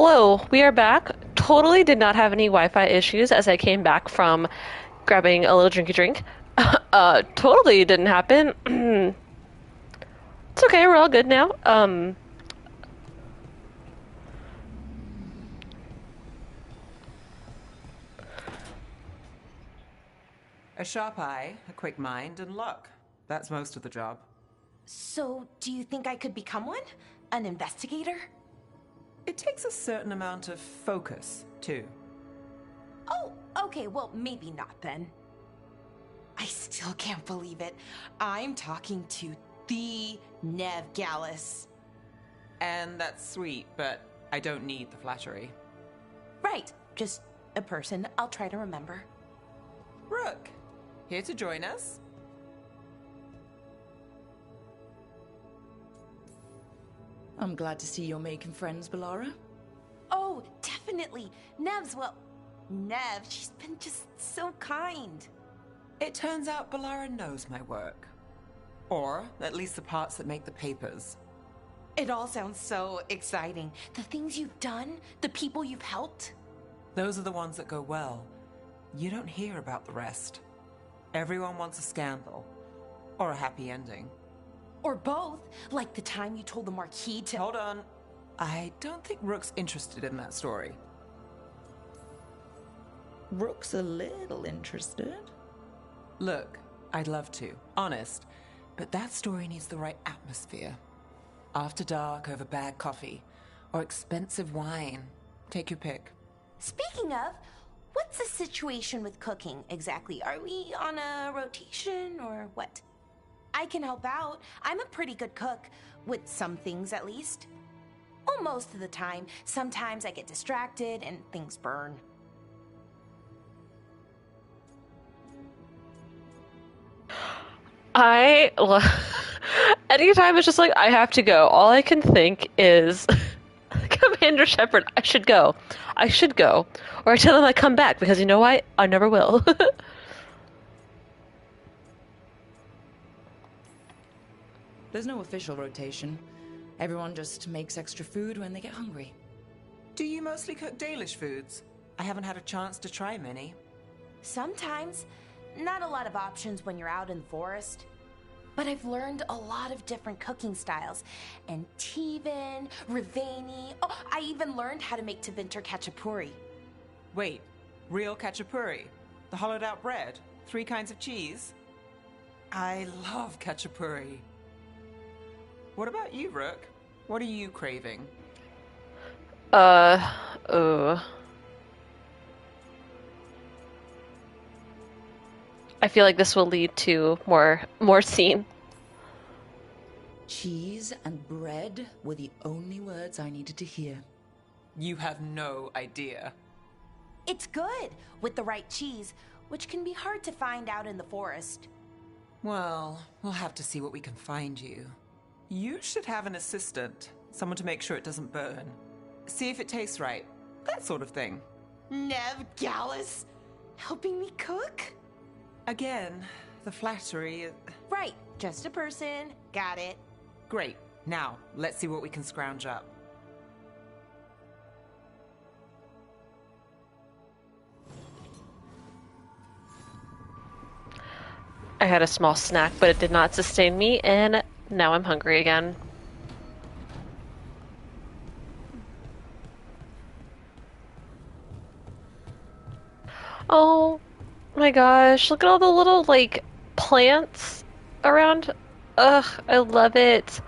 Hello, we are back. Totally did not have any Wi-Fi issues as I came back from grabbing a little drinky drink. Totally didn't happen. It's okay, we're all good now. A sharp eye, a quick mind, and luck. That's most of the job. So, do you think I could become one? An investigator? It takes a certain amount of focus, too. Oh, okay, well, maybe not then. I still can't believe it. I'm talking to the Nev Gallus. And that's sweet, but I don't need the flattery. Right, just a person I'll try to remember. Rook, here to join us? I'm glad to see you're making friends, Balara. Oh, definitely. Nev, she's been just so kind. It turns out Balara knows my work. Or, at least the parts that make the papers. It all sounds so exciting. The things you've done, the people you've helped. Those are the ones that go well. You don't hear about the rest. Everyone wants a scandal. Or a happy ending. Or both, like the time you told the Marquis to— Hold on. I don't think Rook's interested in that story. Rook's a little interested. Look, I'd love to, honest. But that story needs the right atmosphere. After dark over bad coffee. Or expensive wine. Take your pick. Speaking of, what's the situation with cooking exactly? Are we on a rotation or what? I can help out. I'm a pretty good cook, with some things at least. Well, most of the time. Sometimes I get distracted and things burn. I anytime it's just like I have to go. All I can think is Commander Shepard, I should go. I should go. Or I tell them I come back because you know what? I never will. There's no official rotation. Everyone just makes extra food when they get hungry. Do you mostly cook Dalish foods? I haven't had a chance to try many. Sometimes. Not a lot of options when you're out in the forest. But I've learned a lot of different cooking styles. And Tevan, Rivani. Oh, I even learned how to make Tevinter Khachapuri. Wait, real khachapuri? The hollowed out bread? 3 kinds of cheese? I love khachapuri. What about you, Rook? What are you craving? Oh. I feel like this will lead to more scene. Cheese and bread were the only words I needed to hear. You have no idea. It's good, with the right cheese, which can be hard to find out in the forest. Well, we'll have to see what we can find you. You should have an assistant, someone to make sure it doesn't burn. See if it tastes right, that sort of thing. Nev Gallus, helping me cook? Again, the flattery. Right, just a person, got it. Great, now, let's see what we can scrounge up. I had a small snack, but it did not sustain me, and now I'm hungry again. Oh my gosh, look at all the little, like, plants around. Ugh, I love it.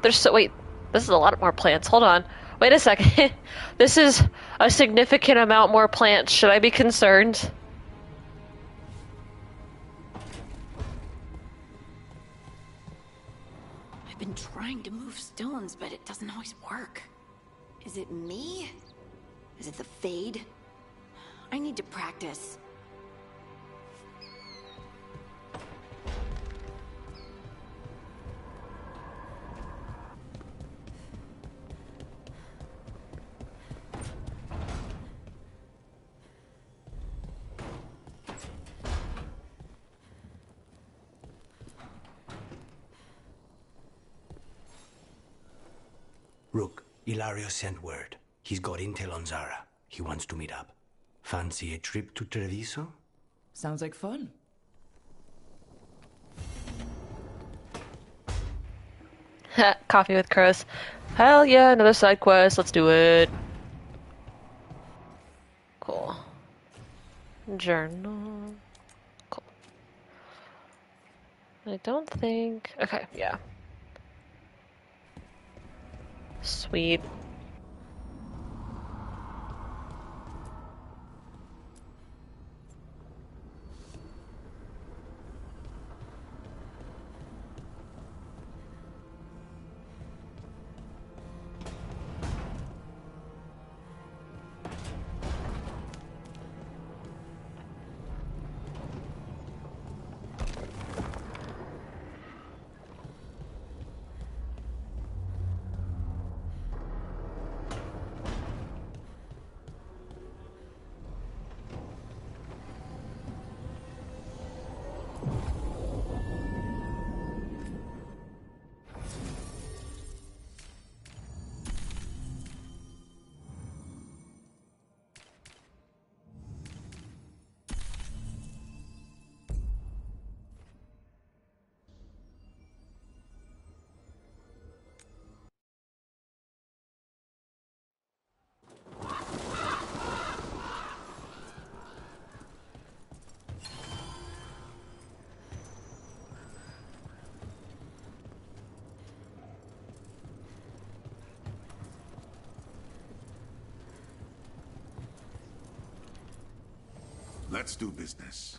Wait, this is a lot more plants. Hold on. Wait a second. This is a significant amount more plants. Should I be concerned? I've been trying to move stones, but it doesn't always work. Is it me? Is it the Fade? I need to practice. Rook, Ilario sent word. He's got intel on Zara. He wants to meet up. Fancy a trip to Treviso? Sounds like fun. Coffee with Chris. Hell yeah, another side quest. Let's do it. Cool. Journal. Cool. I don't think... Okay, yeah. Sweet. Let's do business.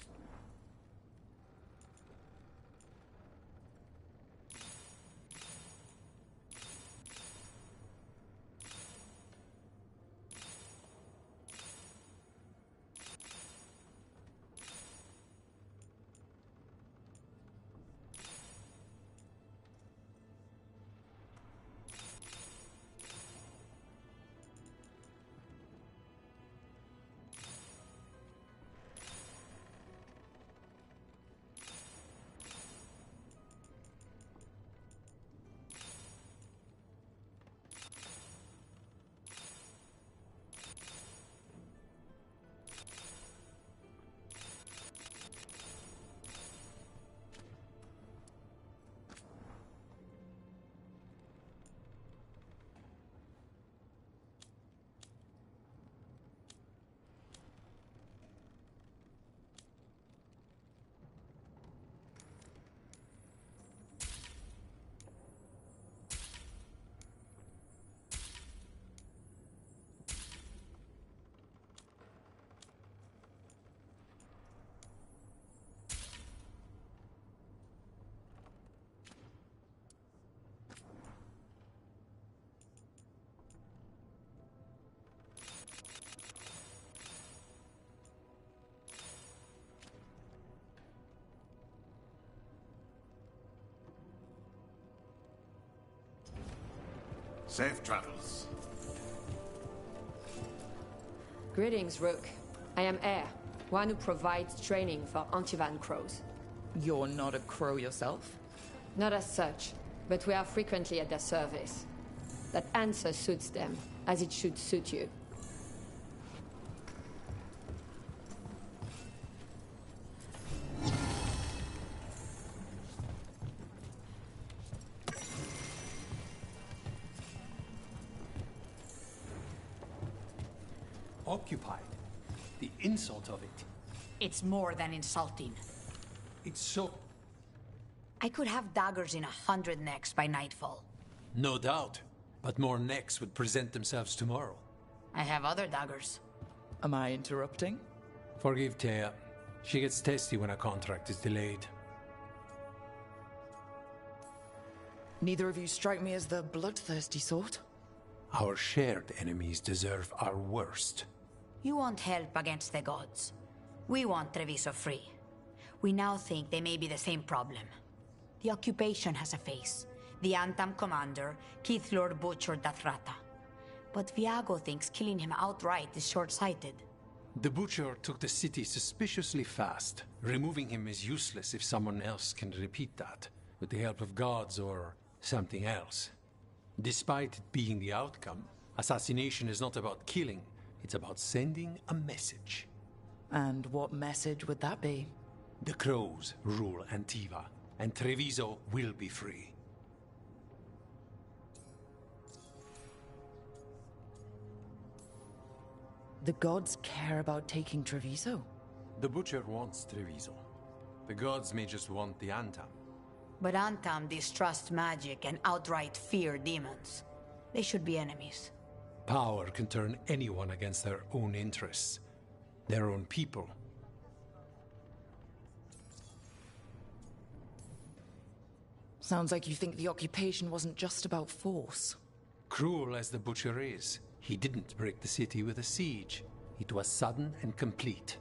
Safe travels. Greetings, Rook. I am Air, one who provides training for Antivan crows. You're not a crow yourself? Not as such, but we are frequently at their service. That answer suits them, as it should suit you. Occupied. The insult of it. It's more than insulting. It's so... I could have daggers in 100 necks by nightfall. No doubt. But more necks would present themselves tomorrow. I have other daggers. Am I interrupting? Forgive Thea. She gets testy when a contract is delayed. Neither of you strike me as the bloodthirsty sort. Our shared enemies deserve our worst. You want help against the gods. We want Treviso free. We now think they may be the same problem. The occupation has a face. The Antam commander, Keith Lord butchered Dathrata. But Viago thinks killing him outright is short-sighted. The Butcher took the city suspiciously fast. Removing him is useless if someone else can repeat that, with the help of gods or something else. Despite it being the outcome, Assassination is not about killing, it's about sending a message. And what message would that be? The crows rule Antiva, and Treviso will be free. The gods care about taking Treviso? The Butcher wants Treviso. The gods may just want the Antam. But Antam distrusts magic and outright fear demons. They should be enemies. Power can turn anyone against their own interests, their own people. Sounds like you think the occupation wasn't just about force. Cruel as the Butcher is, he didn't break the city with a siege. It was sudden and complete.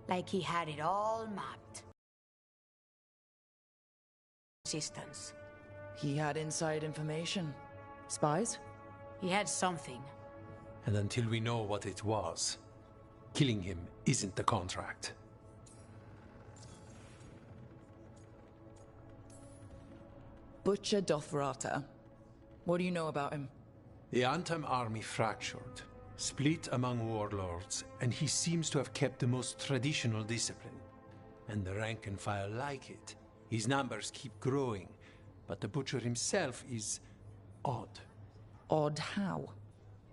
Like he had it all mapped. Resistance. He had inside information. Spies? He had something. And until we know what it was, killing him isn't the contract. Butcher Dothrata. What do you know about him? The Antam army fractured, split among warlords, and he seems to have kept the most traditional discipline. And the rank and file like it. His numbers keep growing, but the Butcher himself is odd. Odd how?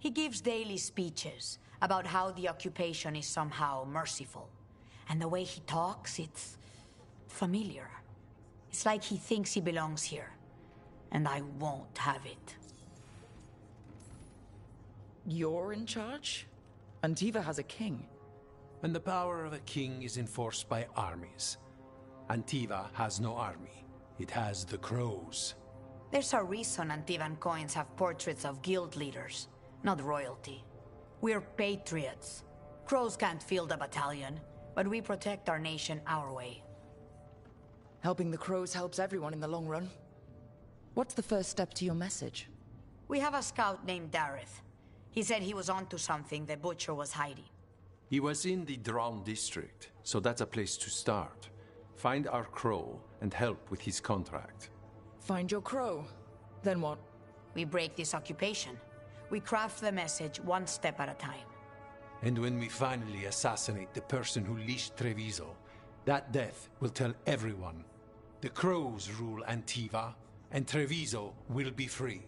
He gives daily speeches about how the occupation is somehow merciful. And the way he talks, it's familiar. It's like he thinks he belongs here. And I won't have it. You're in charge? Antiva has a king. And the power of a king is enforced by armies. Antiva has no army. It has the crows. There's a reason Antivan coins have portraits of guild leaders, not royalty. We're patriots. Crows can't field a battalion, but we protect our nation our way. Helping the crows helps everyone in the long run. What's the first step to your message? We have a scout named Dareth. He said he was onto something the Butcher was hiding. He was in the Drown district, so that's a place to start. Find our crow and help with his contract. Find your crow. Then what? We break this occupation. We craft the message one step at a time. And when we finally assassinate the person who leashed Treviso, that death will tell everyone. The crows rule Antiva, and Treviso will be free.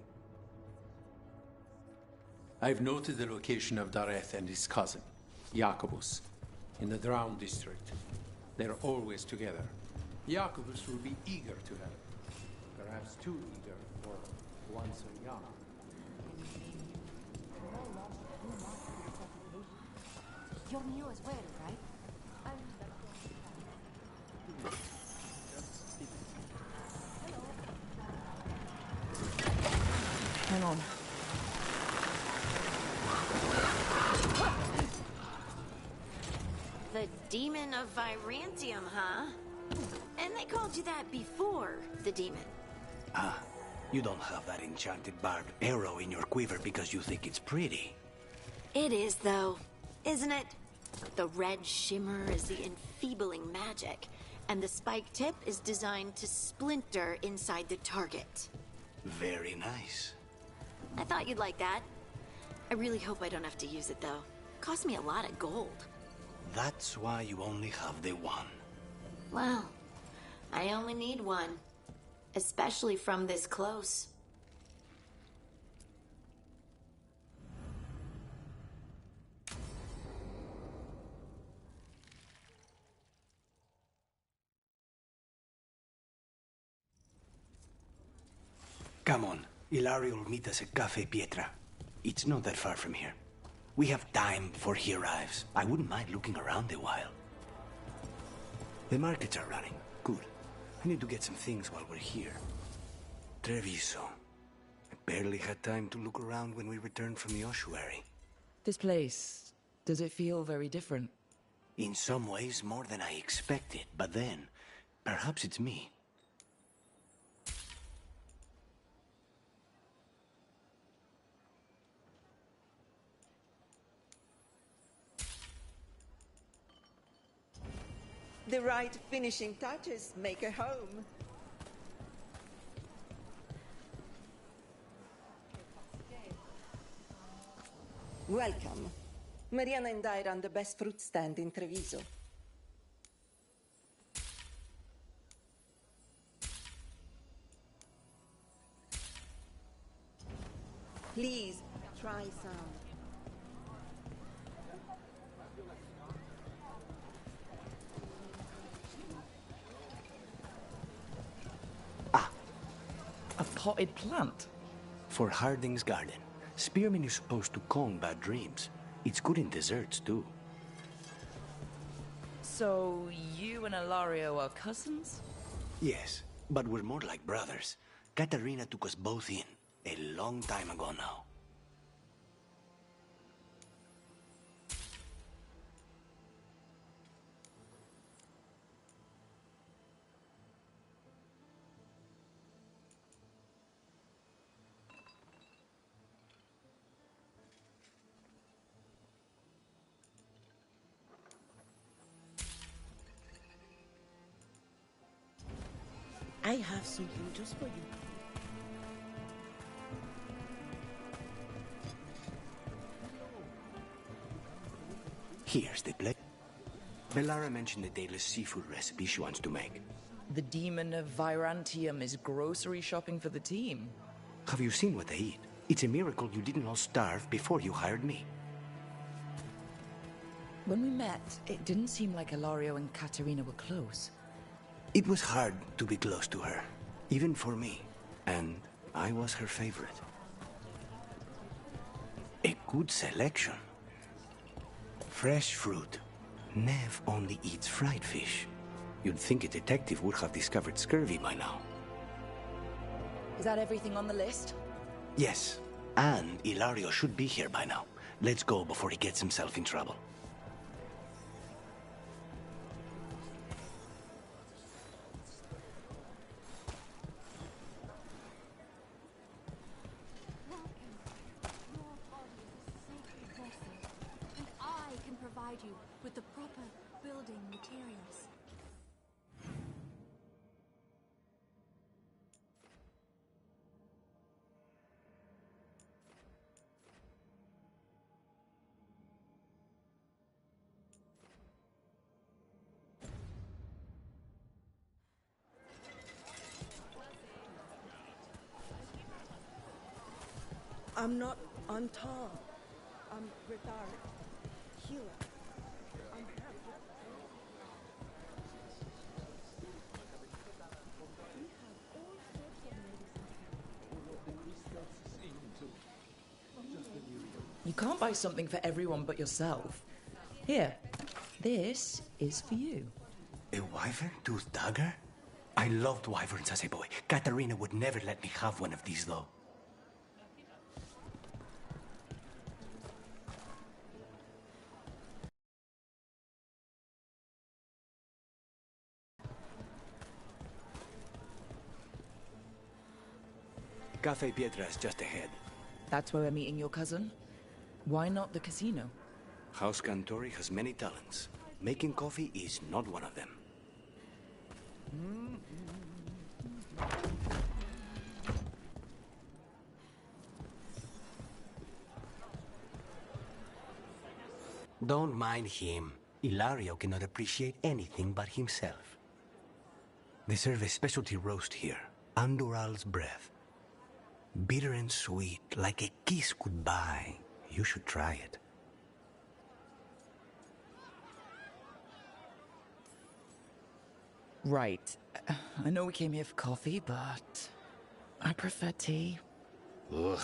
I've noted the location of Dareth and his cousin, Jacobus, in the Drown district. They're always together. Jacobus will be eager to help. Perhaps too eager for one so young. You're new as well, right? Hang on. The Demon of Virantium, huh? And they called you that before, the Demon. Ah, you don't have that enchanted barbed arrow in your quiver because you think it's pretty. It is, though, isn't it? The red shimmer is the enfeebling magic, and the spike tip is designed to splinter inside the target. Very nice. I thought you'd like that. I really hope I don't have to use it, though. Cost me a lot of gold. That's why you only have the one. Well, I only need one. Especially from this close. Come on, Ilario will meet us at Cafe Pietra. It's not that far from here. We have time before he arrives. I wouldn't mind looking around a while. The markets are running. Good. I need to get some things while we're here. Treviso. I barely had time to look around when we returned from the ossuary. This place, does it feel very different? In some ways, more than I expected. But then, perhaps it's me. The right finishing touches make a home. Welcome. Mariana and I run the best fruit stand in Treviso. Please, try some. A potted plant? For Harding's garden. Spearmint is supposed to calm bad dreams. It's good in desserts, too. So, you and Ilario are cousins? Yes, but we're more like brothers. Katarina took us both in, a long time ago now. I have something just for you. Here's the plate. Bellara mentioned the daedalus seafood recipe she wants to make. The demon of Virantium is grocery shopping for the team. Have you seen what they eat? It's a miracle you didn't all starve before you hired me. When we met, it didn't seem like Ilario and Katerina were close. It was hard to be close to her, even for me, and I was her favorite. A good selection. Fresh fruit. Nev only eats fried fish. You'd think a detective would have discovered scurvy by now. Is that everything on the list? Yes, and Ilario should be here by now. Let's go before he gets himself in trouble. You with the proper building materials. I'm not on top. I'm Ritar, healer. You can't buy something for everyone but yourself. Here, this is for you. A wyvern-toothed dagger? I loved wyverns as a boy. Katarina would never let me have one of these, though. Cafe Pietra is just ahead. That's where we're meeting your cousin? Why not the casino? House Cantori has many talents. Making coffee is not one of them. Don't mind him. Ilario cannot appreciate anything but himself. They serve a specialty roast here, Andoral's breath. Bitter and sweet, like a kiss goodbye. You should try it. Right. I know we came here for coffee, but I prefer tea. Ugh.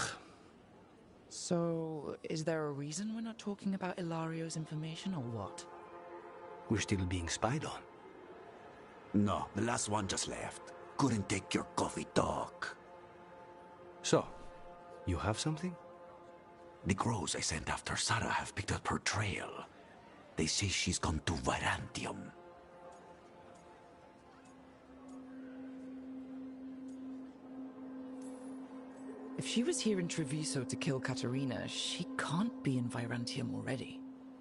So, is there a reason we're not talking about Ilario's information, or what? We're still being spied on. No, the last one just left. Couldn't take your coffee talk. So, you have something? The crows I sent after Sarah have picked up her trail. They say she's gone to Virantium. If she was here in Treviso to kill Katerina, she can't be in Virantium already.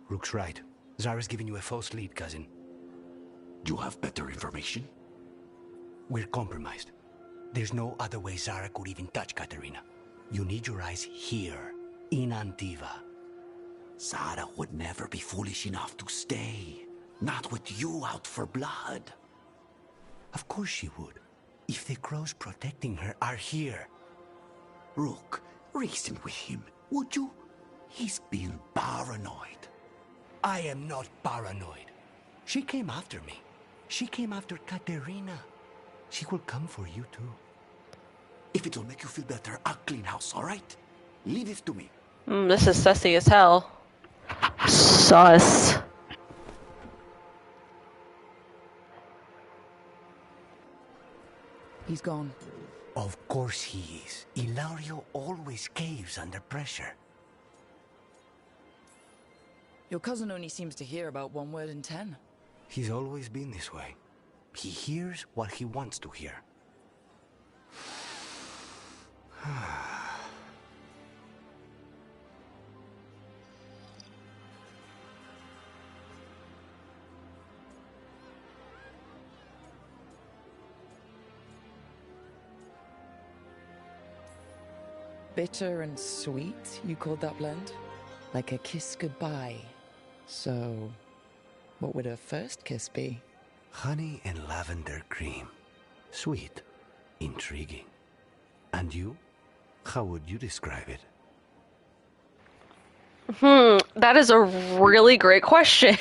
Rook's right. Zara's giving you a false lead, cousin. You have better information? We're compromised. There's no other way Zara could even touch Katerina. You need your eyes here, in Antiva. Sarah would never be foolish enough to stay. Not with you out for blood. Of course she would. If the crows protecting her are here. Rook, reason with him, would you? He's being paranoid. I am not paranoid. She came after me. She came after Katerina. She will come for you too. If it'll make you feel better, I'll clean house, all right? Leave it to me. This is sussy as hell. Sus. He's gone. Of course he is. Ilario always caves under pressure. Your cousin only seems to hear about one word in 10. He's always been this way. He hears what he wants to hear. Bitter and sweet, you called that blend? Like a kiss goodbye. So, what would a first kiss be? Honey and lavender cream. Sweet. Intriguing. And you? How would you describe it? That is a really great question.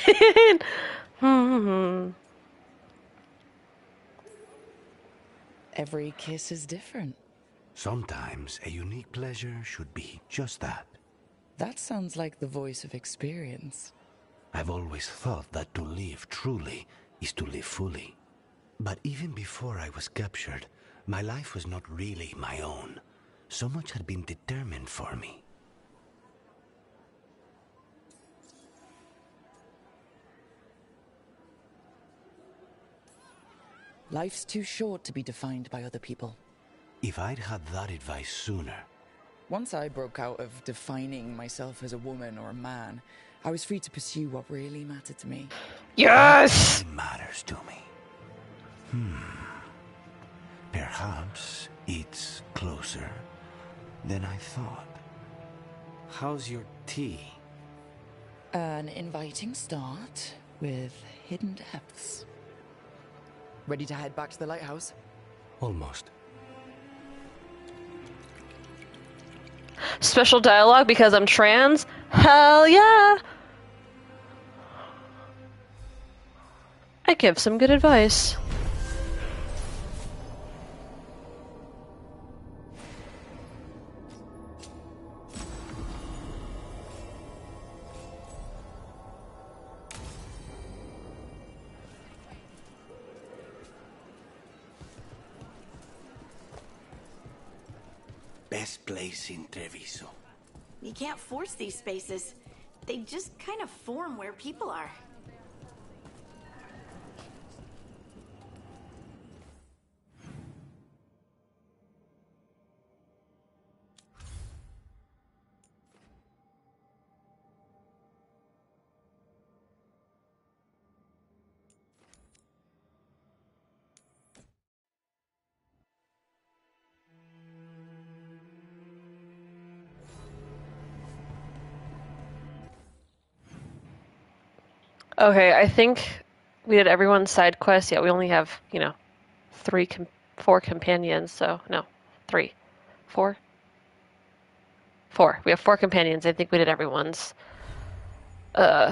Every kiss is different. Sometimes a unique pleasure should be just that. That sounds like the voice of experience. I've always thought that to live truly is to live fully. But even before I was captured, my life was not really my own. So much had been determined for me. Life's too short to be defined by other people. If I'd had that advice sooner. Once I broke out of defining myself as a woman or a man, I was free to pursue what really mattered to me. Yes! What matters to me. Perhaps it's closer than I thought. How's your tea? An inviting start with hidden depths. Ready to head back to the lighthouse? Almost. Special dialogue because I'm trans? Hell yeah! I give some good advice. Best place in Treviso. You can't force these spaces. They just kind of form where people are. Okay, I think we did everyone's side quest. Yeah, we only have, 4 companions, so no, 3. 4? 4. We have 4 companions. I think we did everyone's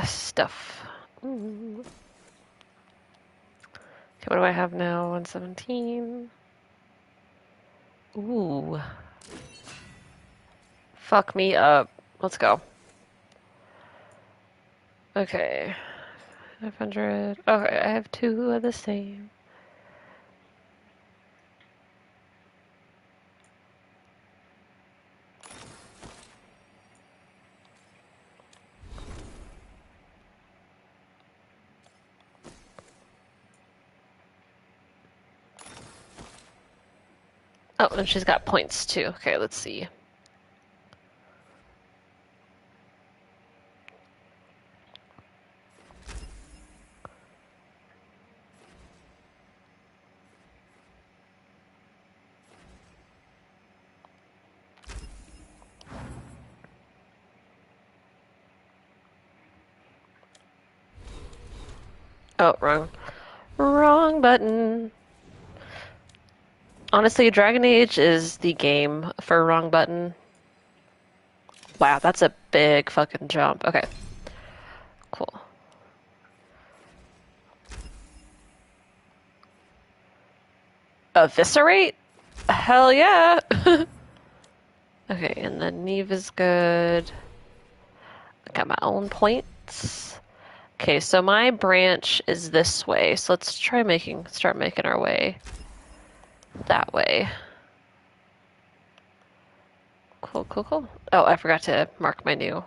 stuff. Ooh. Okay, what do I have now? 117. Ooh. Fuck me up. Let's go. Okay. 500. Okay, I have 2 of the same. Oh, and she's got points too. Okay, let's see. Oh, wrong. Wrong button. Honestly, Dragon Age is the game for wrong button. Wow, that's a big fucking jump. Okay. Cool. Eviscerate? Hell yeah! Okay, and then Neve is good. I got my own points. Okay, so my branch is this way, so let's start making our way that way. Cool, cool, cool. Oh, I forgot to mark a new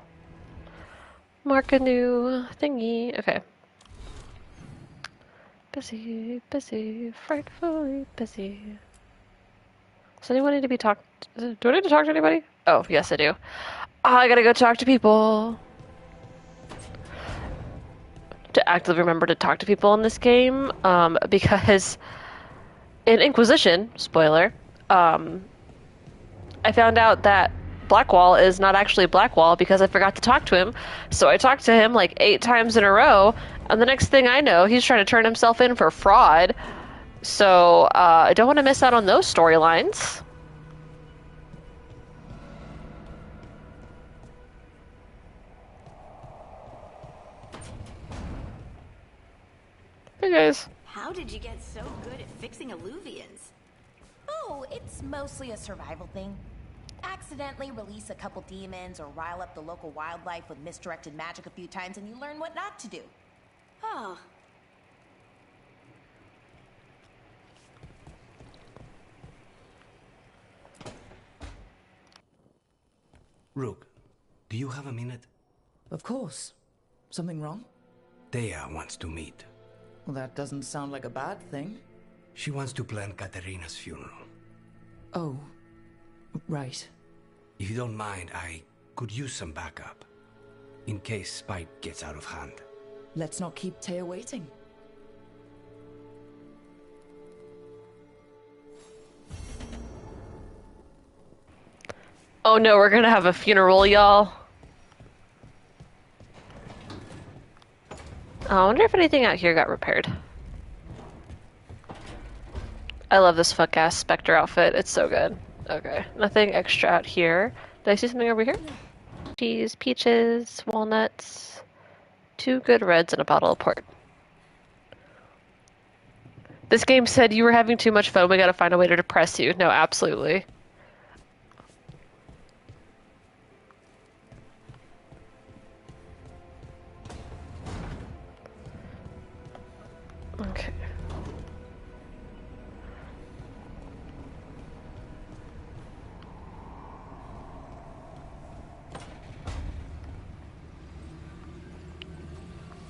thingy. Okay. Busy, busy, frightfully busy. Does anyone need to be talked? Do I need to talk to anybody? Oh, yes, I do. Oh, I gotta go talk to people. To actively remember to talk to people in this game, because in Inquisition, spoiler, I found out that Blackwall is not actually Blackwall because I forgot to talk to him. So I talked to him like 8 times in a row, and the next thing I know, he's trying to turn himself in for fraud. So I don't want to miss out on those storylines. Hey guys. How did you get so good at fixing alluvians? Oh, it's mostly a survival thing. Accidentally release a couple demons or rile up the local wildlife with misdirected magic a few times and you learn what not to do. Oh. Rook, do you have a minute? Of course. Something wrong? Thea wants to meet. Well, that doesn't sound like a bad thing. She wants to plan Katerina's funeral. Oh, right. If you don't mind, I could use some backup. In case Spike gets out of hand. Let's not keep Taya waiting. Oh no, we're gonna have a funeral, y'all. I wonder if anything out here got repaired. I love this fuck-ass Spectre outfit. It's so good. Okay, nothing extra out here. Did I see something over here? Cheese, peaches, walnuts, 2 good reds, and a bottle of port. This game said you were having too much fun. We gotta find a way to depress you. No, absolutely. Okay.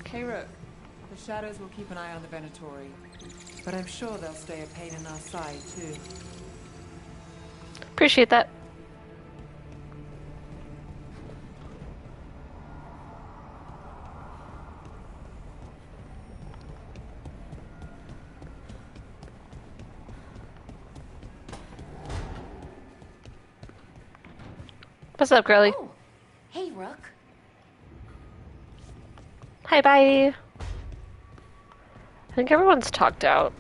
Okay, Rook. The Shadows will keep an eye on the Venatori, but I'm sure they'll stay a pain in our side, too. Appreciate that. What's up, girlie? Oh, hey, Rook. Hi, bye. I think everyone's talked out.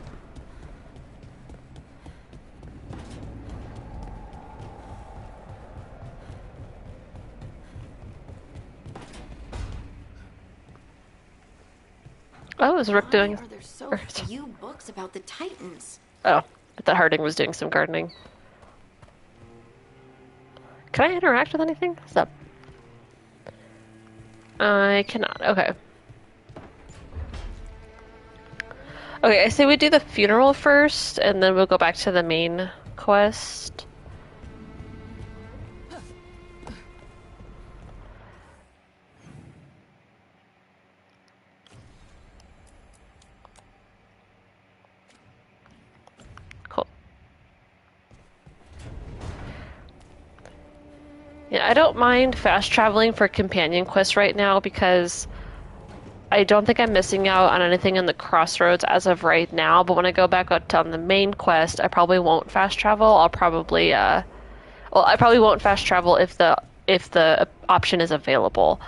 Oh, is Rook doing? Why are there so few books about the Titans? Oh, I thought Harding was doing some gardening. Can I interact with anything? What's up? I cannot. Okay. Okay, I say we do the funeral first, and then we'll go back to the main quest. Cool. Yeah, I don't mind fast traveling for companion quests right now because I don't think I'm missing out on anything in the crossroads as of right now, but when I go back out on the main quest, I probably won't fast travel. I'll probably, well, I probably won't fast travel if the option is available.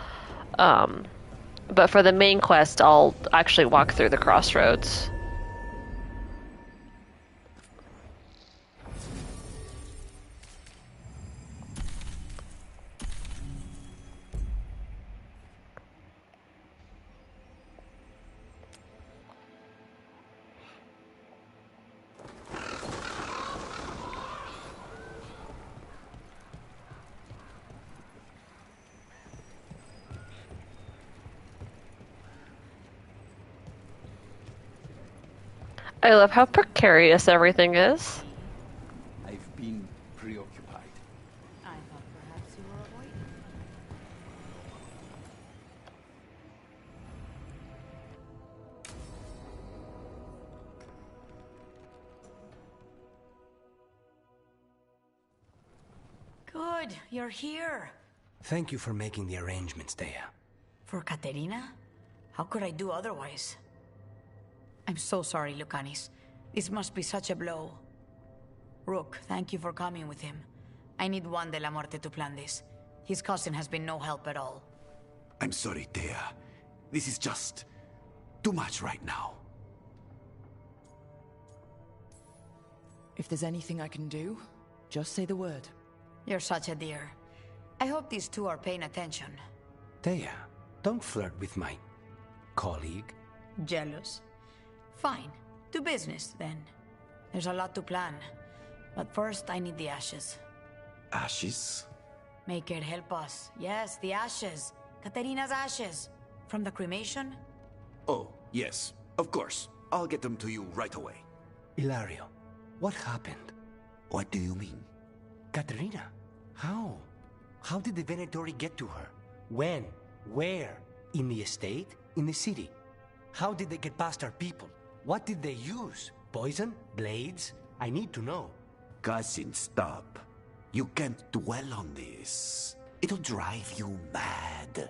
But for the main quest, I'll actually walk through the crossroads. I love how precarious everything is. I've been preoccupied. I thought perhaps you were avoiding. Good, you're here. Thank you for making the arrangements, Dea. For Katerina? How could I do otherwise? I'm so sorry, Lucanis. This must be such a blow. Rook, thank you for coming with him. I need Juan de la Muerte to plan this. His cousin has been no help at all. I'm sorry, Dea. This is just too much right now. If there's anything I can do, just say the word. You're such a dear. I hope these two are paying attention. Dea, don't flirt with my colleague. Jealous? Fine. To business, then. There's a lot to plan. But first, I need the ashes. Ashes? Make it help us. Yes, the ashes. Katerina's ashes. From the cremation? Oh, yes, of course. I'll get them to you right away. Ilario, what happened? What do you mean? Katerina, how? How did the Venatori get to her? When? Where? In the estate? In the city? How did they get past our people? What did they use? Poison? Blades? I need to know. Cousin, stop. You can't dwell on this. It'll drive you mad.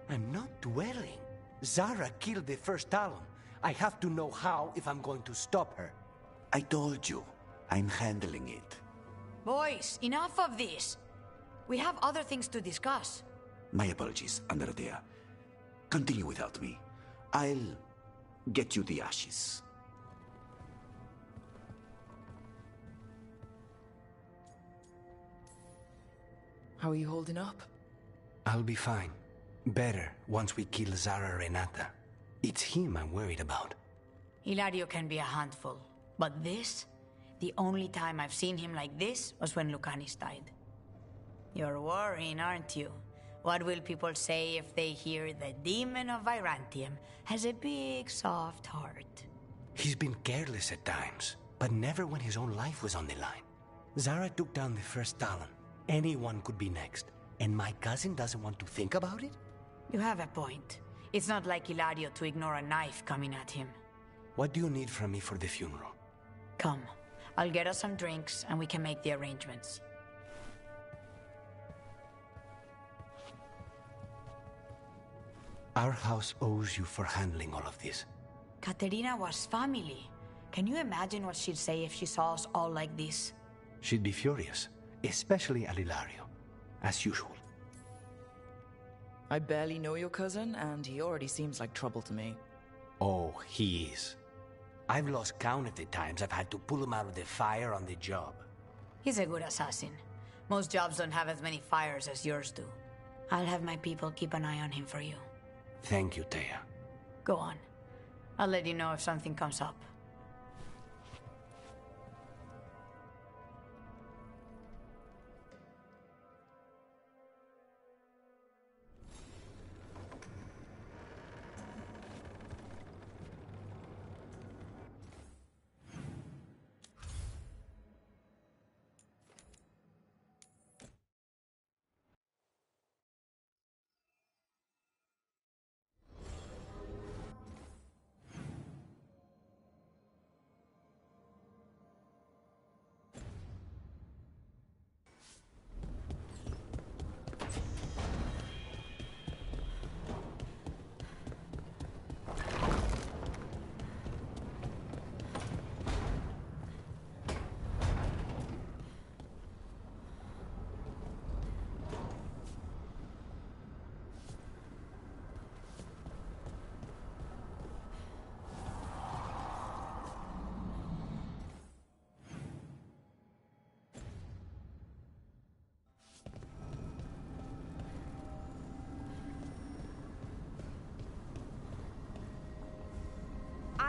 I'm not dwelling. Zara killed the first Talon. I have to know how if I'm going to stop her. I told you, I'm handling it. Boys, enough of this. We have other things to discuss. My apologies, Andradea. Continue without me. I'll get you the ashes. How are you holding up? I'll be fine. Better once we kill Zara Renata. It's him I'm worried about. Hilario can be a handful. But this? The only time I've seen him like this was when Lucanis died. You're worrying, aren't you? What will people say if they hear the demon of Virantium has a big, soft heart? He's been careless at times, but never when his own life was on the line. Zara took down the first Talon. Anyone could be next. And my cousin doesn't want to think about it? You have a point. It's not like Hilario to ignore a knife coming at him. What do you need from me for the funeral? Come. I'll get us some drinks and we can make the arrangements. Our house owes you for handling all of this. Katerina was family. Can you imagine what she'd say if she saw us all like this? She'd be furious, especially at Hilario, as usual. I barely know your cousin, and he already seems like trouble to me. Oh, he is. I've lost count of the times I've had to pull him out of the fire on the job. He's a good assassin. Most jobs don't have as many fires as yours do. I'll have my people keep an eye on him for you. Thank you, Taya. Go on. I'll let you know if something comes up.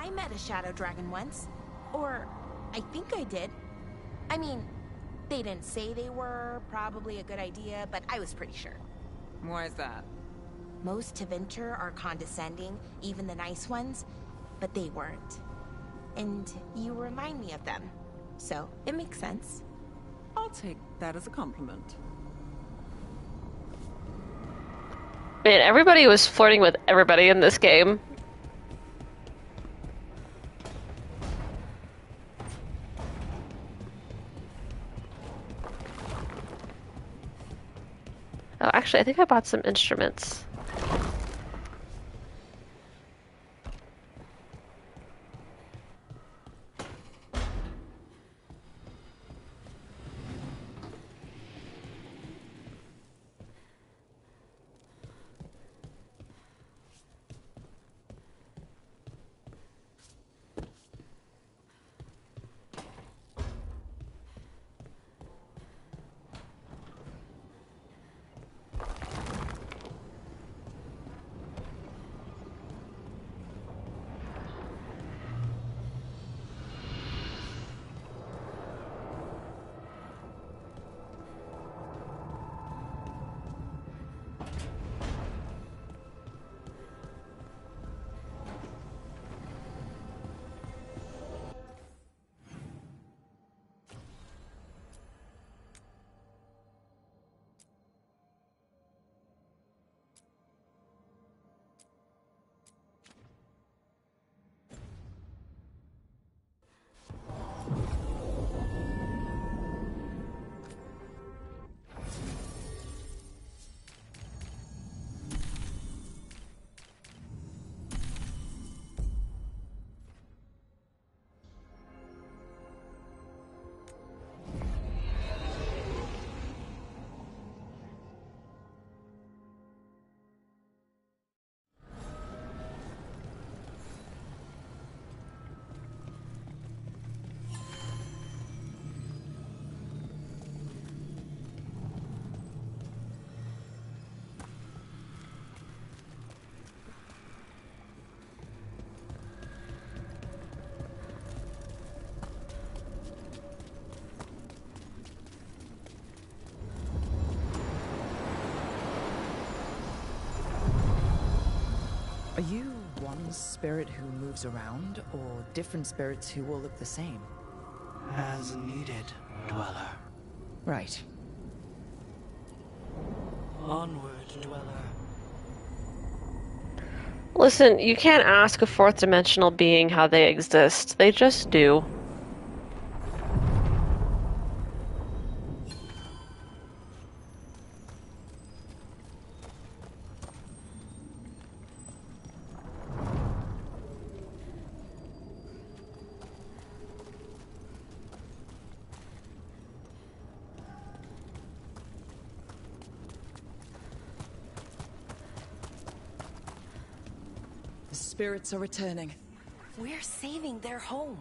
I met a shadow dragon once. Or, I think I did. I mean, they didn't say they were probably a good idea, but I was pretty sure. Why is that? Most Tevinter are condescending, even the nice ones, but they weren't. And you remind me of them. So, it makes sense. I'll take that as a compliment. Man, everybody was flirting with everybody in this game. Oh, actually, I think I bought some instruments. Are you one spirit who moves around, or different spirits who all look the same? As needed, Dweller. Right. Onward, Dweller. Listen, you can't ask a fourth dimensional being how they exist. They just do. The spirits are returning. We're saving their home.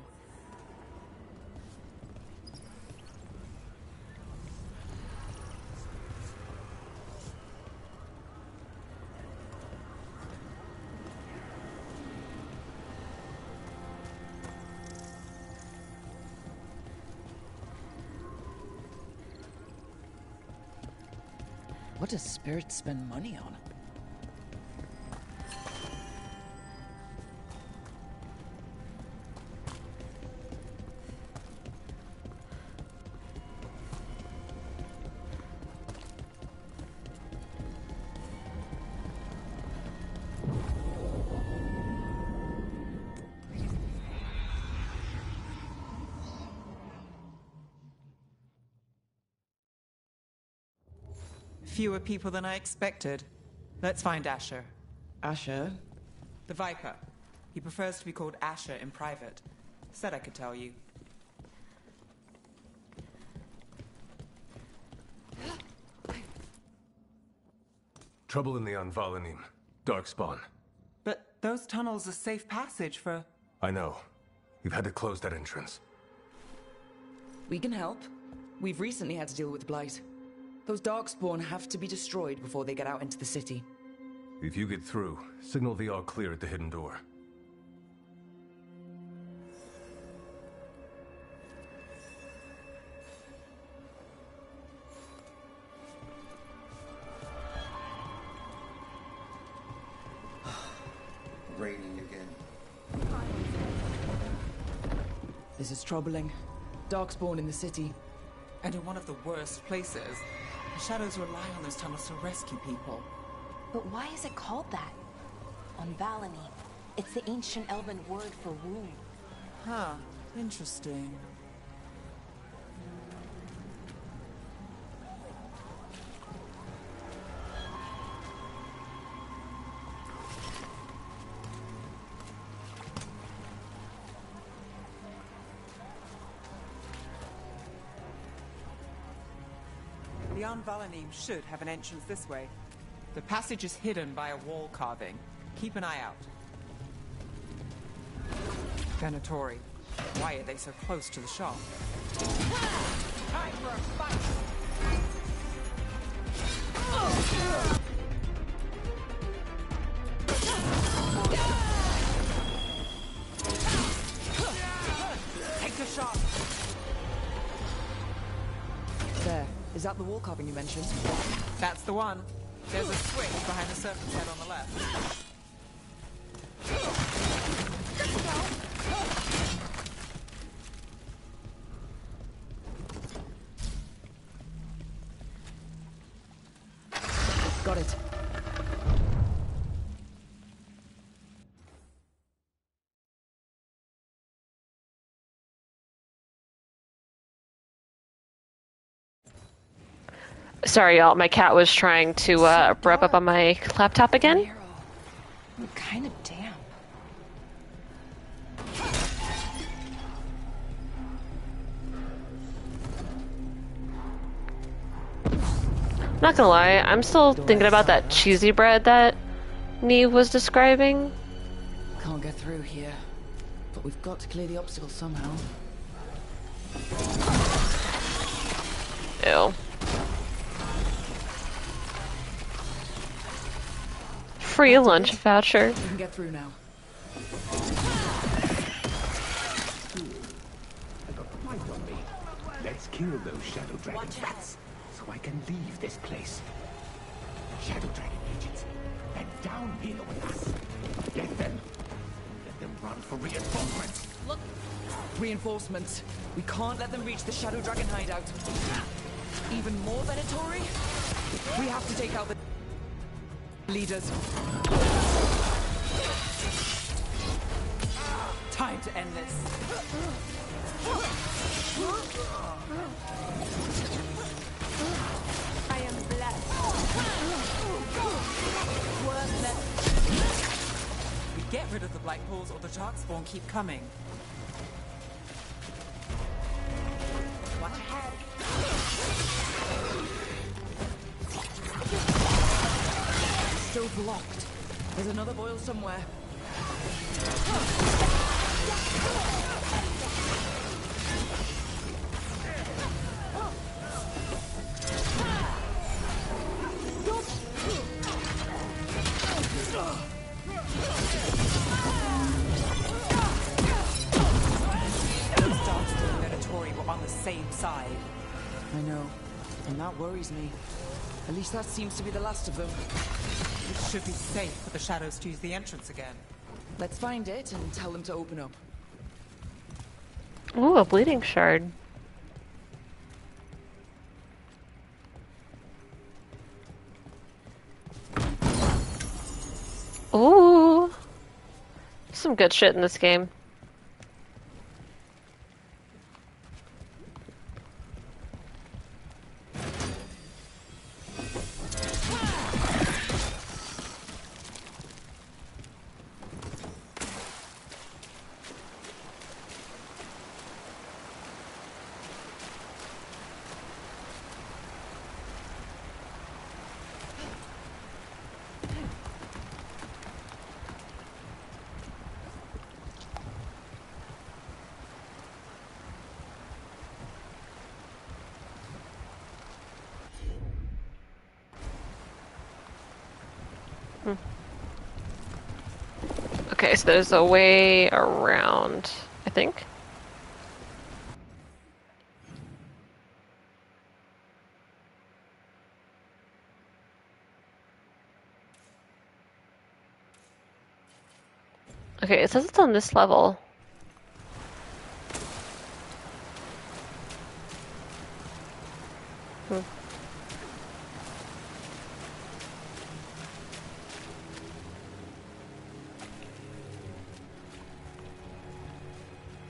What does spirits spend money on? Fewer people than I expected. Let's find Asher. Asher? The Viper. He prefers to be called Asher in private. Said I could tell you. Trouble in the Anvalanim. Darkspawn. But those tunnels are safe passage for... I know. You've had to close that entrance. We can help. We've recently had to deal with Blight. Those Darkspawn have to be destroyed before they get out into the city. If you get through, signal the all clear at the hidden door. This is troubling. Darkspawn in the city. And in one of the worst places. The shadows rely on those tunnels to rescue people. But why is it called that? On Valany, it's the ancient elven word for womb. Huh. Interesting. The Valany should have an entrance this way. The passage is hidden by a wall carving. Keep an eye out. Venatori, why are they so close to the shop? Time for a fight! Take a shot! There. Is that the wall carving you mentioned? That's the one. There's a switch behind the serpent's head on the left. Got it. Sorry, y'all. My cat was trying to rub up on my laptop again. I'm kind of damp. Not gonna lie, I'm still thinking about that cheesy bread that Neve was describing. Can't get through here, but we've got to clear the obstacle somehow. Ew. Free lunch voucher. We can get through now. I got quiet on me. Let's kill those shadow dragon rats, so I can leave this place. Shadow dragon agents, they're down here with us. Get them. Let them run for reinforcements. Look. Reinforcements. We can't let them reach the shadow dragon hideout. Even more Venatori? We have to take out the leaders. Time to end this. I am blessed. We get rid of the black pools or the darkspawn keep coming. Watch ahead. Still blocked. There's another boil somewhere. On the same side. I know, and that worries me. At least that seems to be the last of them. It should be safe for the shadows to use the entrance again. Let's find it and tell them to open up. Ooh, a bleeding shard. Ooh. Some good shit in this game. Okay, so there's a way around, I think. Okay, it says it's on this level.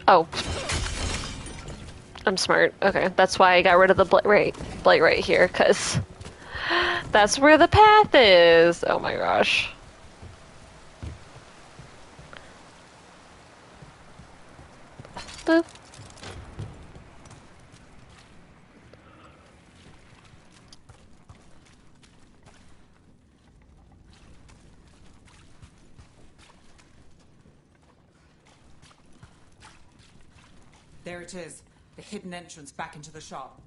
Oh. I'm smart. Okay, that's why I got rid of the blight right here, because that's where the path is. Oh my gosh. Boop. There it is. The hidden entrance back into the shop.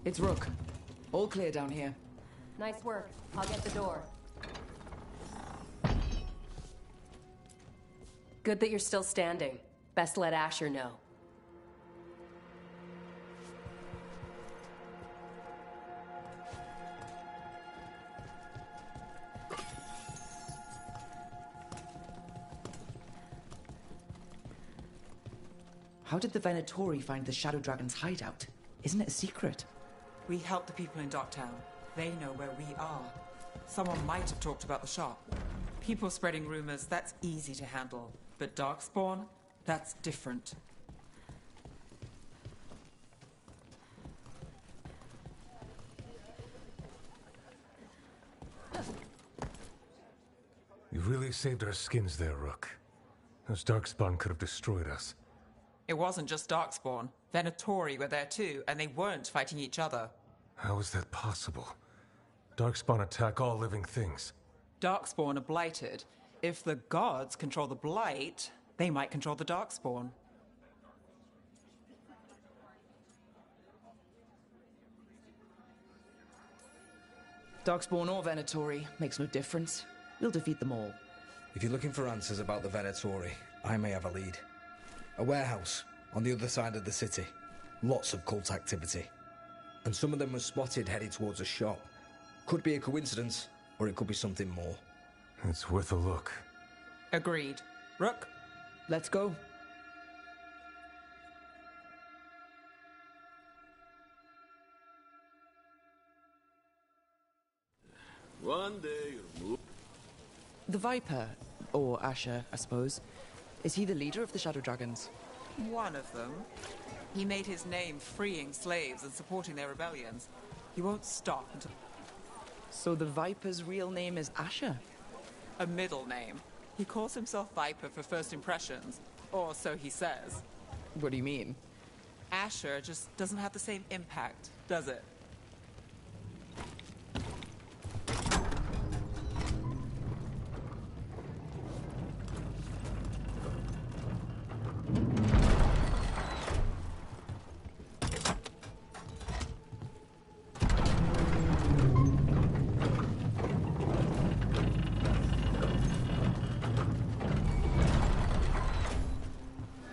It's Rook. All clear down here. Nice work. I'll get the door. Good that you're still standing. Best let Asher know. How did the Venatori find the Shadow Dragon's hideout? Isn't it a secret? We help the people in Docktown. They know where we are. Someone might have talked about the shop. People spreading rumors, that's easy to handle. But Darkspawn, that's different. You really saved our skins there, Rook. Those Darkspawn could have destroyed us. It wasn't just Darkspawn. Venatori were there too, and they weren't fighting each other. How is that possible? Darkspawn attack all living things. Darkspawn are blighted. If the gods control the blight, they might control the Darkspawn. Darkspawn or Venatori, makes no difference. We'll defeat them all. If you're looking for answers about the Venatori, I may have a lead. A warehouse on the other side of the city. Lots of cult activity. And some of them were spotted headed towards a shop. Could be a coincidence, or it could be something more. It's worth a look. Agreed. Rook? Let's go. One day you'll move. The Viper, or Asher, I suppose. Is he the leader of the Shadow Dragons? One of them. He made his name freeing slaves and supporting their rebellions. He won't stop until... So the Viper's real name is Asher? A middle name. He calls himself Viper for first impressions. Or so he says. What do you mean? Asher just doesn't have the same impact, does it?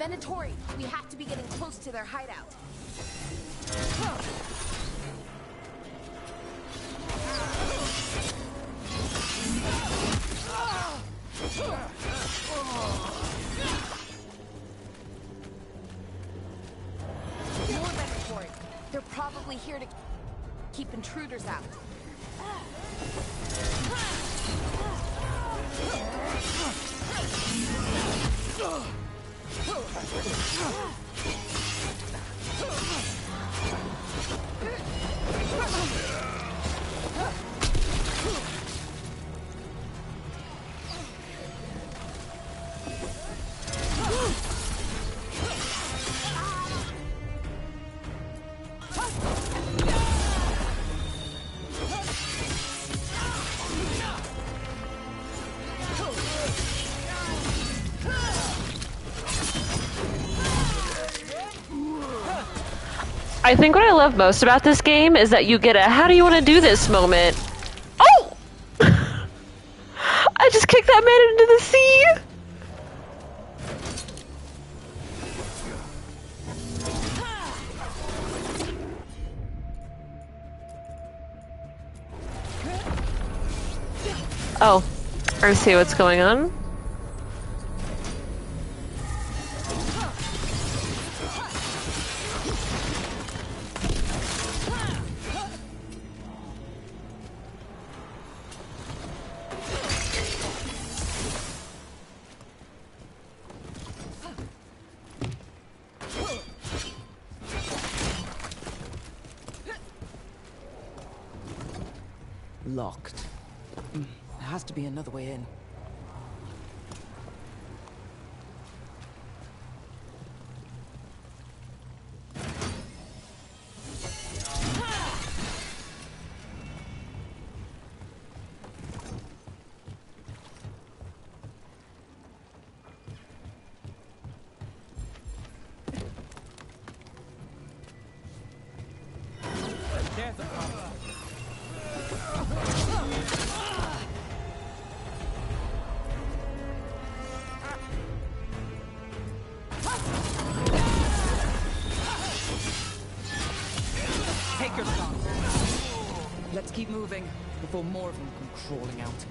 Venatori, we have to be getting close to their hideout. More Venatori. They're probably here to keep intruders out. I think what I love most about this game is that you get a how do you want to do this moment. Oh! that man into the sea! Oh, I see what's going on. Locked. There has to be another way in. There's a problem. Take your shot. Let's keep moving before more of them come crawling out.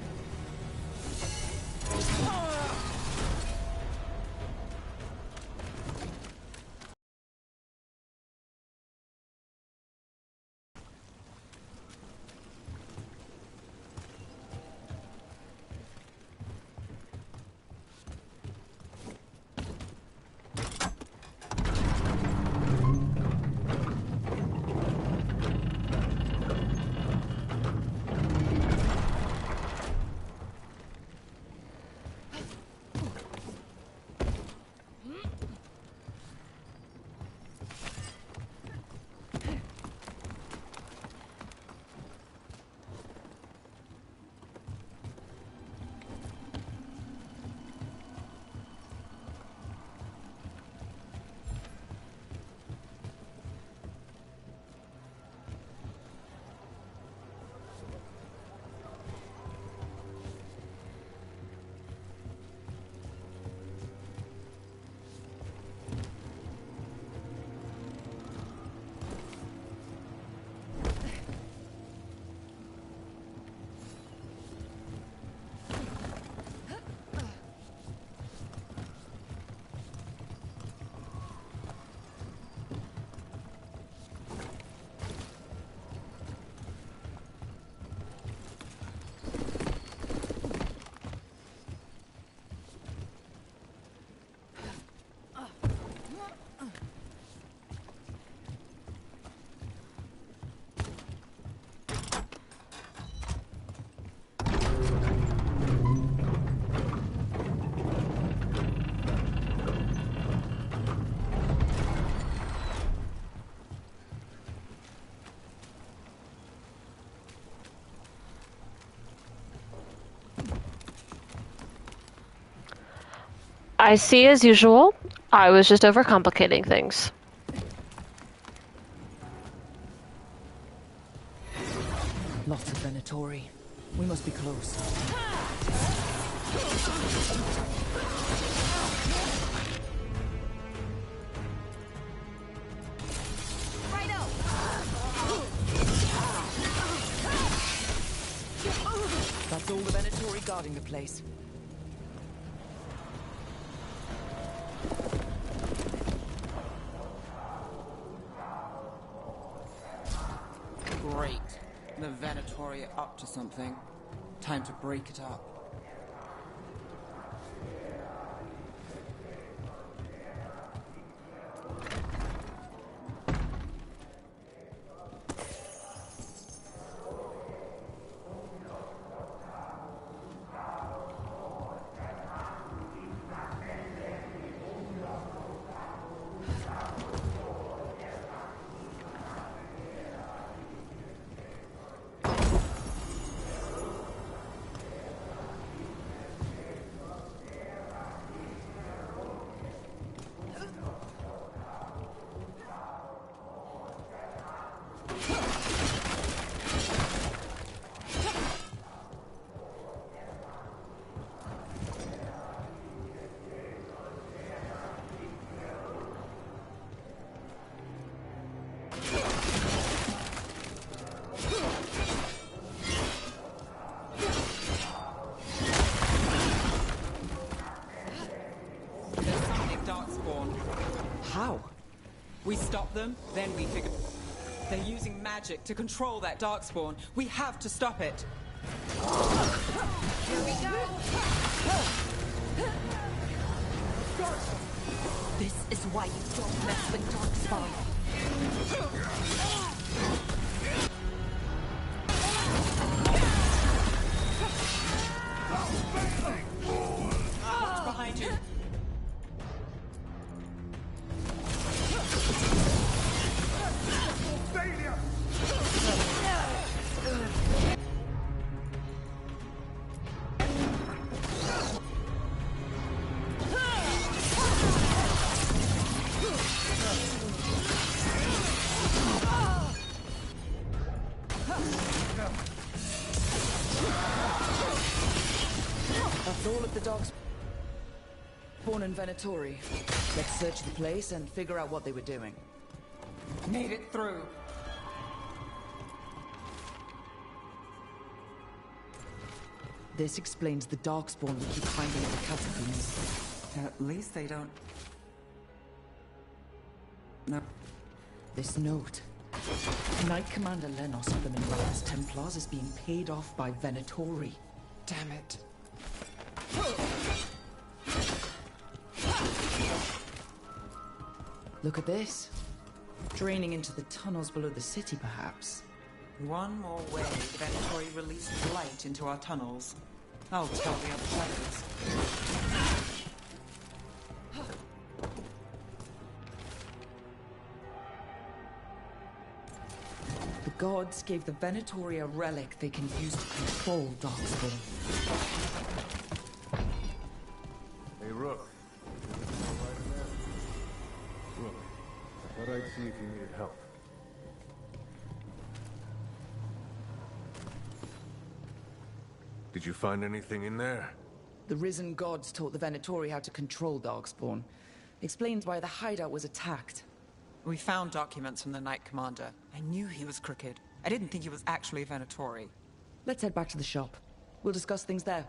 I see as usual. I was just overcomplicating things. Lots of Venatori. We must be close. That's all the Venatori guarding the place. Great. The Venatori are up to something. Time to break it up. them, then we figure... They're using magic to control that darkspawn. We have to stop it. Here we go. This is why you don't mess with Darkspawn. Watch behind you. That's all of the Darkspawn and Venatori. Let's search the place and figure out what they were doing. Made it through. This explains the Darkspawn we keep finding in the catacombs. At least they don't... No. This note. Knight Commander Lenos of the Minrathous Templars is being paid off by Venatori. Damn it. Look at this. Draining into the tunnels below the city, perhaps. One more way Venatori releases light into our tunnels. I'll tell the other players. The gods gave the Venatori a relic they can use to control Darkspawn. Hey, Rook. Rook, I thought I'd see if you needed help. Did you find anything in there? The risen gods taught the Venatori how to control Darkspawn. Explains why the hideout was attacked. We found documents from the Knight Commander. I knew he was crooked. I didn't think he was actually Venatori. Let's head back to the shop. We'll discuss things there.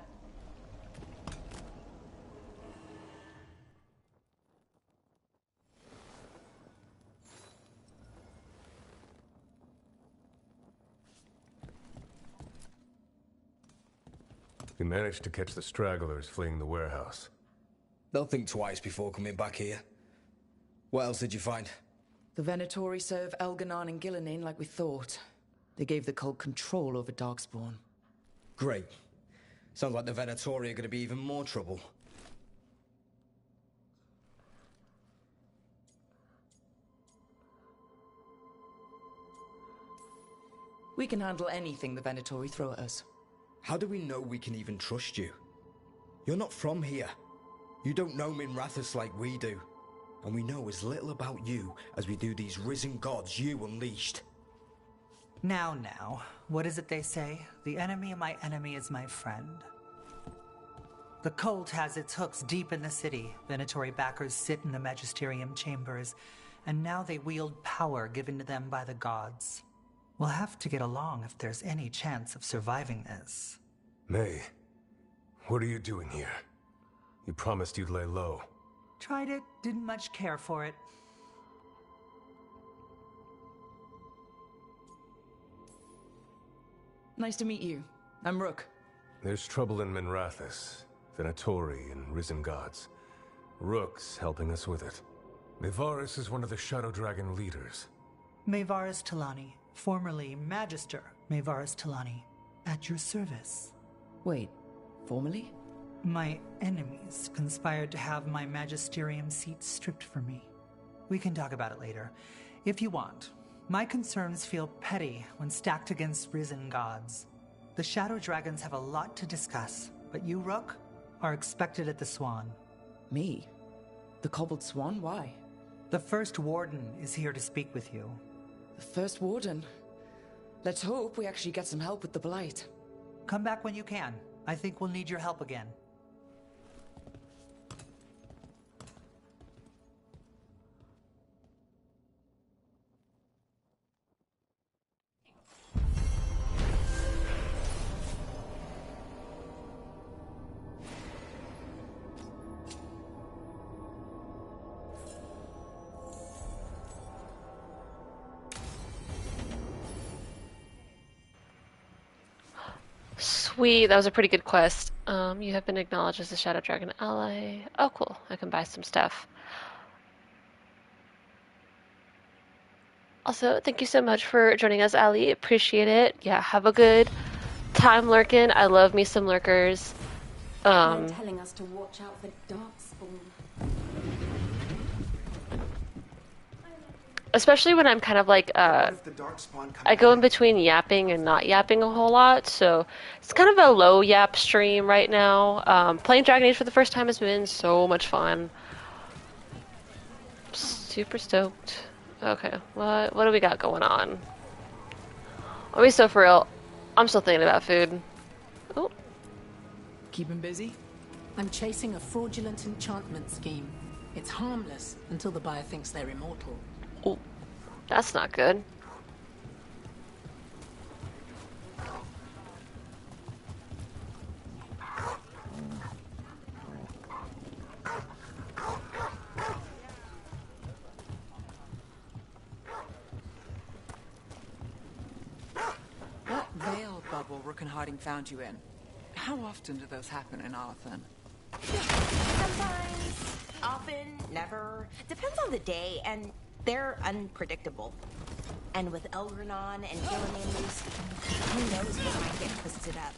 You managed to catch the stragglers fleeing the warehouse. They'll think twice before coming back here. What else did you find? The Venatori serve Elganon and Gillinan like we thought. They gave the cult control over Darkspawn. Great. Sounds like the Venatori are going to be even more trouble. We can handle anything the Venatori throw at us. How do we know we can even trust you? You're not from here. You don't know Minrathous like we do. And we know as little about you as we do these risen gods you unleashed. Now, what is it they say? The enemy of my enemy is my friend. The cult has its hooks deep in the city. Venatori backers sit in the magisterium chambers, and now they wield power given to them by the gods. We'll have to get along if there's any chance of surviving this. May, what are you doing here? You promised you'd lay low. Tried it, didn't much care for it. Nice to meet you. I'm Rook. There's trouble in Minrathous, Venatori, and risen gods. Rook's helping us with it. Mevaris is one of the Shadow Dragon leaders. Mevaris Talani, formerly Magister Mevaris Talani, at your service. Wait, formerly? My enemies conspired to have my magisterium seat stripped from me. We can talk about it later, if you want. My concerns feel petty when stacked against risen gods. The Shadow Dragons have a lot to discuss, but you, Rook, are expected at the Swan. Me? The Cobbled Swan? Why? The First Warden is here to speak with you. The First Warden? Let's hope we actually get some help with the Blight. Come back when you can. I think we'll need your help again. Sweet, that was a pretty good quest. You have been acknowledged as a Shadow Dragon ally. Oh, cool. I can buy some stuff. Also, thank you so much for joining us, Ali. Appreciate it. Yeah, have a good time lurking. I love me some lurkers. They're telling us to watch out for darkspawn. Especially when I'm kind of like, I go in between yapping and not yapping a whole lot, so it's kind of a low yap stream right now. Playing Dragon Age for the first time has been so much fun. Super stoked. Okay, what do we got going on? Let me so for real. I'm still thinking about food. Oh. Keep him busy? I'm chasing a fraudulent enchantment scheme. It's harmless until the buyer thinks they're immortal. Oh, that's not good. What veil bubble Rook and Harding found you in? How often do those happen in Arthur? Sometimes, often, never. Depends on the day, and they're unpredictable. And with Elgranon and Gilliman loose, who knows what might get twisted up.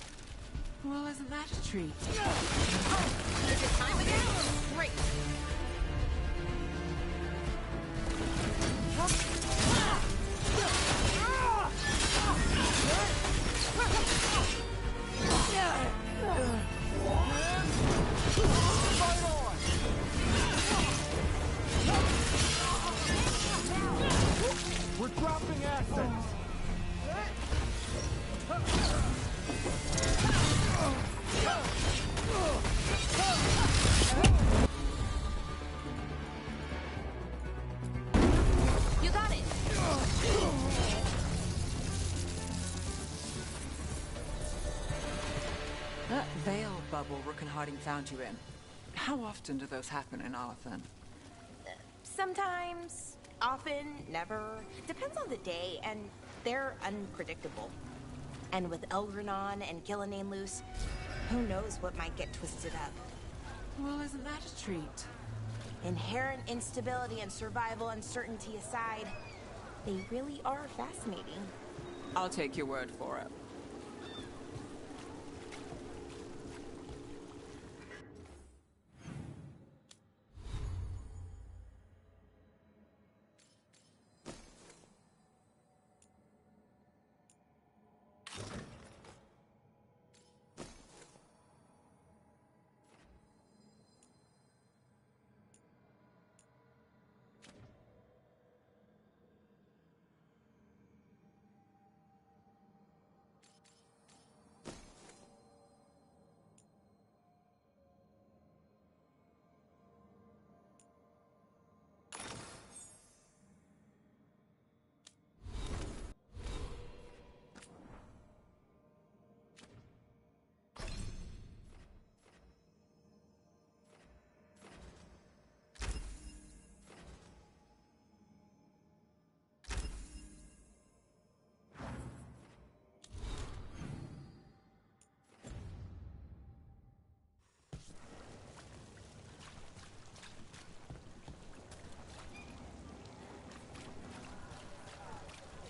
Well, isn't that a treat? Oh, is it time again? Great. We're dropping assets. You got it. That veil bubble Rook and Harding found you in. How often do those happen in Arthur? Sometimes, often, never. Depends on the day, and they're unpredictable. And with Elgranon and Gilliman loose, who knows what might get twisted up. Well, isn't that a treat? Inherent instability and survival uncertainty aside, they really are fascinating. I'll take your word for it.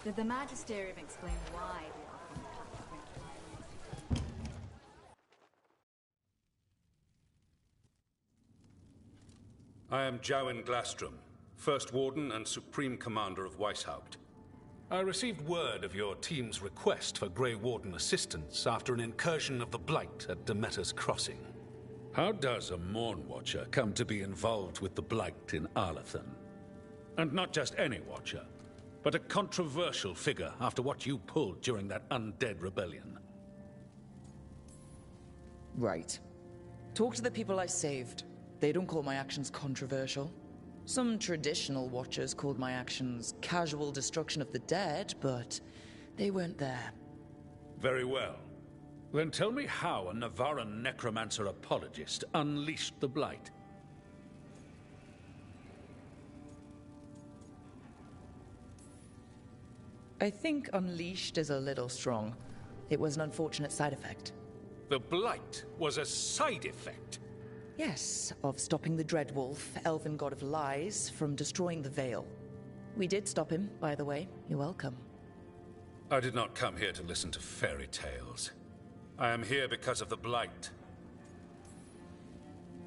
Did the Magisterium explain why the I am Jowen Glastrom, First Warden and Supreme Commander of Weishaupt. I received word of your team's request for Grey Warden assistance after an incursion of the Blight at Demeter's Crossing. How does a Morn Watcher come to be involved with the Blight in Arlathan? And not just any Watcher, but a controversial figure after what you pulled during that undead rebellion. Right. Talk to the people I saved. They don't call my actions controversial. Some traditional Watchers called my actions casual destruction of the dead, but they weren't there. Very well. Then tell me how a Navaran necromancer apologist unleashed the Blight. I think unleashed is a little strong. It was an unfortunate side effect. The Blight was a side effect. Yes, of stopping the Dreadwolf, elven god of lies, from destroying the Veil. We did stop him, by the way. You're welcome. I did not come here to listen to fairy tales. I am here because of the Blight.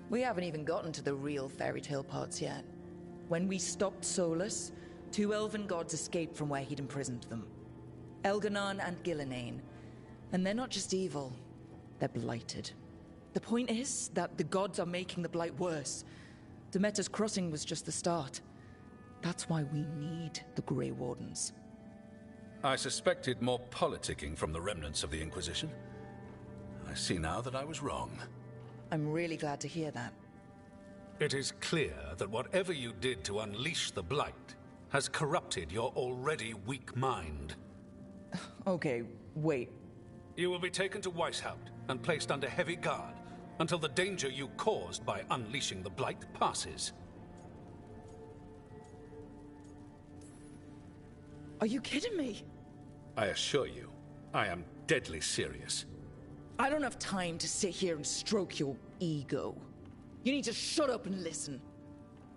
We haven't even gotten to the real fairy tale parts yet. When we stopped Solus, 2 elven gods escaped from where he'd imprisoned them. Elganon and Gillenane. And they're not just evil, they're blighted. The point is that the gods are making the Blight worse. Demeter's Crossing was just the start. That's why we need the Grey Wardens. I suspected more politicking from the remnants of the Inquisition. I see now that I was wrong. I'm really glad to hear that. It is clear that whatever you did to unleash the Blight has corrupted your already weak mind. Okay, wait. You will be taken to Weishaupt and placed under heavy guard until the danger you caused by unleashing the Blight passes. Are you kidding me? I assure you, I am deadly serious. I don't have time to sit here and stroke your ego. You need to shut up and listen.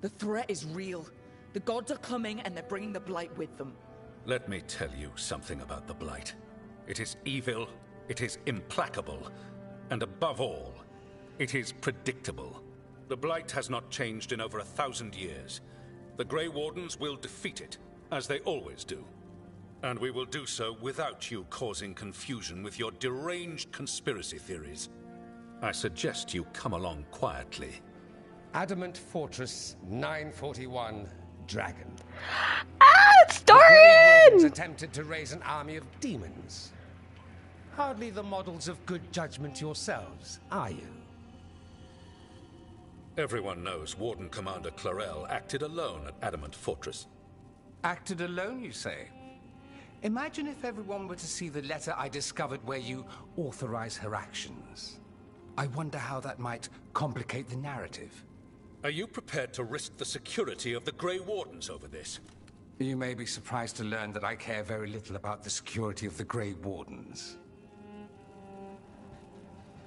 The threat is real. The gods are coming and they're bringing the Blight with them. Let me tell you something about the Blight. It is evil, it is implacable, and above all, it is predictable. The Blight has not changed in over 1,000 years. The Grey Wardens will defeat it, as they always do. And we will do so without you causing confusion with your deranged conspiracy theories. I suggest you come along quietly. Adamant Fortress 941 Dragon. Ah, it's The Grey Wardens Dorian! attempted to raise an army of demons. Hardly the models of good judgment yourselves, are you? Everyone knows Warden Commander Clarel acted alone at Adamant Fortress. Acted alone, you say? Imagine if everyone were to see the letter I discovered where you authorize her actions. I wonder how that might complicate the narrative. Are you prepared to risk the security of the Grey Wardens over this? You may be surprised to learn that I care very little about the security of the Grey Wardens.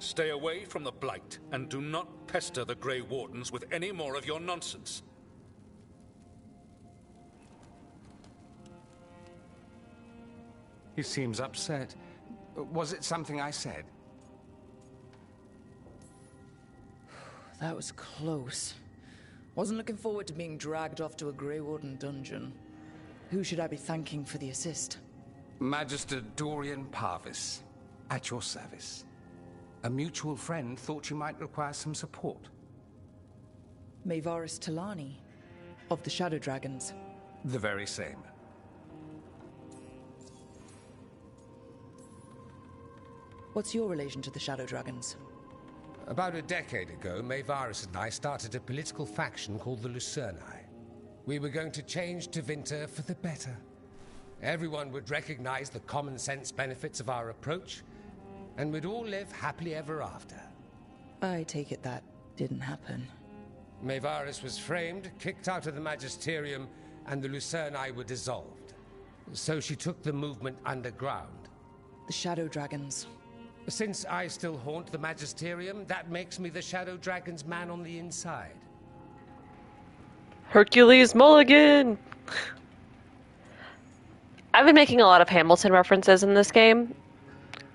Stay away from the Blight, and do not pester the Grey Wardens with any more of your nonsense. He seems upset. Was it something I said? That was close. Wasn't looking forward to being dragged off to a Grey Warden dungeon. Who should I be thanking for the assist? Magister Dorian Parvis, at your service. A mutual friend thought you might require some support. Maevaris Talani, of the Shadow Dragons. The very same. What's your relation to the Shadow Dragons? About a decade ago, Maevaris and I started a political faction called the Lucerni. We were going to change Tevinter for the better. Everyone would recognize the common sense benefits of our approach, and we'd all live happily ever after. I take it that didn't happen. Maevaris was framed, kicked out of the Magisterium, and the Lucerni were dissolved. So she took the movement underground. The Shadow Dragons. Since I still haunt the Magisterium, that makes me the Shadow Dragon's man on the inside. Hercules Mulligan! I've been making a lot of Hamilton references in this game.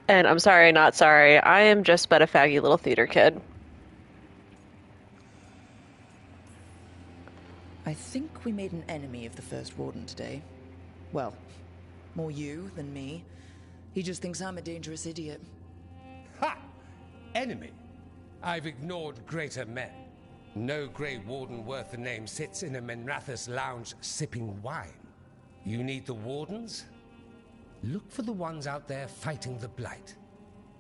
And I'm sorry, not sorry. I am just but a faggy little theater kid. I think we made an enemy of the First Warden today. Well, more you than me. He just thinks I'm a dangerous idiot. Ha! Enemy? I've ignored greater men. No Grey Warden worth the name sits in a Menrathus lounge sipping wine. You need the Wardens? Look for the ones out there fighting the Blight.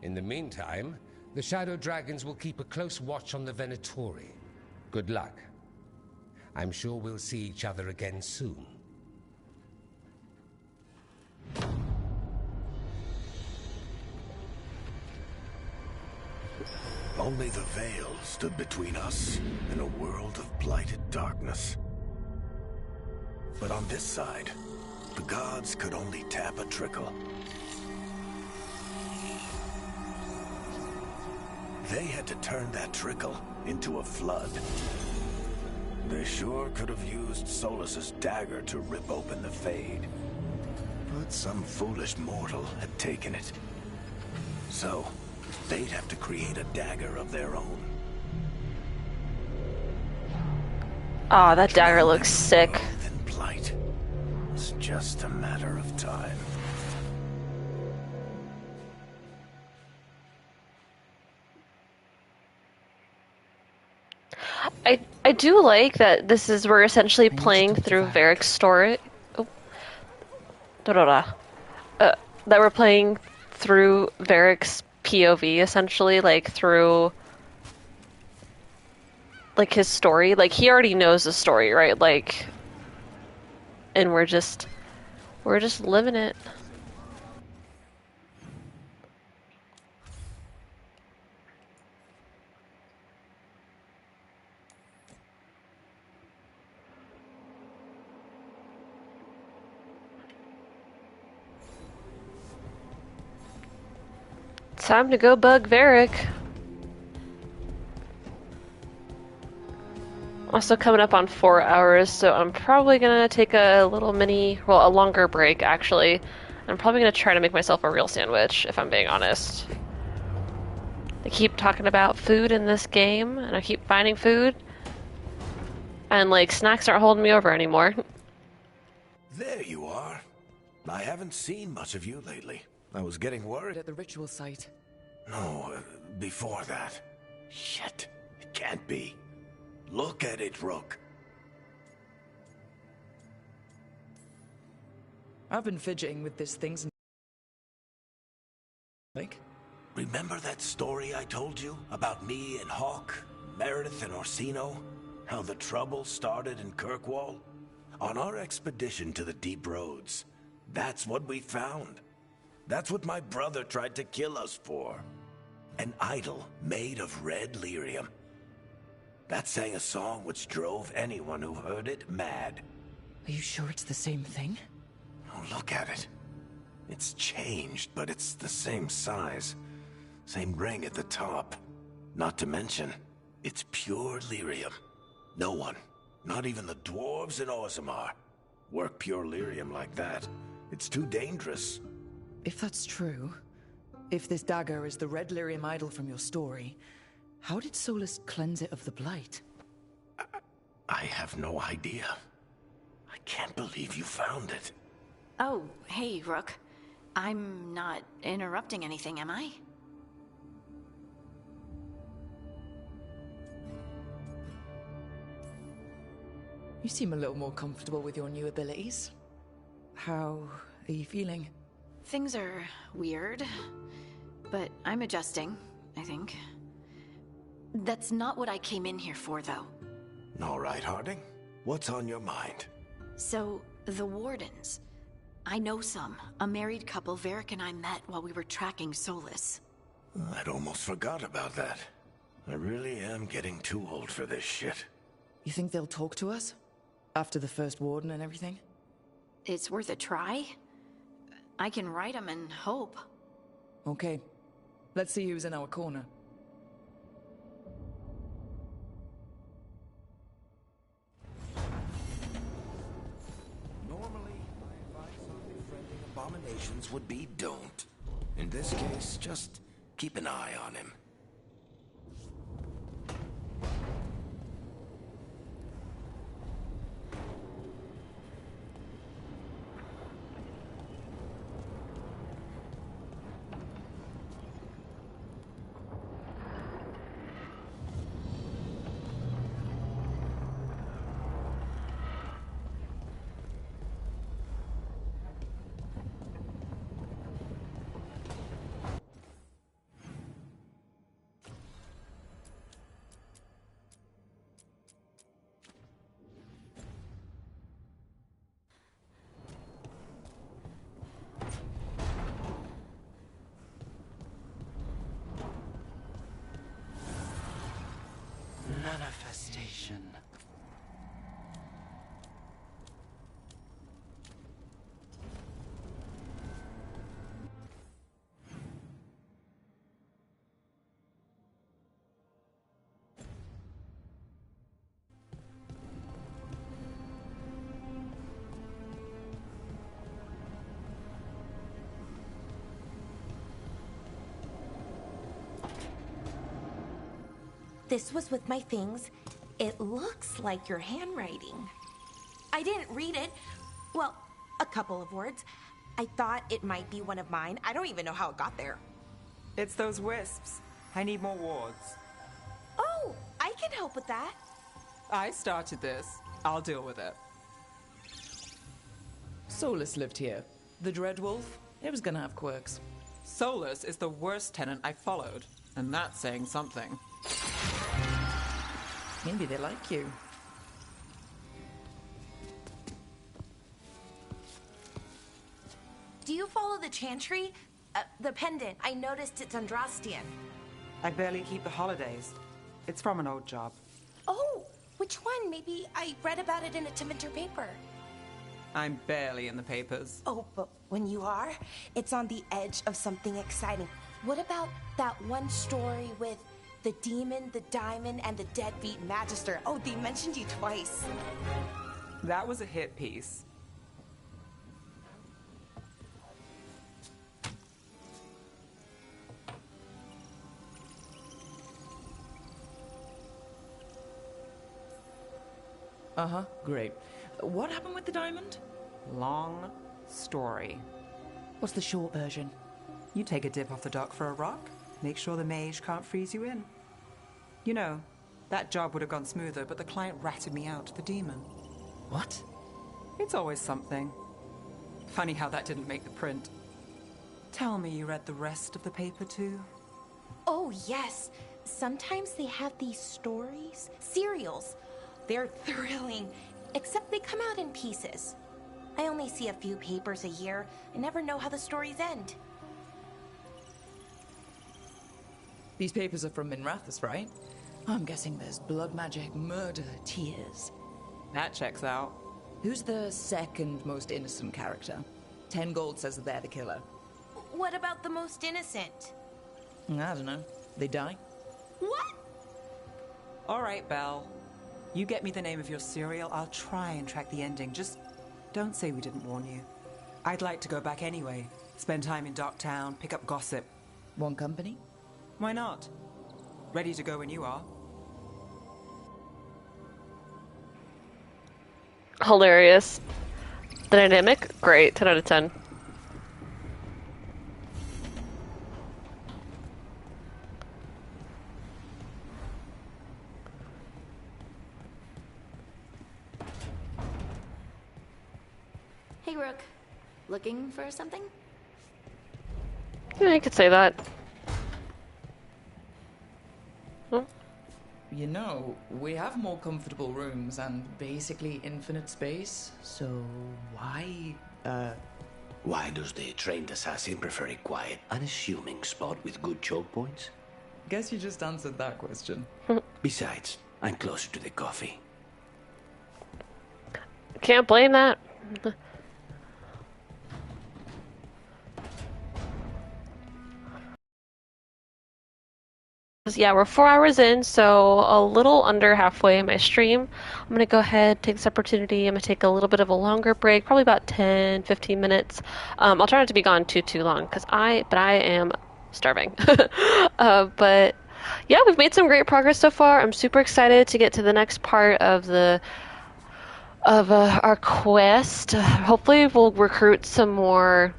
In the meantime, the Shadow Dragons will keep a close watch on the Venatori. Good luck. I'm sure we'll see each other again soon. Only the Veil stood between us and a world of blighted darkness. But on this side, the gods could only tap a trickle. They had to turn that trickle into a flood. They sure could have used Solus's dagger to rip open the Fade. But some foolish mortal had taken it. So, they'd have to create a dagger of their own. Aw, that dagger looks sick. Plight. It's just a matter of time. I do like that this is we're essentially playing through Varric's story. Oh. That we're playing through Varric's POV essentially, like through like his story. Like he already knows the story, right? Like, and we're just living it. Time to go bug Varric. Also coming up on 4 hours, so I'm probably gonna take a longer break actually. I'm probably gonna try to make myself a real sandwich, if I'm being honest. They keep talking about food in this game, and I keep finding food, and like snacks aren't holding me over anymore. There you are. I haven't seen much of you lately. I was getting worried. At the ritual site. No, before that. Shit, it can't be. Look at it, Rook. I've been fidgeting with this thing since... Like? Remember that story I told you about me and Hawk, Meredith and Orsino? How the trouble started in Kirkwall? On our expedition to the Deep Roads, that's what we found. That's what my brother tried to kill us for. An idol made of red lyrium. That sang a song which drove anyone who heard it mad. Are you sure it's the same thing? Oh, look at it. It's changed, but it's the same size. Same ring at the top. Not to mention, it's pure lyrium. No one, not even the dwarves in Orzammar, work pure lyrium like that. It's too dangerous. If that's true, if this dagger is the red lyrium idol from your story, how did Solus cleanse it of the blight? I have no idea. I can't believe you found it. Oh, hey, Rook. I'm not interrupting anything, am I? You seem a little more comfortable with your new abilities. How are you feeling? Things are weird, but I'm adjusting, I think. That's not what I came in here for, though. All right, Harding. What's on your mind? So, the Wardens. I know some. A married couple Varric and I met while we were tracking Solus. I'd almost forgot about that. I really am getting too old for this shit. You think they'll talk to us? After the first Warden and everything? It's worth a try. I can write them and hope. Okay. Let's see who's in our corner. Normally, my advice on befriending abominations would be don't. In this case, just keep an eye on him. Manifestation. this was with my things. It looks like your handwriting. I didn't read it. Well, a couple of words. I thought it might be one of mine. I don't even know how it got there. It's those wisps. I need more wards. Oh, I can help with that. I started this. I'll deal with it. Solus lived here. The Dreadwolf. It was gonna have quirks. Solus is the worst tenant I followed, and that's saying something. Maybe they like you. Do you follow the chantry? The pendant. I noticed it's Andrastian. I barely keep the holidays. It's from an old job. Oh, which one? Maybe I read about it in a Tevinter paper. I'm barely in the papers. Oh, but when you are, it's on the edge of something exciting. What about that one story with the demon, the diamond, and the deadbeat magister? Oh, they mentioned you twice. That was a hit piece. Uh-huh, great. What happened with the diamond? Long story. What's the short version? You take a dip off the dock for a rock, make sure the mage can't freeze you in. You know, that job would have gone smoother, but the client ratted me out, the demon. What? It's always something. Funny how that didn't make the print. Tell me you read the rest of the paper too? Oh, yes. Sometimes they have these stories, serials. They're thrilling, except they come out in pieces. I only see a few papers a year. I never know how the stories end. These papers are from Minrathous, right? I'm guessing there's blood magic, murder, tears. That checks out. Who's the second most innocent character? 10 gold says they're the killer. What about the most innocent? I don't know. They die? What? All right, Belle. You get me the name of your serial, I'll try and track the ending. Just don't say we didn't warn you. I'd like to go back anyway. Spend time in Docktown, pick up gossip. One company? Why not? Ready to go when you are. Hilarious. The dynamic? Great. 10 out of 10. Hey, Rook. Looking for something? Yeah, you could say that. You know, we have more comfortable rooms and basically infinite space, so why, Why does the trained assassin prefer a quiet, unassuming spot with good choke points? Guess you just answered that question. Besides, I'm closer to the coffee. Can't blame that. Yeah, we're 4 hours in, so a little under halfway in my stream. I'm gonna go ahead, take this opportunity. I'm gonna take a little bit of a longer break, probably about 10, 15 minutes. I'll try not to be gone too long, but I am starving. But yeah, we've made some great progress so far. I'm super excited to get to the next part of our quest. Hopefully we'll recruit some more.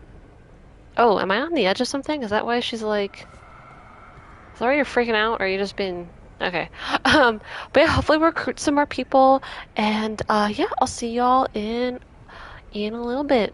Oh, am I on the edge of something? Is that why she's like... Is that why you're freaking out, or are you just being... Okay. But yeah, hopefully we'll recruit some more people, and yeah, I'll see y'all in a little bit.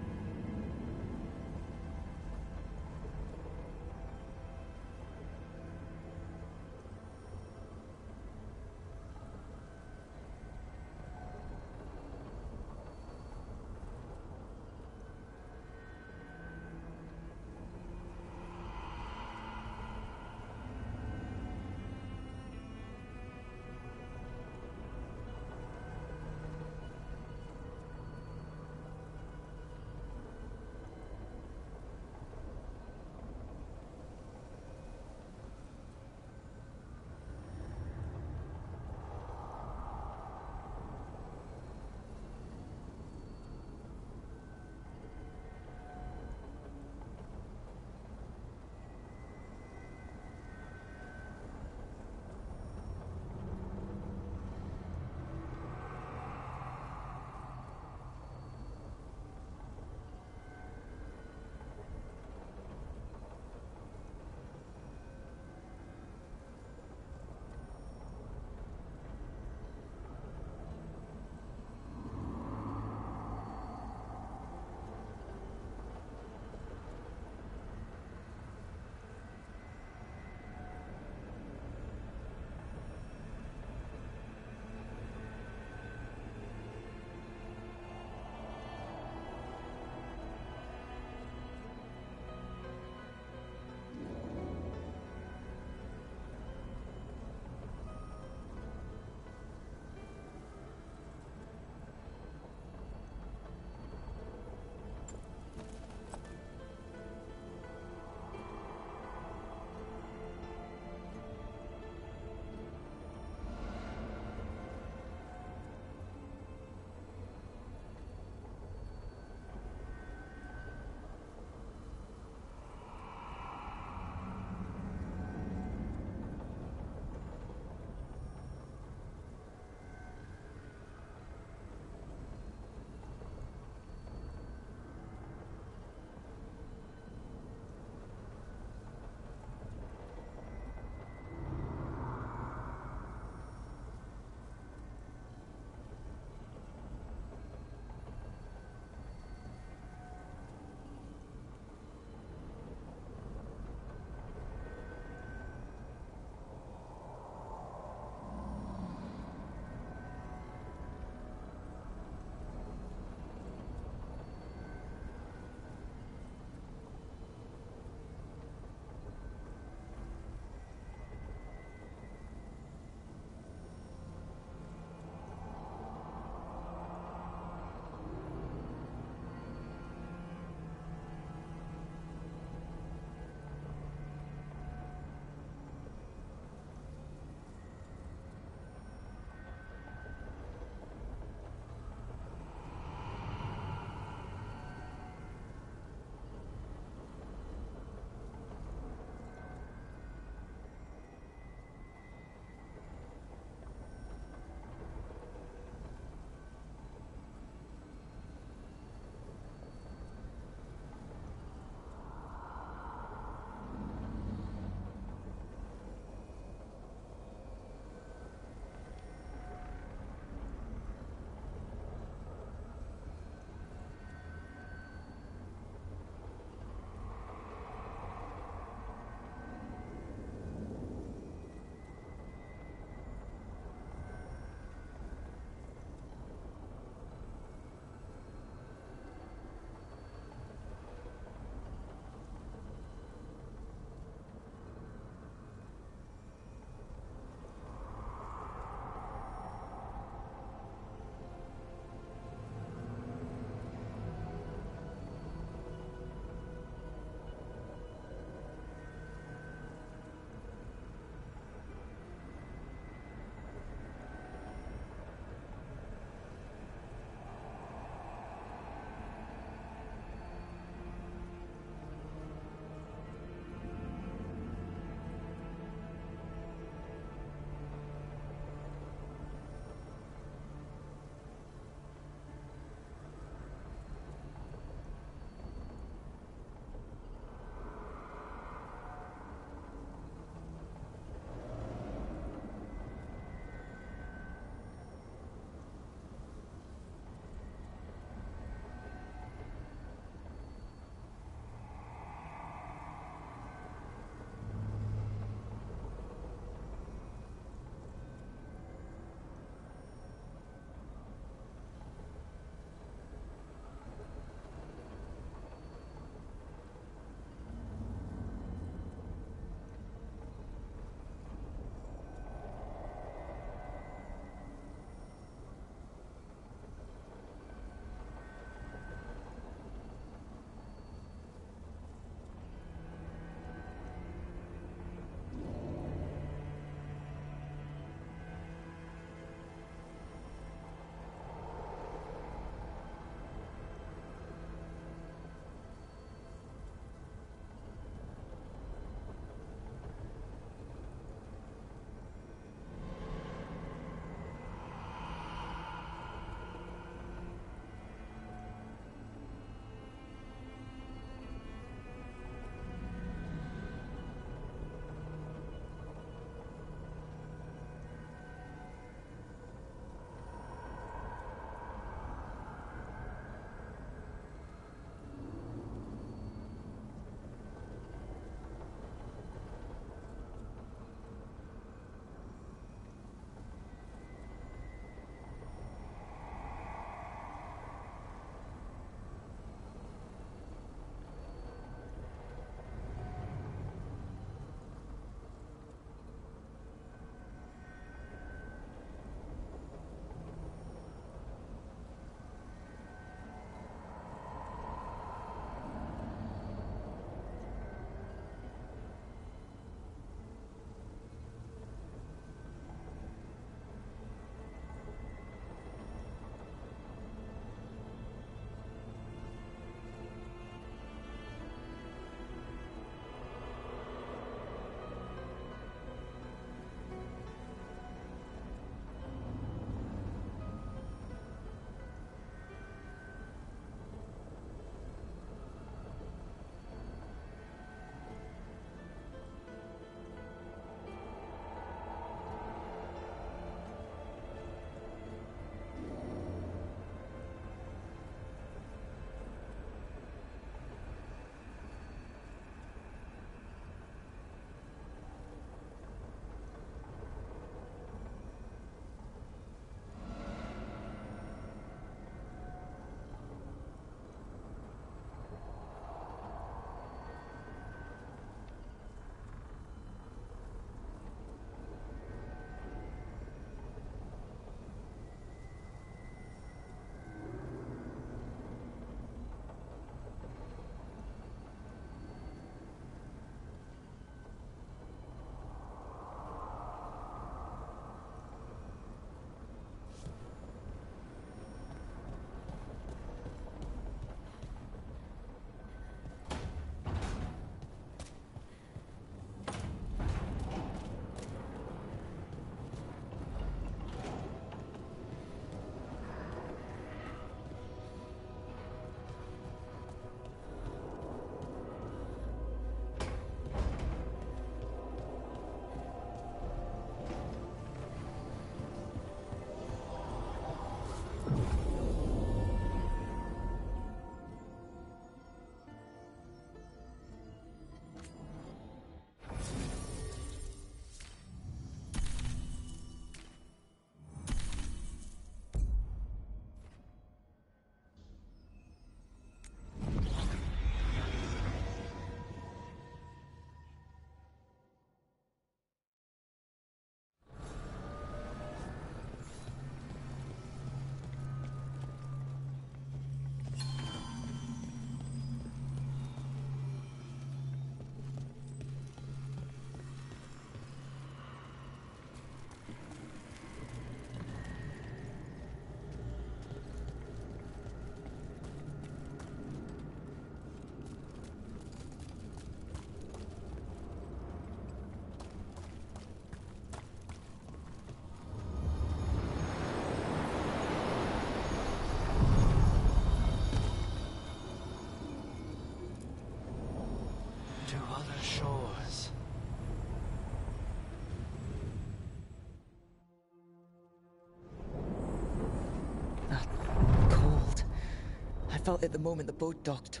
felt it the moment the boat docked.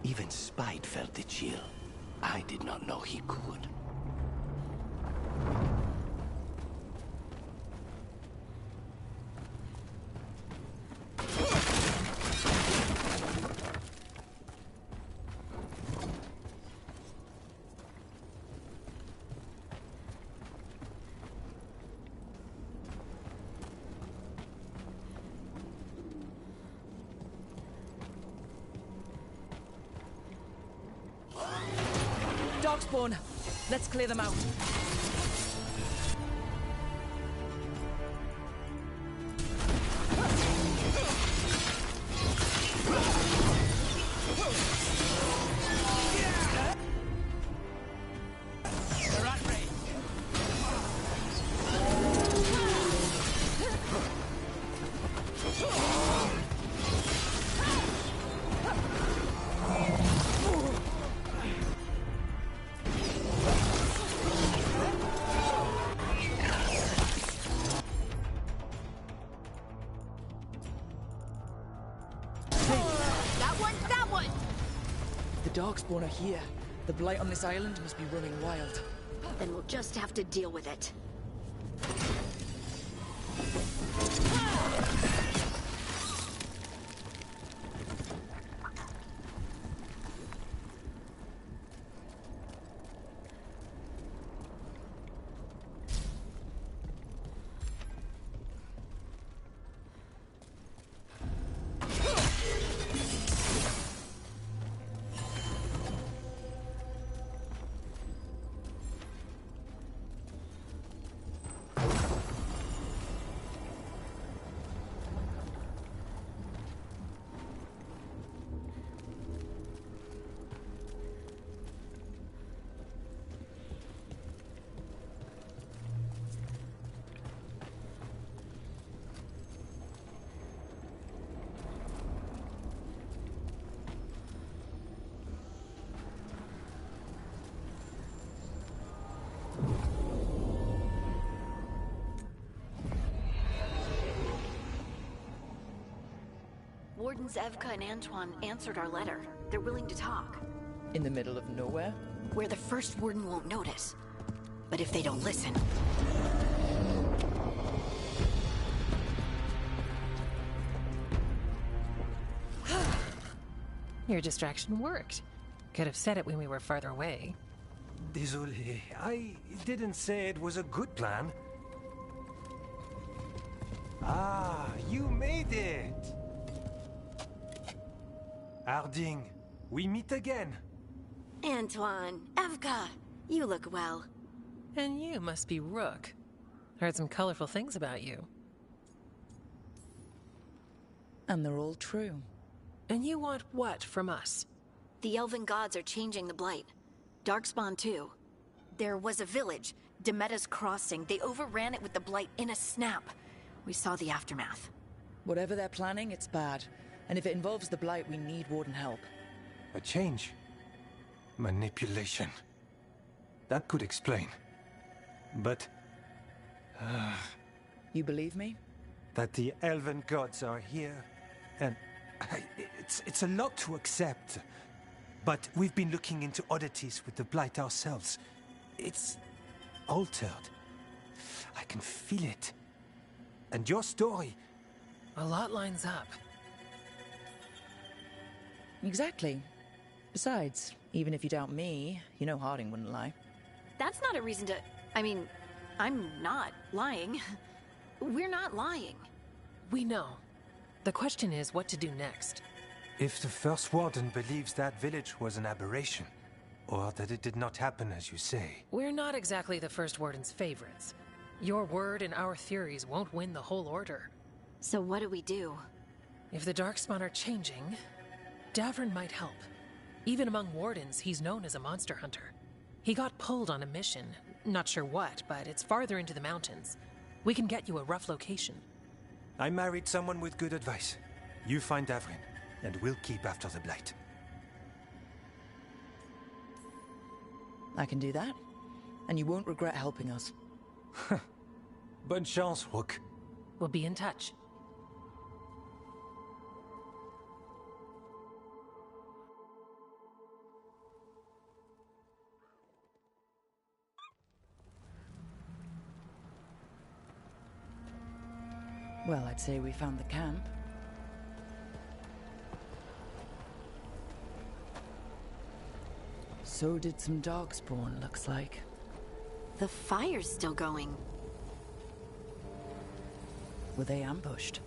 Even Spite felt the chill. I did not know he could. Darkspawn! Let's clear them out. The Darkspawn are here. The blight on this island must be running wild. Then we'll just have to deal with it. Wardens Evka and Antoine answered our letter. They're willing to talk. In the middle of nowhere? Where the first warden won't notice. But if they don't listen... Your distraction worked. Could have said it when we were farther away. Désolé, I didn't say it was a good plan. Ah, you made it! Harding, we meet again. Antoine, Evka, you look well. And you must be Rook. Heard some colorful things about you. And they're all true. And you want what from us? The elven gods are changing the blight. Darkspawn too. There was a village, Demeta's Crossing. They overran it with the blight in a snap. We saw the aftermath. Whatever they're planning, it's bad. And if it involves the blight, we need warden help. A change. Manipulation. That could explain. But... You believe me? That the elven gods are here, and... It's a lot to accept. But we've been looking into oddities with the blight ourselves. It's altered. I can feel it. And your story... A lot lines up. Exactly. Besides, even if you doubt me, you know Harding wouldn't lie. That's not a reason to... I mean, I'm not lying. We're not lying. We know. The question is what to do next. If the First Warden believes that village was an aberration, or that it did not happen as you say... We're not exactly the First Warden's favorites. Your word and our theories won't win the whole order. So what do we do? If the Darkspawn are changing, Davrin might help. Even among Wardens, he's known as a monster hunter. He got pulled on a mission. Not sure what, but it's farther into the mountains. We can get you a rough location. I married someone with good advice. You find Davrin, and we'll keep after the blight. I can do that, and you won't regret helping us. Bonne chance, Rook. We'll be in touch. Well, I'd say we found the camp. So did some Darkspawn, looks like. The fire's still going. Were they ambushed?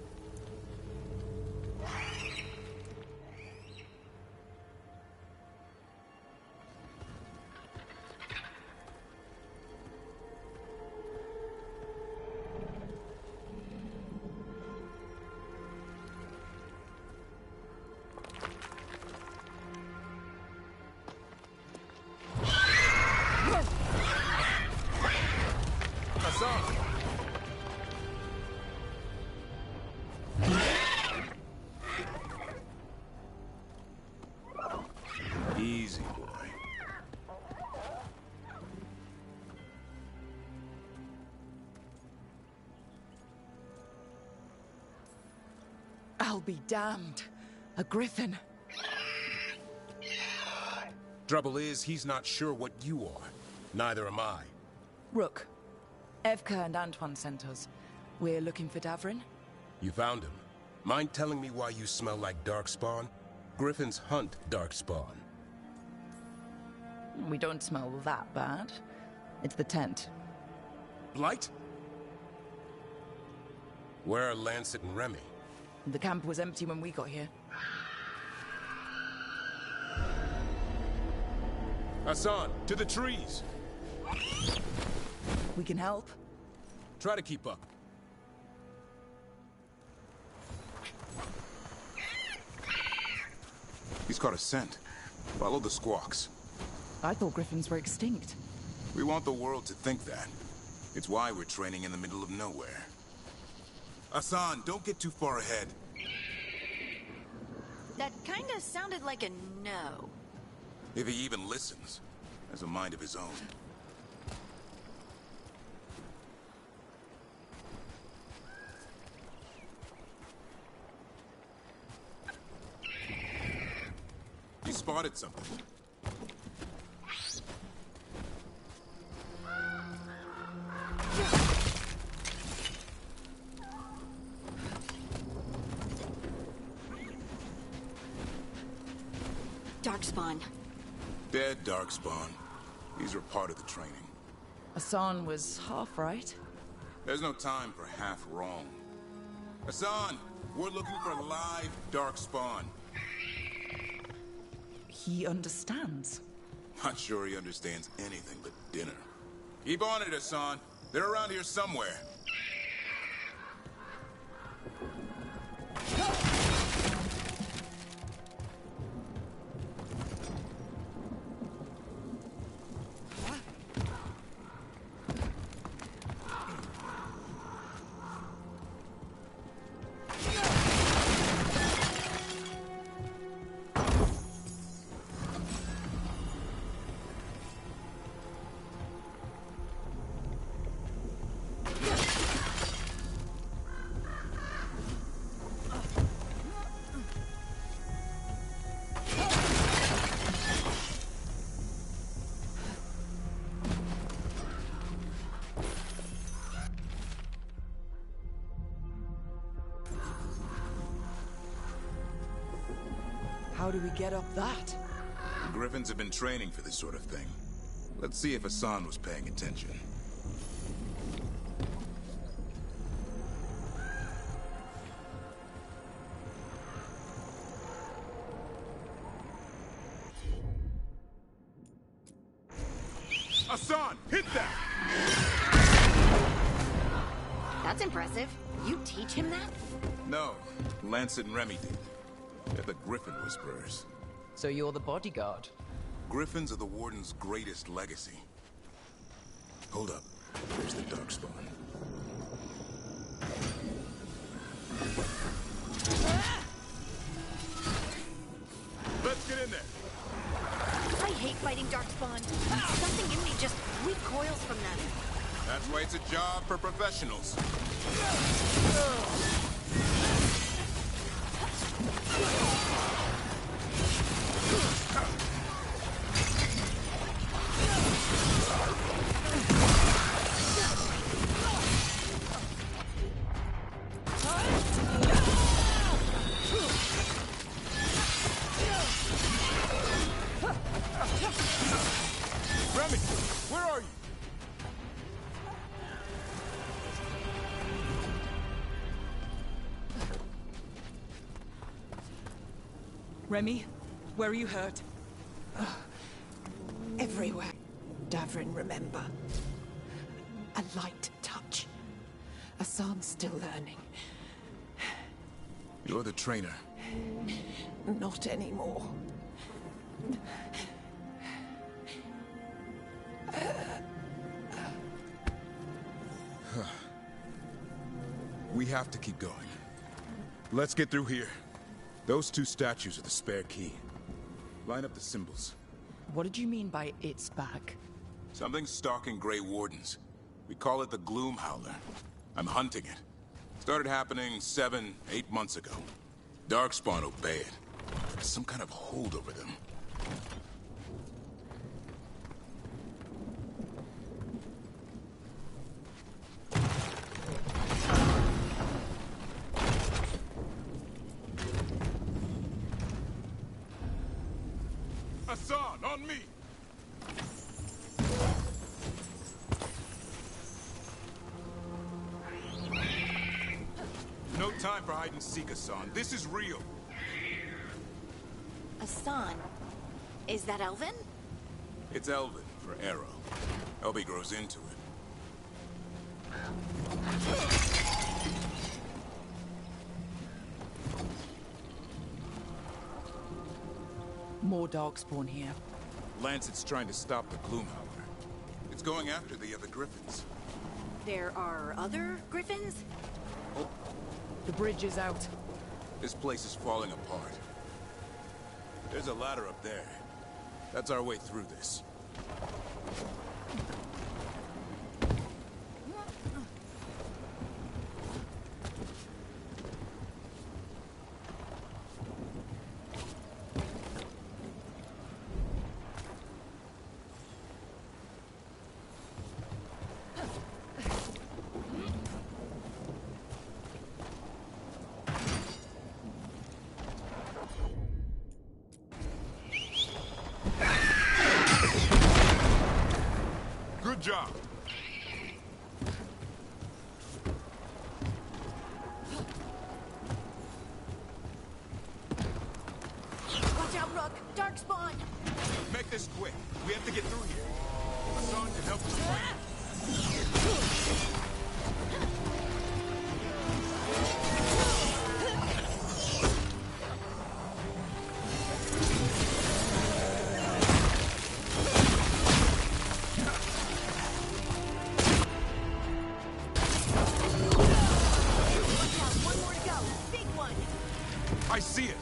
Easy, boy. I'll be damned. A griffin. Trouble is, he's not sure what you are. Neither am I. Rook. Evka and Antoine sent us. We're looking for Davrin. You found him. Mind telling me why you smell like Darkspawn? Griffins hunt Darkspawn. We don't smell that bad. It's the tent. Blight? Where are Lancet and Remy? The camp was empty when we got here. Hassan, to the trees! We can help. Try to keep up. He's caught a scent. Follow the squawks. I thought griffins were extinct. We want the world to think that. It's why we're training in the middle of nowhere. Hassan, don't get too far ahead. That kinda sounded like a no. If he even listens, has a mind of his own. You spotted something. Darkspawn. Dead Darkspawn. These are part of the training. Hassan was half right. There's no time for half wrong. Hassan, we're looking for live Darkspawn. He understands. Not sure he understands anything but dinner. Keep on it, Hassan. They're around here somewhere. How do we get up that? The Griffins have been training for this sort of thing. Let's see if Hassan was paying attention. Hassan, hit that! That's impressive. You teach him that? No, Lancet and Remy did. They're the Griffin Whisperers. So you're the bodyguard? Griffins are the Warden's greatest legacy. Hold up. There's the Darkspawn. Let's get in there. I hate fighting Darkspawn. Something in me just recoils from them. That's why it's a job for professionals. Remy, where are you hurt? Everywhere. Davrin, remember. A light touch. Hassan's still learning. You're the trainer. Not anymore. We have to keep going. Let's get through here. Those two statues are the spare key. Line up the symbols. What did you mean by it's back? Something's stalking Grey Wardens. We call it the Gloom Howler. I'm hunting it. Started happening 7, 8 months ago. Darkspawn obey it. There's some kind of hold over them. Hassan, on me! No time for hide and seek, Hassan. This is real. Hassan? Is that Elven? It's Elven for arrow. Elby grows into it. More Darkspawn here. Lancet's trying to stop the Gloomhowler. It's going after the other griffins. There are other griffins? Oh, The bridge is out. this place is falling apart. There's a ladder up there. That's our way through this. Good job. Watch out, Rook! Darkspawn! Make this quick. We have to get through here. Hassan can help us fight. One more to go. Big one. I see it.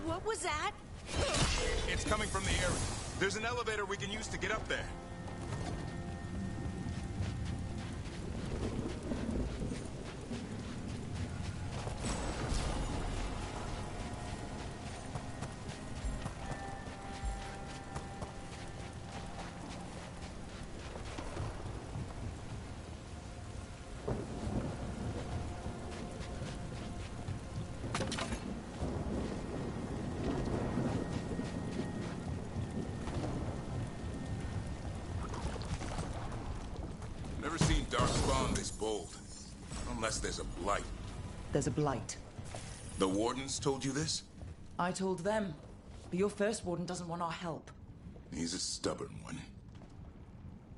What was that? It's coming from the area. There's an elevator we can use to get up there. Never seen Darkspawn this bold. Unless there's a blight. There's a blight. The Wardens told you this? I told them. But your first warden doesn't want our help. He's a stubborn one.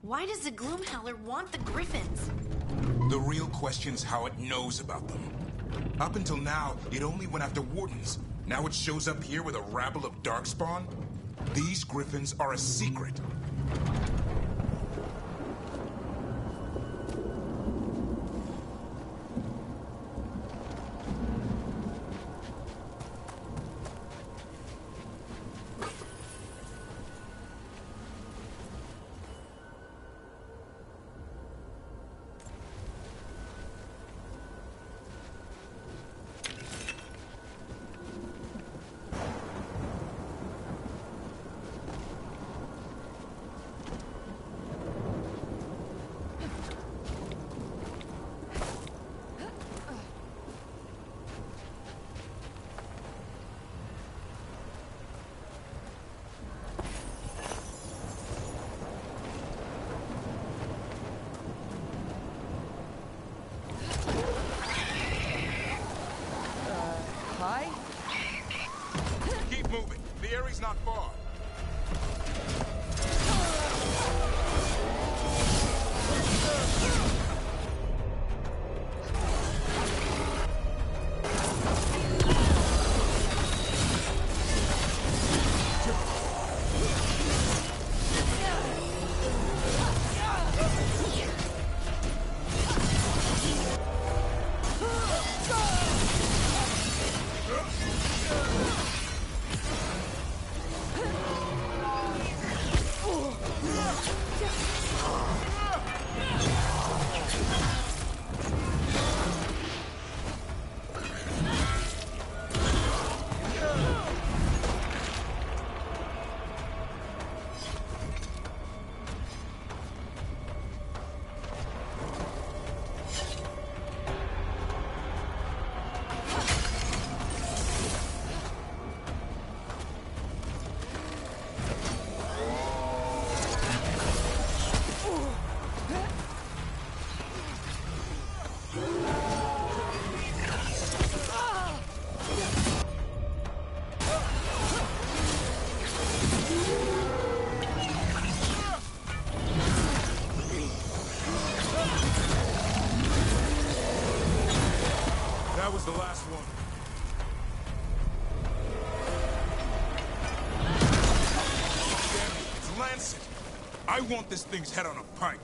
Why does the Gloomhowler want the griffins? The real question's how it knows about them. Up until now, it only went after Wardens. Now it shows up here with a rabble of Darkspawn? These griffins are a secret. far. That was the last one. Damn it, it's Lancet. I want this thing's head on a pike.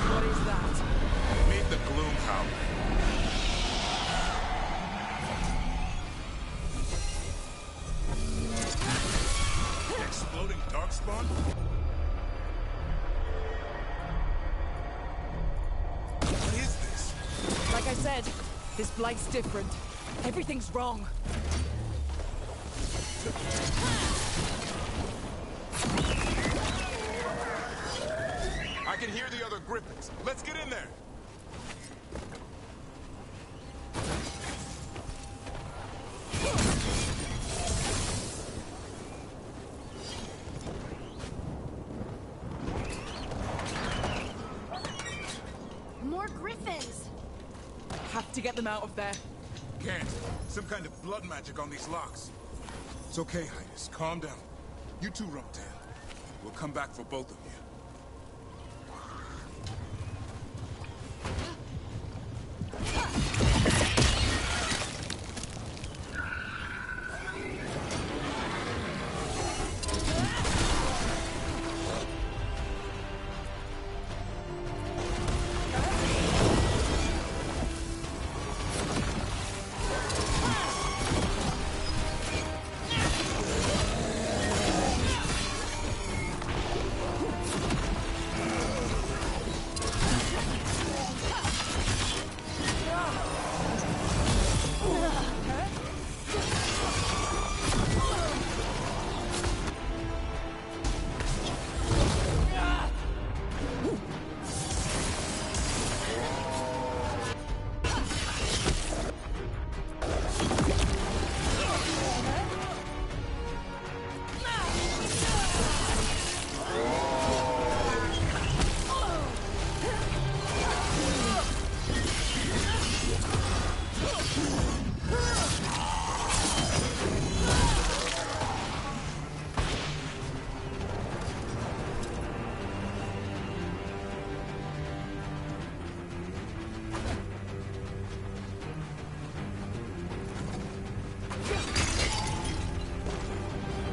What is that? Meet the Gloom Howler. Exploding Darkspawn? What is this? Like I said, this blight's different. Everything's wrong. I can hear the other Griffins. Let's get in there. More griffins! Have to get them out of there. Can't. Some kind of blood magic on these locks. It's okay, Highness. Calm down. You too, Rumptail. We'll come back for both of you.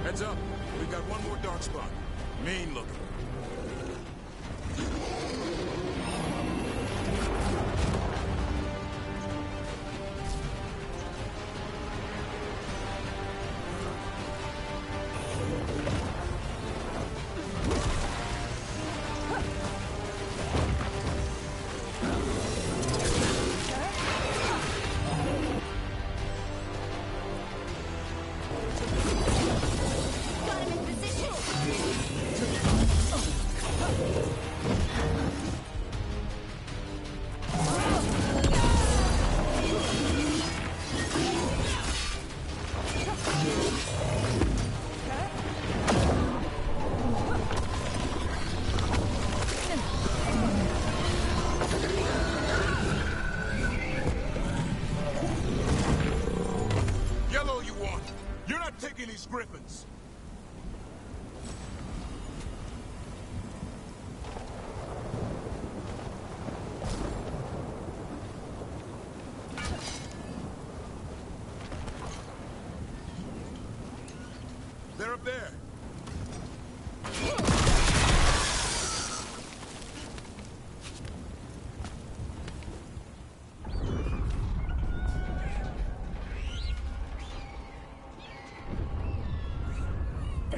Heads up. We've got one more dark spot. Mean looking. Got him in position! Yellow you want. You're not taking these griffins. They're up there.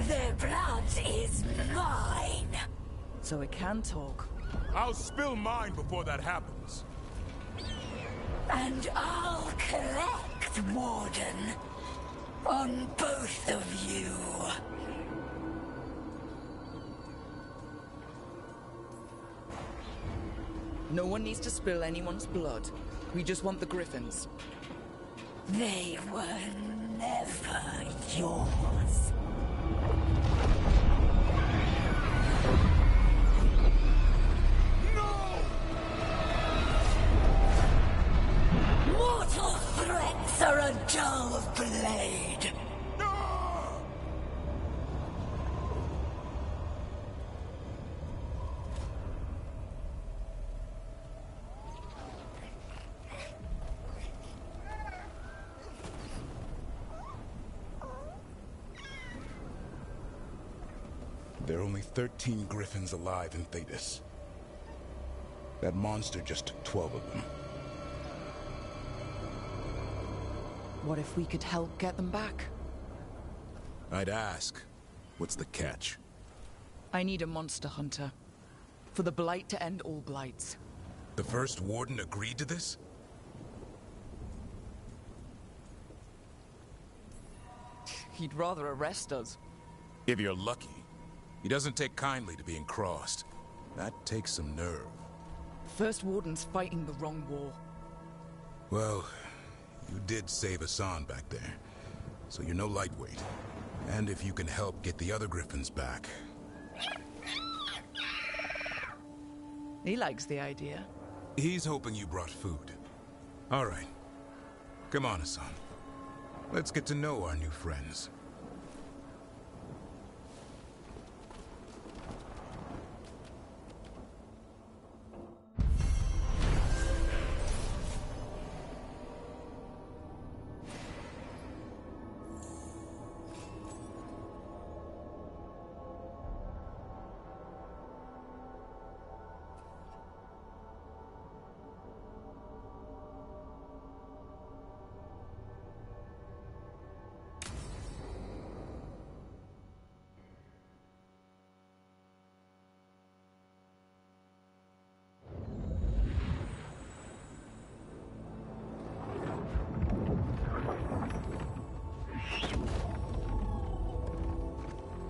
Their blood is mine. So it can talk. I'll spill mine before that happens. And I'll collect, Warden. On both of you. No one needs to spill anyone's blood. We just want the griffins. They were never yours. Mortal threats are a dull blade. There are only 13 griffins alive in Thetis. That monster just took 12 of them. What if we could help get them back? I'd ask, what's the catch? I need a monster hunter. For the Blight to end all blights. The first warden agreed to this? He'd rather arrest us. If you're lucky. He doesn't take kindly to being crossed. That takes some nerve. First Warden's fighting the wrong war. Well, you did save Hassan back there, so you're no lightweight. And if you can help get the other griffins back... He likes the idea. He's hoping you brought food. All right. Come on, Hassan. Let's get to know our new friends.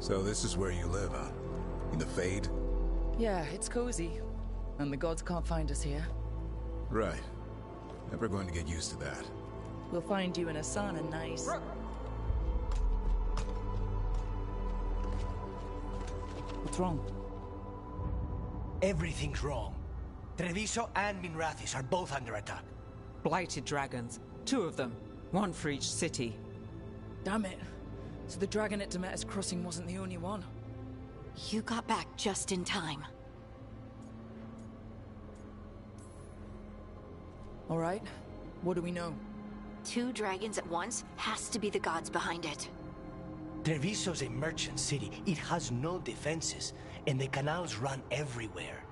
So this is where you live, huh? In the Fade? Yeah, it's cozy. And the gods can't find us here. Right. Never going to get used to that. We'll find you and Hassan a nice... What's wrong? Everything's wrong. Treviso and Minrathis are both under attack. Blighted dragons. 2 of them. 1 for each city. Damn it. So the dragon at Demeter's Crossing wasn't the only one. You got back just in time. All right. What do we know? 2 dragons at once has to be the gods behind it. Treviso's a merchant city. It has no defenses, and the canals run everywhere.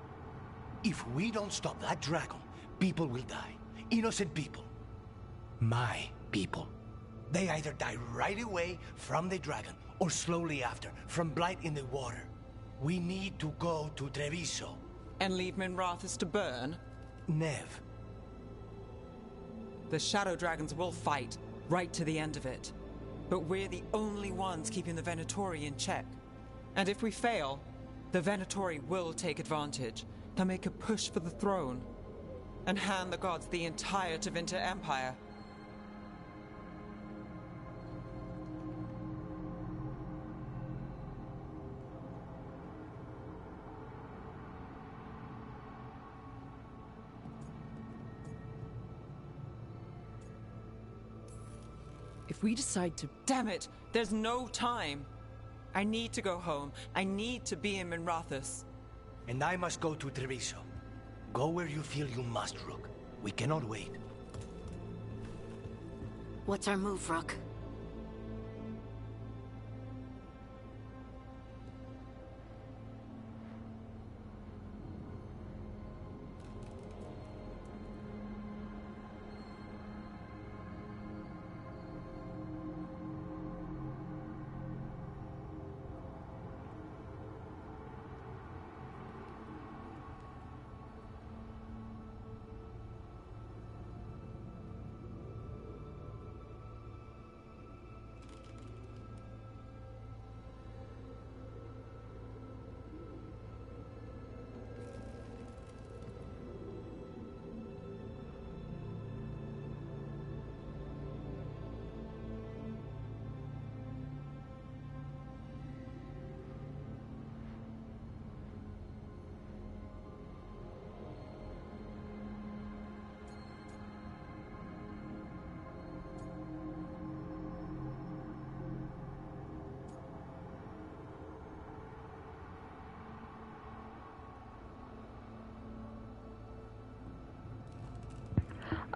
If we don't stop that dragon, people will die. Innocent people. My people. They either die right away from the dragon, or slowly after, from blight in the water. We need to go to Treviso. And leave Minrathis to burn? Nev. The Shadow Dragons will fight, right to the end of it. But we're the only ones keeping the Venatori in check. And if we fail, The Venatori will take advantage. They'll make a push for the throne and hand the gods the entire Tevinter Empire. If we decide to... Damn it! There's no time! I need to go home. I need to be in Minrathous. And I must go to Treviso. Go where you feel you must, Rook. We cannot wait. What's our move, Rook?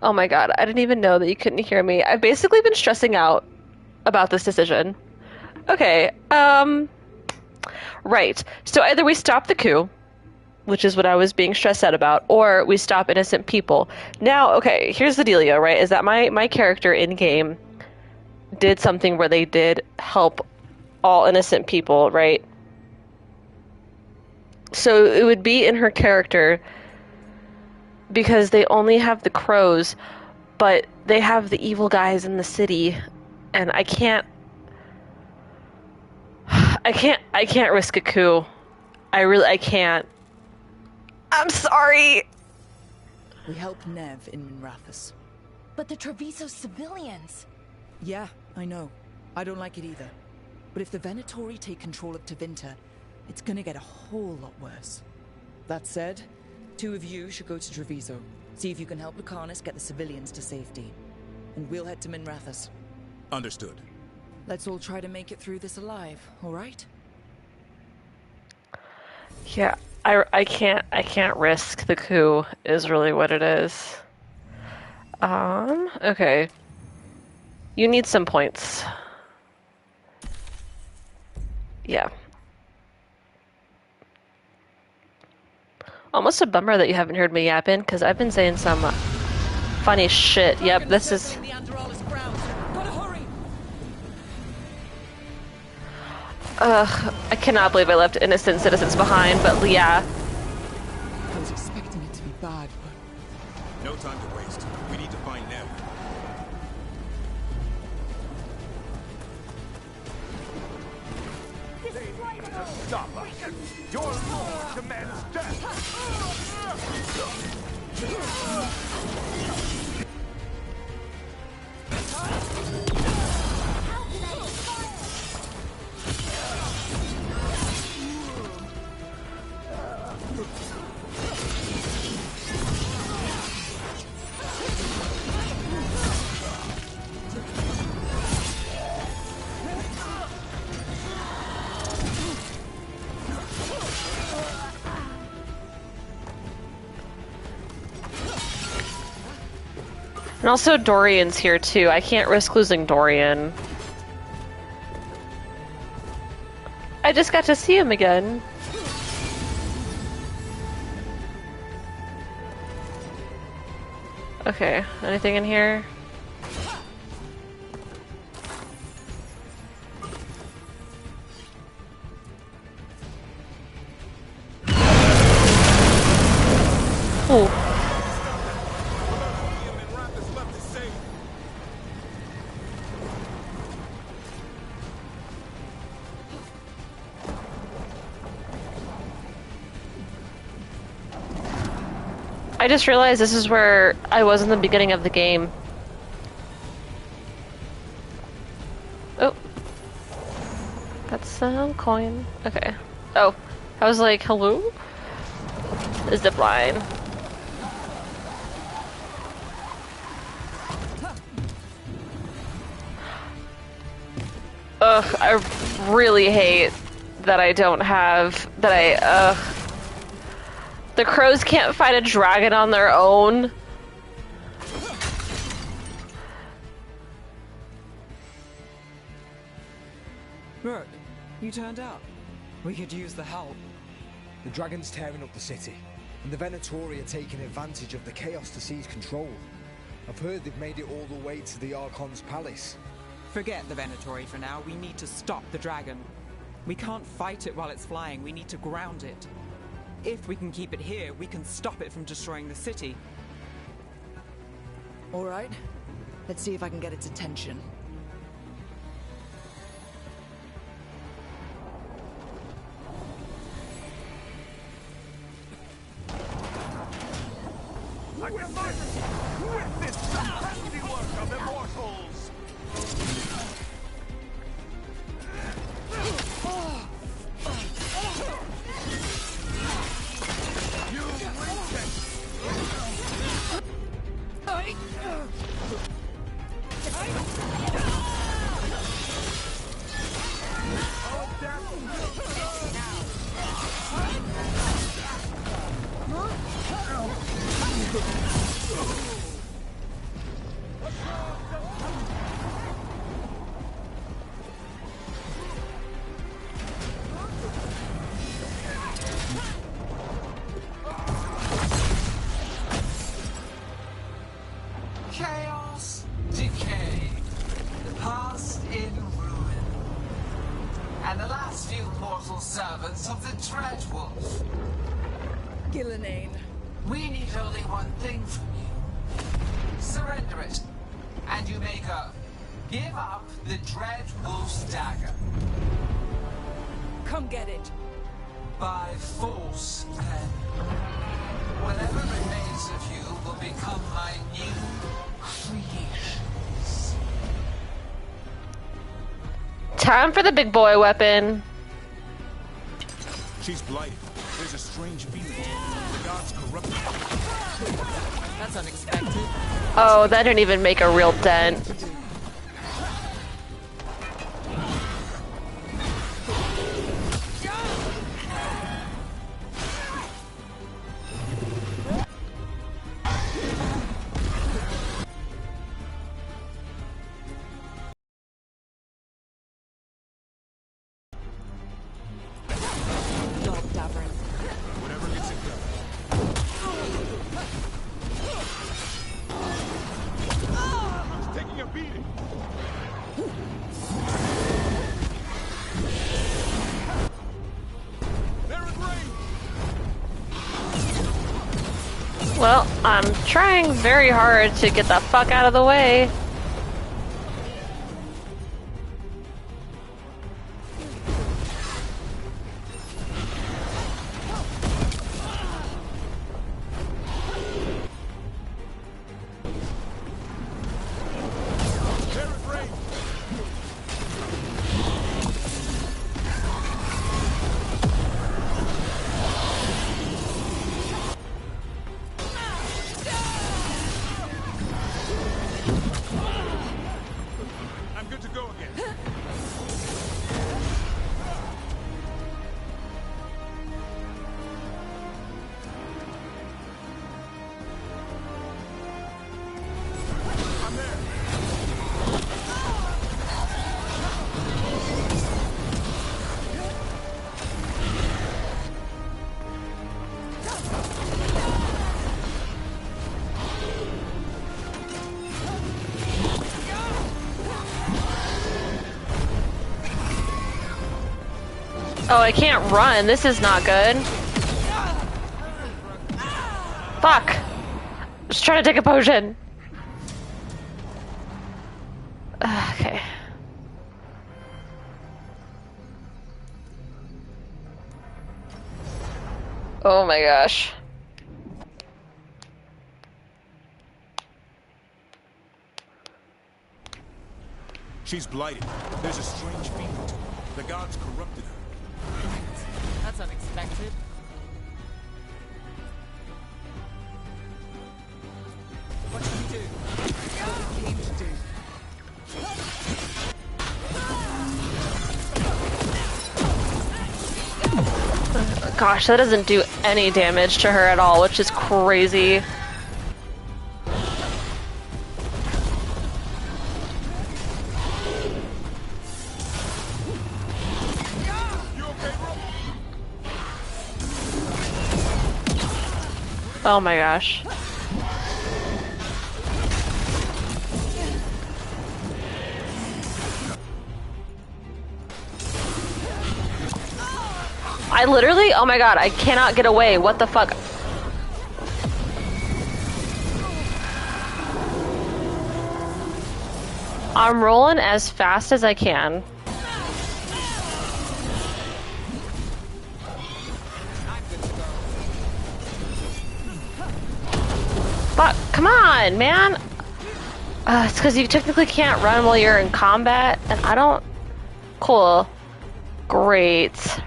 Oh my god, I didn't even know that you couldn't hear me. I've basically been stressing out about this decision. Okay, right. So either we stop the coup, which is what I was being stressed out about, or we stop innocent people. Now, okay, here's the dealio, right, is that my character in-game did something where they did help all innocent people, right? So it would be in her character because they only have the crows, but they have the evil guys in the city, and I can't risk a coup. I can't. I'm sorry. We help Nev in Minrathous. But the Treviso civilians... Yeah, I know. I don't like it either. But if the Venatori take control of Tevinter, it's gonna get a whole lot worse. That said, 2 of you should go to Treviso. See if you can help Lucanus get the civilians to safety. And we'll head to Minrathous. Understood. Let's all try to make it through this alive, alright? Yeah, I can't risk the coup is really what it is. Okay. You need some points. Yeah. Almost a bummer that you haven't heard me yapping, because I've been saying some funny shit. Yep, this is... Ugh, I cannot believe I left innocent citizens behind, but yeah. I was expecting it to be bad, but... No time to waste. We need to find Nev. Stop us! Your lord commands death! And also Dorian's here too. I can't risk losing Dorian. I just got to see him again. Okay, anything in here? Ooh. I just realized this is where I was in the beginning of the game. Oh. That's some coin. Okay. Oh. I was like, hello? The zip line. Ugh, I really hate that I don't have... The crows can't fight a dragon on their own. Look, you turned up. We could use the help. The dragon's tearing up the city, and the Venatori are taking advantage of the chaos to seize control. I've heard they've made it all the way to the Archon's palace. Forget the Venatori for now. We need to stop the dragon. We can't fight it while it's flying. We need to ground it. If we can keep it here, we can stop it from destroying the city. All right. Let's see if I can get its attention. I can witness the handiwork of immortals! You Chaos, decay, the past in ruin, and the last few mortal servants of the Dreadwolf. Gillenane. We need only one thing from you. Surrender it, and you may go. Give up the Dreadwolf's dagger. Come get it. By force, then. Whatever remains of you will become my new creations. Time for the big boy weapon. She's blighted. There's a strange feeling. The gods corrupted. That's unexpected. Oh, that didn't even make a real dent. Well, I'm trying very hard to get the fuck out of the way. Oh, I can't run. This is not good. Fuck. Just trying to take a potion. Okay. Oh my gosh. She's blighted. There's a strange feeling to her. The gods corrupted her. That's unexpected. What should we do? What we came to do. Gosh, that doesn't do any damage to her at all, which is crazy. Oh my gosh. I literally, oh my god, I cannot get away. What the fuck? I'm rolling as fast as I can. Fuck, come on, man! It's because you technically can't run while you're in combat, and I don't... Cool. Great.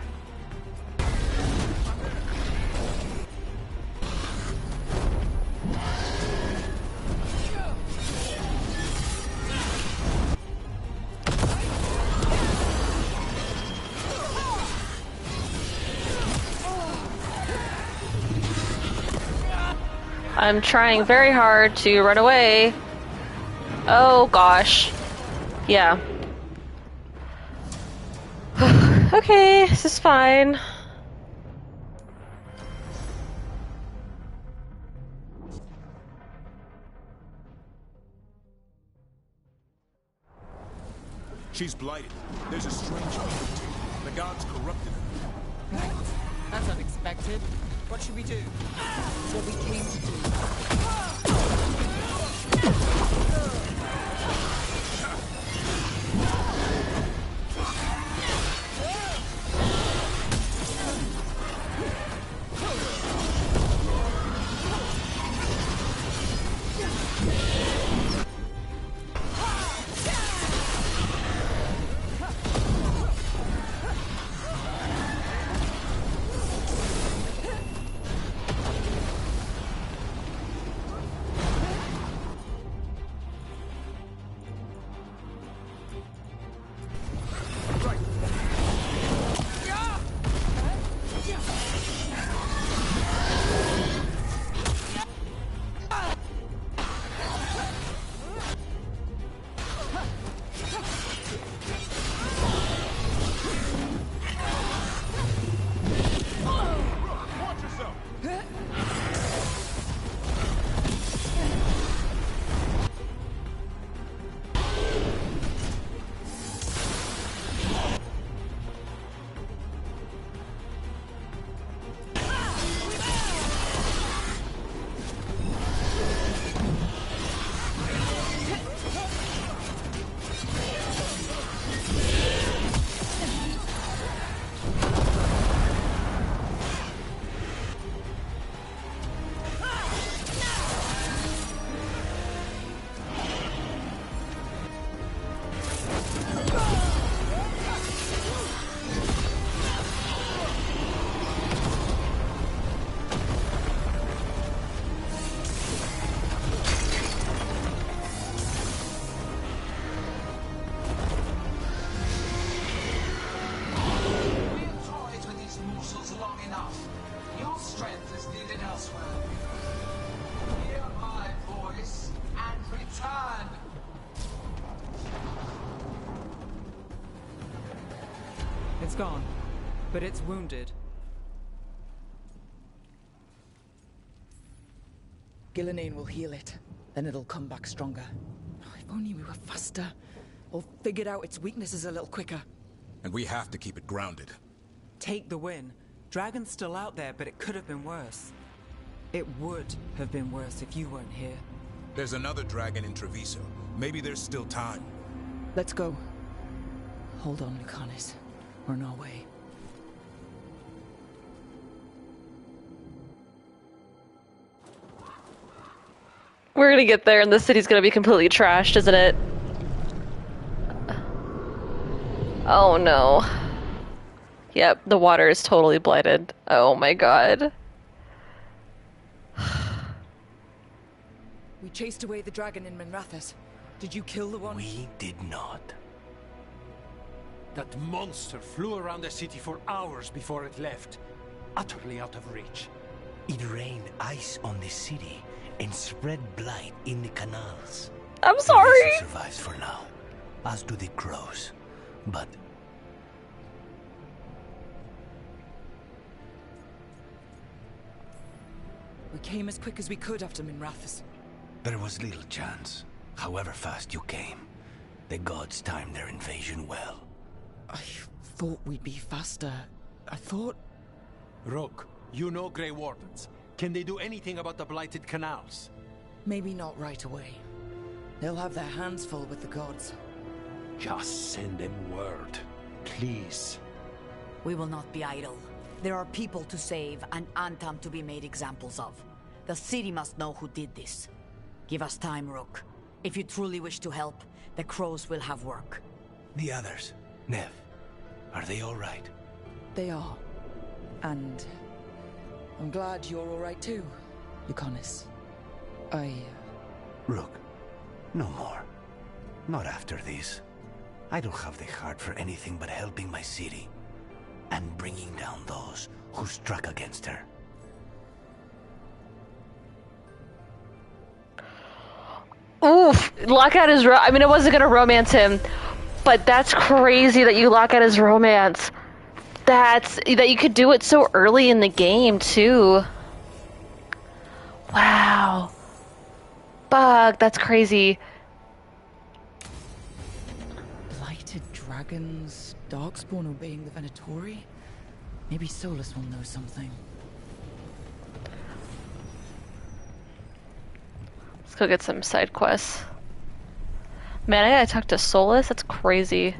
I'm trying very hard to run away. Oh gosh. Yeah. Okay, this is fine. She's blighted. There's a strange feeling to her. The gods corrupted her. That's unexpected. What should we do? What we came to do. It's gone, but it's wounded. Gillenane will heal it. Then it'll come back stronger. Oh, if only we were faster. Or figured out its weaknesses a little quicker. And we have to keep it grounded. Take the win. Dragon's still out there, but it could have been worse. It would have been worse if you weren't here. There's another dragon in Treviso. Maybe there's still time. Let's go. Hold on, Lucanis. We're on our way. We're gonna get there and the city's gonna be completely trashed, isn't it? Oh no. Yep, the water is totally blighted. Oh my god. We chased away the dragon in Minrathous. Did you kill the one? We did not. That monster flew around the city for hours before it left, utterly out of reach. It rained ice on the city and spread blight in the canals. I'm sorry. It survives for now, as do the crows. But We came as quick as we could after Minrathous. there was little chance. However fast you came, the gods timed their invasion well. I thought we'd be faster. I thought... Rook, you know Grey Wardens. Can they do anything about the blighted canals? Maybe not right away. They'll have their hands full with the gods. Just send them word, please. We will not be idle. There are people to save and Antam to be made examples of. The city must know who did this. Give us time, Rook. If you truly wish to help, the crows will have work. The others, Nev, are they all right? They are. And I'm glad you're all right too, Lucanis. Rook, no more. Not after this. I don't have the heart for anything but helping my city and bringing down those who struck against her. Oof, Lockout is I mean, I wasn't gonna romance him, but that's crazy that you lock out his romance. That you could do it so early in the game too. Wow. Fuck, that's crazy. Blighted dragons, Darkspawn obeying the Venatori? Maybe Solus will know something. Let's go get some side quests. Man, I gotta talk to Solus? That's crazy.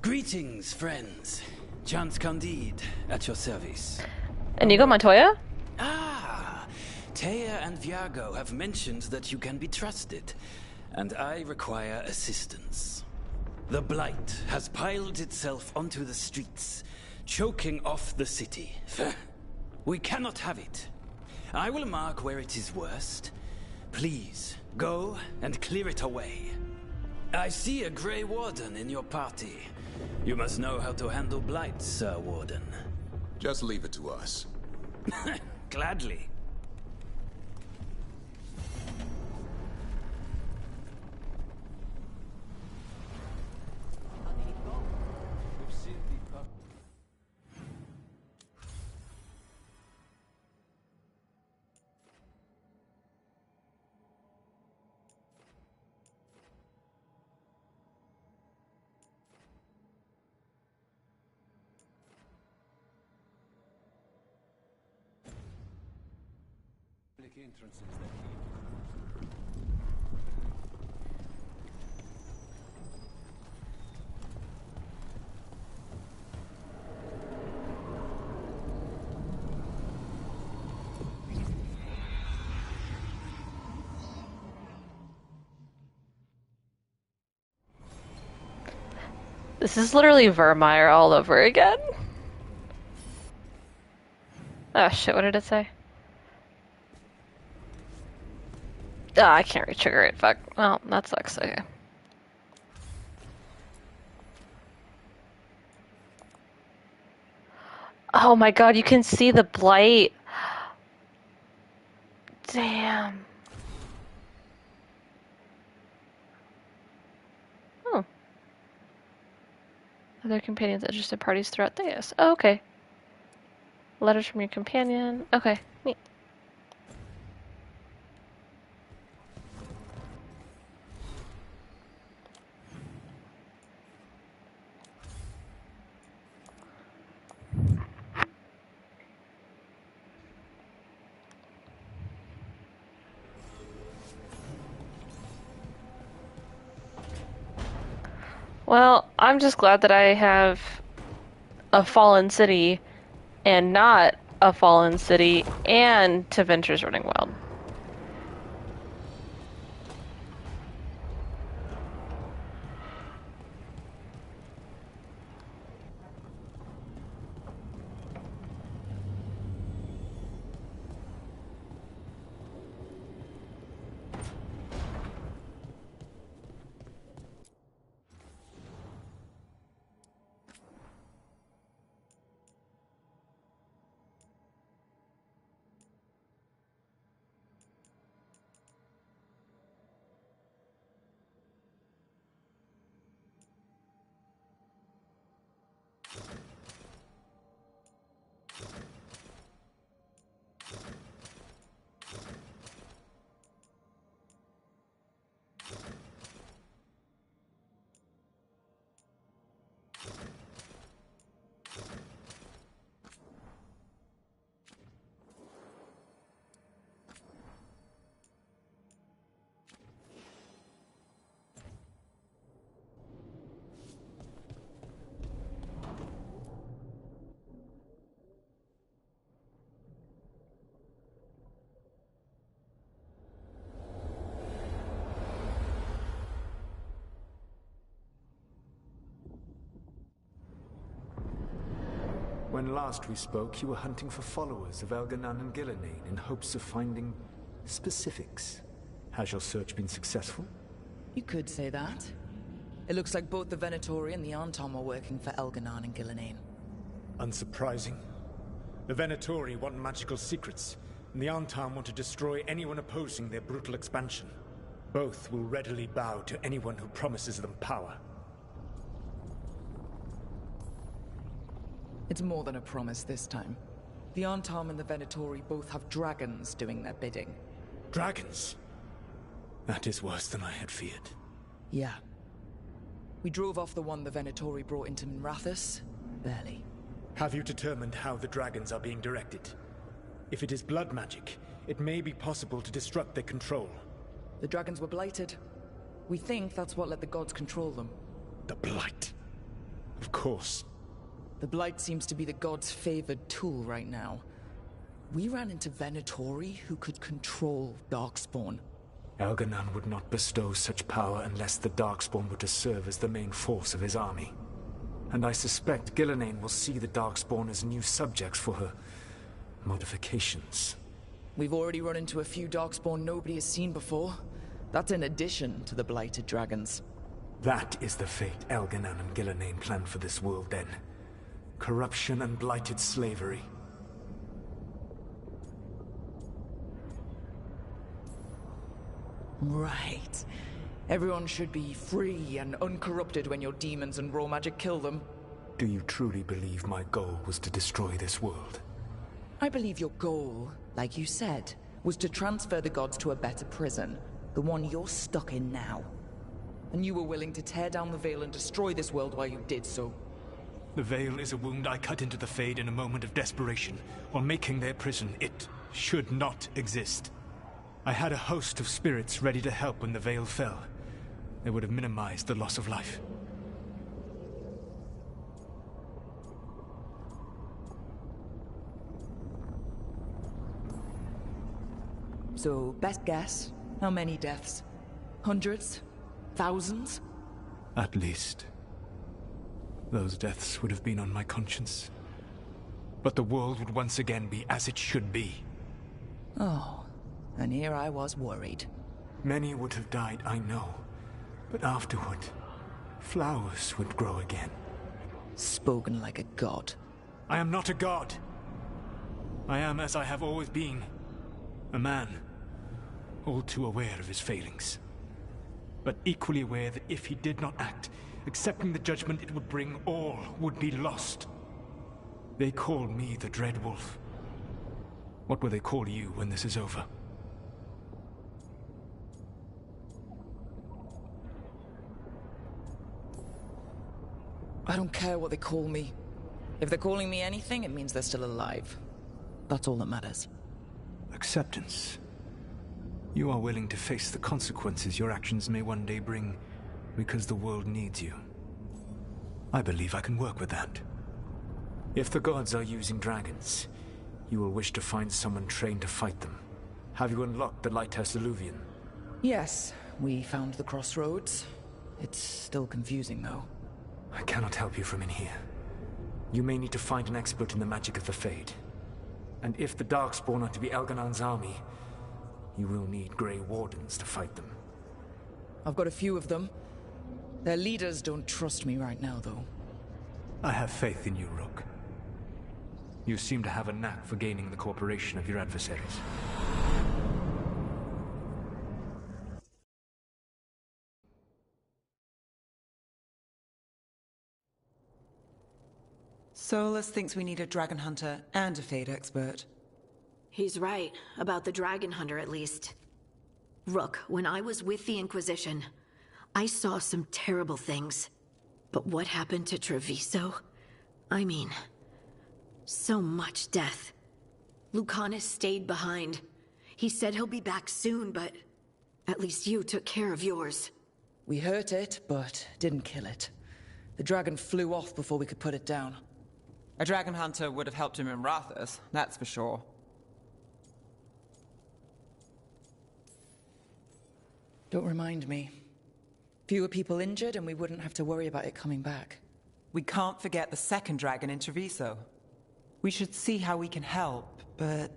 Greetings, friends. Chance Candide, at your service. Inigo Montoya? Ah, Taya and Viago have mentioned that you can be trusted, and I require assistance. The Blight has piled itself onto the streets, choking off the city. We cannot have it. I will mark where it is worst. Please, go and clear it away. I see a Grey Warden in your party. You must know how to handle Blight, Sir Warden. Just leave it to us. Gladly. This is literally Vermeer all over again. Oh shit, what did it say? Ah, I can't retrigger it, fuck. Well, that sucks, okay. Oh my god, you can see the blight. Damn. Oh. Other companions, interested parties throughout Theos. Oh, okay. Letters from your companion. Okay, neat. Well, I'm just glad that I have a fallen city and not a fallen city and Tevinter's running wild. When last we spoke, you were hunting for followers of Elganan and Gillenane in hopes of finding specifics. Has your search been successful? You could say that. It looks like both the Venatori and the Anton are working for Elganan and Gillenane. Unsurprising. The Venatori want magical secrets, and the Anton want to destroy anyone opposing their brutal expansion. Both will readily bow to anyone who promises them power. It's more than a promise this time. The Anton and the Venatori both have dragons doing their bidding. Dragons? That is worse than I had feared. Yeah. We drove off the one the Venatori brought into Minrathous, barely. Have you determined how the dragons are being directed? If it is blood magic, it may be possible to disrupt their control. The dragons were blighted. We think that's what let the gods control them. The Blight. Of course. The Blight seems to be the gods' favored tool right now. We ran into Venatori who could control Darkspawn. Elganan would not bestow such power unless the Darkspawn were to serve as the main force of his army. And I suspect Gillenane will see the Darkspawn as new subjects for her modifications. We've already run into a few Darkspawn nobody has seen before. That's in addition to the blighted dragons. That is the fate Elganan and Gillenane planned for this world then. Corruption and blighted slavery. Right. Everyone should be free and uncorrupted when your demons and raw magic kill them. Do you truly believe my goal was to destroy this world? I believe your goal, like you said, was to transfer the gods to a better prison. The one you're stuck in now. And you were willing to tear down the Veil and destroy this world while you did so. The Veil is a wound I cut into the Fade in a moment of desperation, while making their prison. It should not exist. I had a host of spirits ready to help when the Veil fell. They would have minimized the loss of life. So, best guess, how many deaths? Hundreds? Thousands? At least. Those deaths would have been on my conscience. But the world would once again be as it should be. Oh, and here I was worried. Many would have died, I know. But afterward, flowers would grow again. Spoken like a god. I am not a god. I am as I have always been. A man. All too aware of his failings. But equally aware that if he did not act, accepting the judgment it would bring, all would be lost. They call me the Dread Wolf. What will they call you when this is over? I don't care what they call me. If they're calling me anything, it means they're still alive. That's all that matters. Acceptance. You are willing to face the consequences your actions may one day bring because the world needs you. I believe I can work with that. If the gods are using dragons, you will wish to find someone trained to fight them. Have you unlocked the Lighthouse Illuvian? Yes, we found the crossroads. It's still confusing, though. I cannot help you from in here. You may need to find an expert in the magic of the Fade. And if the Darkspawn are to be Elganan's army, you will need Grey Wardens to fight them. I've got a few of them. Their leaders don't trust me right now, though. I have faith in you, Rook. You seem to have a knack for gaining the cooperation of your adversaries. Solus thinks we need a dragon hunter and a Fade expert. He's right, about the dragon hunter at least. Rook, when I was with the Inquisition, I saw some terrible things. But what happened to Treviso? I mean, so much death. Lucanus stayed behind. He said he'll be back soon, but at least you took care of yours. We hurt it, but didn't kill it. The dragon flew off before we could put it down. A dragon hunter would have helped him in Rathus, that's for sure. Don't remind me. Fewer people injured and we wouldn't have to worry about it coming back. We can't forget the second dragon in Treviso. We should see how we can help, but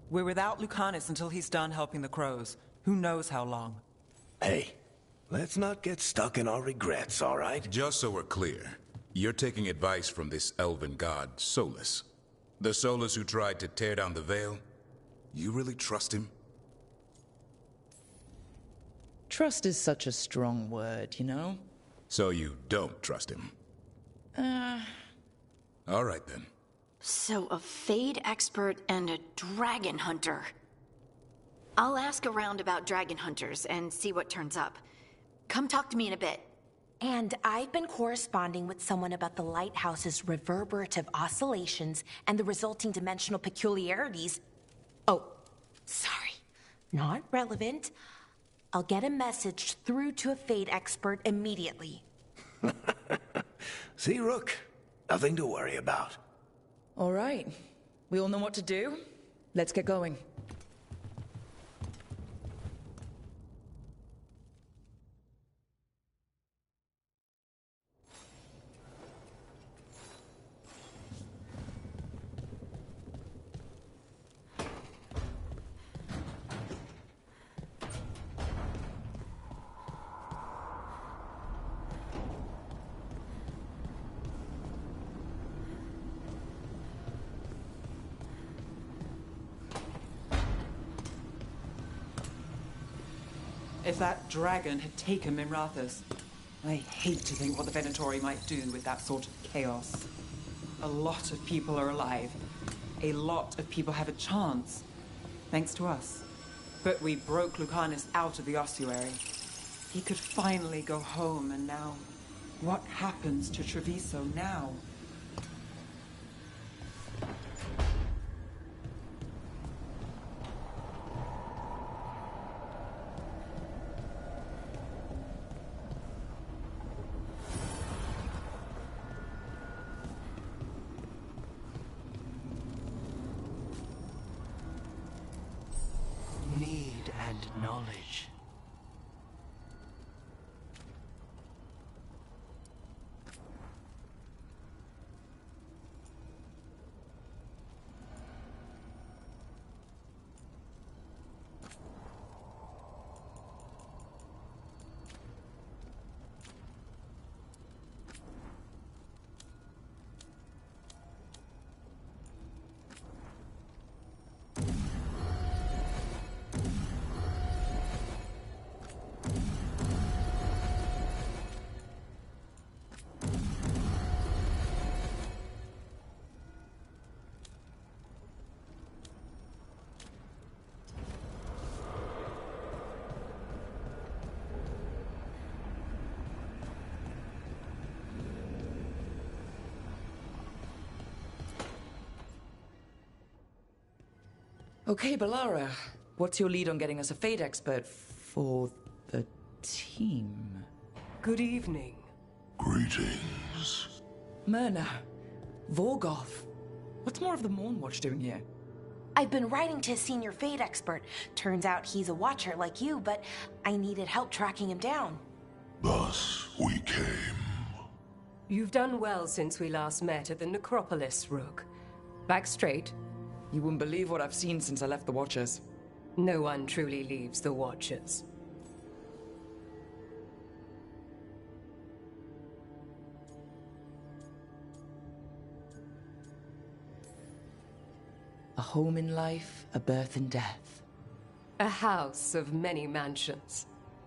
we're without Lucanus until he's done helping the crows. Who knows how long? Hey, let's not get stuck in our regrets, all right? Just so we're clear, you're taking advice from this elven god, Solus. The Solus who tried to tear down the Veil? You really trust him? Trust is such a strong word, you know? So you don't trust him? All right then. So a Fade expert and a dragon hunter. I'll ask around about dragon hunters and see what turns up. Come talk to me in a bit. And I've been corresponding with someone about the lighthouse's reverberative oscillations and the resulting dimensional peculiarities. Oh, sorry. Not relevant. I'll get a message through to a Fade expert immediately. See, Rook? Nothing to worry about. All right. We all know what to do. Let's get going. If that dragon had taken Minrathous, I hate to think what the Venatori might do with that sort of chaos. A lot of people are alive. A lot of people have a chance, thanks to us. But we broke Lucanus out of the ossuary. He could finally go home, and now... what happens to Treviso now? Need and knowledge. Okay, Balara. What's your lead on getting us a Fade expert for the team? Good evening. Greetings. Myrna. Vorgoth. What's more of the Mornwatch doing here? I've been writing to a senior Fade expert. Turns out he's a watcher like you, but I needed help tracking him down. Thus we came. You've done well since we last met at the Necropolis, Rook. Back straight. You wouldn't believe what I've seen since I left the Watchers. No one truly leaves the Watchers. A home in life, a birth in death. A house of many mansions.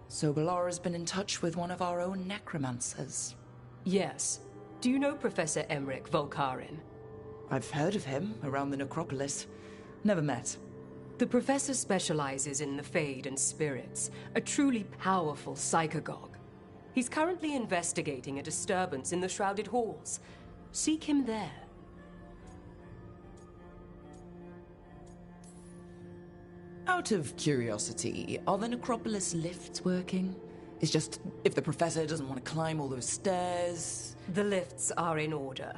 So Balara's been in touch with one of our own necromancers. Yes. Do you know Professor Emmerich Volkarin? I've heard of him around the Necropolis. Never met. The professor specializes in the Fade and spirits, a truly powerful psychagogue. He's currently investigating a disturbance in the Shrouded Halls. Seek him there. Out of curiosity, are the Necropolis lifts working? It's just, if the professor doesn't want to climb all those stairs... The lifts are in order.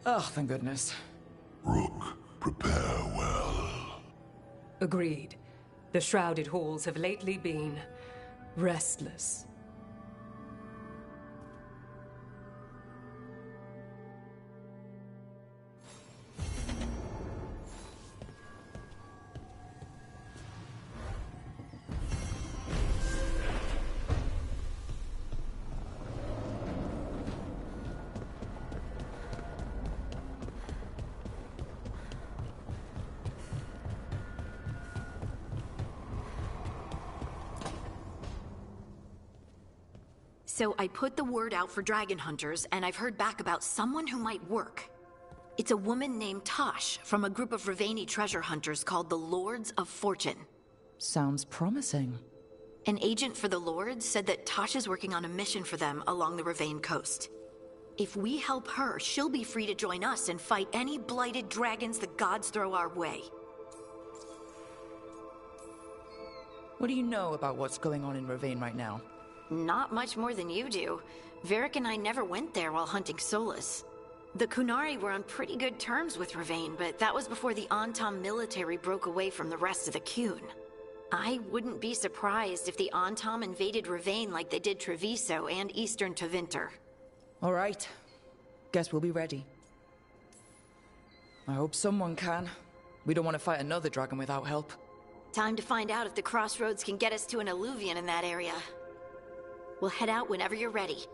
Oh, thank goodness. Rook, prepare well. Agreed. The Shrouded Halls have lately been restless. So I put the word out for dragon hunters, and I've heard back about someone who might work. It's a woman named Tosh from a group of Ravani treasure hunters called the Lords of Fortune. Sounds promising. An agent for the Lords said that Tosh is working on a mission for them along the Ravane coast. If we help her, she'll be free to join us and fight any blighted dragons the gods throw our way. What do you know about what's going on in Ravane right now? Not much more than you do. Varric and I never went there while hunting Solus. The Kunari were on pretty good terms with Ravane, but that was before the Antam military broke away from the rest of the Kun. I wouldn't be surprised if the Antam invaded Ravane like they did Treviso and Eastern Tevinter. All right. Guess we'll be ready. I hope someone can. We don't want to fight another dragon without help. Time to find out if the crossroads can get us to an alluvion in that area. We'll head out whenever you're ready.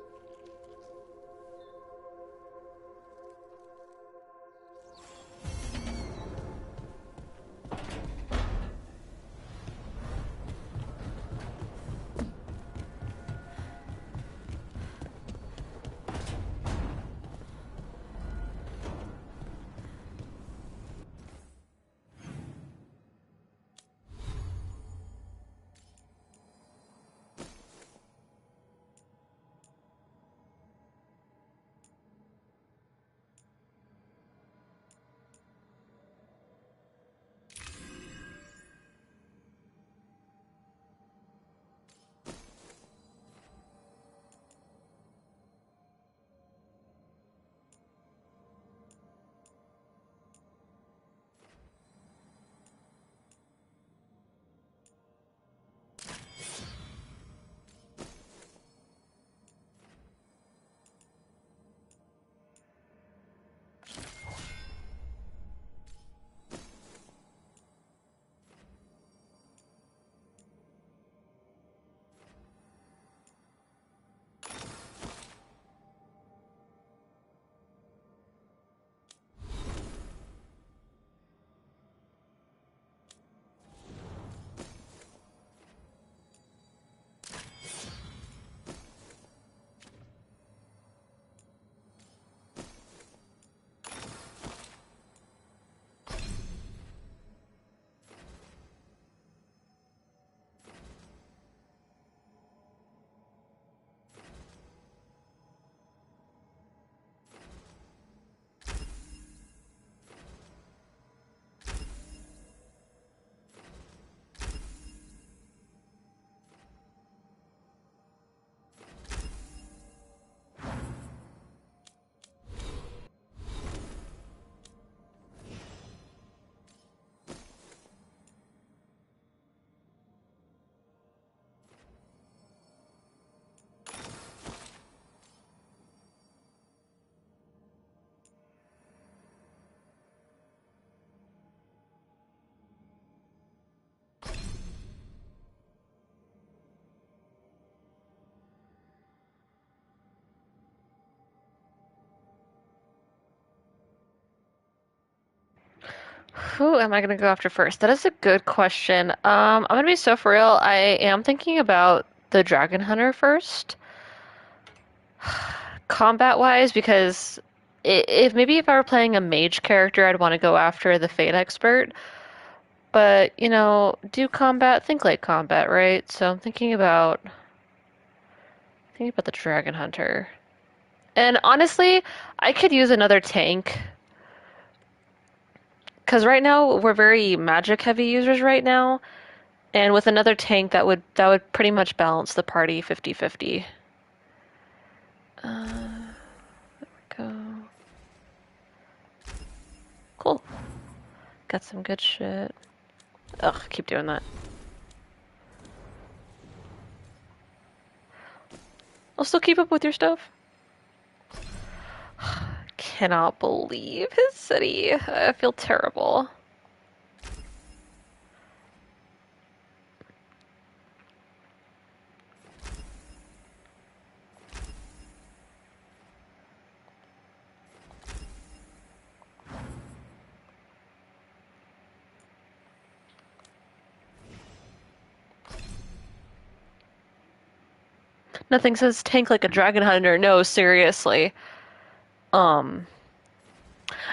Who am I gonna go after first? That is a good question. I'm gonna be so for real. I am thinking about the Dragon Hunter first, combat-wise, because if I were playing a mage character, I'd want to go after the Fate Expert. But do combat, think like combat, right? So I'm thinking about the Dragon Hunter. And honestly, I could use another tank. Because right now we're very magic heavy users right now, and with another tank that would pretty much balance the party 50-50. There we go. Cool. Got some good shit. Ugh, keep doing that. I'll still keep up with your stuff. Cannot believe his city. I feel terrible. Nothing says tank like a dragon hunter. No, seriously. And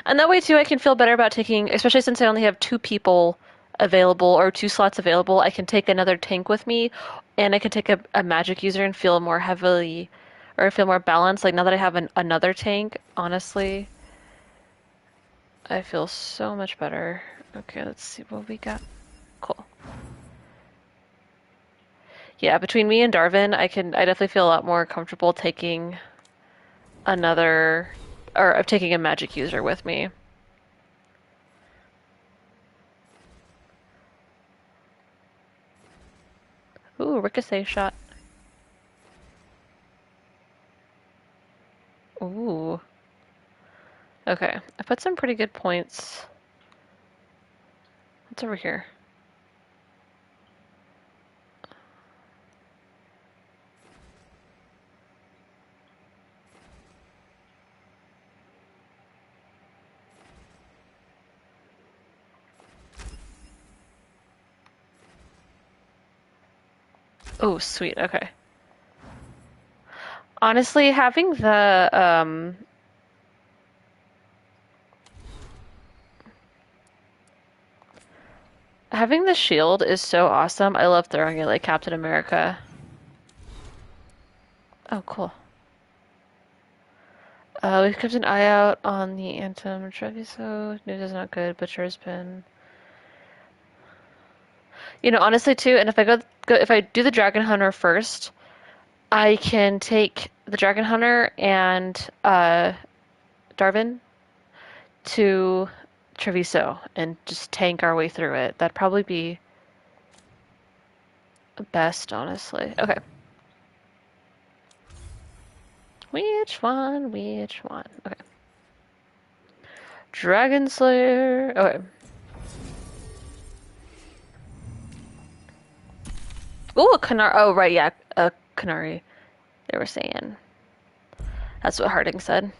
that way too, I can feel better about taking, especially since I only have 2 people available or 2 slots available. I can take another tank with me, and I can take a magic user and feel more heavily, or feel more balanced. Like now that I have another tank, honestly, I feel so much better. Okay, let's see what we got. Cool. Yeah, between me and Darvin, I definitely feel a lot more comfortable taking taking a magic user with me. Ooh, ricochet shot. Ooh. Okay, I put some pretty good points. What's over here? Oh, sweet. Okay. Honestly, having the shield is so awesome. I love throwing it like Captain America. Oh, cool. We've kept an eye out on the Anthem Treviso. News is not good, but sure has been. You know, honestly too, and if I do the Dragon Hunter first, I can take the Dragon Hunter and Darvin to Treviso and just tank our way through it. That'd probably be best, honestly. Okay. Which one? Which one? Okay. Dragon Slayer. Okay. Ooh, a Canary. Oh, right, yeah. A Canary. They were saying. That's what Harding said.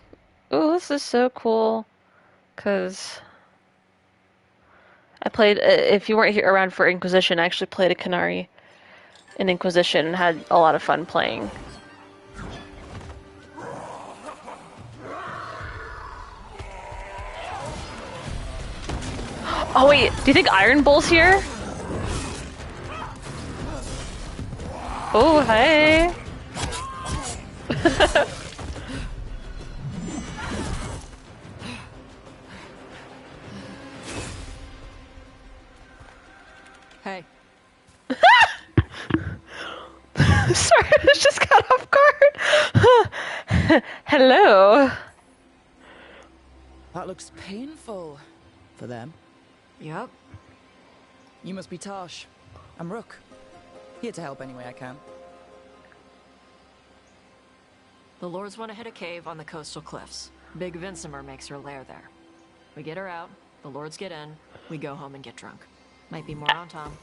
Ooh, this is so cool. Because I played, if you weren't here around for Inquisition, I actually played a Canary in Inquisition and had a lot of fun playing. Oh wait, do you think Iron Bull's here? Oh, hey. Hey. Sorry, I just got off guard. Hello. That looks painful. For them. Yep. You must be Tosh. I'm Rook. Here to help any way I can. The Lords want to hit a cave on the coastal cliffs. Big Vincimer makes her lair there. We get her out, the Lords get in, we go home and get drunk. Might be more on Tom.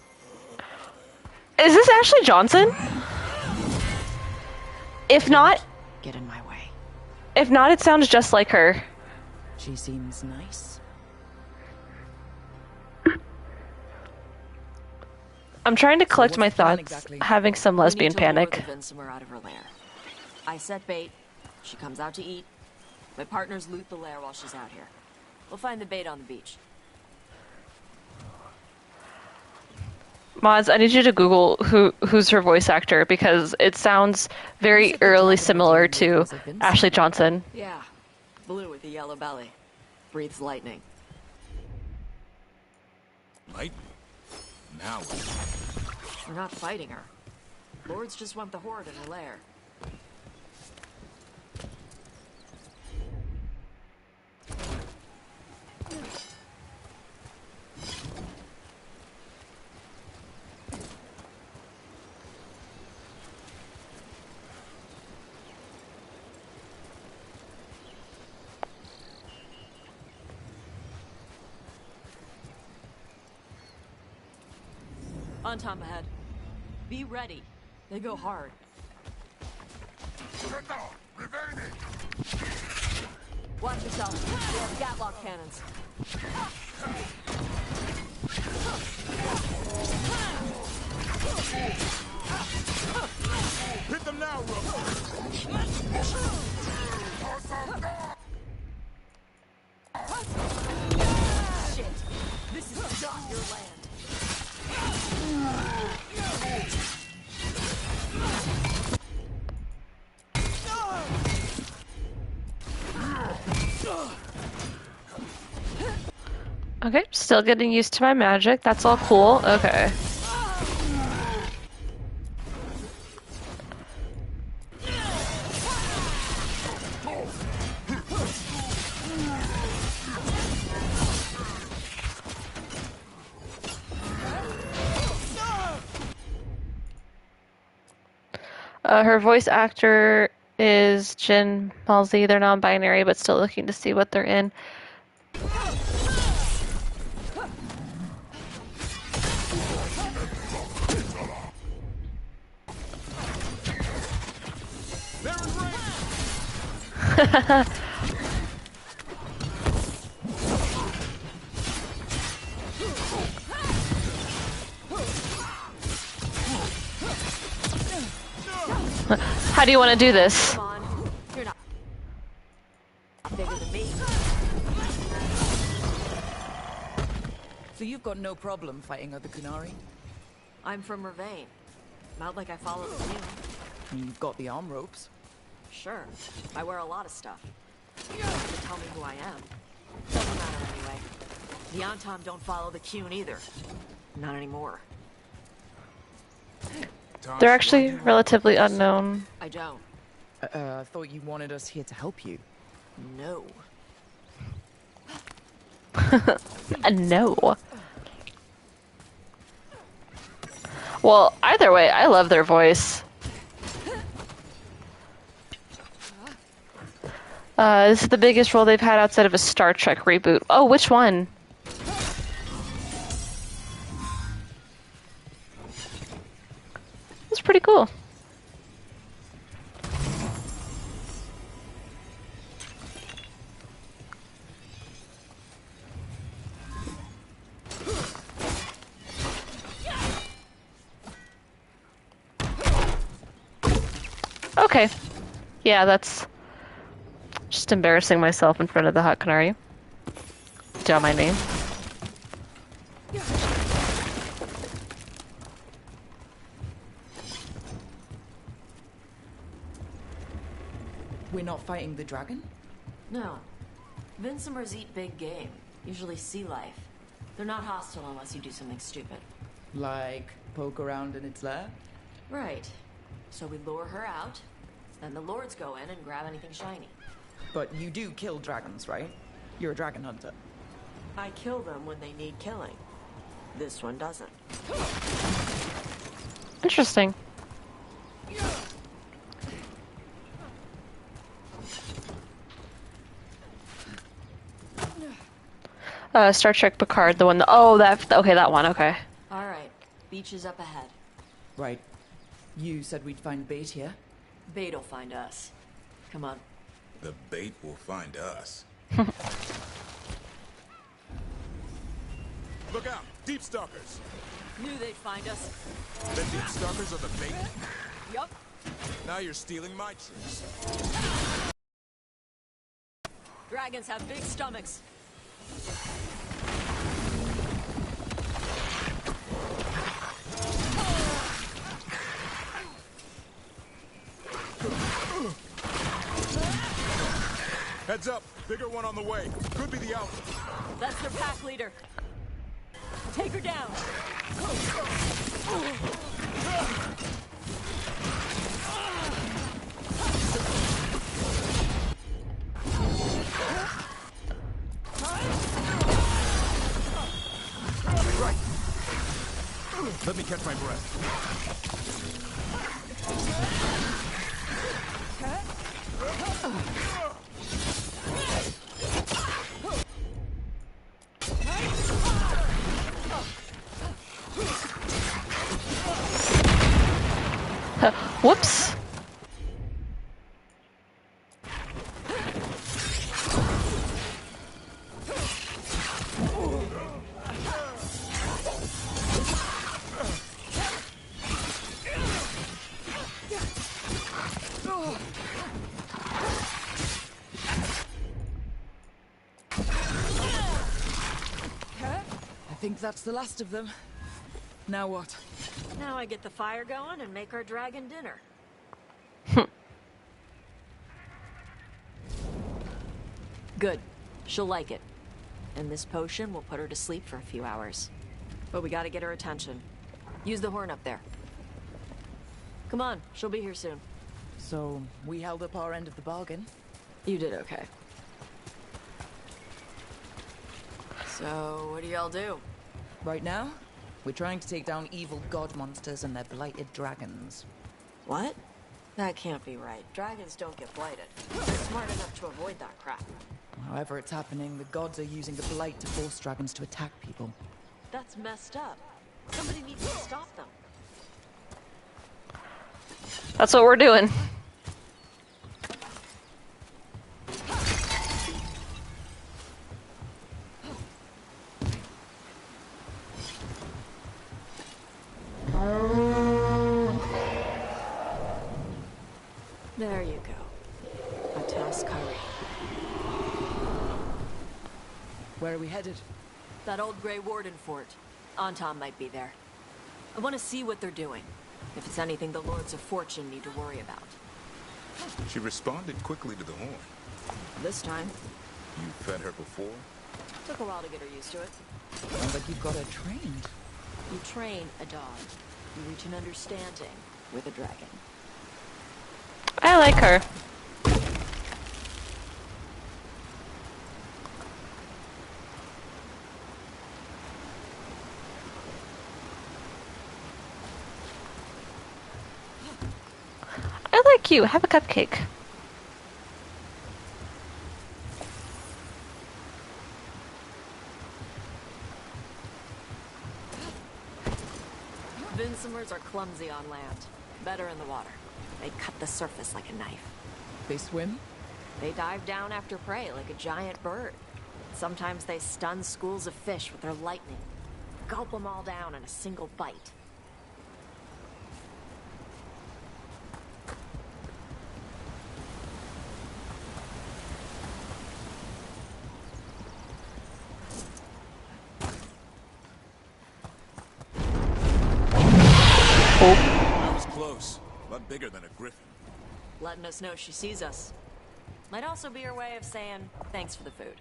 Is this Ashley Johnson? If not... Get in my way. If not, it sounds just like her. She seems nice. I'm trying to collect my thoughts, exactly? having some lesbian panic. We need to lure the Vincimer out of her lair. I set bait, she comes out to eat. My partners loot the lair while she's out here. We'll find the bait on the beach. Mods, I need you to Google who's her voice actor because it sounds very eerily similar to Ashley Johnson. Yeah, blue with a yellow belly. Breathes lightning. Lightning? Now We're not fighting her. Lords just want the Horde in her lair. On Tom ahead. Be ready. They go hard. Watch yourself. We have Gatlock cannons. hit them now, Rook. Okay, still getting used to my magic. That's all cool. Okay. Her voice actor is Jin Malzi. They're non-binary, but still looking to see what they're in. How do you want to do this? Come on. You're not bigger than me. So you've got no problem fighting other Kunari? I'm from Ravain. Not like I follow the queue. You've got the arm ropes. Sure. I wear a lot of stuff. You don't have to tell me who I am. Doesn't matter anyway. The Antam don't follow the Qun either. Not anymore. They're actually relatively unknown. I don't. I thought you wanted us here to help you. No. No. Well, either way, I love their voice. This is the biggest role they've had outside of a Star Trek reboot. Oh, which one? That's pretty cool. Okay. Yeah, that's just embarrassing myself in front of the Hot Canary. Don't mind me. We're not fighting the dragon? No. Vincimers eat big game. Usually sea life. They're not hostile unless you do something stupid. Like poke around in its lair? Right. So we lure her out, then the lords go in and grab anything shiny. But you do kill dragons, right? You're a dragon hunter. I kill them when they need killing. This one doesn't. Interesting. Star Trek Picard, the one that... Oh, okay, that one, okay. Alright, beach is up ahead. Right. You said we'd find bait here? Bait'll find us. Come on. The bait will find us. Look out! Deep Stalkers! Knew they'd find us. The Deep Stalkers are the bait? Yup. Now you're stealing my tricks. Dragons have big stomachs. Heads up! Bigger one on the way. Could be the Alpha. That's their pack leader. Take her down. Right. Let me catch my breath. Whoops. I think that's the last of them. Now what? Now I get the fire going and make our dragon dinner. Good. She'll like it. and this potion will put her to sleep for a few hours. But we gotta get her attention. Use the horn up there. Come on, she'll be here soon. So, we held up our end of the bargain. You did okay. So, what do y'all do? Right now, we're trying to take down evil god monsters and their blighted dragons. What? That can't be right. Dragons don't get blighted. They're smart enough to avoid that crap. However it's happening, the gods are using the blight to force dragons to attack people. That's messed up. Somebody needs to stop them. That's what we're doing. There you go. A Taskari. Where are we headed? That old Grey Warden fort. Anton might be there. I want to see what they're doing. If it's anything the Lords of Fortune need to worry about. She responded quickly to the horn. This time. You fed her before? Took a while to get her used to it. Sounds like you've got her trained. You train a dog. You reach an understanding with a dragon. I like her. I like you. Have a cupcake. Vincimers are clumsy on land. Better in the water. They cut the surface like a knife. They swim? They dive down after prey like a giant bird. Sometimes they stun schools of fish with their lightning. Gulp them all down in a single bite. That was close. A lot bigger than a griffin. Letting us know she sees us. Might also be her way of saying thanks for the food.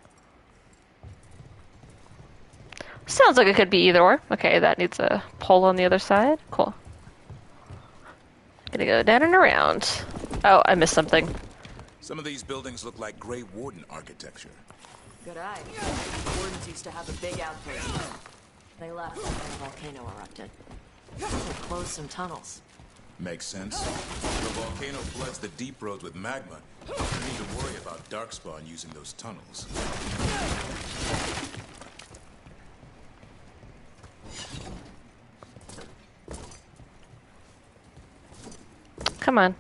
Sounds like it could be either or. Okay, that needs a pole on the other side. Cool. Gonna go down and around. Oh, I missed something. Some of these buildings look like Grey Warden architecture. Good eye. Wardens used to have a big outpost. They left when a volcano erupted. They closed some tunnels. Makes sense. The volcano floods the deep roads with magma. You need to worry about Darkspawn using those tunnels. Come on.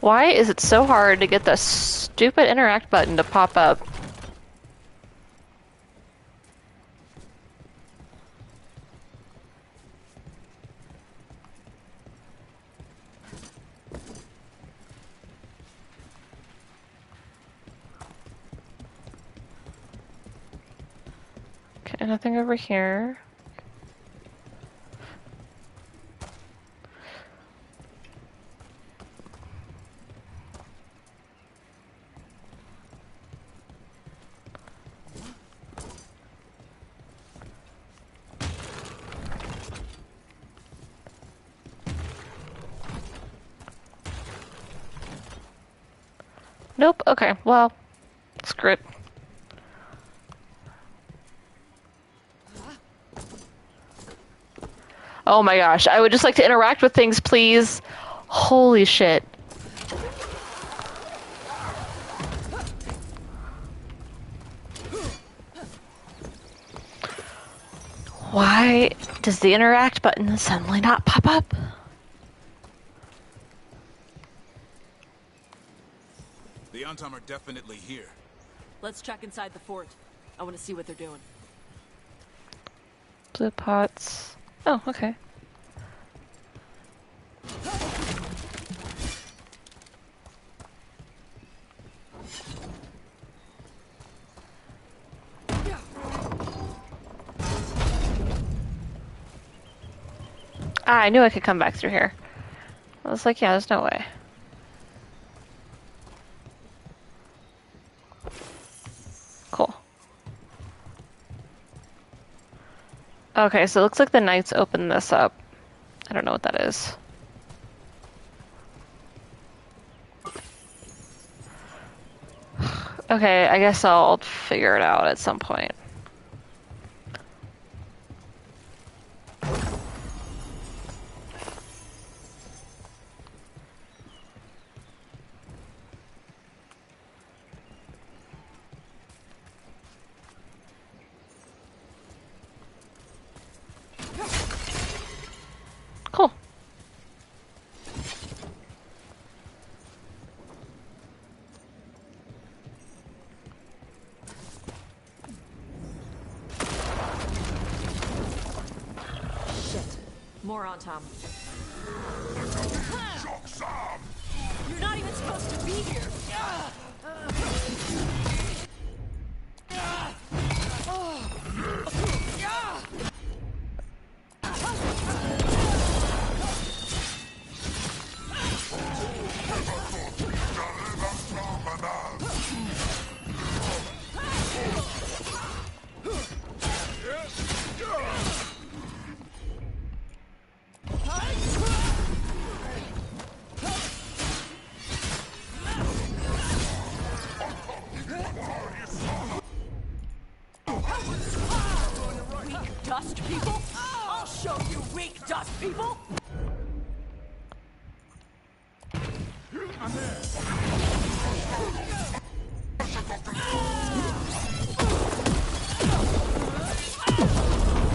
Why is it so hard to get the stupid interact button to pop up? Okay, nothing over here. Nope, okay, well, screw it. Oh my gosh, I would just like to interact with things, please. Holy shit. Why does the interact button suddenly not pop up? The Antom are definitely here. Let's check inside the fort. I want to see what they're doing. Blue pots. Oh, okay. Ah, I knew I could come back through here. I was like, yeah, there's no way. Cool. Okay, so it looks like the knights opened this up. I don't know what that is. Okay, I guess I'll figure it out at some point. Cool. More on Tom. You're not even supposed to be here. Weak dust people? I'll show you weak dust people!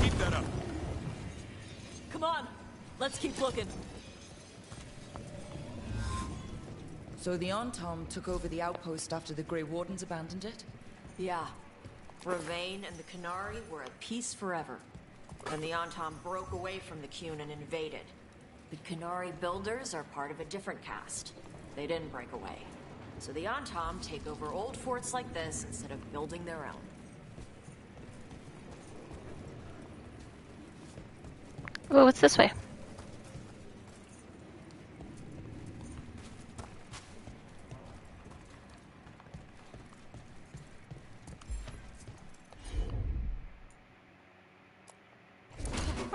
Keep that up. Come on, let's keep looking. So the Antom took over the outpost after the Grey Wardens abandoned it? Yeah. Ravain and the Canary were at peace forever. Then the Antom broke away from the Qun and invaded. The Canary builders are part of a different caste. They didn't break away. So the Antom take over old forts like this instead of building their own. Oh, what's this way?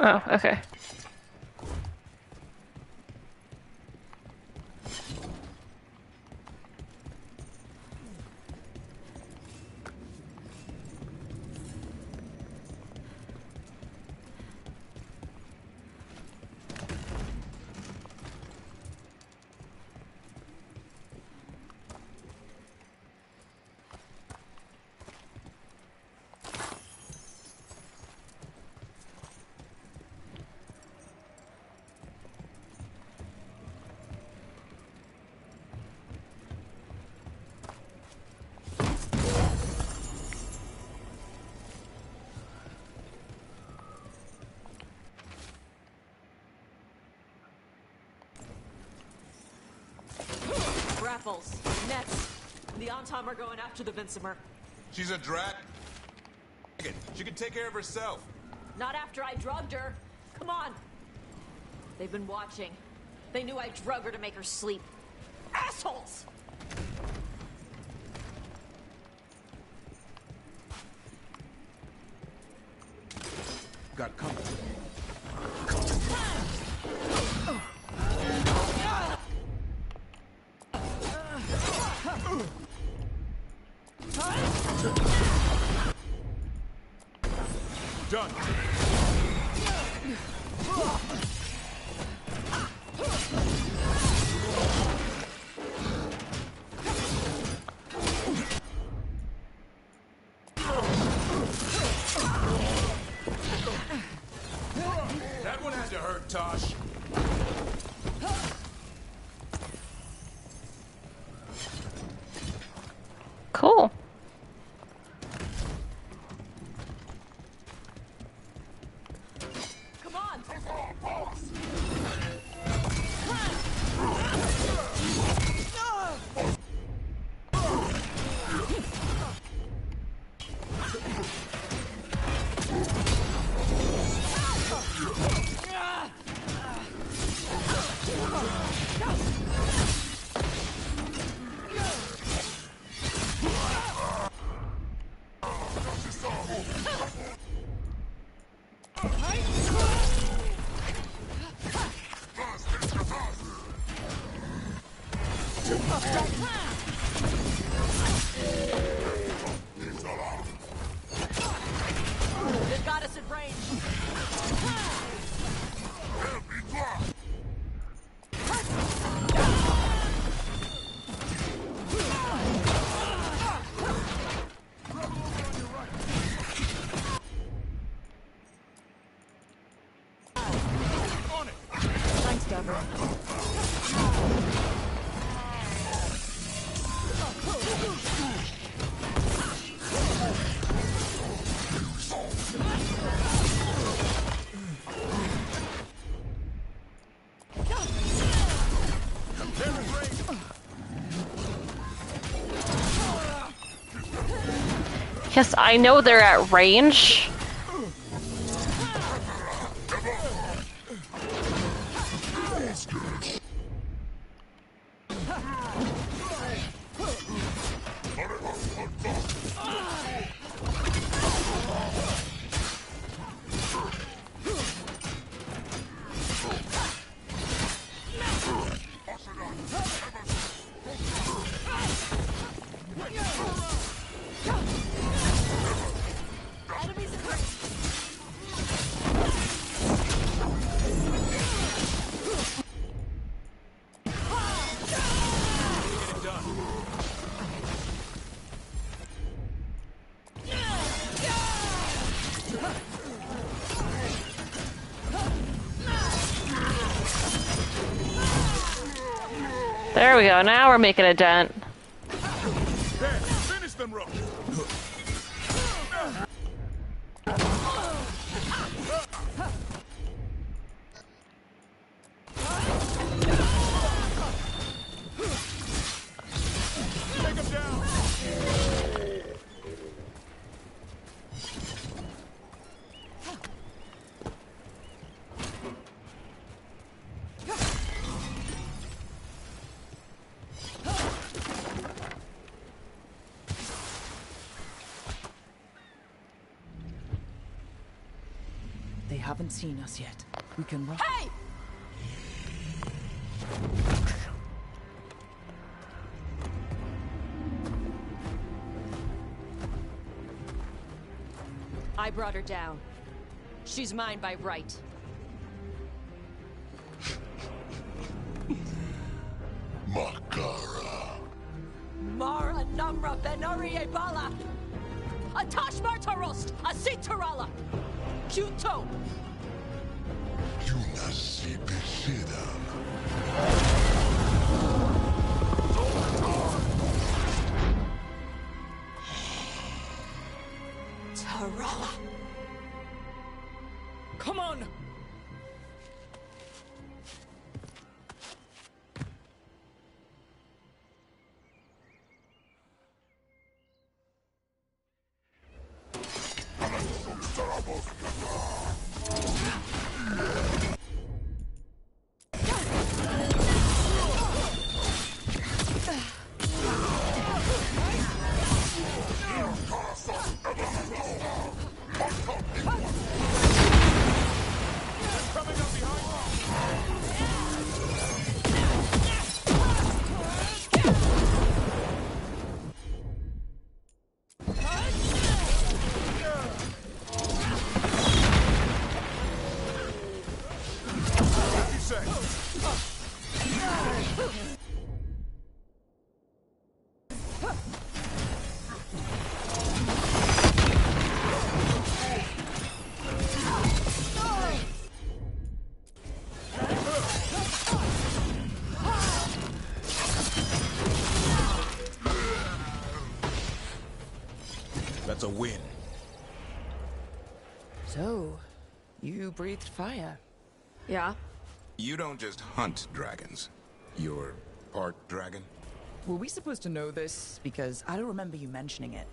Oh, okay. Raffles, nets. The Antom are going after the Vincimer. She's a dragon. She can take care of herself. Not after I drugged her. Come on. They've been watching. They knew I drug her to make her sleep. Assholes! Got company. Done. That one had to hurt, Tosh. Cool. They've got us at range. Thanks, Deborah. Yes, I know they're at range. There we go, now we're making a dent. There, finish them, Rook. Take him down. They haven't seen us yet. We can run. Hey! I brought her down. She's mine by right. Makara. Mara Namra Benori Bala! Atash Martarost! Asitarala! Kuto! Yunasi Bishida. Tarala! Come on! That's a win. So, you breathed fire. Yeah? You don't just hunt dragons. You're part dragon? Were we supposed to know this? Because I don't remember you mentioning it.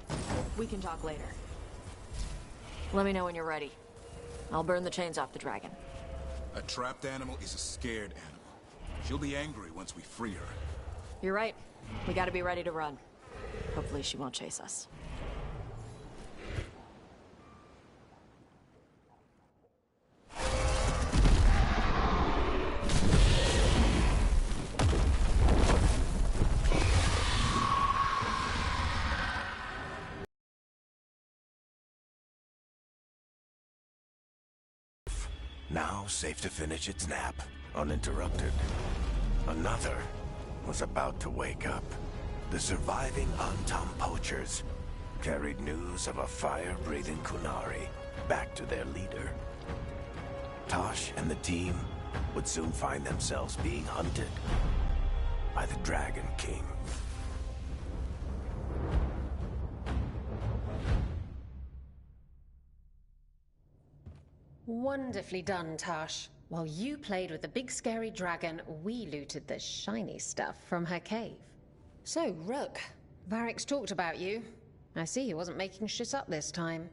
We can talk later. Let me know when you're ready. I'll burn the chains off the dragon. A trapped animal is a scared animal. She'll be angry once we free her. You're right. We gotta be ready to run. Hopefully she won't chase us. Now safe to finish its nap, uninterrupted. Another was about to wake up. The surviving Antam poachers carried news of a fire-breathing Kunari back to their leader. Tosh and the team would soon find themselves being hunted by the Dragon King. Wonderfully done, Tash. While you played with the big scary dragon, we looted the shiny stuff from her cave. So, Rook, Varric's talked about you. I see he wasn't making shit up this time.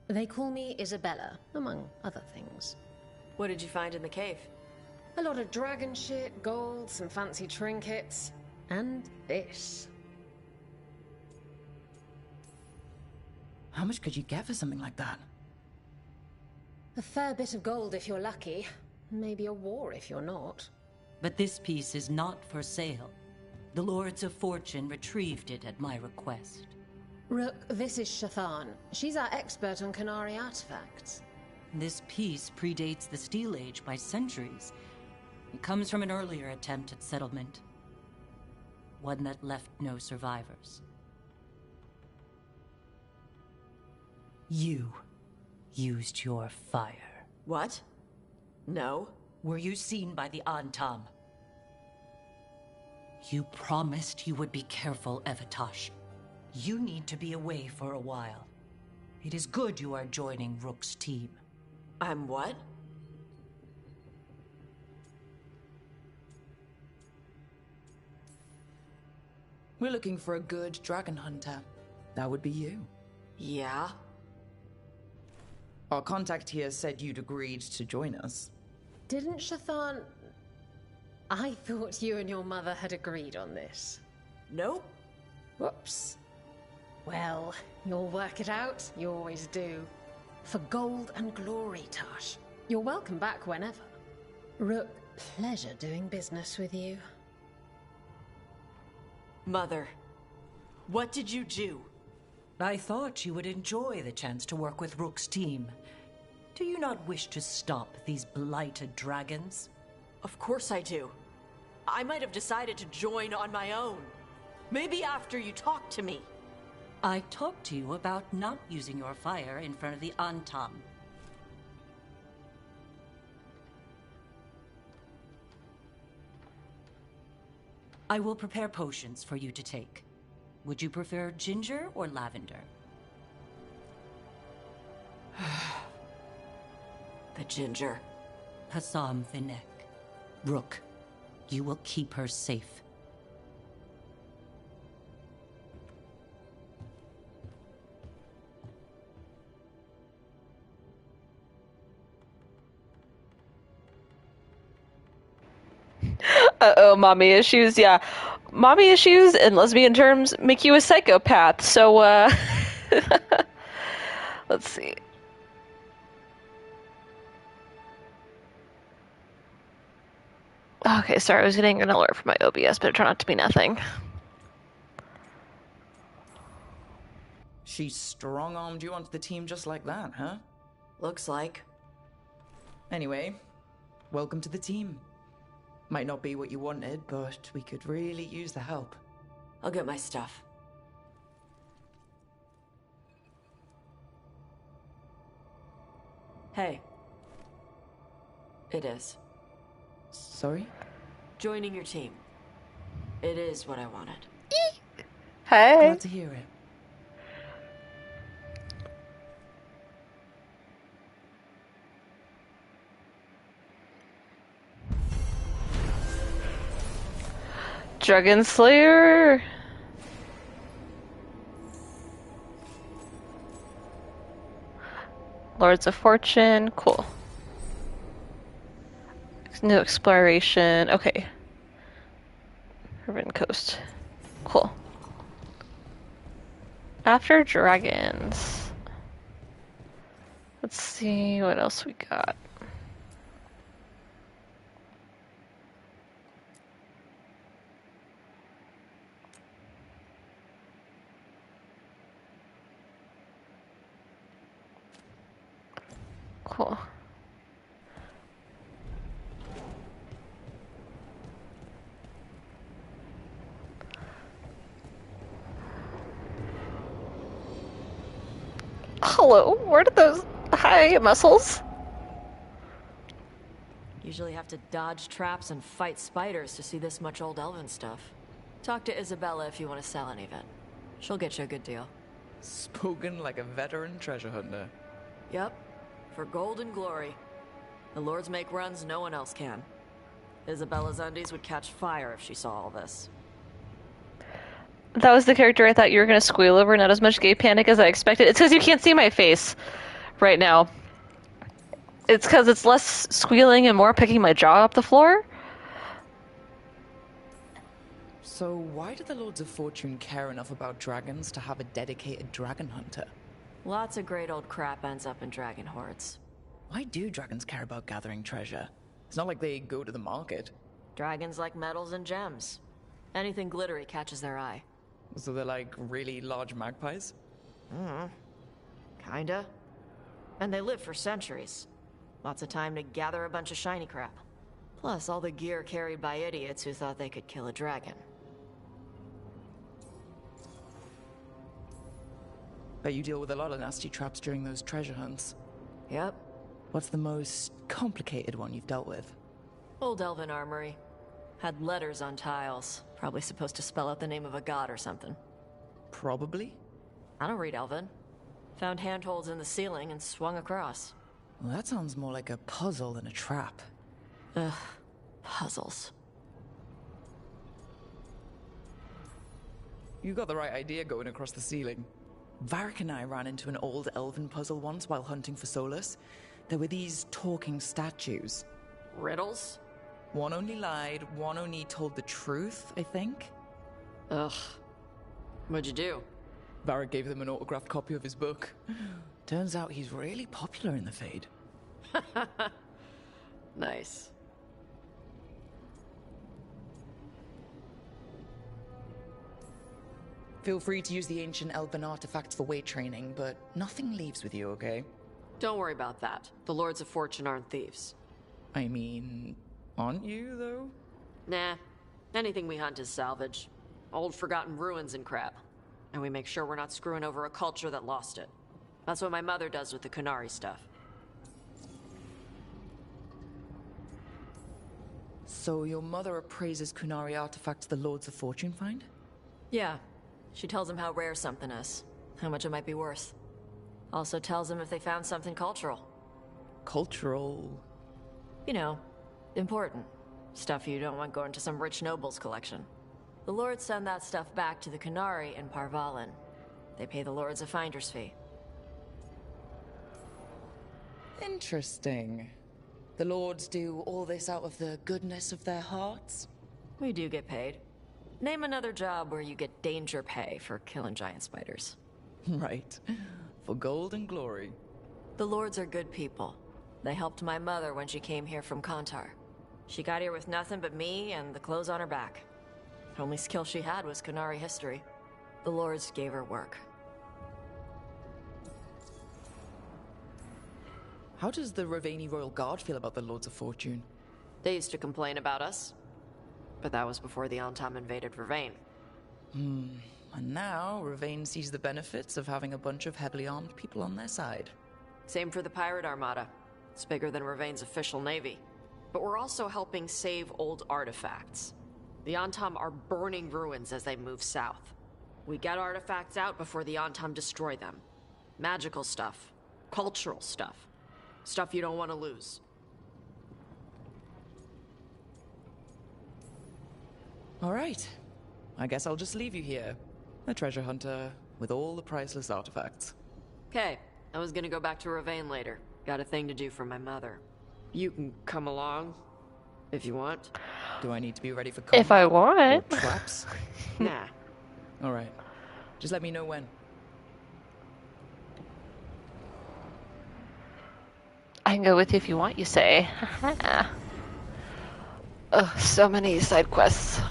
They call me Isabella, among other things. What did you find in the cave? A lot of dragon shit, gold, some fancy trinkets, and this. How much could you get for something like that? A fair bit of gold if you're lucky. Maybe a war if you're not. But this piece is not for sale. The Lords of Fortune retrieved it at my request. Rook, this is Shathan. She's our expert on Kunari artifacts. This piece predates the Steel Age by centuries. It comes from an earlier attempt at settlement. One that left no survivors. You used your fire. What? No. Were you seen by the Antam? You promised you would be careful, Evatosh. You need to be away for a while. It is good you are joining Rook's team. I'm what? We're looking for a good dragon hunter. That would be you. Yeah? Our contact here said you'd agreed to join us. Didn't Shathan... I thought you and your mother had agreed on this. Nope. Whoops. Well, you'll work it out. You always do. For gold and glory, Tash. You're welcome back whenever. Rook, pleasure doing business with you. Mother, what did you do? I thought you would enjoy the chance to work with Rook's team. Do you not wish to stop these blighted dragons? Of course I do. I might have decided to join on my own. Maybe after you talked to me. I talked to you about not using your fire in front of the Antam. I will prepare potions for you to take. Would you prefer ginger or lavender? The ginger. Hassam Finek. Rook, you will keep her safe. Uh-oh, mommy issues. Yeah. Mommy issues in lesbian terms make you a psychopath. So, let's see. Okay, sorry, I was getting an alert from my OBS, but it turned out to be nothing. She strong-armed you onto the team just like that, huh? Looks like. Anyway, welcome to the team. Might not be what you wanted, but we could really use the help. I'll get my stuff. Hey. It is. Sorry? Joining your team. It is what I wanted. Hey. Glad to hear it. Dragon Slayer. Lords of Fortune. Cool. New exploration. Okay. Riven Coast. Cool. After dragons. Let's see what else we got. Cool. Hello, where did those... Hi, muscles? Usually have to dodge traps and fight spiders to see this much old elven stuff. Talk to Isabella if you want to sell any of it. She'll get you a good deal. Spoken like a veteran treasure hunter. Yep, for gold and glory. The lords make runs no one else can. Isabella's undies would catch fire if she saw all this. That was the character I thought you were going to squeal over, not as much gay panic as I expected. It's because you can't see my face right now. It's because it's less squealing and more picking my jaw up the floor. So why do the Lords of Fortune care enough about dragons to have a dedicated dragon hunter? Lots of great old crap ends up in dragon hordes. Why do dragons care about gathering treasure? It's not like they go to the market. Dragons like metals and gems. Anything glittery catches their eye. So they're like really large magpies? Kinda. And they live for centuries. Lots of time to gather a bunch of shiny crap. Plus all the gear carried by idiots who thought they could kill a dragon. Bet you deal with a lot of nasty traps during those treasure hunts. Yep. What's the most complicated one you've dealt with? Old elven armory. Had letters on tiles. Probably supposed to spell out the name of a god or something. Probably? I don't read elven. Found handholds in the ceiling and swung across. Well, that sounds more like a puzzle than a trap. Ugh. Puzzles. You got the right idea going across the ceiling. Varric and I ran into an old elven puzzle once while hunting for Solus. There were these talking statues. Riddles? One only lied, one only told the truth, I think. Ugh. What'd you do? Varric gave them an autographed copy of his book. Turns out he's really popular in the Fade. Nice. Feel free to use the ancient elven artifacts for weight training, but nothing leaves with you, okay? Don't worry about that. The Lords of Fortune aren't thieves. I mean, aren't you, though? Nah. Anything we hunt is salvage. Old forgotten ruins and crap. And we make sure we're not screwing over a culture that lost it. That's what my mother does with the Kunari stuff. So your mother appraises Kunari artifacts the Lords of Fortune find? Yeah. She tells them how rare something is. How much it might be worth. Also tells them if they found something cultural. Cultural? You know, important. Stuff you don't want going to some rich noble's collection. The Lords send that stuff back to the Kunari in Parvalin. They pay the Lords a finder's fee. Interesting. The Lords do all this out of the goodness of their hearts? We do get paid. Name another job where you get danger pay for killing giant spiders. Right. For gold and glory. The Lords are good people. They helped my mother when she came here from Kantar. She got here with nothing but me and the clothes on her back. The only skill she had was Kunari history. The Lords gave her work. How does the Ravani Royal Guard feel about the Lords of Fortune? They used to complain about us. But that was before the Antam invaded Ravane. And now, Ravane sees the benefits of having a bunch of heavily armed people on their side. Same for the Pirate Armada. It's bigger than Ravane's official navy. But we're also helping save old artifacts. The Antam are burning ruins as they move south. We get artifacts out before the Antam destroy them. Magical stuff. Cultural stuff. Stuff you don't want to lose. All right. I guess I'll just leave you here. A treasure hunter with all the priceless artifacts. Okay, I was gonna go back to Ravane later. Got a thing to do for my mother. You can come along, if you want. Do I need to be ready for combat? If I want. Or traps? Nah. All right. Just let me know when. I can go with you if you want, you say. Ugh, so many side quests.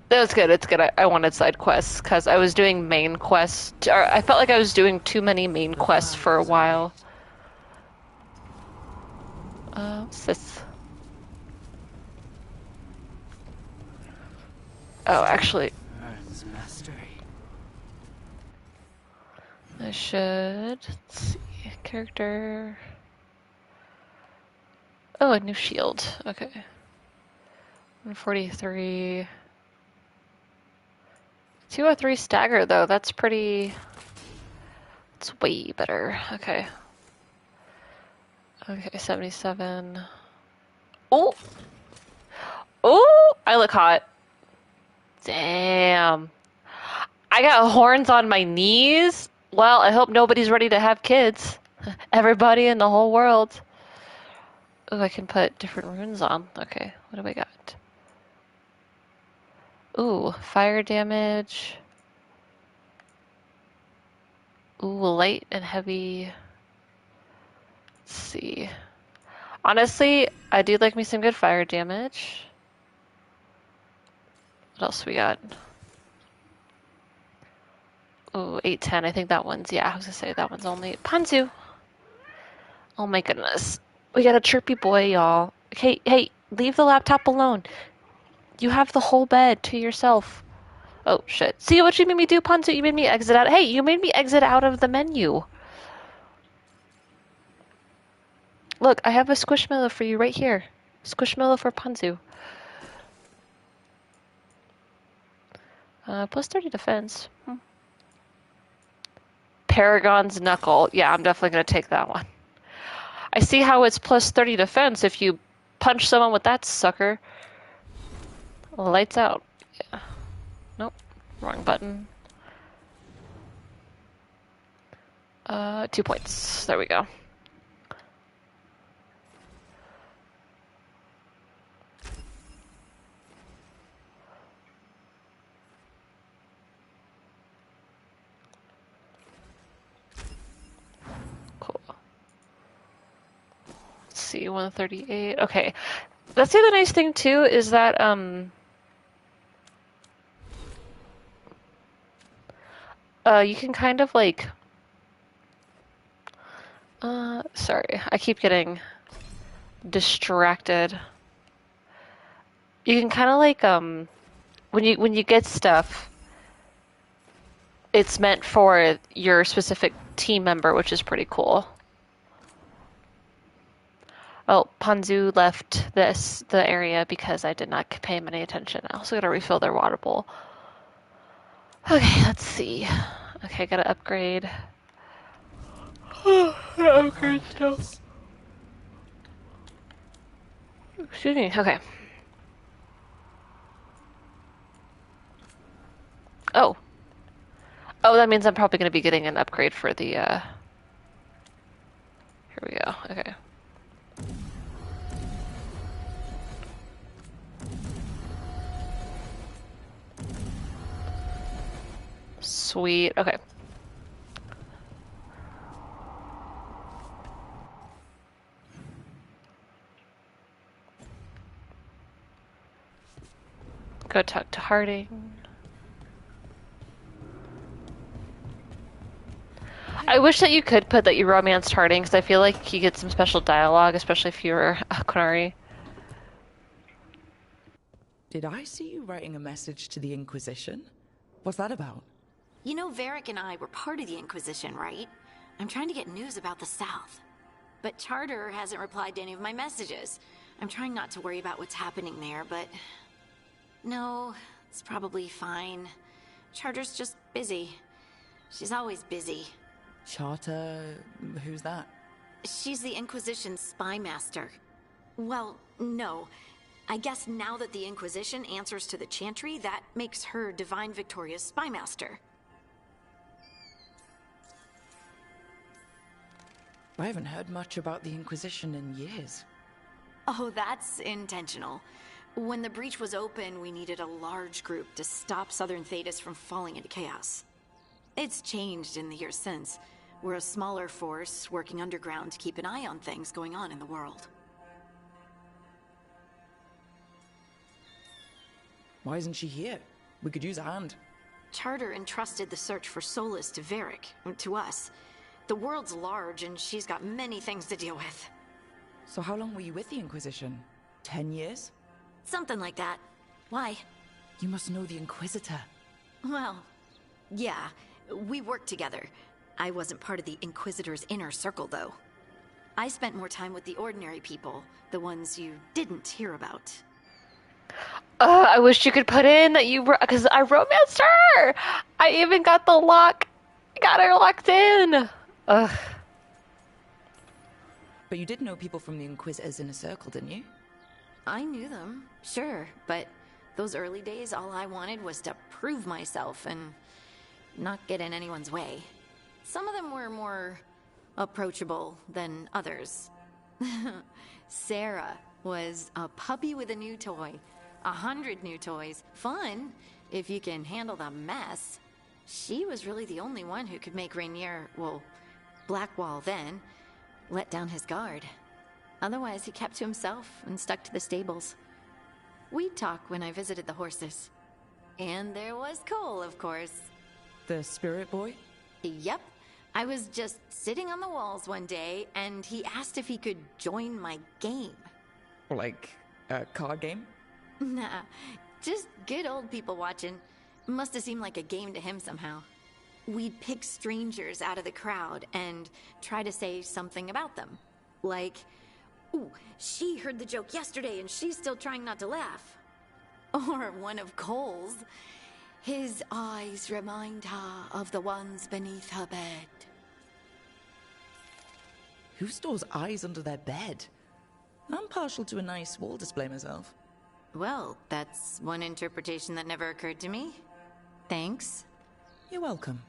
No, it's good, it's good. I wanted side quests, because I was doing main quests. Or I felt like I was doing too many main quests for a while. What's this? Oh, actually... Earth's mastery. I should. Let's see. Character. Oh, a new shield. Okay. 143. 203 stagger, though. That's pretty. It's way better. Okay. Okay, 77. Oh! Oh! I look hot. Damn. I got horns on my knees? Well, I hope nobody's ready to have kids. Everybody in the whole world. Oh, I can put different runes on. Okay, what do we got? Ooh, fire damage. Ooh, light and heavy. Let's see. Honestly, I do like me some good fire damage. What else we got? Ooh, 810. I think that one's, yeah, I was gonna say that one's only Panzu. Oh my goodness. We got a chirpy boy, y'all. Hey, leave the laptop alone. You have the whole bed to yourself. Oh, shit. See what you made me do, Panzu? You made me exit out. Hey, you made me exit out of the menu. Look, I have a squishmallow for you right here. Squishmallow for Panzu. Plus 30 defense. Paragon's Knuckle. Yeah, I'm definitely going to take that one. I see how it's plus 30 defense if you punch someone with that sucker. Lights out. Yeah. Nope. Wrong button. 2 points. There we go. Cool. Let's see, 138. Okay. That's the other nice thing too, is that you can kind of like sorry, I keep getting distracted. You can kind of like when you get stuff, it's meant for your specific team member, which is pretty cool. Oh, Panzu left the area because I did not pay him any attention. I also gotta refill their water bowl. Okay, let's see. Okay, gotta upgrade. Upgrade stuff. Excuse me. Okay. Oh. Oh, that means I'm probably gonna be getting an upgrade for the. Here we go. Okay. Sweet. Okay. Go talk to Harding. I wish that you could put that you romanced Harding, because I feel like he gets some special dialogue, especially if you were Kunari. Did I see you writing a message to the Inquisition? What's that about? You know, Varric and I were part of the Inquisition, right? I'm trying to get news about the South. But Charter hasn't replied to any of my messages. I'm trying not to worry about what's happening there, but... No, it's probably fine. Charter's just busy. She's always busy. Charter... who's that? She's the Inquisition's spy master. Well, no. I guess now that the Inquisition answers to the Chantry, that makes her Divine Victoria's spy master. I haven't heard much about the Inquisition in years. Oh, that's intentional. When the breach was open, we needed a large group to stop Southern Thedas from falling into chaos. It's changed in the years since. We're a smaller force working underground to keep an eye on things going on in the world. Why isn't she here? We could use a hand. Charter entrusted the search for Solus to Varric, to us. The world's large, and she's got many things to deal with. So how long were you with the Inquisition? 10 years? Something like that. Why? You must know the Inquisitor. Well, yeah. We work together. I wasn't part of the Inquisitor's inner circle, though. I spent more time with the ordinary people, the ones you didn't hear about. I wish you could put in that you were, because I romanced her. I even got the lock, got her locked in. Ugh. But you did know people from the Inquisitor's inner circle, didn't you? I knew them, sure, but those early days, all I wanted was to prove myself and not get in anyone's way. Some of them were more approachable than others. Sarah was a puppy with a new toy. 100 new toys. Fun, if you can handle the mess. She was really the only one who could make Rainier, well, Blackwall then, let down his guard. Otherwise, he kept to himself and stuck to the stables. We'd talk when I visited the horses. And there was Cole, of course. The spirit boy? Yep. I was just sitting on the walls one day, and he asked if he could join my game. Like a card game? Nah, just good old people watching. Must have seemed like a game to him somehow. We'd pick strangers out of the crowd and try to say something about them. Like, ooh, she heard the joke yesterday and she's still trying not to laugh. Or one of Cole's. His eyes remind her of the ones beneath her bed. Who stores eyes under their bed? I'm partial to a nice wall display myself. Well, that's one interpretation that never occurred to me. Thanks. You're welcome.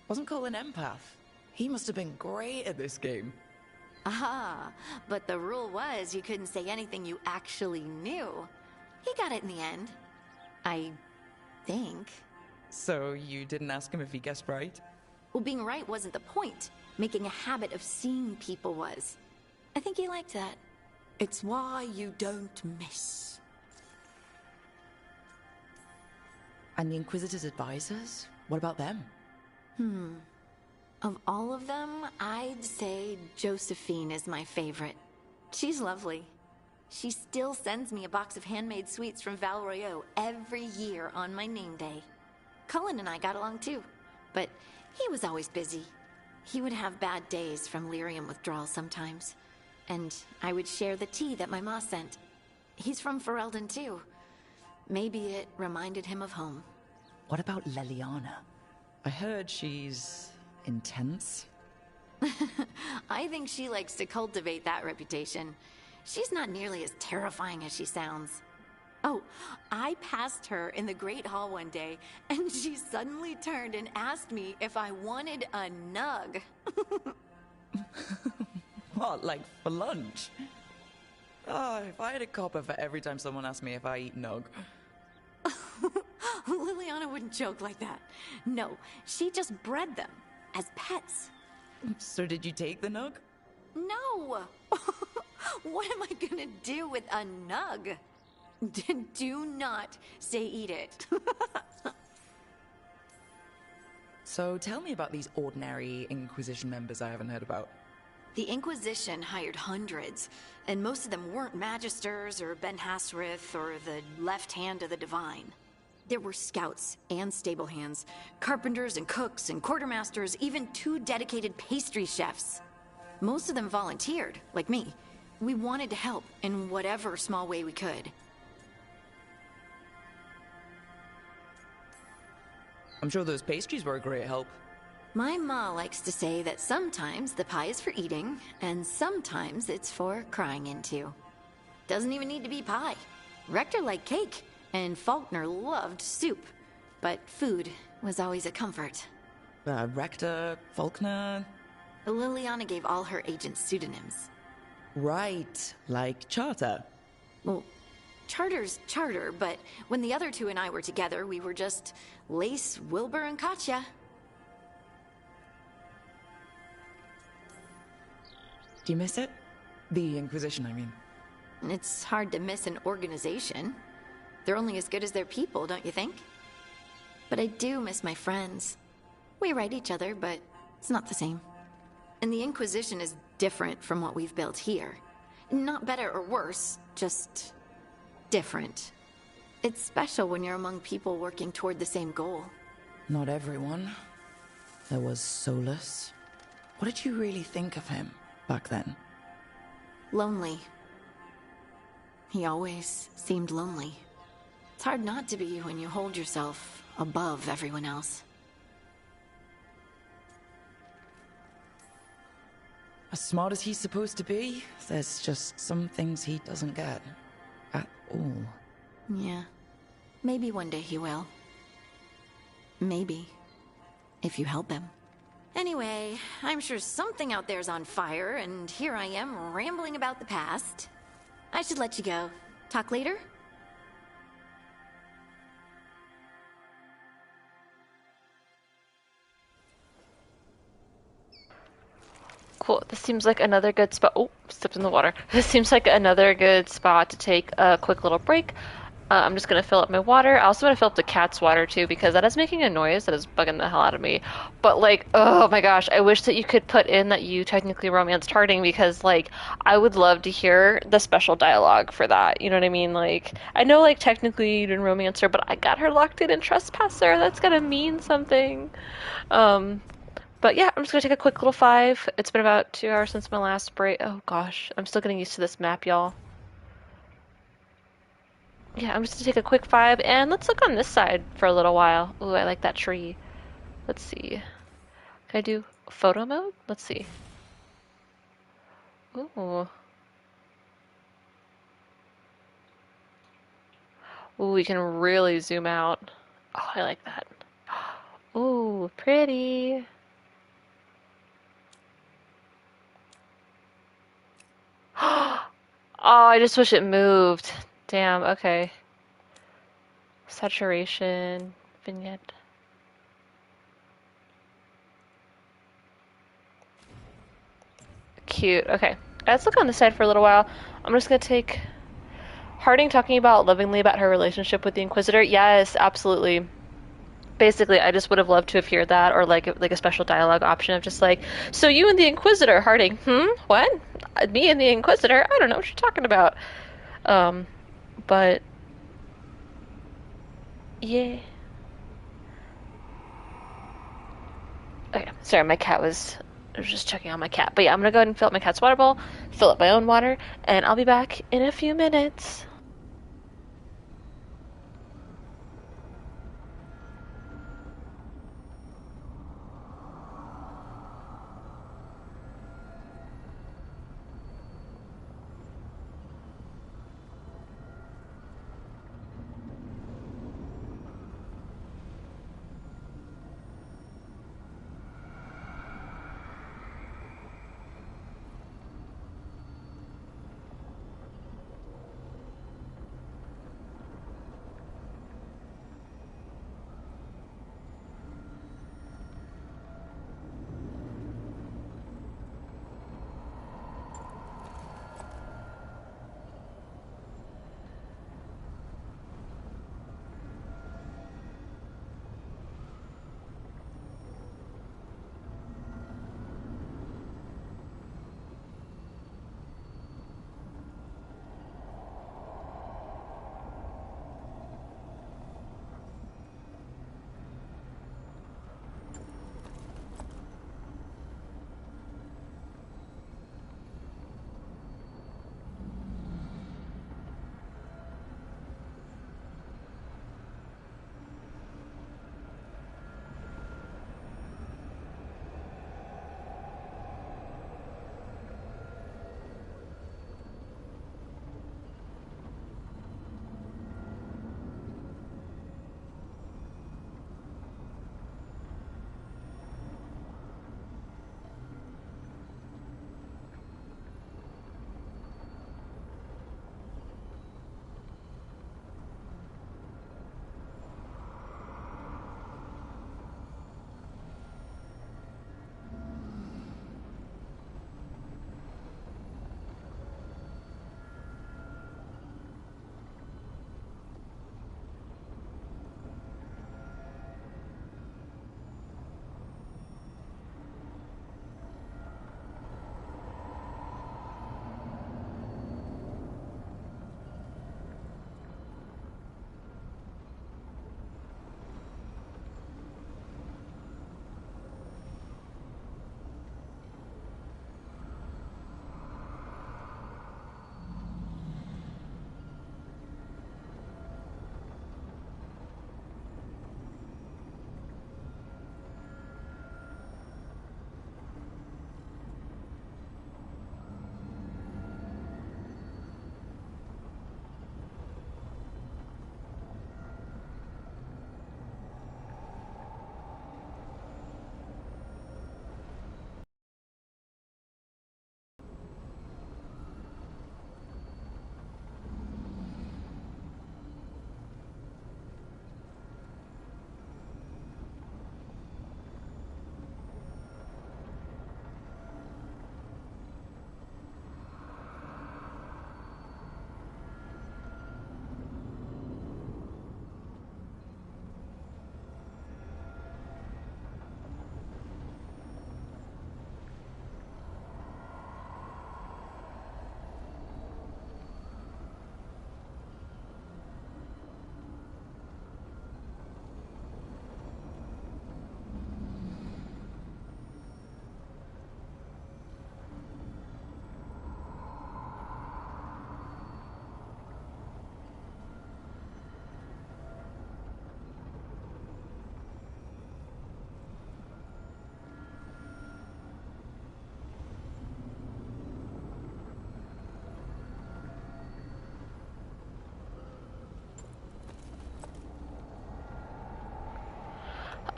Wasn't Cole an empath? He must have been great at this game. Ah, but the rule was you couldn't say anything you actually knew. He got it in the end. I think. So you didn't ask him if he guessed right? Well, being right wasn't the point. Making a habit of seeing people was. I think he liked that. It's why you don't miss. And the Inquisitor's advisors? What about them? Of all of them, I'd say Josephine is my favorite. She's lovely. She still sends me a box of handmade sweets from Val Royeaux every year on my name day. Cullen and I got along too, but he was always busy. He would have bad days from lyrium withdrawal sometimes, and I would share the tea that my ma sent. He's from Ferelden too. Maybe it reminded him of home. What about Leliana? I heard she's intense. I think she likes to cultivate that reputation. She's not nearly as terrifying as she sounds. Oh, I passed her in the Great Hall one day, and she suddenly turned and asked me if I wanted a nug. What, like for lunch? Oh, if I had a copper for every time someone asked me if I eat nug. Liliana wouldn't joke like that. No, she just bred them as pets. So did you take the nug? No! What am I gonna do with a nug? Do not say eat it. So tell me about these ordinary Inquisition members I haven't heard about. The Inquisition hired hundreds, and most of them weren't Magisters or Ben Hasrith or the left hand of the Divine. There were scouts and stable hands, carpenters and cooks and quartermasters, even 2 dedicated pastry chefs. Most of them volunteered, like me. We wanted to help in whatever small way we could. I'm sure those pastries were a great help. My ma likes to say that sometimes the pie is for eating, and sometimes it's for crying into. Doesn't even need to be pie. Rector liked cake, and Faulkner loved soup. But food was always a comfort. Rector, Faulkner... Liliana gave all her agents pseudonyms. Right, like Charter. Well, Charter's Charter, but when the other 2 and I were together, we were just Lace, Wilbur, and Katya. Do you miss it? The Inquisition, I mean. It's hard to miss an organization. They're only as good as their people, don't you think? But I do miss my friends. We write each other, but it's not the same. And the Inquisition is different from what we've built here. Not better or worse, just different. It's special when you're among people working toward the same goal. Not everyone. There was Solus. What did you really think of him back then? Lonely. He always seemed lonely. It's hard not to be when you hold yourself above everyone else. As smart as he's supposed to be, there's just some things he doesn't get. At all. Yeah. Maybe one day he will. Maybe. If you help him. Anyway, I'm sure something out there's on fire, and here I am rambling about the past. I should let you go. Talk later? Cool. This seems like another good spot. Oh, stepped in the water. This seems like another good spot to take a quick little break. I'm just gonna fill up my water. I also want to fill up the cat's water too because that is making a noise that is bugging the hell out of me. But like, oh my gosh, I wish that you could put in that you technically romanced Harding because like I would love to hear the special dialogue for that. You know what I mean? Like I know like technically you didn't romance her, but I got her locked in Trespasser. That's gonna mean something. But yeah, I'm just gonna take a quick little 5. It's been about 2 hours since my last break. Oh gosh, I'm still getting used to this map, y'all. Yeah, I'm just gonna take a quick 5, and let's look on this side for a little while. Ooh, I like that tree. Let's see. Can I do photo mode? Let's see. Ooh. Ooh, we can really zoom out. Oh, I like that. Ooh, pretty. Oh, I just wish it moved. Damn, okay. Saturation, vignette. Cute. Okay. Let's look on the side for a little while. I'm just gonna take Harding talking about lovingly about her relationship with the Inquisitor. Yes, absolutely. Basically, I just would have loved to have heard that, or like a special dialogue option of just like, so you and the Inquisitor, Harding? What? Me and the Inquisitor? I don't know what you're talking about. But yeah. Okay, sorry, my cat was. I was just checking on my cat. But yeah, I'm gonna go ahead and fill up my cat's water bowl, fill up my own water, and I'll be back in a few minutes.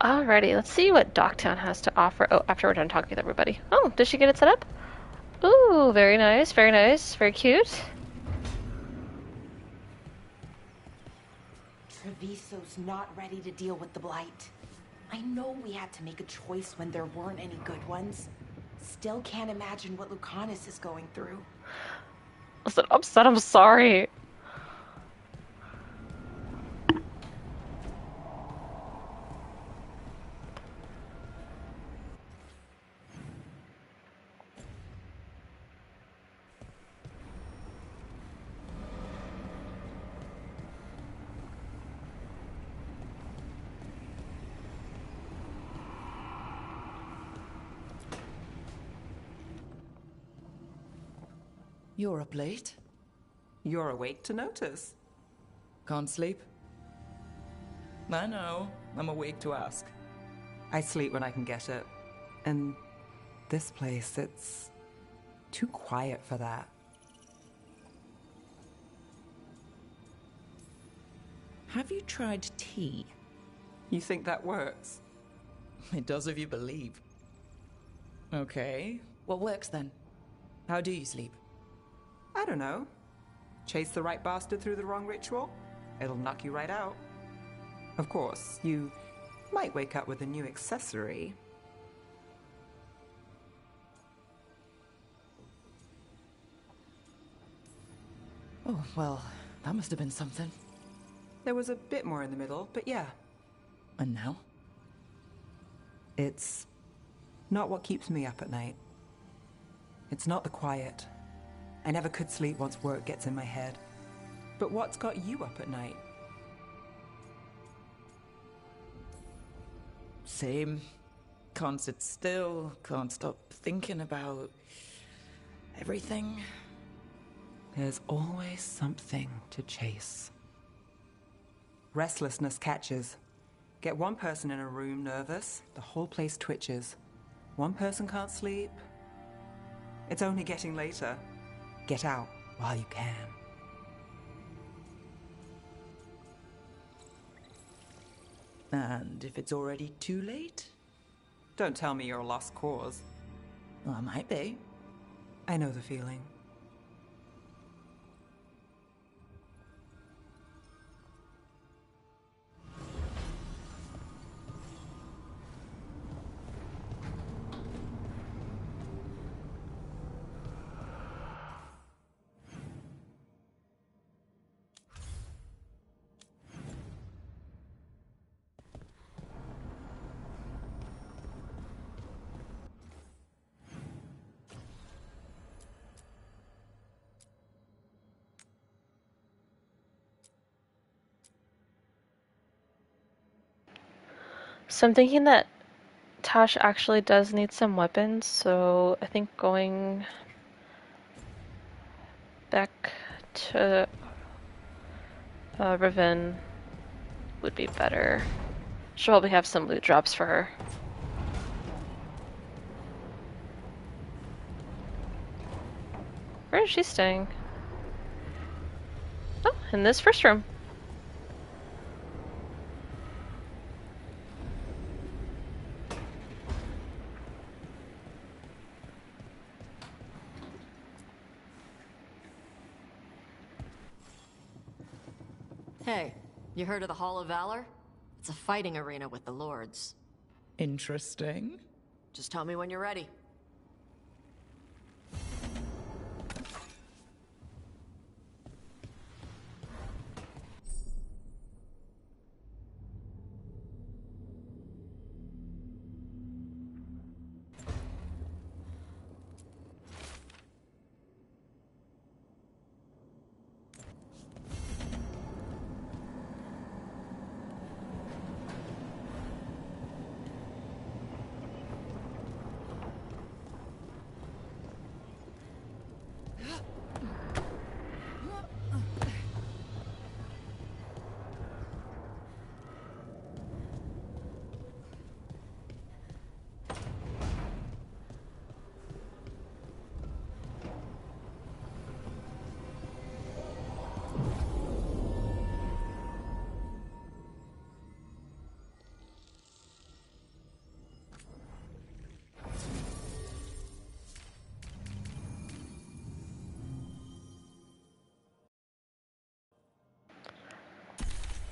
Alrighty, let's see what Docktown has to offer. Oh, after we're done talking with everybody. Oh, did she get it set up? Ooh, very nice, very cute. Treviso's not ready to deal with the Blight. I know we had to make a choice when there weren't any good ones. Still can't imagine what Lucanus is going through. Listen, I'm upset, I'm sorry. You're up late. You're awake to notice. Can't sleep? I know. I'm awake to ask. I sleep when I can get it. And this place, it's too quiet for that. Have you tried tea? You think that works? It does if you believe. Okay. What works then? How do you sleep? I don't know. Chase the right bastard through the wrong ritual? It'll knock you right out. Of course, you might wake up with a new accessory. Oh, well, that must have been something. There was a bit more in the middle, but yeah. And now? It's not what keeps me up at night. It's not the quiet. I never could sleep once work gets in my head. But what's got you up at night? Same. Can't sit still, can't stop thinking about everything. There's always something to chase. Restlessness catches. Get one person in a room nervous, the whole place twitches. One person can't sleep. It's only getting later. Get out while you can. And if it's already too late? Don't tell me you're a lost cause. Well, I might be. I know the feeling. So I'm thinking that Tash actually does need some weapons, so I think going back to Riven would be better. She'll probably have some loot drops for her. Where is she staying? Oh, in this first room. Hey, you heard of the Hall of Valor? It's a fighting arena with the lords. Interesting. Just tell me when you're ready.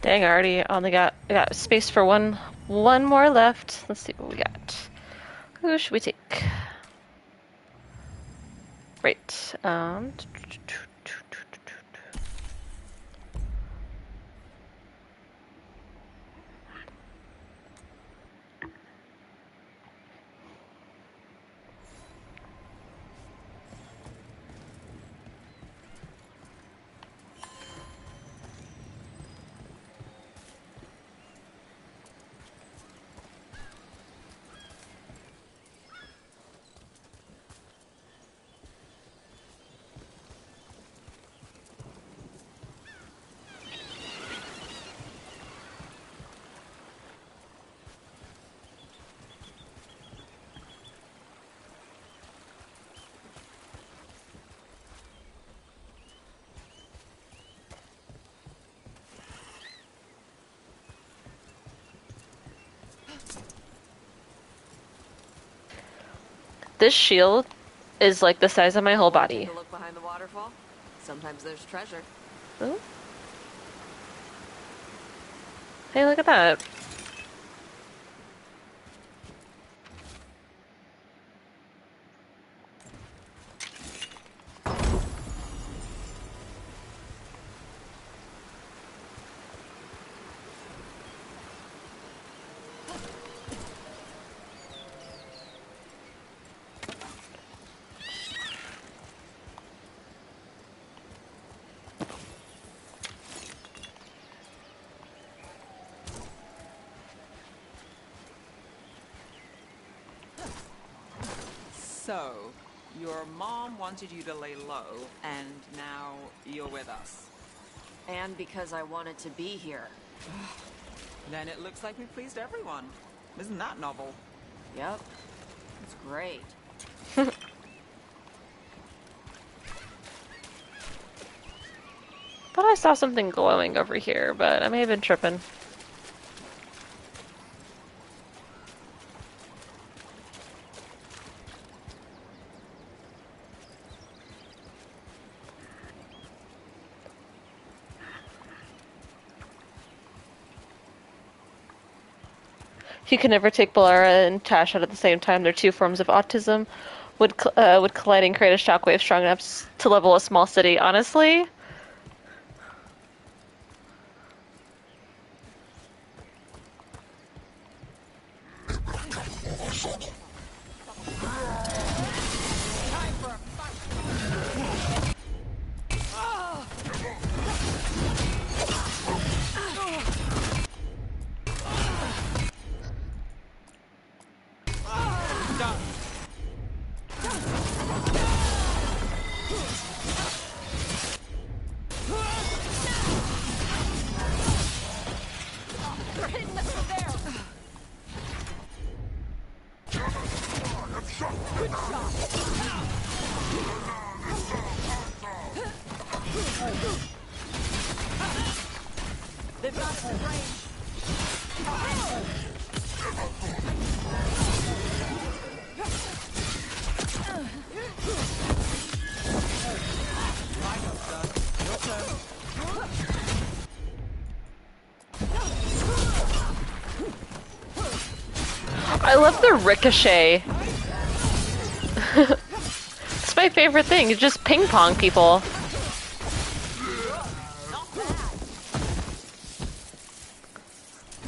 Dang, I only got space for one more left. Let's see what we got. Who should we take? Right. This shield is like the size of my whole body. Take a look behind the waterfall. Sometimes there's treasure. Ooh. Hey, look at that. So, your mom wanted you to lay low, and now you're with us. And because I wanted to be here. Then it looks like we pleased everyone. Isn't that novel? Yep. It's great. Thought I saw something glowing over here, but I may have been tripping. You can never take Balara and Tash out at the same time. They're two forms of autism. Would collide and create a shockwave strong enough to level a small city. Honestly, They've got us in range. I love the ricochet. It's my favorite thing. You just ping pong people.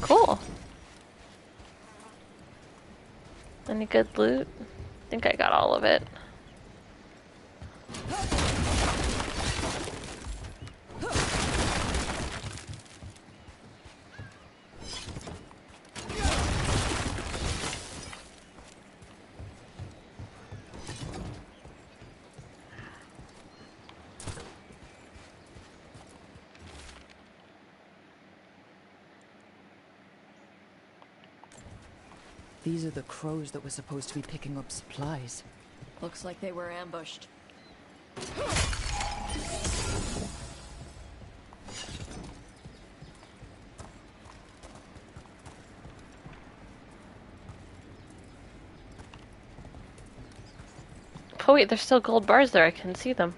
Cool. Any good loot? I think I got all of it. These are the crows that were supposed to be picking up supplies. Looks like they were ambushed. Oh wait, there's still gold bars there. I can see them.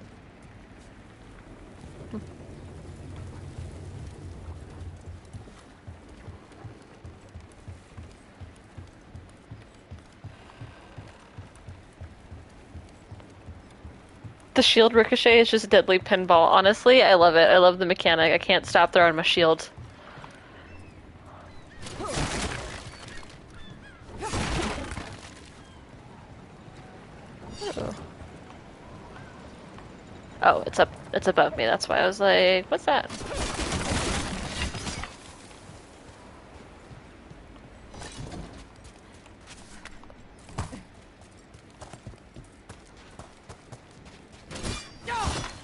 The shield ricochet is just deadly pinball. Honestly, I love it. I love the mechanic. I can't stop throwing my shield. Oh, it's up. It's above me. That's why I was like, "What's that?"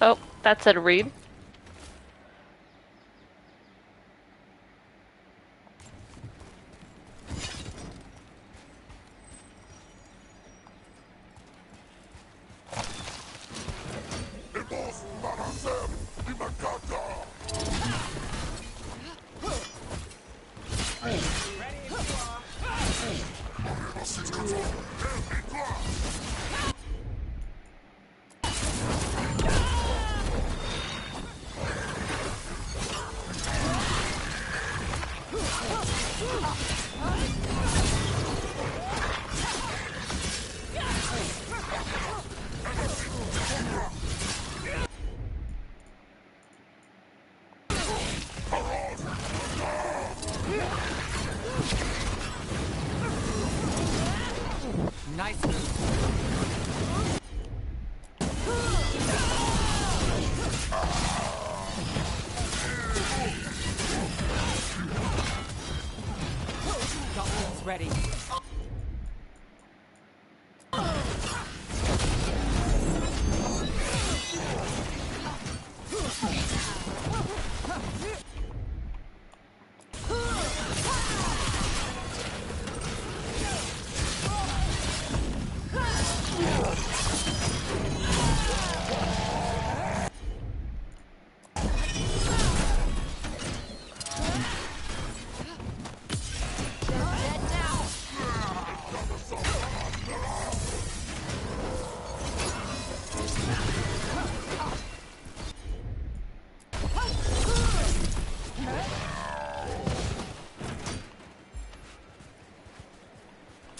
Oh, that said read. Nice. Goblins ready.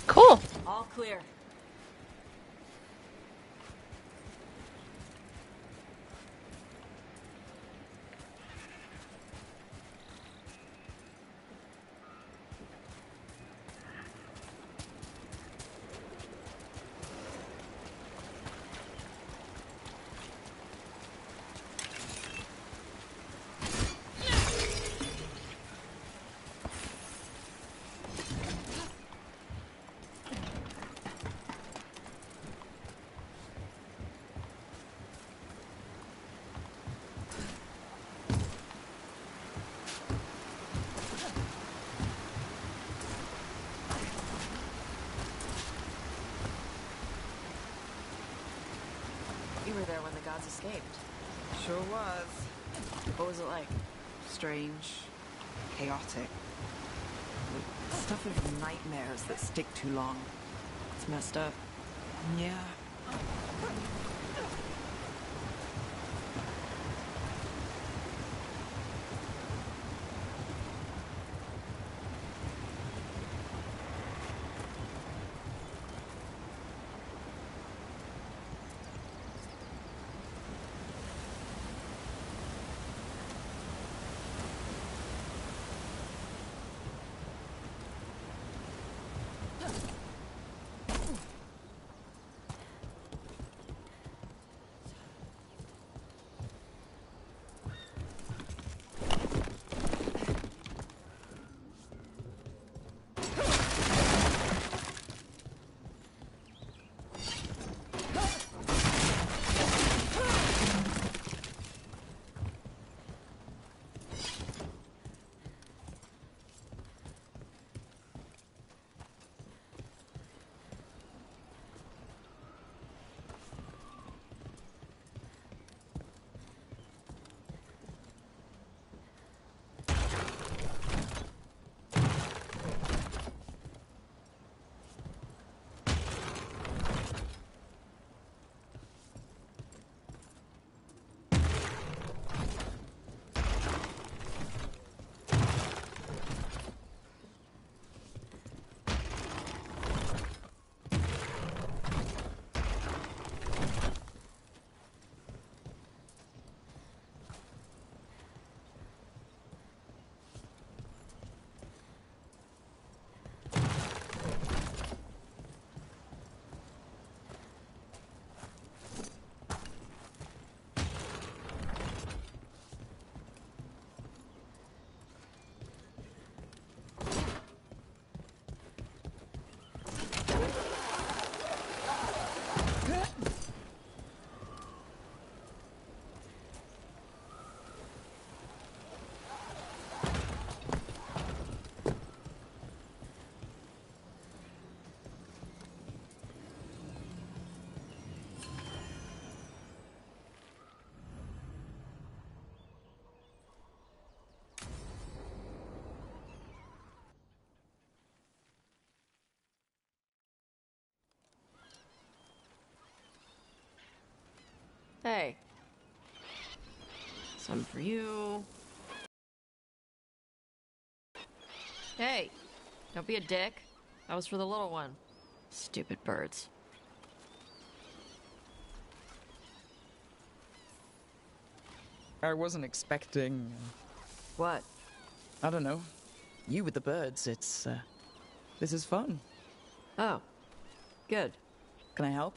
Cool. All clear. You were there when the gods escaped. Sure was. What was it like? Strange. Chaotic. The stuff of nightmares that stick too long. It's messed up. Yeah. Hey. Some for you. Hey, don't be a dick. That was for the little one. Stupid birds. I wasn't expecting... What? I don't know. You with the birds, it's, this is fun. Oh. Good. Can I help?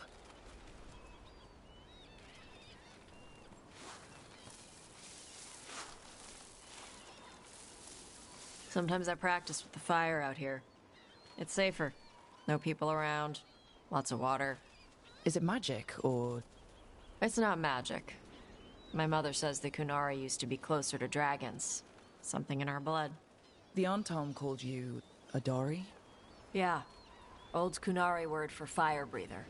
Sometimes I practice with the fire out here. It's safer. No people around. Lots of water. Is it magic, or...? It's not magic. My mother says the Kunari used to be closer to dragons. Something in our blood. The Antom called you a Dari? Yeah. Old Kunari word for fire breather.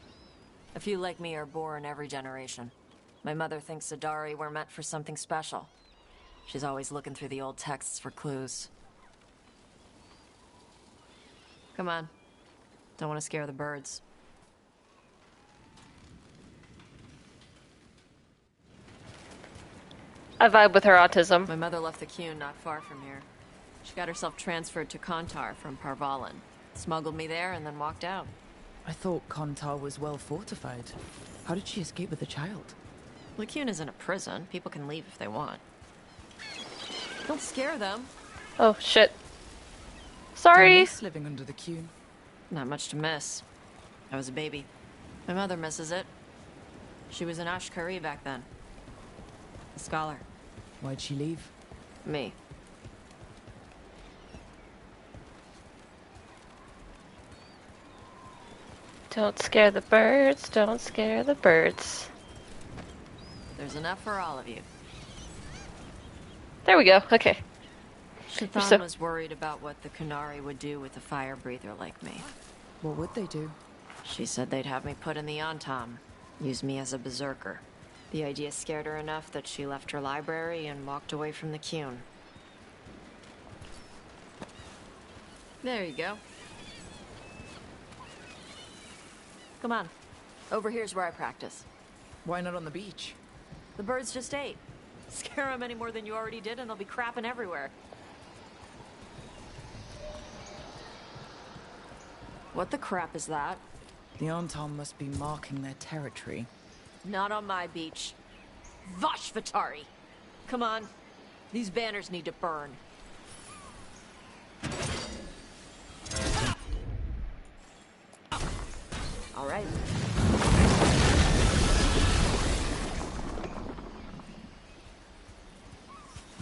A few like me are born every generation. My mother thinks the Dari were meant for something special. She's always looking through the old texts for clues. Come on. Don't want to scare the birds. I vibe with her autism. My mother left the Qun not far from here. She got herself transferred to Kontar from Parvalan. Smuggled me there and then walked out. I thought Kontar was well fortified. How did she escape with the child? Lycune isn't a prison. People can leave if they want. Don't scare them. Oh, shit. Sorry. I miss living under the Qun. Not much to miss. I was a baby. My mother misses it. She was an Ashkari back then. A scholar. Why'd she leave? Me. Don't scare the birds. Don't scare the birds. There's enough for all of you. There we go. Okay. Shathan was worried about what the Kunari would do with a fire breather like me. What would they do? She said they'd have me put in the Antom. Use me as a berserker. The idea scared her enough that she left her library and walked away from the Qun. There you go. Come on. Over here's where I practice. Why not on the beach? The birds just ate. Scare them any more than you already did and they'll be crapping everywhere. What the crap is that? The Antom must be marking their territory. Not on my beach. Vashvatari! Come on. These banners need to burn. All right.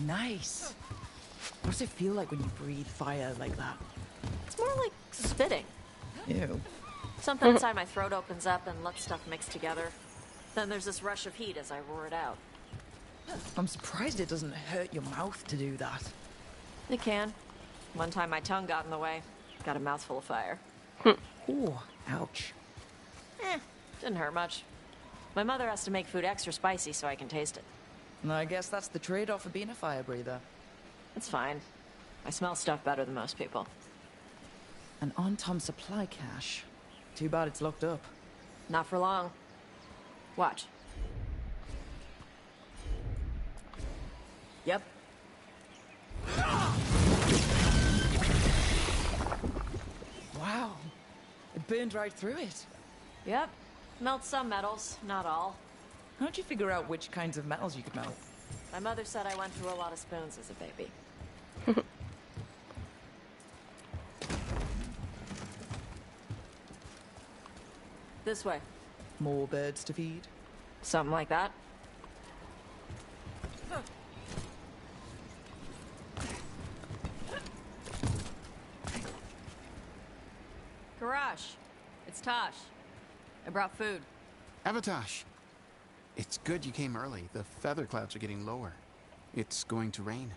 Nice. What does it feel like when you breathe fire like that? It's more like spitting. Ew. Something inside my throat opens up and lets stuff mix together. Then there's this rush of heat as I roar it out. I'm surprised it doesn't hurt your mouth to do that. It can. One time my tongue got in the way. Got a mouthful of fire. Ooh, ouch. Didn't hurt much. My mother has to make food extra spicy so I can taste it. And I guess that's the trade-off of being a fire breather. It's fine. I smell stuff better than most people. An Antom supply cache. Too bad it's locked up. Not for long. Watch. Yep. Wow. It burned right through it. Yep. Melt some metals, not all. How'd you figure out which kinds of metals you could melt? My mother said I went through a lot of spoons as a baby. This way. More birds to feed? Something like that. Karash, it's Tosh. I brought food. Avatosh, it's good you came early. The feather clouds are getting lower. It's going to rain.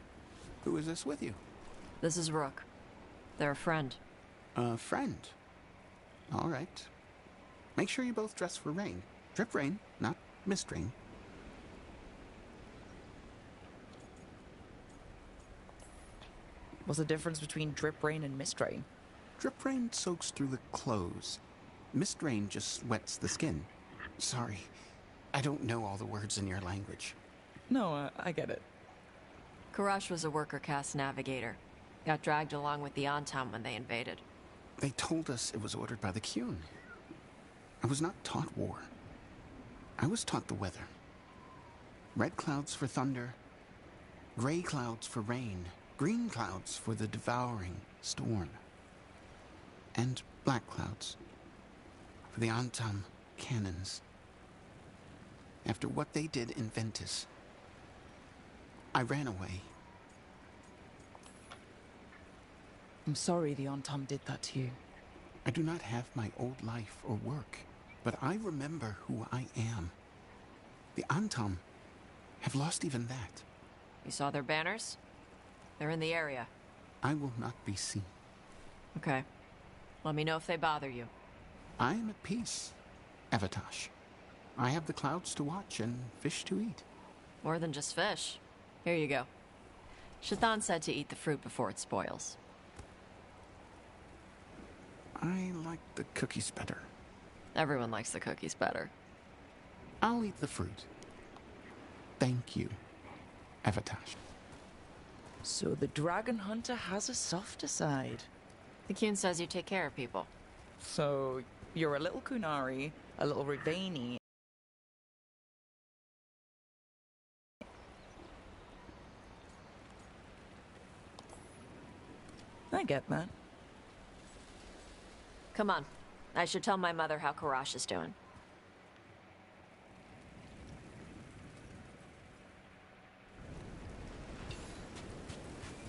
Who is this with you? This is Rook. They're a friend. A friend? All right. Make sure you both dress for rain. Drip rain, not mist rain. What's the difference between drip rain and mist rain? Drip rain soaks through the clothes. Mist rain just wets the skin. Sorry. I don't know all the words in your language. No, I get it. Karash was a worker caste navigator. Got dragged along with the Antam when they invaded. They told us it was ordered by the Qun. I was not taught war. I was taught the weather. Red clouds for thunder, gray clouds for rain, green clouds for the devouring storm, and black clouds for the Antam cannons. After what they did in Ventus, I ran away. I'm sorry the Antam did that to you. I do not have my old life or work, but I remember who I am. The Antam have lost even that. You saw their banners? They're in the area. I will not be seen. Okay. Let me know if they bother you. I am at peace, Evatash. I have the clouds to watch and fish to eat. More than just fish. Here you go. Shathan said to eat the fruit before it spoils. I like the cookies better. Everyone likes the cookies better. I'll eat the fruit. Thank you, Evatash. So the dragon hunter has a softer side. The Qun says you take care of people. So you're a little Kunari, a little Rivani. I get that. Come on. I should tell my mother how Karash is doing.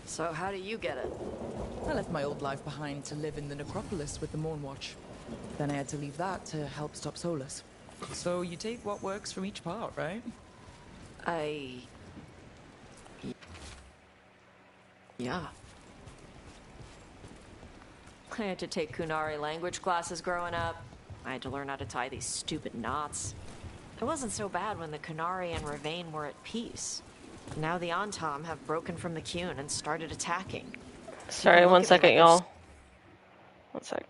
So how do you get it? I left my old life behind to live in the necropolis with the Mournwatch. Then I had to leave that to help stop Solus. So you take what works from each part, right? Yeah. I had to take Kunari language classes growing up. I had to learn how to tie these stupid knots. It wasn't so bad when the Kunari and Ravain were at peace. Now the Antam have broken from the Qun and started attacking. Sorry, 1 second, y'all. 1 sec.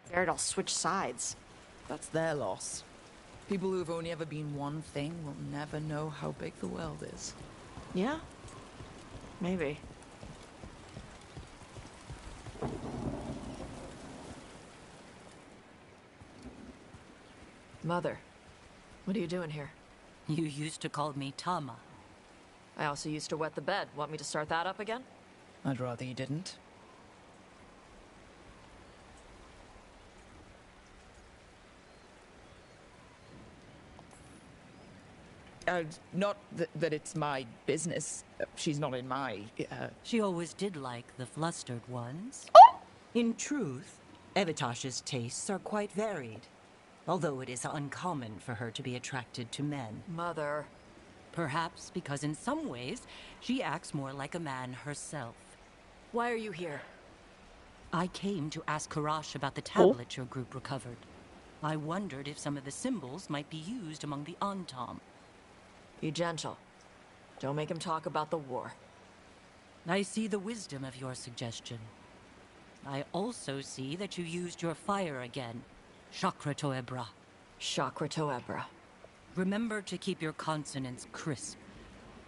Scared I'll switch sides. That's their loss. People who've only ever been one thing will never know how big the world is. Yeah? Maybe. Mother, what are you doing here? You used to call me Tama. I also used to wet the bed. Want me to start that up again? I'd rather you didn't. Not that it's my business. She's not in my... She always did like the flustered ones. In truth, Evitash's tastes are quite varied. Although it is uncommon for her to be attracted to men. Mother. Perhaps because in some ways, she acts more like a man herself. Why are you here? I came to ask Karash about the tablet your group recovered. I wondered if some of the symbols might be used among the Antam. Be gentle. Don't make him talk about the war. I see the wisdom of your suggestion. I also see that you used your fire again. Chakra Toebra. Chakra Toebra. Remember to keep your consonants crisp.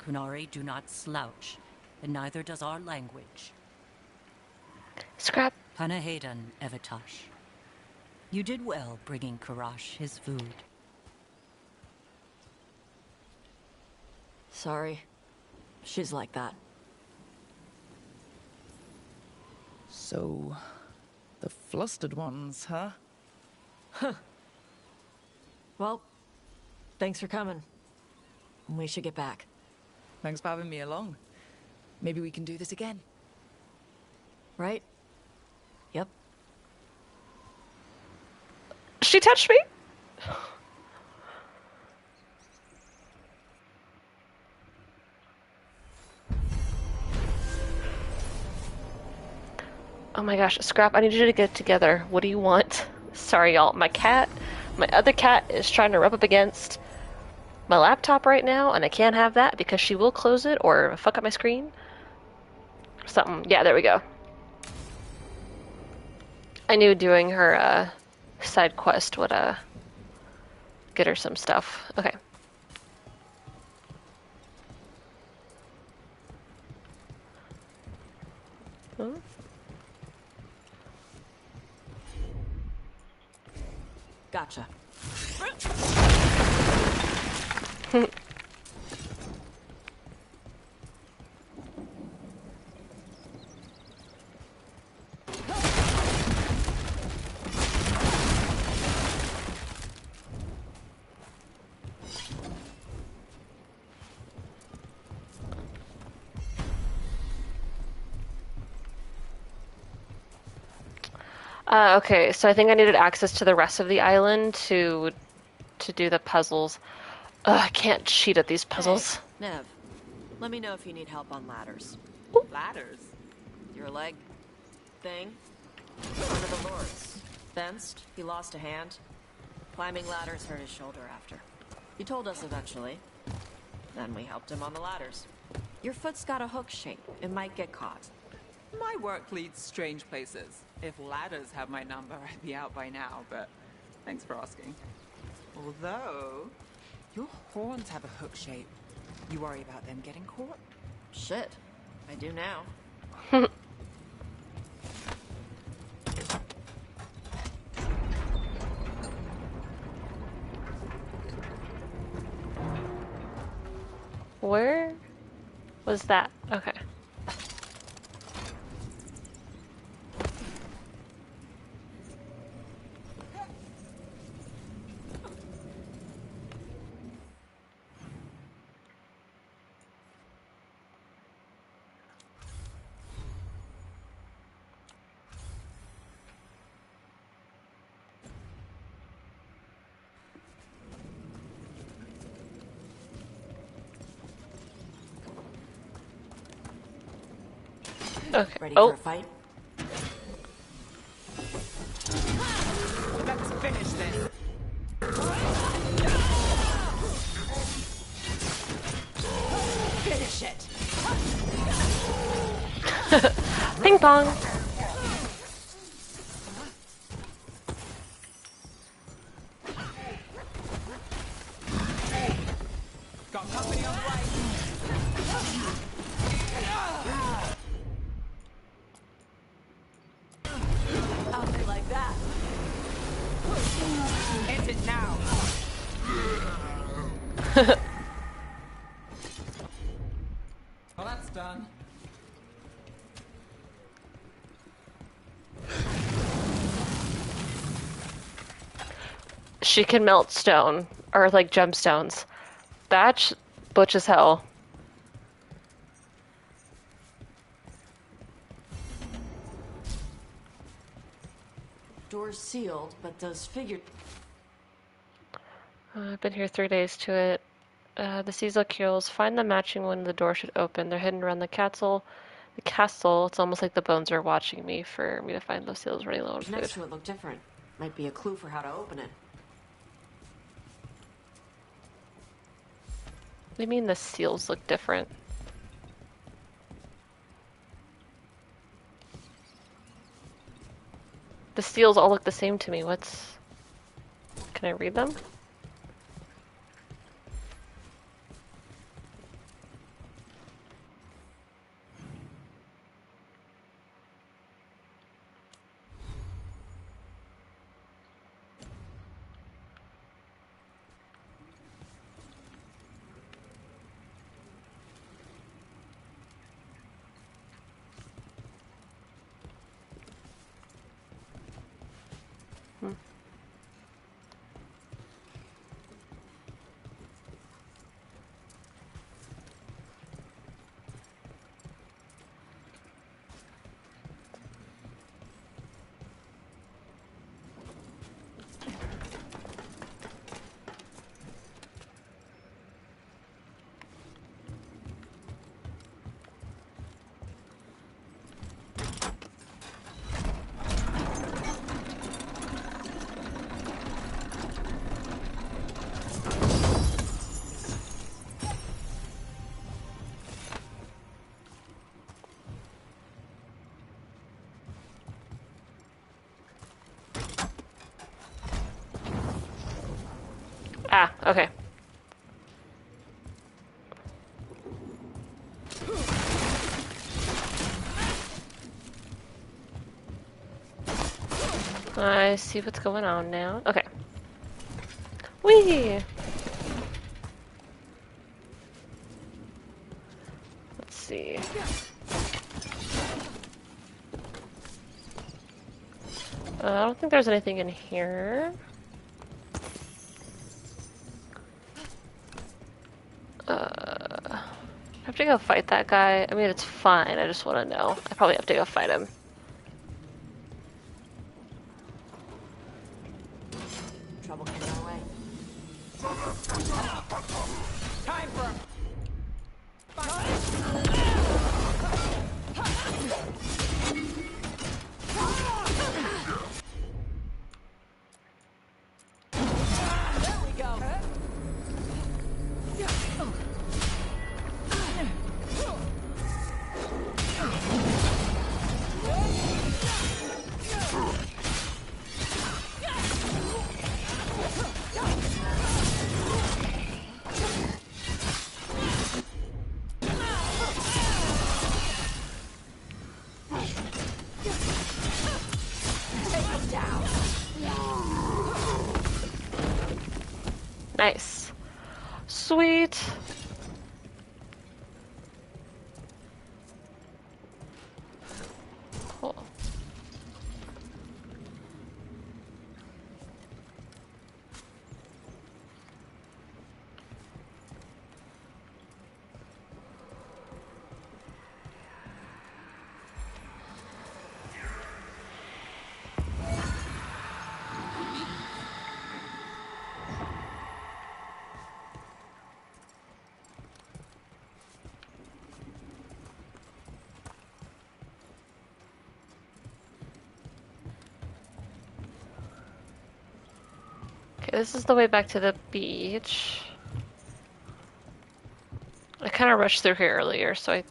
Kunari do not slouch, and neither does our language. Scrap. Panahedan, Evitash. You did well bringing Karash his food. Sorry. She's like that. So, the flustered ones, huh? Huh. Well, thanks for coming. We should get back. Thanks for having me along. Maybe we can do this again. Right? Yep. She touched me? Oh my gosh, Scrap, I need you to get together. What do you want? Sorry, y'all. My other cat is trying to rub up against my laptop right now, and I can't have that because she will close it or fuck up my screen. Something. Yeah, there we go. I knew doing her side quest would get her some stuff. Okay. Hmm? Gotcha. Okay, so I think I needed access to the rest of the island to do the puzzles. Ugh, I can't cheat at these puzzles. Hey, Nev, let me know if you need help on ladders. Ladders? Your leg thing? One of the lords. Fenced, he lost a hand. Climbing ladders hurt his shoulder after. He told us eventually. Then we helped him on the ladders. Your foot's got a hook shape. It might get caught. My work leads strange places. If ladders have my number, I'd be out by now, but thanks for asking. Although, your horns have a hook shape. You worry about them getting caught? Shit, I do now. Where was that? Okay. Okay. Ready for a fight? Let's finish this. Finish it! Ping pong! Got company on the right. I'll be like that. End it now. Well, that's done. She can melt stone, or like gemstones. That's butch as hell. Door's sealed, but those figured... I've been here 3 days to it. The Caesar kills. Find the matching one the door should open. They're hidden around the castle. The castle. It's almost like the bones are watching me for me to find those seals running low on food. Next to it look different. Might be a clue for how to open it. What do you mean the seals look different? The seals all look the same to me. What's... Can I read them? Ah, okay. I see what's going on now. Okay. Whee! Let's see. I don't think there's anything in here. I have to go fight that guy. I mean, it's fine. I just want to know. I probably have to go fight him. Trouble coming our way. Time for a there we go. Nice. Sweet. Cool. Okay, this is the way back to the beach. I kind of rushed through here earlier, so I...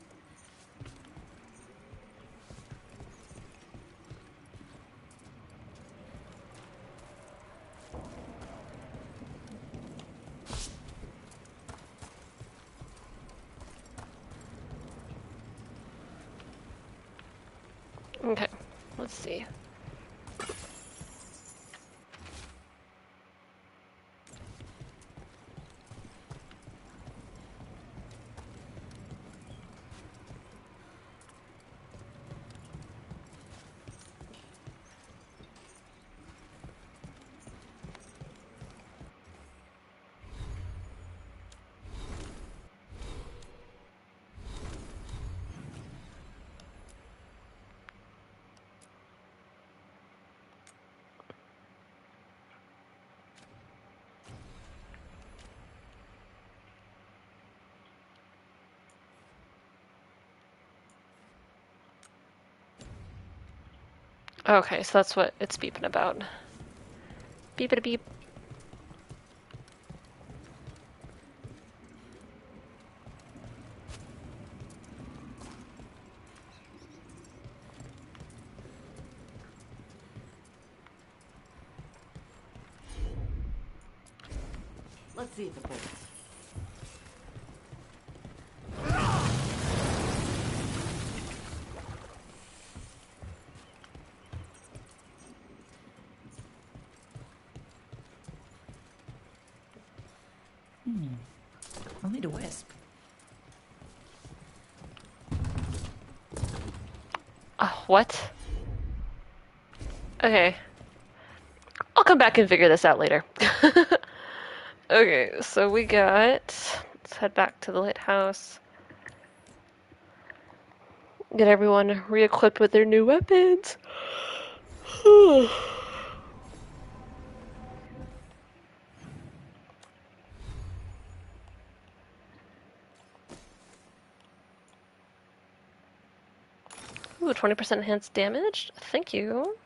Okay, let's see. Okay, so that's what it's beeping about. Beep it beep. Let's see if it works. I'll need a wisp. What? Okay. I'll come back and figure this out later. Okay, so we got... Let's head back to the lighthouse. Get everyone re-equipped with their new weapons. Ooh, 20% enhanced damage. Thank you.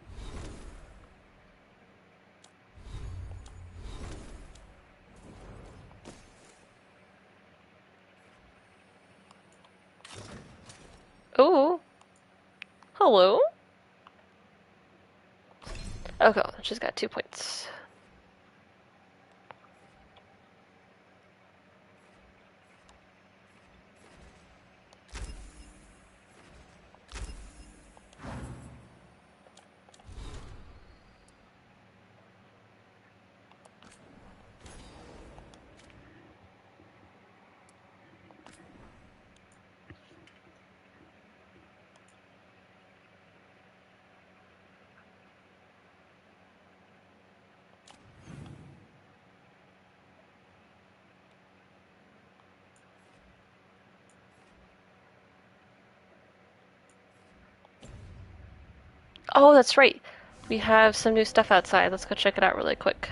Oh. Hello. Okay, she's got 2 points. Oh, that's right. We have some new stuff outside. Let's go check it out really quick.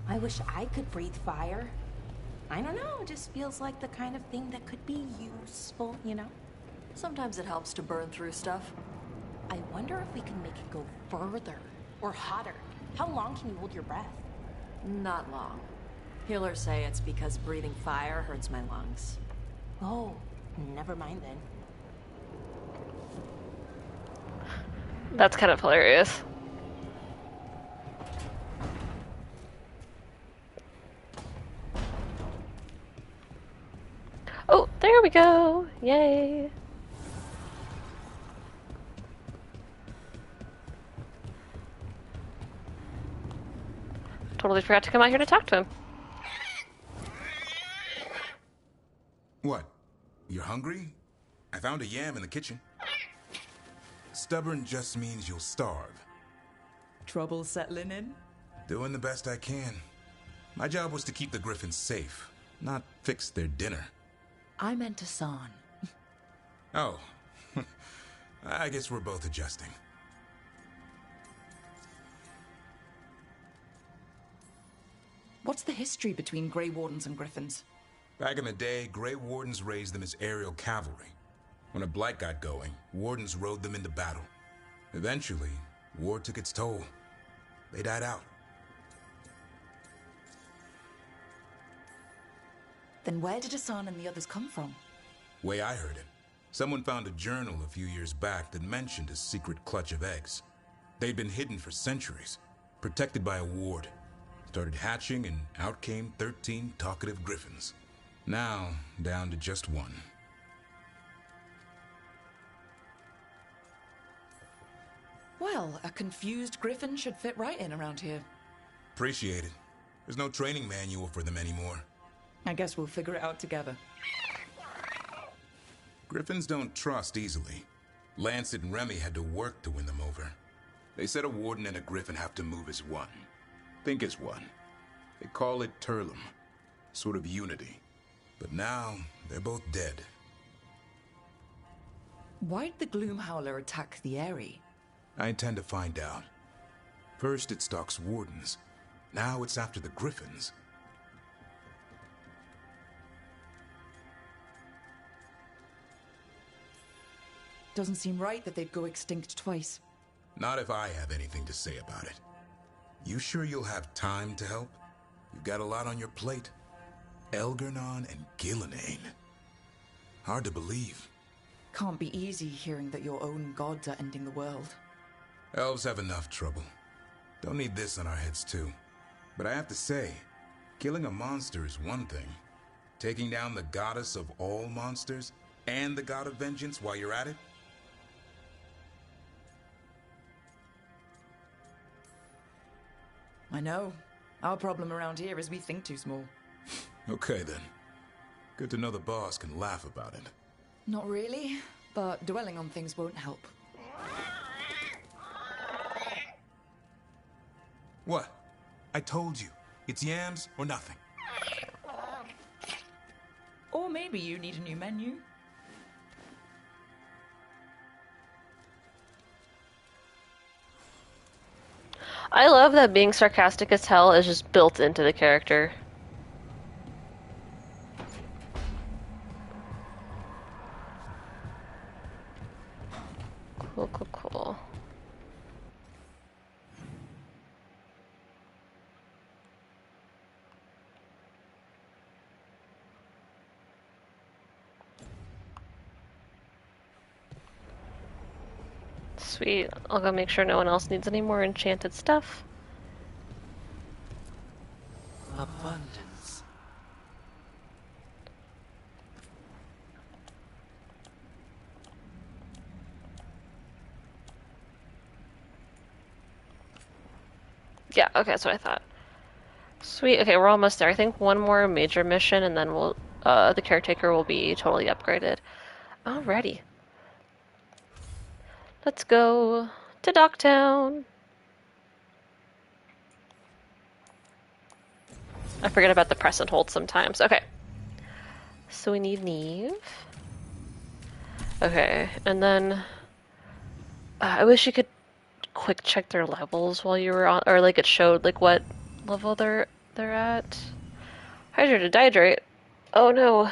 I wish I could breathe fire. I don't know, it just feels like the kind of thing that could be useful, you know? Sometimes it helps to burn through stuff. I wonder if we can make it go further or hotter. How long can you hold your breath? Not long. Healers say it's because breathing fire hurts my lungs. Oh, never mind then. That's kind of hilarious. Oh, there we go! Yay! Totally forgot to come out here to talk to him. What? You're hungry? I found a yam in the kitchen. Stubborn just means you'll starve. Trouble settling in? Doing the best I can. My job was to keep the griffins safe, not fix their dinner. I meant Hassan. Oh. I guess we're both adjusting. What's the history between Grey Wardens and Griffins? Back in the day, Grey Wardens raised them as aerial cavalry. When a blight got going, Wardens rode them into battle. Eventually, war took its toll. They died out. Then where did Hassan and the others come from? Way I heard it, someone found a journal a few years back that mentioned a secret clutch of eggs. They'd been hidden for centuries, protected by a ward. Started hatching and out came 13 talkative griffins. Now, down to just one. Well, a confused griffin should fit right in around here. Appreciate it. There's no training manual for them anymore. I guess we'll figure it out together. Griffins don't trust easily. Lancet and Remy had to work to win them over. They said a warden and a griffin have to move as one. Think as one. They call it Turlum. Sort of unity. But now, they're both dead. Why'd the Gloom Howler attack the Eyrie? I intend to find out. First it stalks wardens. Now it's after the griffins. Doesn't seem right that they'd go extinct twice. Not if I have anything to say about it. You sure you'll have time to help? You've got a lot on your plate. Elgernon and Gillenane. Hard to believe. Can't be easy hearing that your own gods are ending the world. Elves have enough trouble. Don't need this on our heads too. But I have to say, killing a monster is one thing. Taking down the goddess of all monsters and the god of vengeance while you're at it? I know. Our problem around here is we think too small. Okay then. Good to know the boss can laugh about it. Not really, but dwelling on things won't help. What? I told you. It's yams or nothing. Or maybe you need a new menu. I love that being sarcastic as hell is just built into the character. Cool, cool, cool. Sweet. I'll go make sure no one else needs any more enchanted stuff. Abundance. Yeah, okay, that's what I thought. Sweet. Okay, we're almost there. I think one more major mission and then we'll the caretaker will be totally upgraded. Alrighty. Let's go to Docktown. I forget about the press and hold sometimes. Okay. So we need Neve. Okay, and then I wish you could quick check their levels while you were on, or like it showed like what level they're at. Hydrate to dehydrate. Oh no.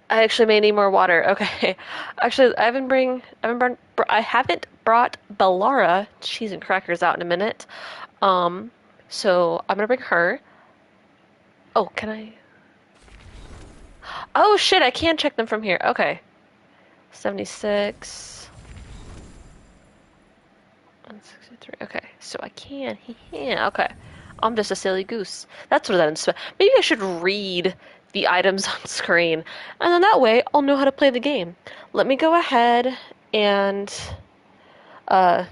I actually may need more water. Okay. Actually, I haven't brought Bellara cheese and crackers out in a minute. So I'm gonna bring her. Oh, can I? Oh shit, I can check them from here. Okay. 76. 163. Okay, so I can. Yeah, okay. I'm just a silly goose. That's what that is. Maybe I should read the items on screen, and then that way I'll know how to play the game. Let me go ahead and I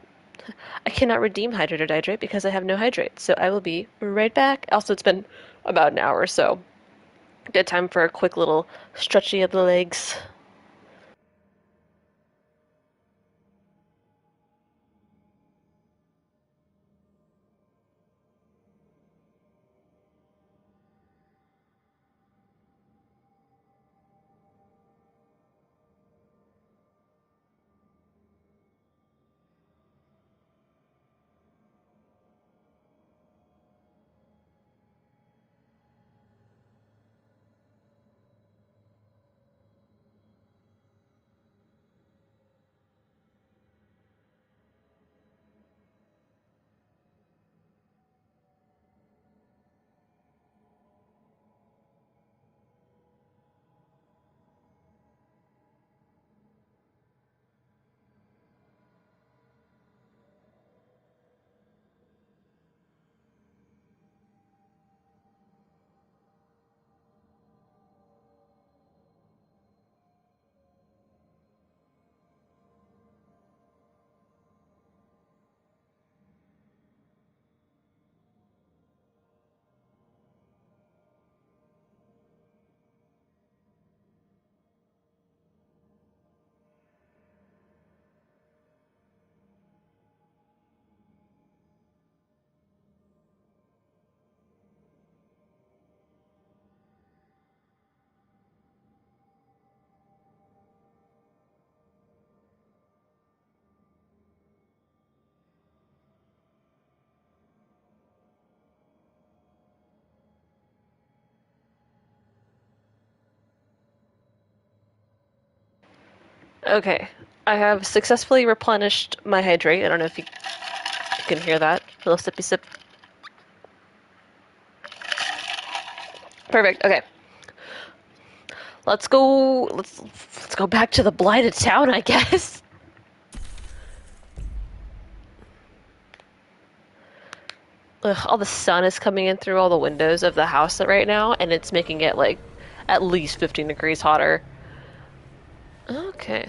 cannot redeem hydrate or dihydrate because I have no hydrate. So I will be right back. Also, it's been about an hour, so good time for a quick little stretchy of the legs. Okay, I have successfully replenished my hydrate. I don't know if you can hear that. A little sippy sip. Perfect. Okay. Let's go. Let's go back to the blighted town, I guess. Ugh, all the sun is coming in through all the windows of the house right now, and it's making it like at least 15 degrees hotter. Okay.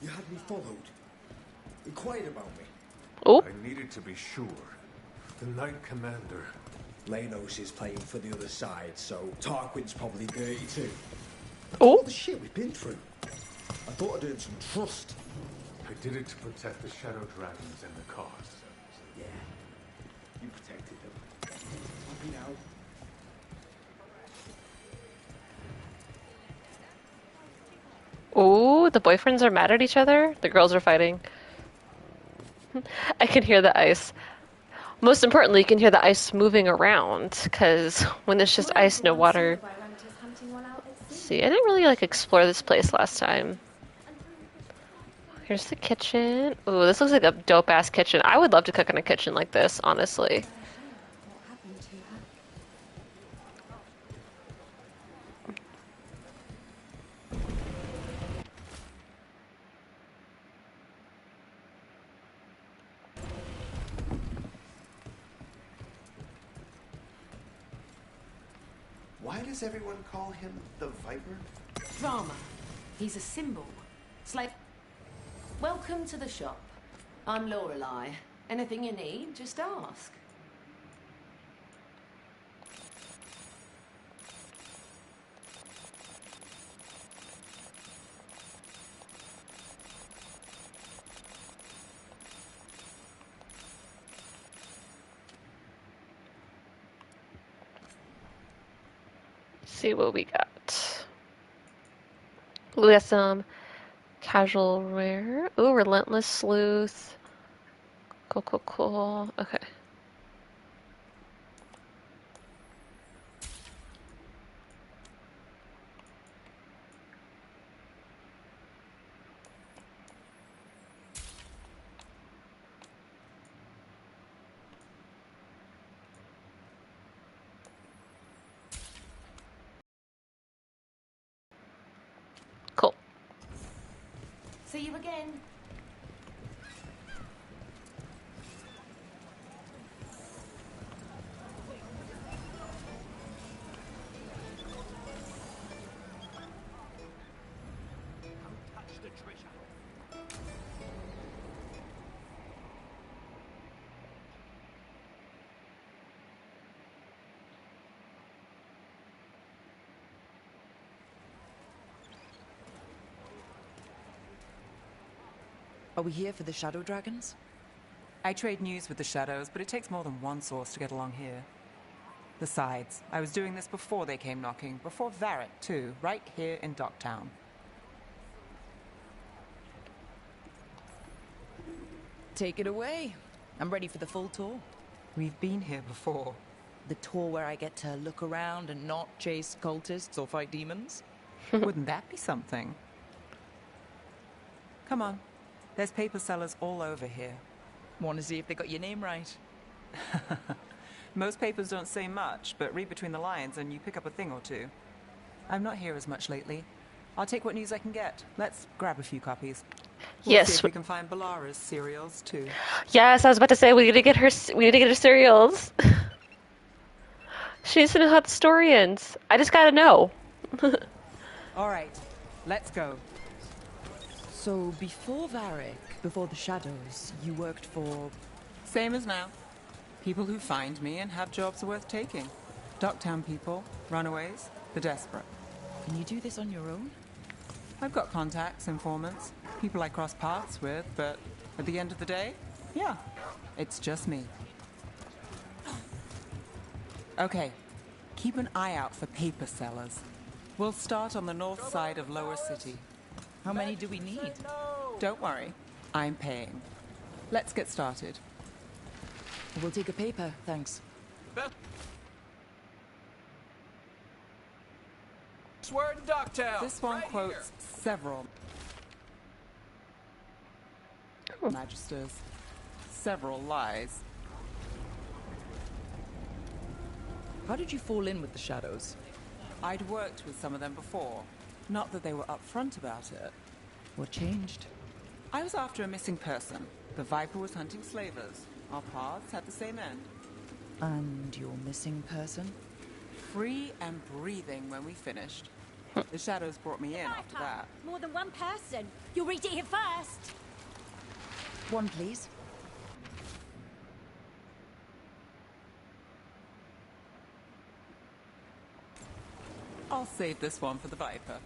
You had me followed. Inquired about me. Oh. I needed to be sure. The Knight Commander. Lanos is playing for the other side, so Tarquin's probably dirty too. All the shit we've been through. I thought I'd earned some trust. I did it to protect the Shadow Dragons and the cause. Yeah. You protected them. Happy now. Oh, the boyfriends are mad at each other? The girls are fighting. I can hear the ice. Most importantly, you can hear the ice moving around, because when there's just ice, no water. See, I didn't really explore this place last time. Here's the kitchen. Ooh, this looks like a dope-ass kitchen. I would love to cook in a kitchen like this, honestly. Why does everyone call him the Viper? Drama. He's a symbol. It's like... Welcome to the shop. I'm Lorelei. Anything you need, just ask. see what we got. We got some casual rare. Ooh, relentless sleuth. Cool, cool, cool. Okay. Cool. See you again. Are we here for the Shadow Dragons? I trade news with the Shadows, but it takes more than one source to get along here. Besides, I was doing this before they came knocking, before Varric, too, right here in Docktown. Take it away. I'm ready for the full tour. We've been here before. The tour where I get to look around and not chase cultists or fight demons? Wouldn't that be something? Come on. There's paper sellers all over here. Want to see if they got your name right? Most papers don't say much, but read between the lines and you pick up a thing or two. I'm not here as much lately. I'll take what news I can get. Let's grab a few copies. We'll see if we can find Balara's cereals too. Yes, I was about to say we need to get her. We need to get her cereals. She needs to know how the story ends. I just gotta know. All right, let's go. So before Varric, before the Shadows, you worked for... Same as now. People who find me and have jobs worth taking. Docktown people, runaways, the desperate. Can you do this on your own? I've got contacts, informants, people I cross paths with, but at the end of the day, yeah, it's just me. Okay, keep an eye out for paper sellers. We'll start on the north side of Lower City. How many do we need? Don't worry, I'm paying. Let's get started. We'll take a paper, thanks. Word in Docktown. This one quotes several magisters, several lies. How did you fall in with the Shadows? I'd worked with some of them before. Not that they were upfront about it. What changed? I was after a missing person. The Viper was hunting slavers. Our paths had the same end. And your missing person? Free and breathing when we finished. The Shadows brought me in after that. More than one person. You'll read it here first. One, please. I'll save this one for the Viper.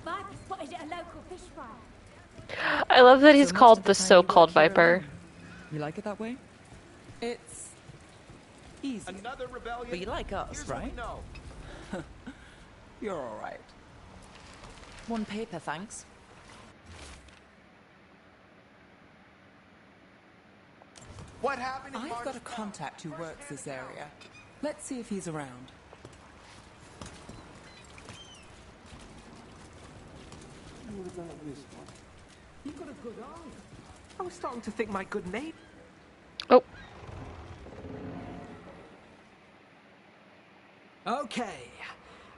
Viper spotted at a local fish fry. I love that he's called the so-called Viper. You like it that way? It's easy. Another rebellion. But you like us, Here's right? What we know. You're all right. One paper, thanks. What happened? I've got a contact who works this area. Let's see if he's around. You got a good eye. I was starting to think my good name. Oh. Okay.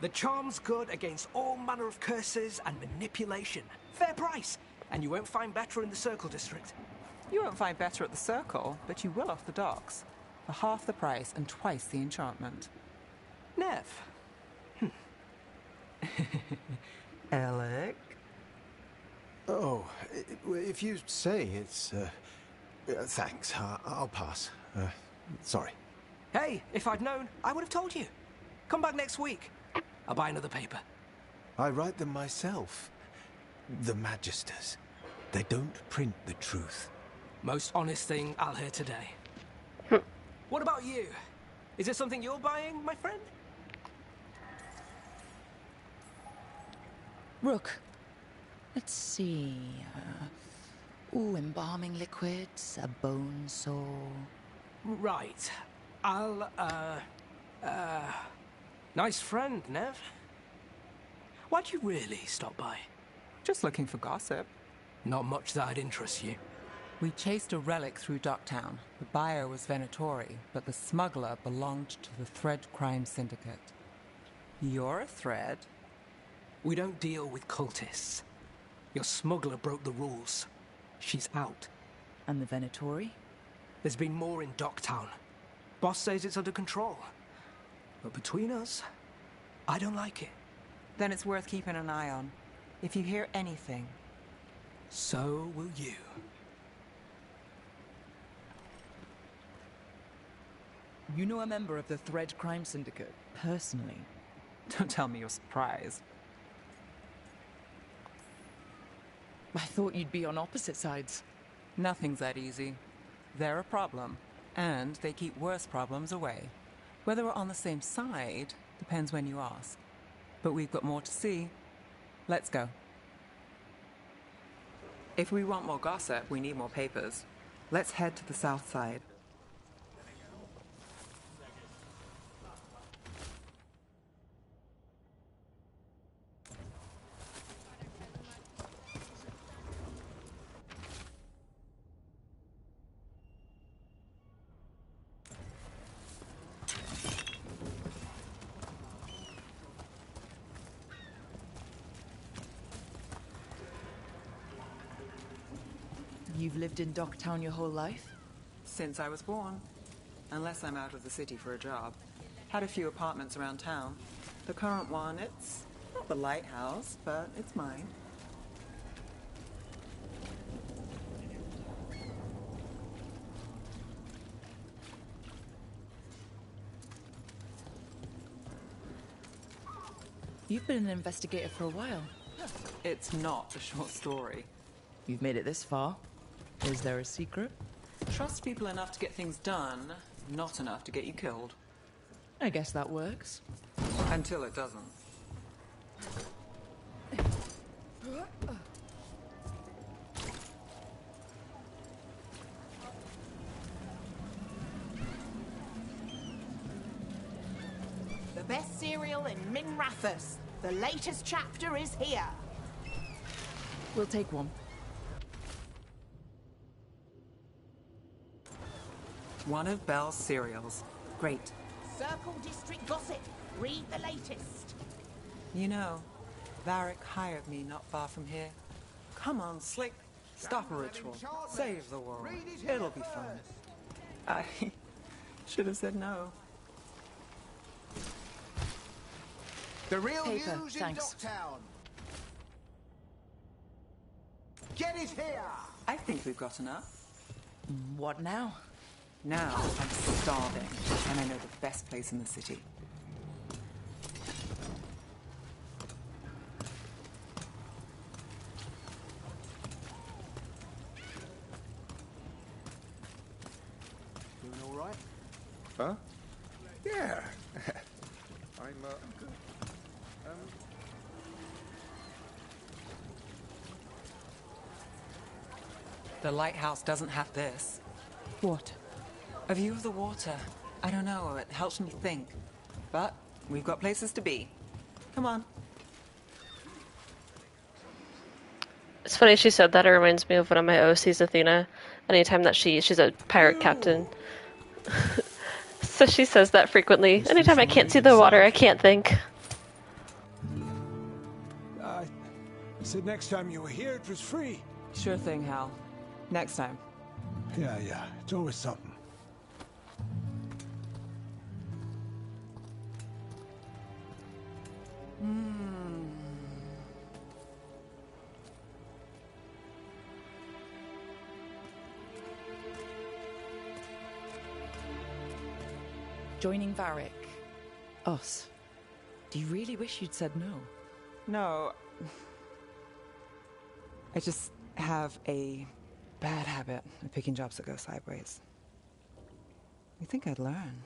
The charm's good against all manner of curses and manipulation. Fair price. And you won't find better in the Circle District. You won't find better at the Circle, but you will off the docks. For half the price and twice the enchantment. Nev. Alec? Oh, if you say it's... thanks. I'll pass. Sorry. Hey, if I'd known, I would have told you. Come back next week. I'll buy another paper. I write them myself. The Magisters. They don't print the truth. Most honest thing I'll hear today. What about you? Is it something you're buying, my friend? Rook. Let's see. Embalming liquids, a bone saw. Right. I'll, nice friend, Nev. Why'd you really stop by? Just looking for gossip. Not much that'd interest you. We chased a relic through Ducktown. The buyer was Venatori, but the smuggler belonged to the Thread Crime Syndicate. You're a Thread? We don't deal with cultists. Your smuggler broke the rules. She's out. And the Venatori? There's been more in Ducktown. Boss says it's under control. But between us, I don't like it. Then it's worth keeping an eye on. If you hear anything. So will you. You know a member of the Thread Crime Syndicate, personally? Don't tell me you're surprised. I thought you'd be on opposite sides. Nothing's that easy. They're a problem, and they keep worse problems away. Whether we're on the same side depends when you ask. But we've got more to see. Let's go. If we want more gossip, we need more papers. Let's head to the south side. You've lived in Ducktown your whole life? Since I was born. Unless I'm out of the city for a job. Had a few apartments around town. The current one, it's not the lighthouse, but it's mine. You've been an investigator for a while. It's not a short story. You've made it this far. Is there a secret? Trust people enough to get things done, not enough to get you killed. I guess that works. Until it doesn't. The best cereal in Min Rathus. The latest chapter is here. We'll take one. One of Belle's cereals. Great. Circle District Gossip. Read the latest. You know, Varric hired me not far from here. Come on, Slick. Stop a ritual. Save the world. It'll be fun. I should have said no. The real Paper, news in thanks. Ducktown. Get it here! I think we've got enough. What now? Now I'm starving, and I know the best place in the city. Doing all right? Huh? Yeah. I'm good. The lighthouse doesn't have this. What? A view of the water. I don't know, it helps me think. But we've got places to be. Come on. It's funny she said that. It reminds me of one of my OCs, Athena. Anytime that she's a pirate captain. So she says that frequently. Anytime I can't see the water, I can't think. I said next time you were here, it was free. Sure thing, Hal. Next time. Yeah, it's always something. Joining Varric. Us. Do you really wish you'd said no? No. I just have a bad habit of picking jobs that go sideways. You think I'd learn?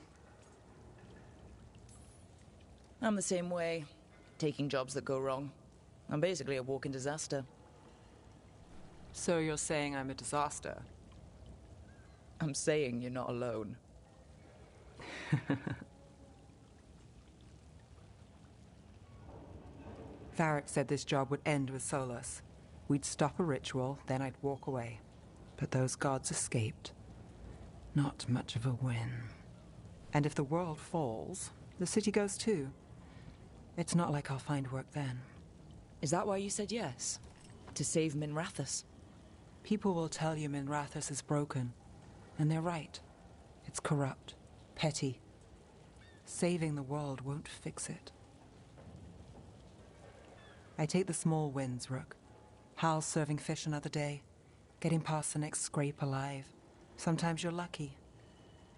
I'm the same way. Taking jobs that go wrong. I'm basically a walking disaster. So you're saying I'm a disaster? I'm saying you're not alone. Varric said this job would end with Solus. We'd stop a ritual, then I'd walk away. But those gods escaped. Not much of a win. And if the world falls, the city goes too. It's not like I'll find work then. Is that why you said yes? To save Minrathous? People will tell you Minrathous is broken. And they're right. It's corrupt. Petty. Saving the world won't fix it. I take the small wins, Rook. Hal's serving fish another day. Getting past the next scrape alive. Sometimes you're lucky.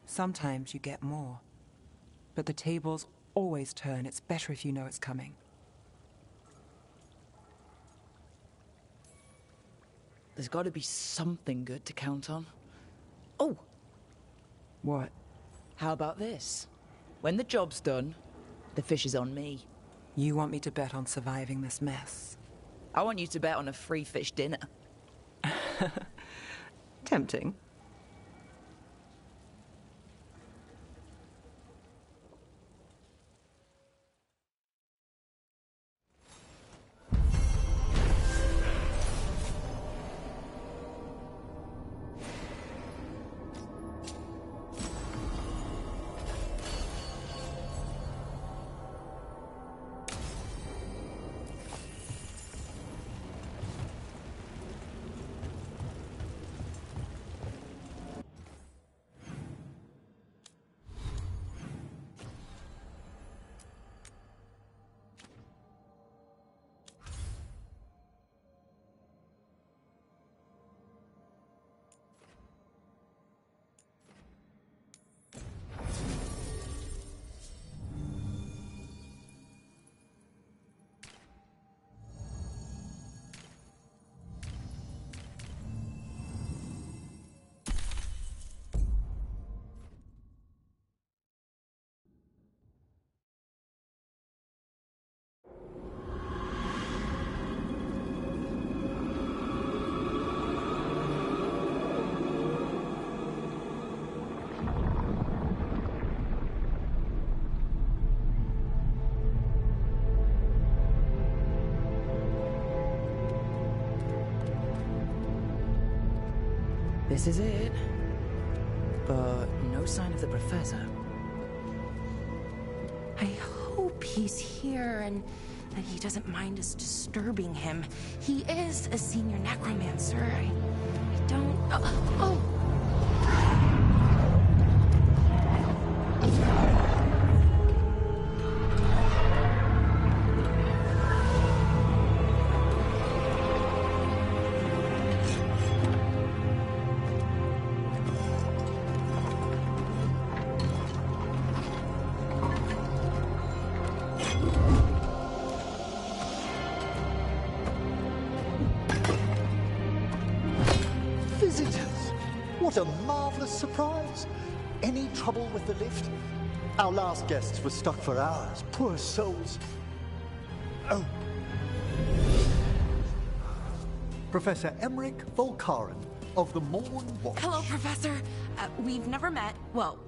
Sometimes you get more. But the tables always turn. It's better if you know it's coming. There's got to be something good to count on. Oh! What? How about this? When the job's done, the fish is on me. You want me to bet on surviving this mess? I want you to bet on a free fish dinner. Tempting. This is it. But no sign of the professor. I hope he's here and that he doesn't mind us disturbing him. He is a senior necromancer. I don't... Oh! What a marvelous surprise! Any trouble with the lift? Our last guests were stuck for hours. Poor souls. Oh. Professor Emmerich Volkaren of the Morn Watch. Hello, Professor. We've never met. Well,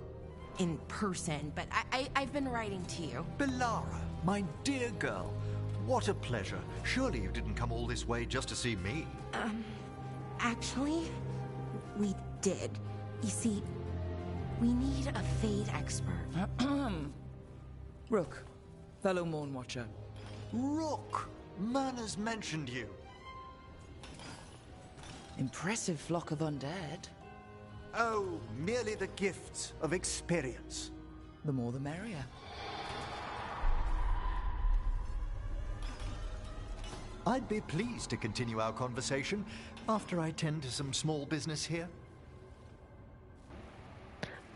in person, but I've been writing to you. Belara, my dear girl. What a pleasure. Surely you didn't come all this way just to see me. Actually, we did. You see, we need a Fade expert. Rook, fellow Morn Watcher. Rook! Manners mentioned you. Impressive flock of undead. Oh, merely the gifts of experience. The more the merrier. I'd be pleased to continue our conversation after I tend to some small business here.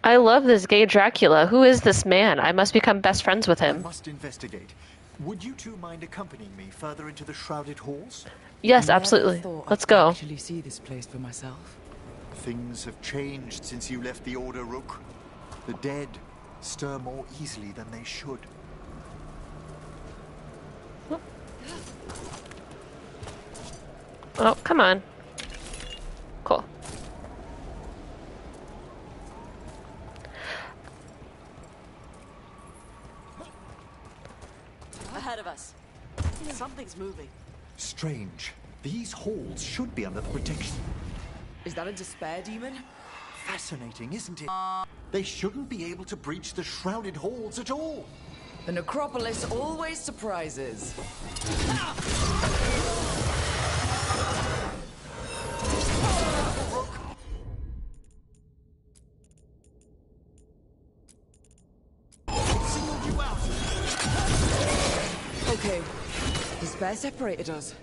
I love this gay Dracula. Who is this man? I must become best friends with him. I must investigate. Would you two mind accompanying me further into the shrouded halls? Yes, absolutely. Let's go. Actually see this place for myself. Things have changed since you left the Order, Rook. The dead stir more easily than they should. Oh, come on. Cool. Ahead of us. Something's moving. Strange. These halls should be under the protection. Is that a despair demon? Fascinating, isn't it? They shouldn't be able to breach the shrouded halls at all. The necropolis always surprises. Okay, despair separated us.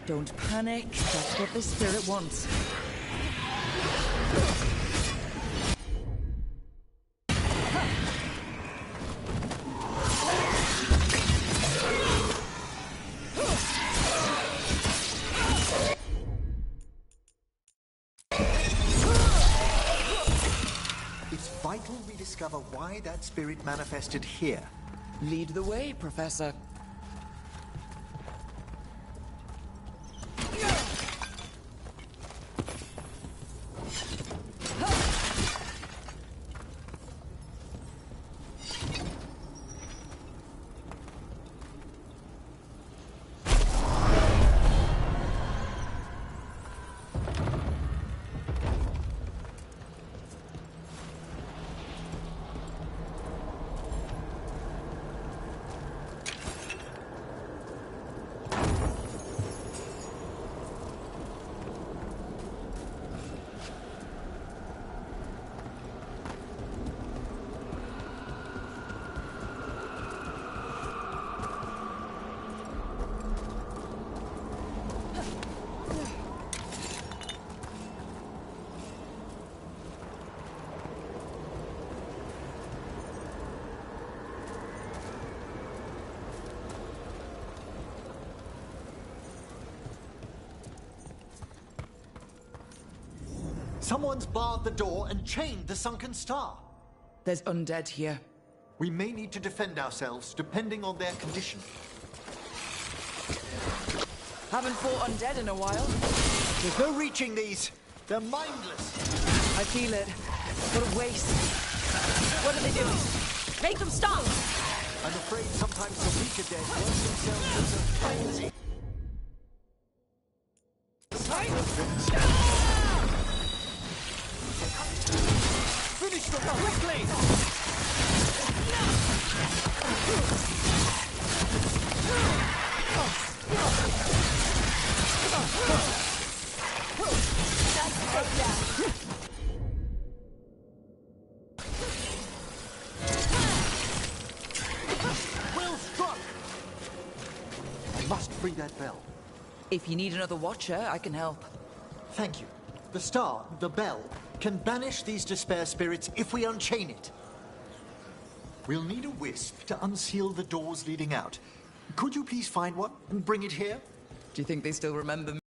Don't panic, that's what this spirit wants. It's vital we discover why that spirit manifested here. Lead the way, Professor. Someone's barred the door and chained the sunken star. There's undead here. We may need to defend ourselves, depending on their condition. Haven't fought undead in a while. There's no reaching these. They're mindless. I feel it. What a waste. What are they doing? Make them stop! I'm afraid sometimes the weaker dead work themselves into frenzy. Finish them quickly! Well struck! I must free that bell. If you need another watcher, I can help. Thank you. The star, the bell, can banish these despair spirits if we unchain it. We'll need a wisp to unseal the doors leading out. Could you please find one and bring it here? Do you think they still remember me?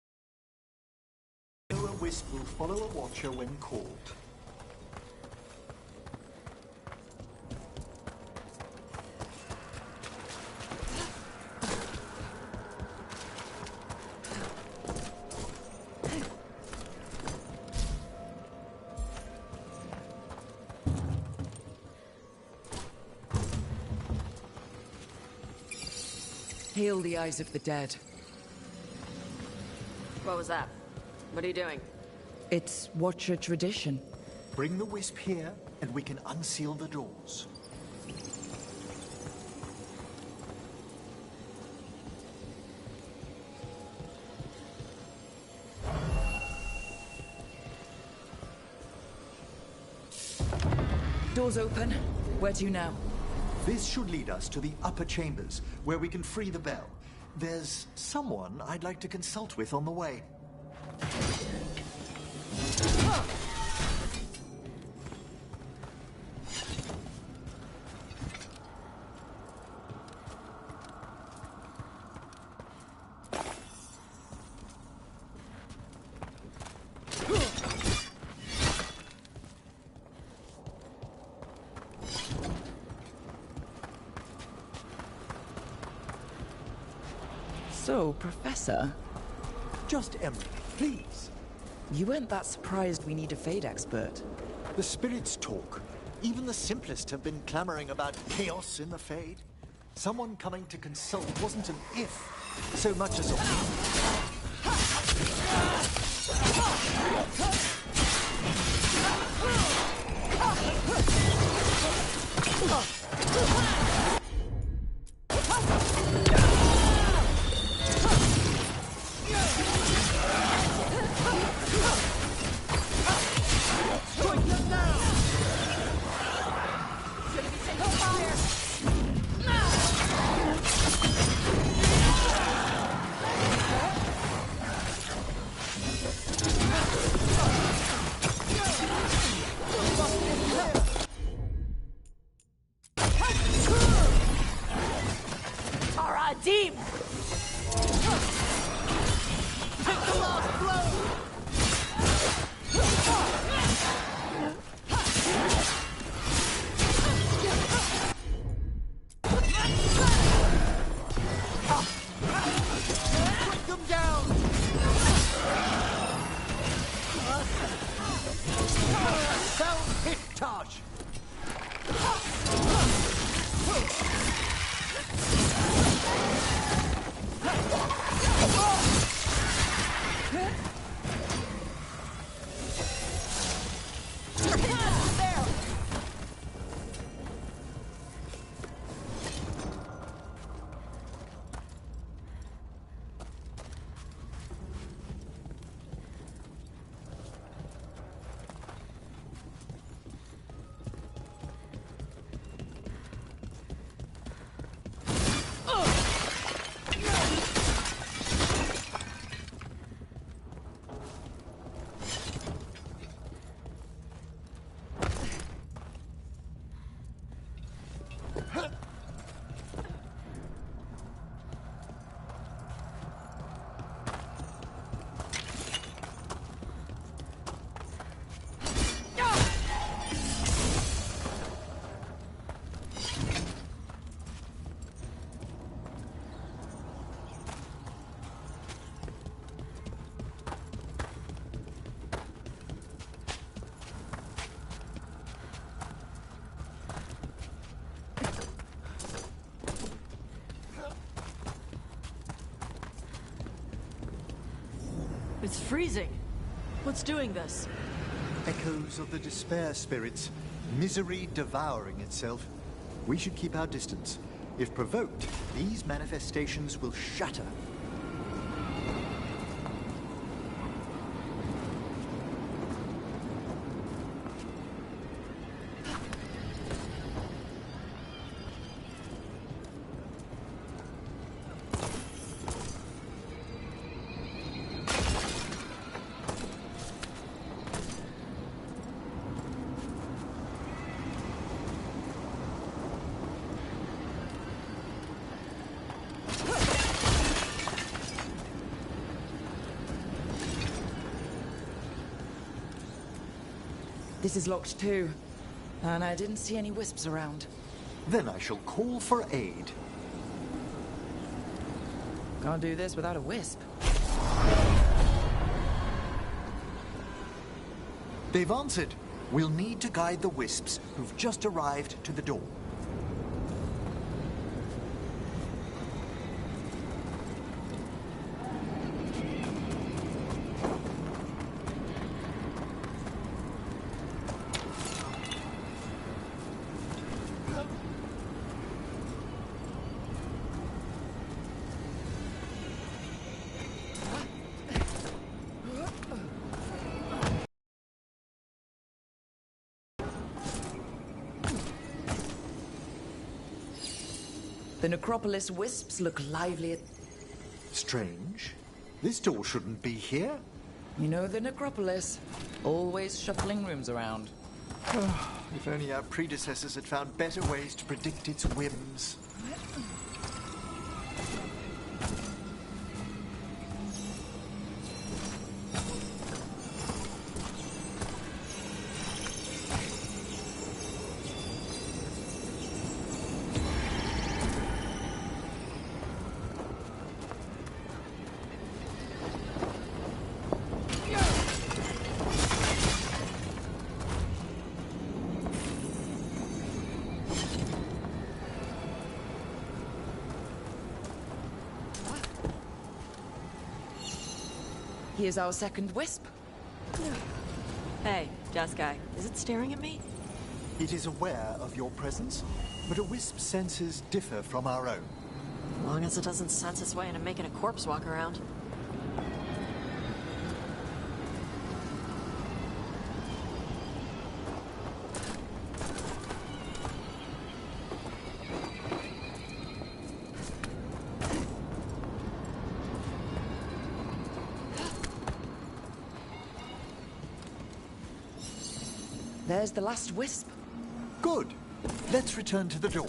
A wisp will follow a watcher when called. Heal the eyes of the dead. What was that? What are you doing? It's watcher tradition. Bring the wisp here, and we can unseal the doors. Doors open. Where to now? This should lead us to the upper chambers, where we can free the bell. There's someone I'd like to consult with on the way. So, Professor? Just Emily. Please. You weren't that surprised we need a Fade expert. The spirits talk. Even the simplest have been clamoring about chaos in the Fade. Someone coming to consult wasn't an if, so much as a Team! Take the last blow! Put them down! Sound hit, Taj! It's freezing. What's doing this? Echoes of the despair spirits, misery devouring itself. We should keep our distance. If provoked, these manifestations will shatter. This is locked too, and I didn't see any wisps around. Then I shall call for aid. Can't do this without a wisp. They've answered. We'll need to guide the wisps who've just arrived to the door. The Necropolis wisps look lively. Strange. This door shouldn't be here. You know the Necropolis. Always shuffling rooms around. If only our predecessors had found better ways to predict its whims. Here's our second wisp. Hey, Jeskai, is it staring at me? It is aware of your presence, but a wisp's senses differ from our own. As long as it doesn't sense its way into making a corpse walk around. There's the last wisp. Good. Let's return to the door.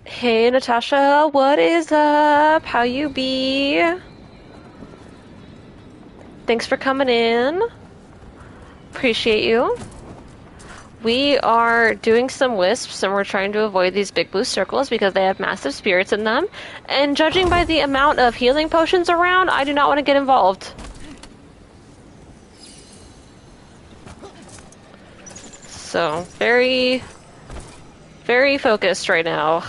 Hey Natasha, what is up? How you be? Thanks for coming in. Appreciate you. We are doing some wisps and we're trying to avoid these big blue circles because they have massive spirits in them. And judging by the amount of healing potions around, I do not want to get involved. So, very focused right now.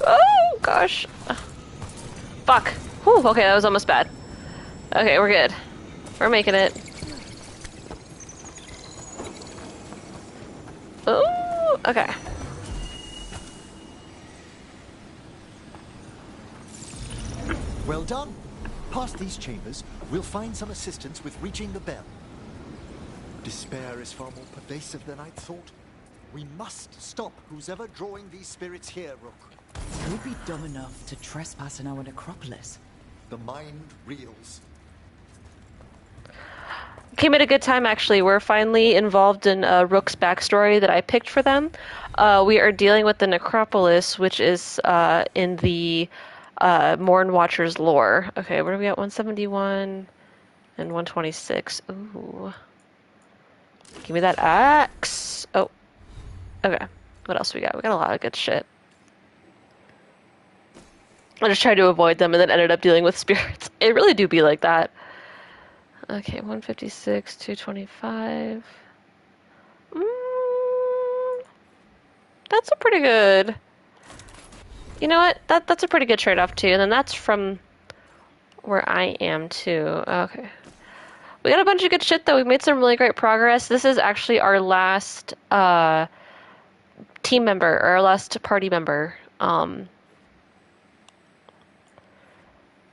Oh, gosh. Fuck. Whew, okay, that was almost bad. Okay, we're good. We're making it. Oh, okay. Well done. Past these chambers, we'll find some assistance with reaching the bell. Despair is far more pervasive than I'd thought. We must stop who's ever drawing these spirits here, Rook. Who'd be dumb enough to trespass in our necropolis? The mind reels. Came at a good time, actually. We're finally involved in Rook's backstory that I picked for them. We are dealing with the necropolis, which is in the Morn Watcher's lore. Okay, what are we at? 171 and 126. Ooh. Give me that axe. Oh. Okay. What else we got? We got a lot of good shit. I just tried to avoid them and then ended up dealing with spirits. It really do be like that. Okay, 156, 225. That's a pretty good... You know what? That's a pretty good trade-off, too. And then that's from where I am, too. Okay. We got a bunch of good shit, though. We've made some really great progress. This is actually our last team member, or our last party member.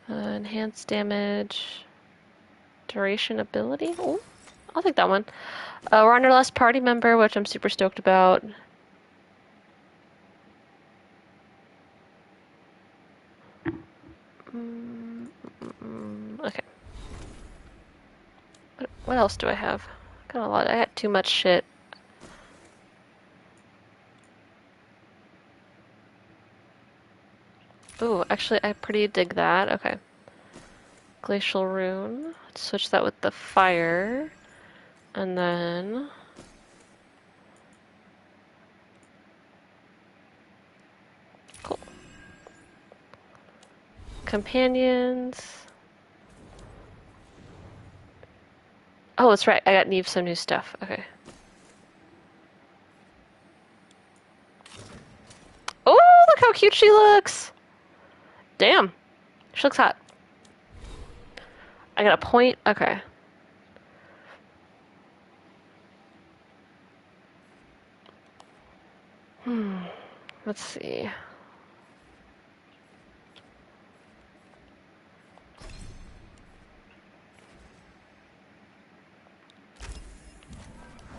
Enhanced damage... Duration ability? Oh, I'll take that one. We're on our last party member, which I'm super stoked about. Okay. What else do I have? Got a lot. I got too much shit. Ooh, actually, I pretty dig that. Okay. Glacial Rune. Let's switch that with the fire. And then... Cool. Companions. Oh, that's right. I got Neve some new stuff. Okay. Oh, look how cute she looks! Damn. She looks hot. I got a point? Okay. Let's see.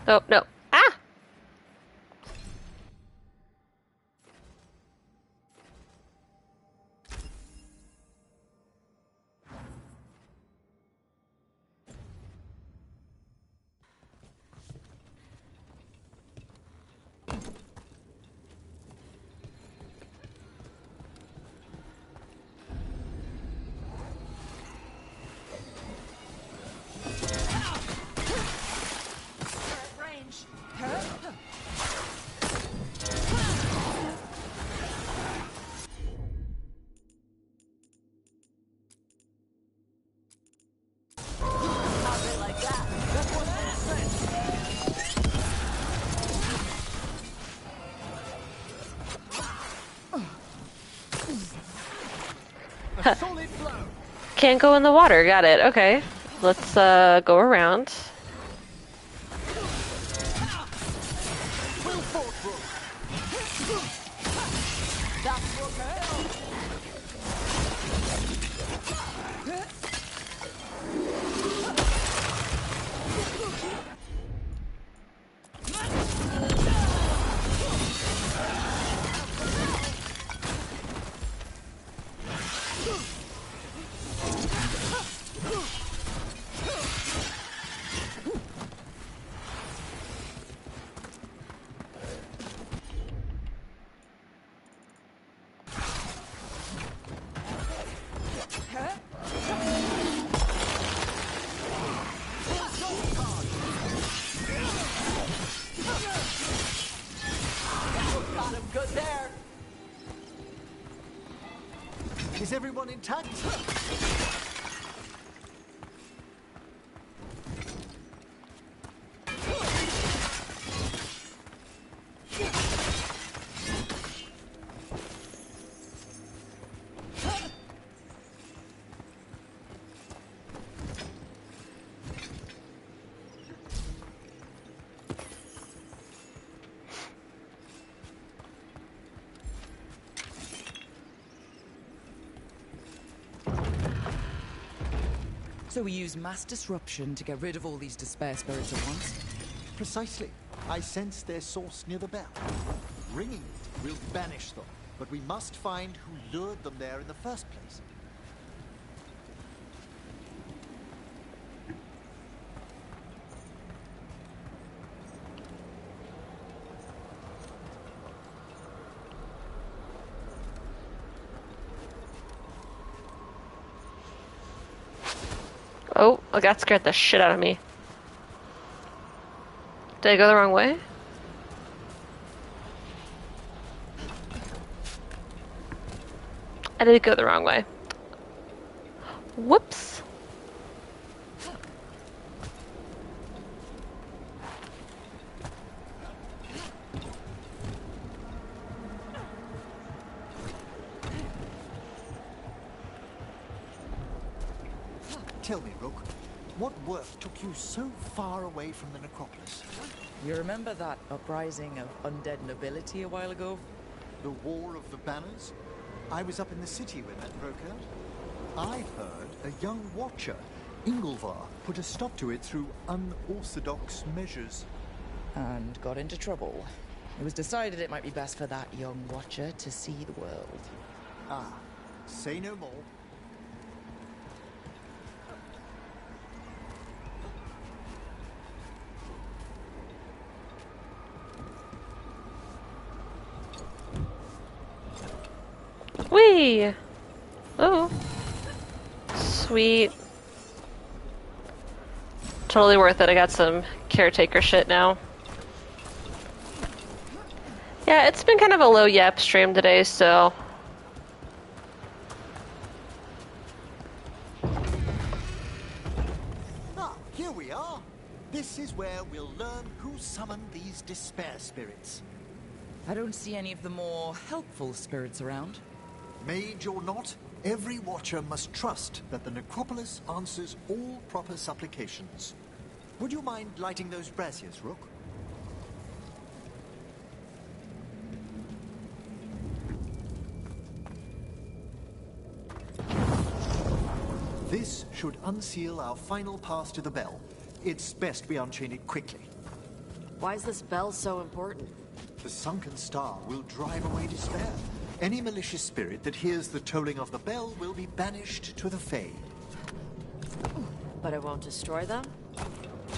Oh, no. Ah! A solid blow. Can't go in the water. Got it. Okay. Let's go around. Well fought, Rook. That's Rook. Got him good there. Is everyone intact? So we use mass disruption to get rid of all these despair spirits at once? Precisely. I sense their source near the bell. Ringing it will banish them, but we must find who lured them there in the first place. Oh, that scared the shit out of me. Did I go the wrong way? I did go the wrong way. Whoops. Tell me, Rook, what work took you so far away from the necropolis? You remember that uprising of undead nobility a while ago? The War of the Banners? I was up in the city when that broke out. I heard a young watcher, Ingolvar, put a stop to it through unorthodox measures. And got into trouble. It was decided it might be best for that young watcher to see the world. Ah, say no more. Whee! Oh. Sweet. Totally worth it. I got some caretaker shit now. Yeah, it's been kind of a low yap stream today, so... Ah, here we are. This is where we'll learn who summoned these despair spirits. I don't see any of the more helpful spirits around. Mage or not, every watcher must trust that the necropolis answers all proper supplications. Would you mind lighting those braziers, Rook? This should unseal our final pass to the bell. It's best we unchain it quickly. Why is this bell so important? The sunken star will drive away despair. Any malicious spirit that hears the tolling of the bell will be banished to the Fade. But it won't destroy them?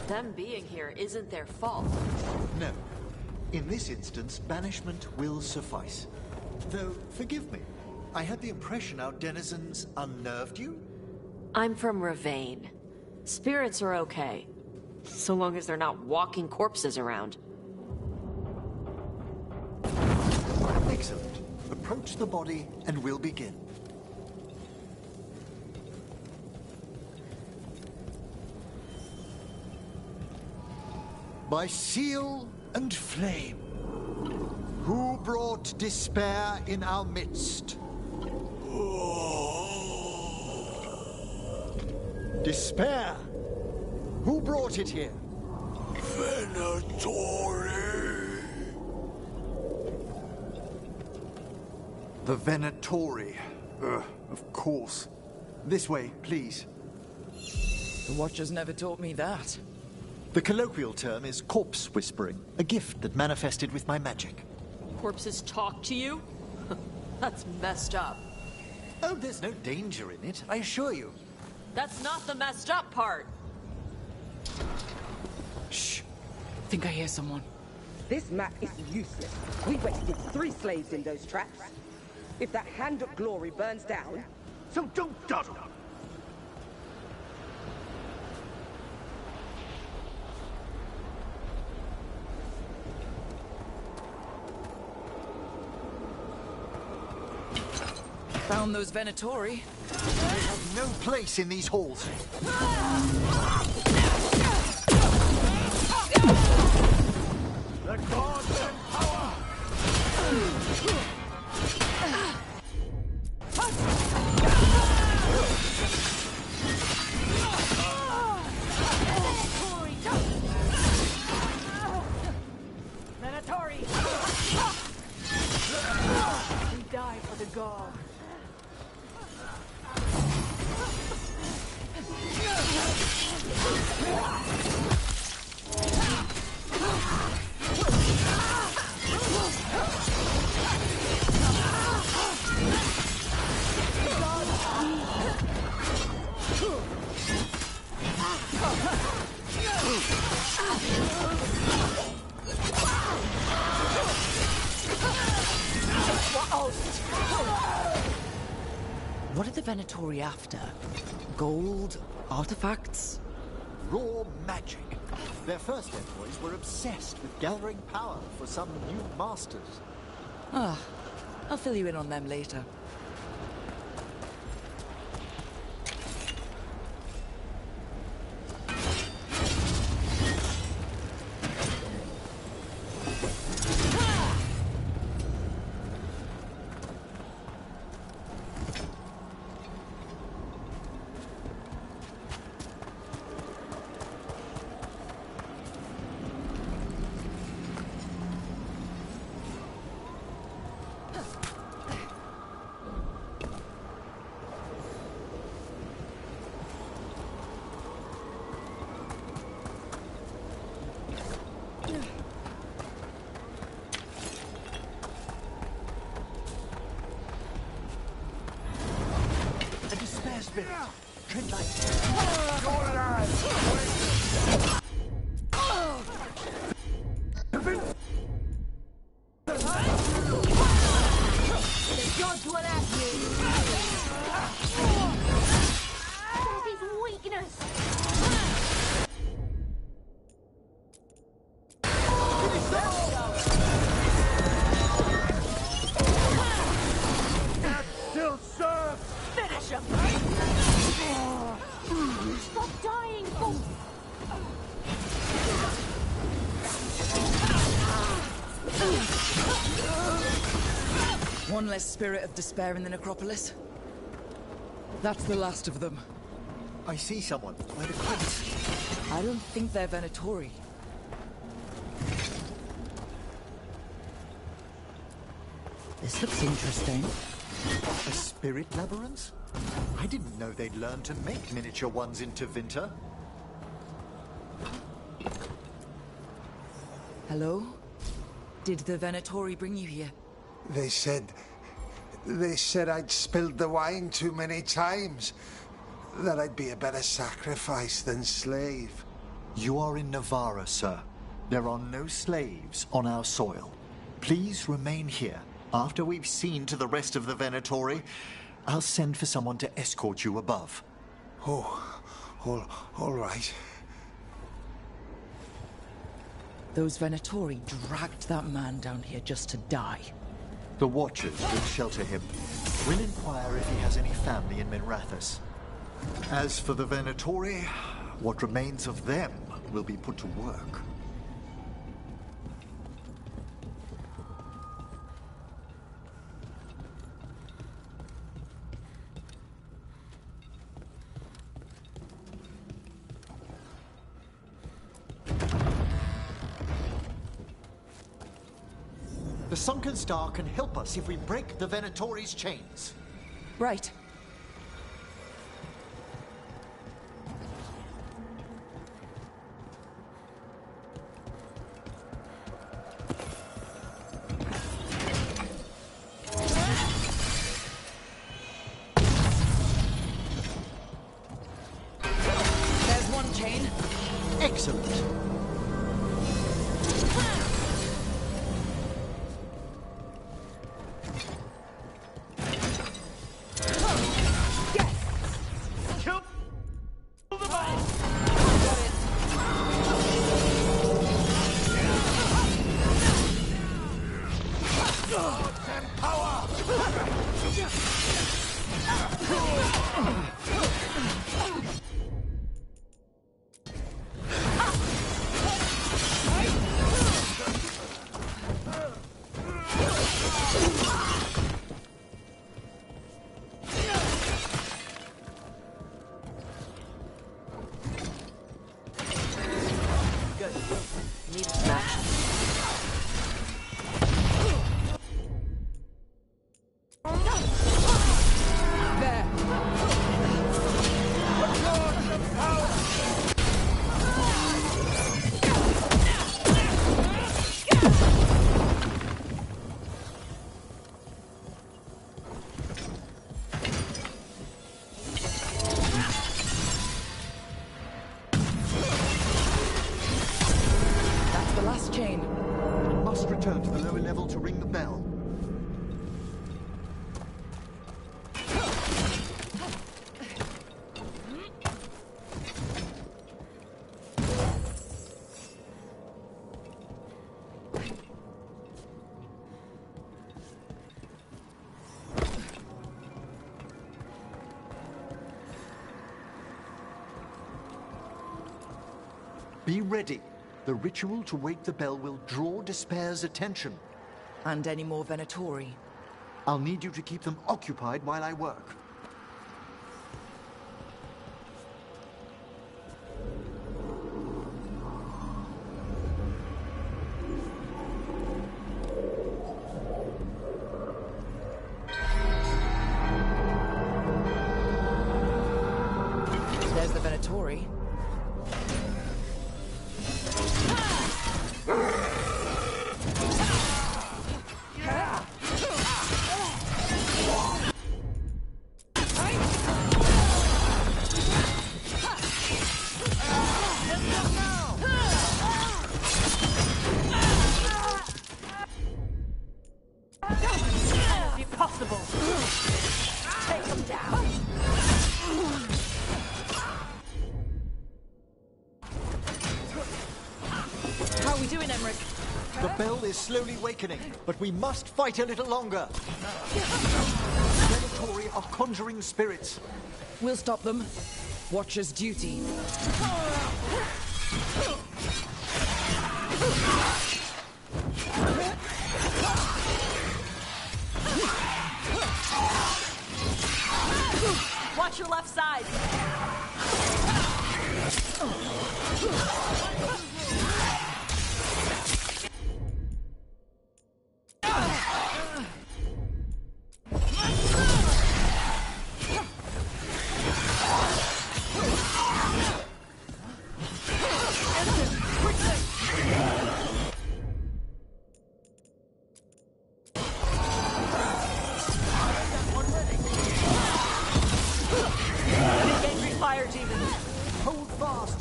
Them being here isn't their fault. No. In this instance, banishment will suffice. Though, forgive me, I had the impression our denizens unnerved you? I'm from Ravain. Spirits are okay. So long as they're not walking corpses around. Excellent. Approach the body and we'll begin. By seal and flame, who brought despair in our midst? Despair! Who brought it here? Venatori! The Venatori. Of course. This way, please. The Watchers never taught me that. The colloquial term is corpse whispering, a gift that manifested with my magic. Corpses talk to you? That's messed up. Oh, there's no danger in it, I assure you. That's not the messed up part. Shh. Think I hear someone. This map is useless. We wasted 3 slaves in those traps. If that Hand of Glory burns down... So don't dawdle. Found those Venatori. They have no place in these halls. The gods and power! Venatori! We die for the god. What are the Venatori after? Gold? Artifacts? Raw magic. Their first envoys were obsessed with gathering power for some new masters. Ah, I'll fill you in on them later. Tread lightly. The gods will have you. That is weakness. That still serves! Finish him! Stop dying, fool! One less spirit of despair in the necropolis. That's the last of them. I see someone by the crates. I don't think they're Venatori. This looks interesting. A spirit labyrinth? I didn't know they'd learned to make miniature ones in Tevinter. Hello? Did the Venatori bring you here? They said I'd spilled the wine too many times. That I'd be a better sacrifice than slave. You are in Navarra, sir. There are no slaves on our soil. Please remain here. After we've seen to the rest of the Venatori, I'll send for someone to escort you above. Oh, all right. Those Venatori dragged that man down here just to die. The Watchers will shelter him. We'll inquire if he has any family in Minrathous. As for the Venatori, what remains of them will be put to work. The sunken star can help us if we break the Venatori's chains. Right. There's one chain. Excellent. Return to the lower level to ring the bell. Be ready. The ritual to wake the bell will draw Despair's attention. And any more Venatori? I'll need you to keep them occupied while I work. There's the Venatori. The bell is slowly wakening, but we must fight a little longer. Venatori are conjuring spirits. We'll stop them. Watcher's duty. Watch your left side. Hold fast!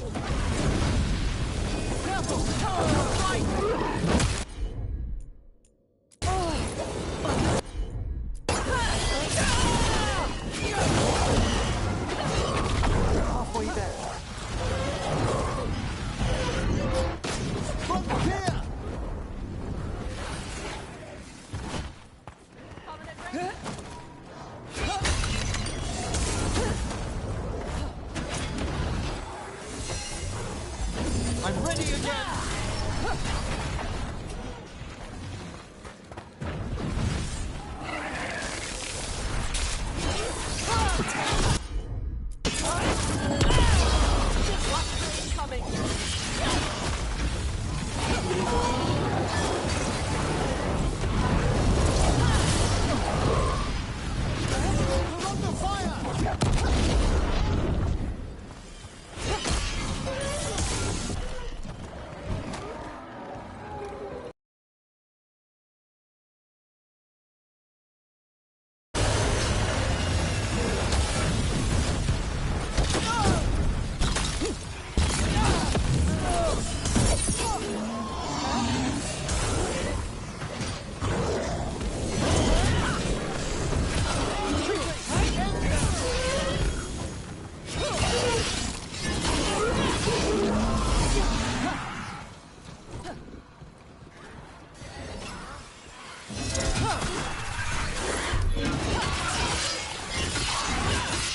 Careful! Halfway there. From here! I'm ready again!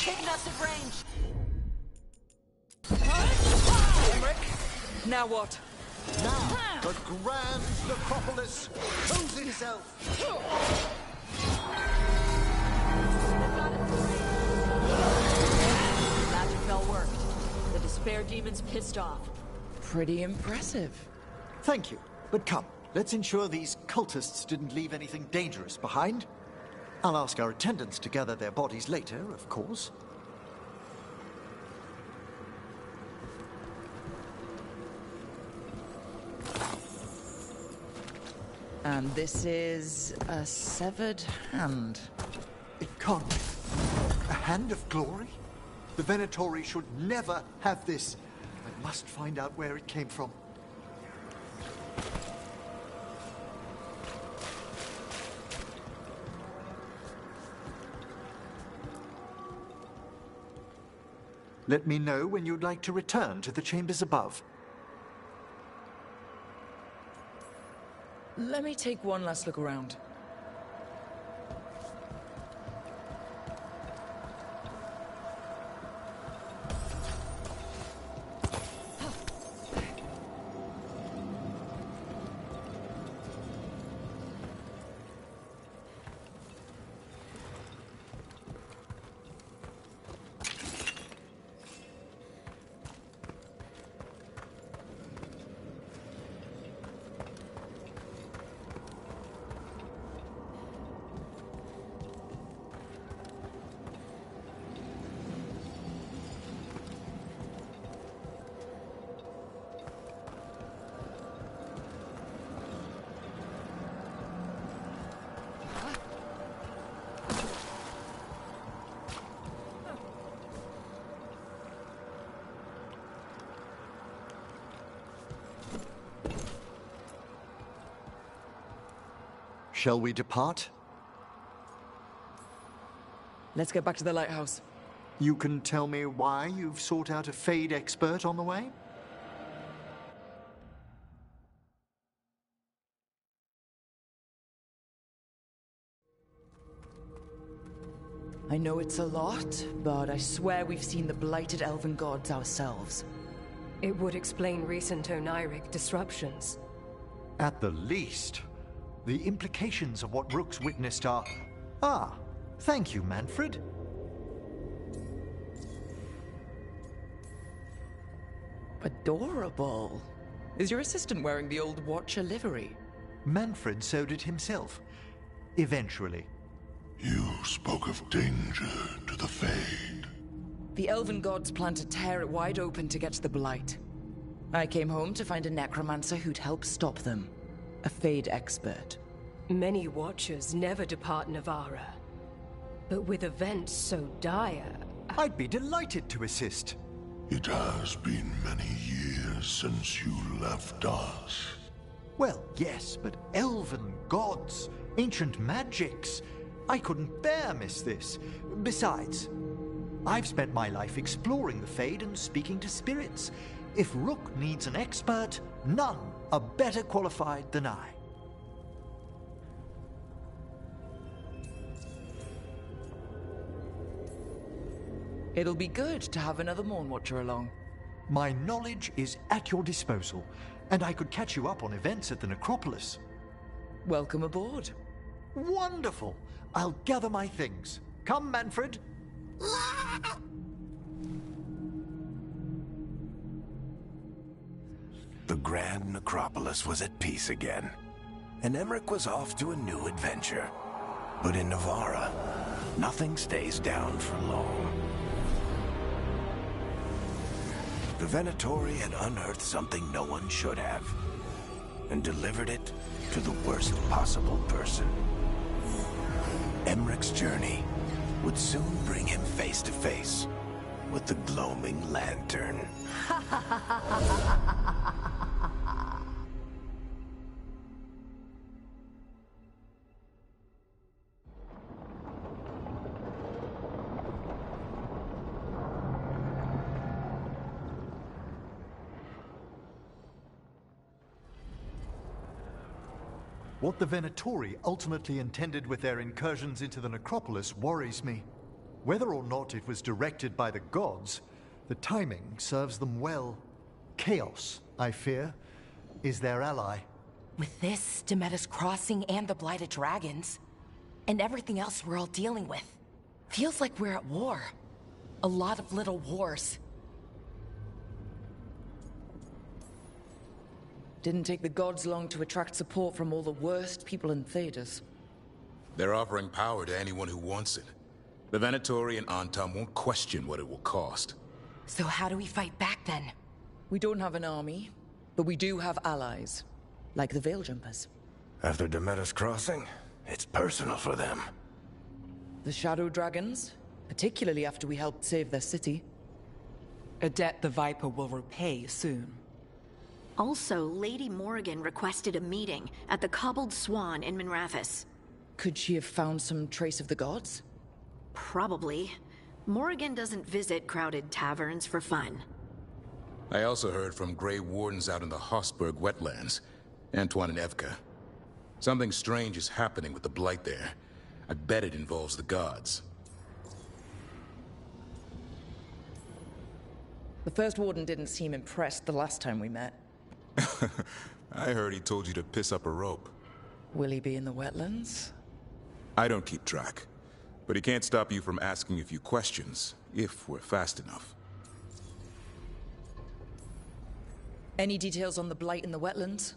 Hitting us at range. Emmerich, now what? Now, the Grand Necropolis shows itself. Magic bell worked. The despair demon's pissed off. Pretty impressive. Thank you. But come, let's ensure these cultists didn't leave anything dangerous behind. I'll ask our attendants to gather their bodies later, of course. And this is a severed hand. It can't be. A hand of glory? The Venatori should never have this. I must find out where it came from. Let me know when you'd like to return to the chambers above. Let me take one last look around. Shall we depart? Let's get back to the lighthouse. You can tell me why you've sought out a Fade expert on the way? I know it's a lot, but I swear we've seen the blighted elven gods ourselves. It would explain recent Oniric disruptions. At the least. The implications of what Rook's witnessed are... Ah, thank you, Manfred. Adorable. Is your assistant wearing the old Watcher livery? Manfred sewed it himself. Eventually. You spoke of danger to the Fade. The elven gods plan to tear it wide open to get to the Blight. I came home to find a necromancer who'd help stop them. A Fade expert. Many Watchers never depart Navarra. But with events so dire... I'd be delighted to assist. It has been many years since you left us. Well, yes, but elven gods, ancient magics. I couldn't bear miss this. Besides, I've spent my life exploring the Fade and speaking to spirits. If Rook needs an expert, none are better qualified than I. It'll be good to have another Morn Watcher along. My knowledge is at your disposal, and I could catch you up on events at the Necropolis. Welcome aboard. Wonderful! I'll gather my things. Come, Manfred. The Grand Necropolis was at peace again, and Emmerich was off to a new adventure. But in Navarra, nothing stays down for long. The Venatori had unearthed something no one should have, and delivered it to the worst possible person. Emmerich's journey would soon bring him face to face with the gloaming lantern. What the Venatori ultimately intended with their incursions into the necropolis worries me. Whether or not it was directed by the gods, the timing serves them well. Chaos, I fear, is their ally. With this, Demeter's Crossing and the Blighted Dragons, and everything else we're all dealing with, feels like we're at war. A lot of little wars. Didn't take the gods long to attract support from all the worst people in Thedas. They're offering power to anyone who wants it. The Venatori and Antam won't question what it will cost. So how do we fight back then? We don't have an army, but we do have allies. Like the Veil Jumpers. After Demeter's Crossing, it's personal for them. The Shadow Dragons, particularly after we helped save their city. A debt the Viper will repay soon. Also, Lady Morrigan requested a meeting at the Cobbled Swan in Minrathous. Could she have found some trace of the gods? Probably. Morrigan doesn't visit crowded taverns for fun. I also heard from Grey Wardens out in the Hossberg wetlands. Antoine and Evka. Something strange is happening with the Blight there. I bet it involves the gods. The First Warden didn't seem impressed the last time we met. I heard he told you to piss up a rope. Will he be in the wetlands? I don't keep track. But he can't stop you from asking a few questions, if we're fast enough. Any details on the Blight in the wetlands?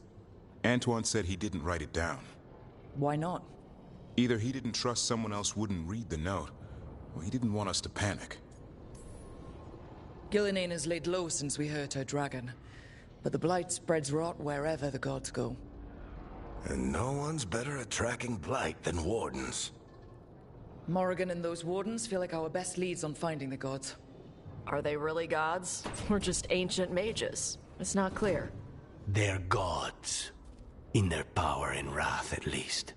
Antoine said he didn't write it down. Why not? Either he didn't trust someone else wouldn't read the note, or he didn't want us to panic. Gillinane has laid low since we hurt her dragon. But the Blight spreads rot wherever the gods go. And no one's better at tracking Blight than Wardens. Morrigan and those Wardens feel like our best leads on finding the gods. Are they really gods? Or just ancient mages? It's not clear. They're gods. In their power and wrath, at least.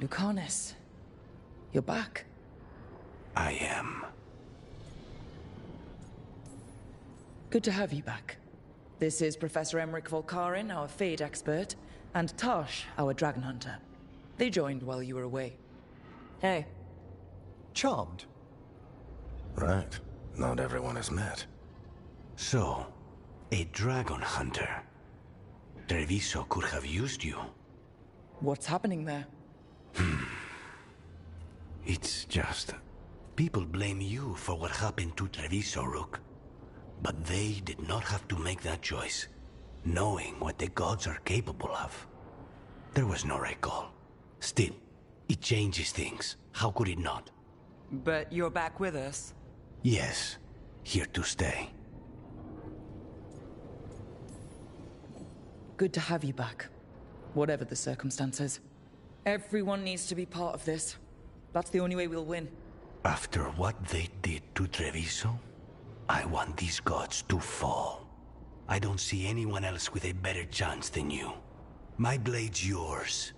Lucanus, you're back. I am. Good to have you back. This is Professor Emmerich Volkarin, our Fade expert, and Tosh, our Dragon Hunter. They joined while you were away. Hey. Charmed. Right. Not everyone has met. So, a Dragon Hunter. Treviso could have used you. What's happening there? It's just... people blame you for what happened to Treviso, Rook. But they did not have to make that choice, knowing what the gods are capable of. There was no right call. Still, it changes things. How could it not? But you're back with us? Yes, here to stay. Good to have you back, whatever the circumstances. Everyone needs to be part of this. That's the only way we'll win. After what they did to Treviso, I want these gods to fall. I don't see anyone else with a better chance than you. My blade's yours,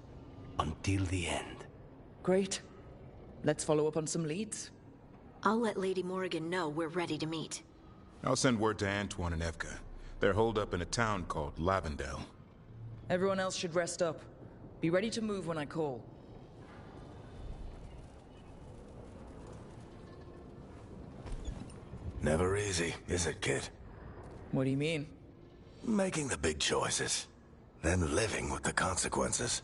until the end. Great. Let's follow up on some leads. I'll let Lady Morrigan know we're ready to meet. I'll send word to Antoine and Evka. They're holed up in a town called Lavendel. Everyone else should rest up. Be ready to move when I call. Never easy, is it, kid? What do you mean? Making the big choices, then living with the consequences.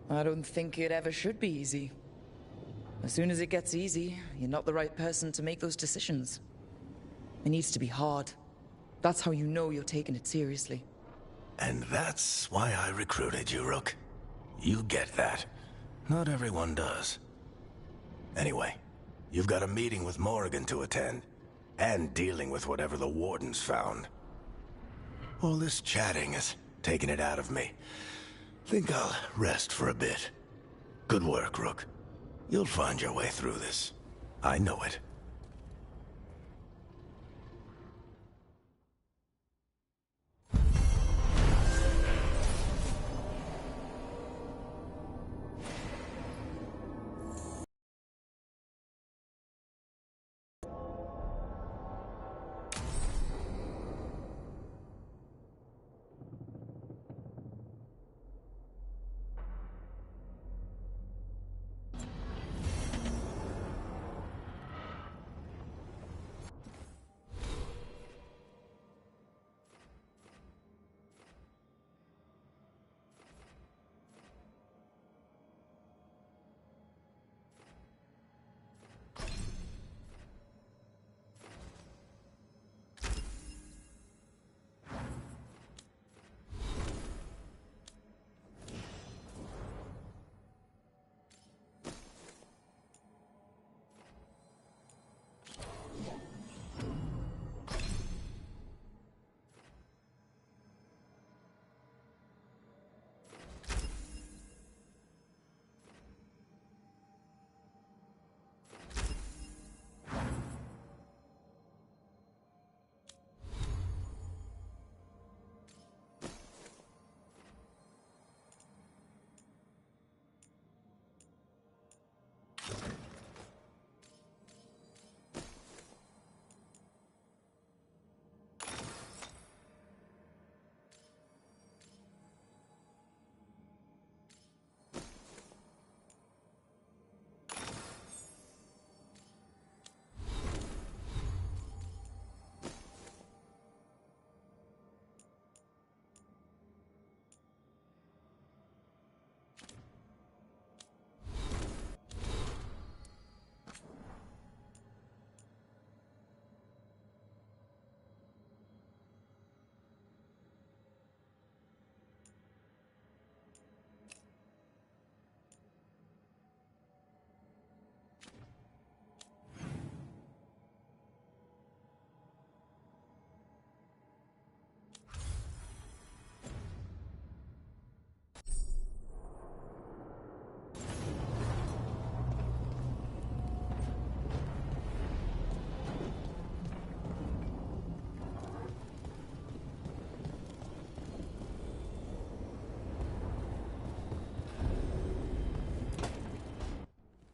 I don't think it ever should be easy. As soon as it gets easy, you're not the right person to make those decisions. It needs to be hard. That's how you know you're taking it seriously. And that's why I recruited you, Rook. You get that. Not everyone does. Anyway, you've got a meeting with Morrigan to attend, and dealing with whatever the Wardens found. All this chatting is taking it out of me. Think I'll rest for a bit. Good work, Rook. You'll find your way through this. I know it.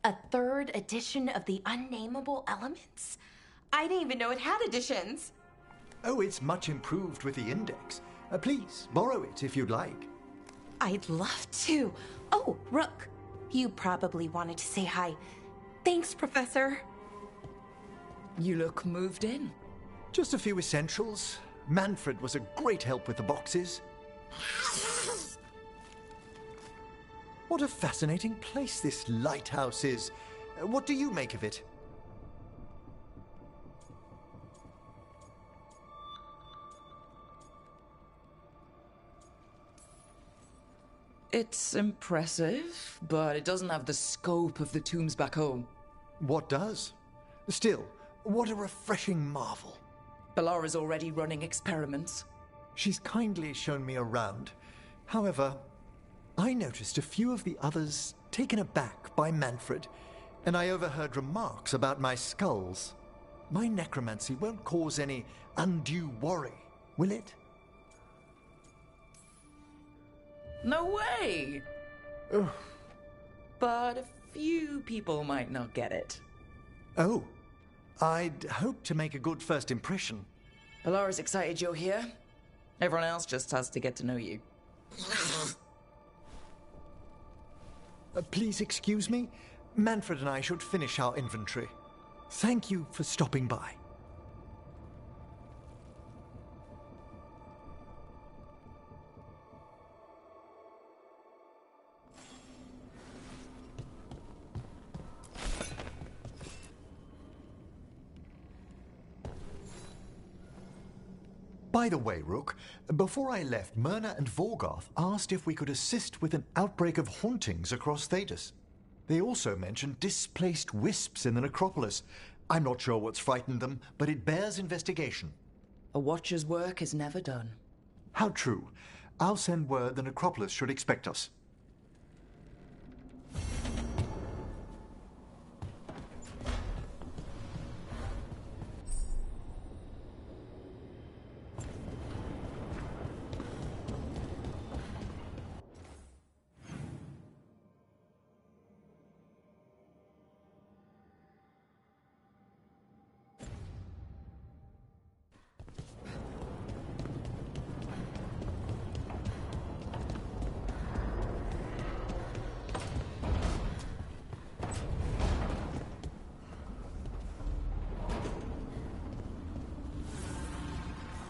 A third edition of the Unnameable Elements? I didn't even know it had editions. Oh, it's much improved with the index. Please, borrow it if you'd like. I'd love to. Oh, Rook, you probably wanted to say hi. Thanks, Professor. You look moved in. Just a few essentials. Manfred was a great help with the boxes. What a fascinating place this lighthouse is. What do you make of it? It's impressive, but it doesn't have the scope of the tombs back home. What does? Still, what a refreshing marvel. Balara's already running experiments. She's kindly shown me around. However, I noticed a few of the others taken aback by Manfred, and I overheard remarks about my skulls. My necromancy won't cause any undue worry, will it? No way! Ugh. But a few people might not get it. Oh, I'd hoped to make a good first impression. Balara's excited you're here. Everyone else just has to get to know you. Please excuse me. Manfred and I should finish our inventory. Thank you for stopping by. By the way, Rook, before I left, Myrna and Vorgarth asked if we could assist with an outbreak of hauntings across Thedas. They also mentioned displaced wisps in the necropolis. I'm not sure what's frightened them, but it bears investigation. A watcher's work is never done. How true. I'll send word the necropolis should expect us.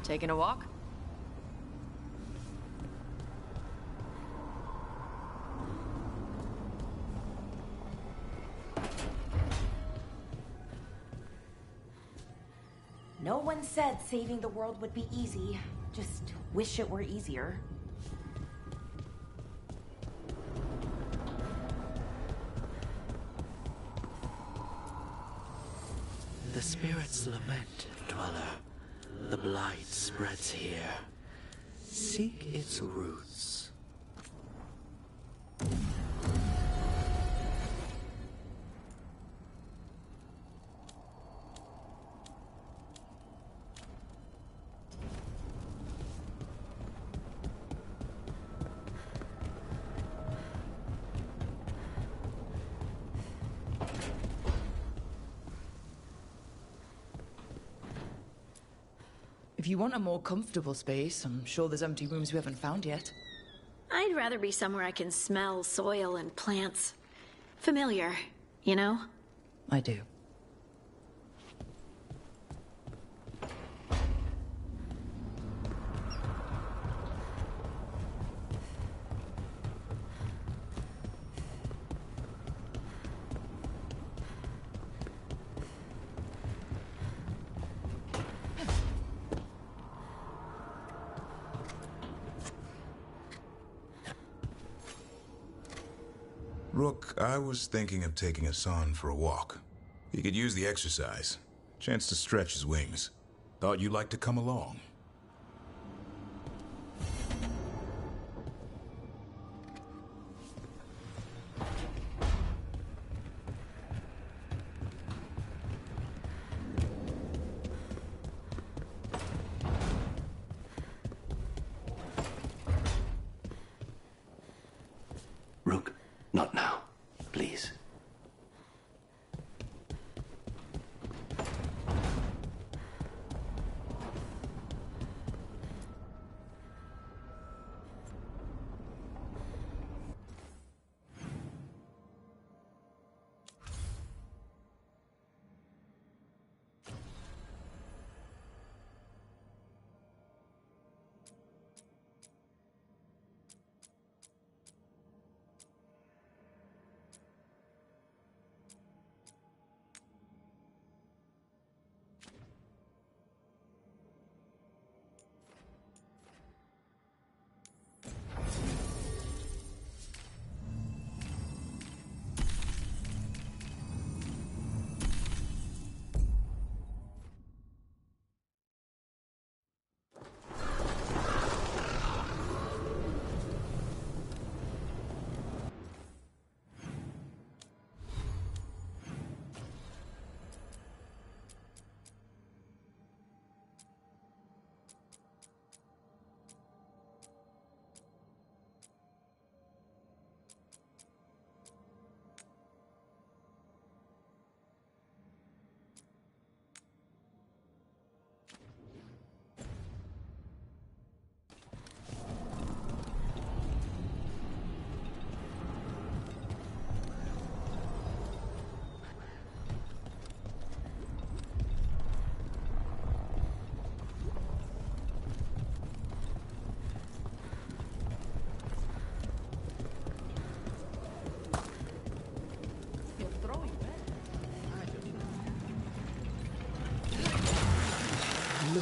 Taking a walk? No one said saving the world would be easy. Just wish it were easier. The spirits lament, Dweller. The blight spreads here. Seek its roots. If you want a more comfortable space, I'm sure there's empty rooms we haven't found yet. I'd rather be somewhere I can smell soil and plants. Familiar, you know? I do. Rook, I was thinking of taking Hassan for a walk. He could use the exercise. Chance to stretch his wings. Thought you'd like to come along. Rook, not now, please.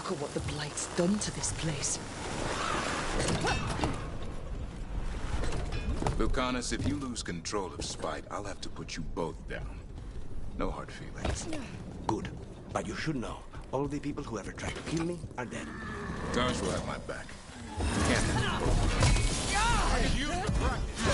Look at what the Blight's done to this place. Lucanus, if you lose control of Spite, I'll have to put you both down. No hard feelings. Good. But you should know, all the people who ever tried to kill me are dead. Tosh will have my back. You can't handle both. I can use the practice.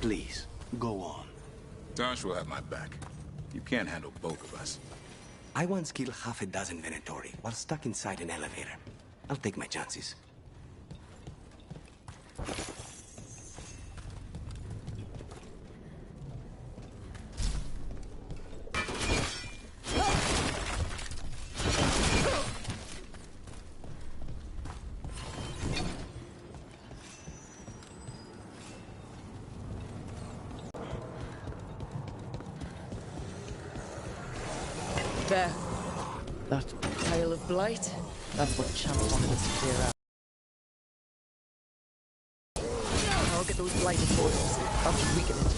Please, go on. Tosh will have my back. You can't handle both of us. I once killed half a dozen Venatori while stuck inside an elevator. I'll take my chances. There. That pile of blight, that's what Champs wanted us to clear out. I'll get those blighted forces. That should weaken it.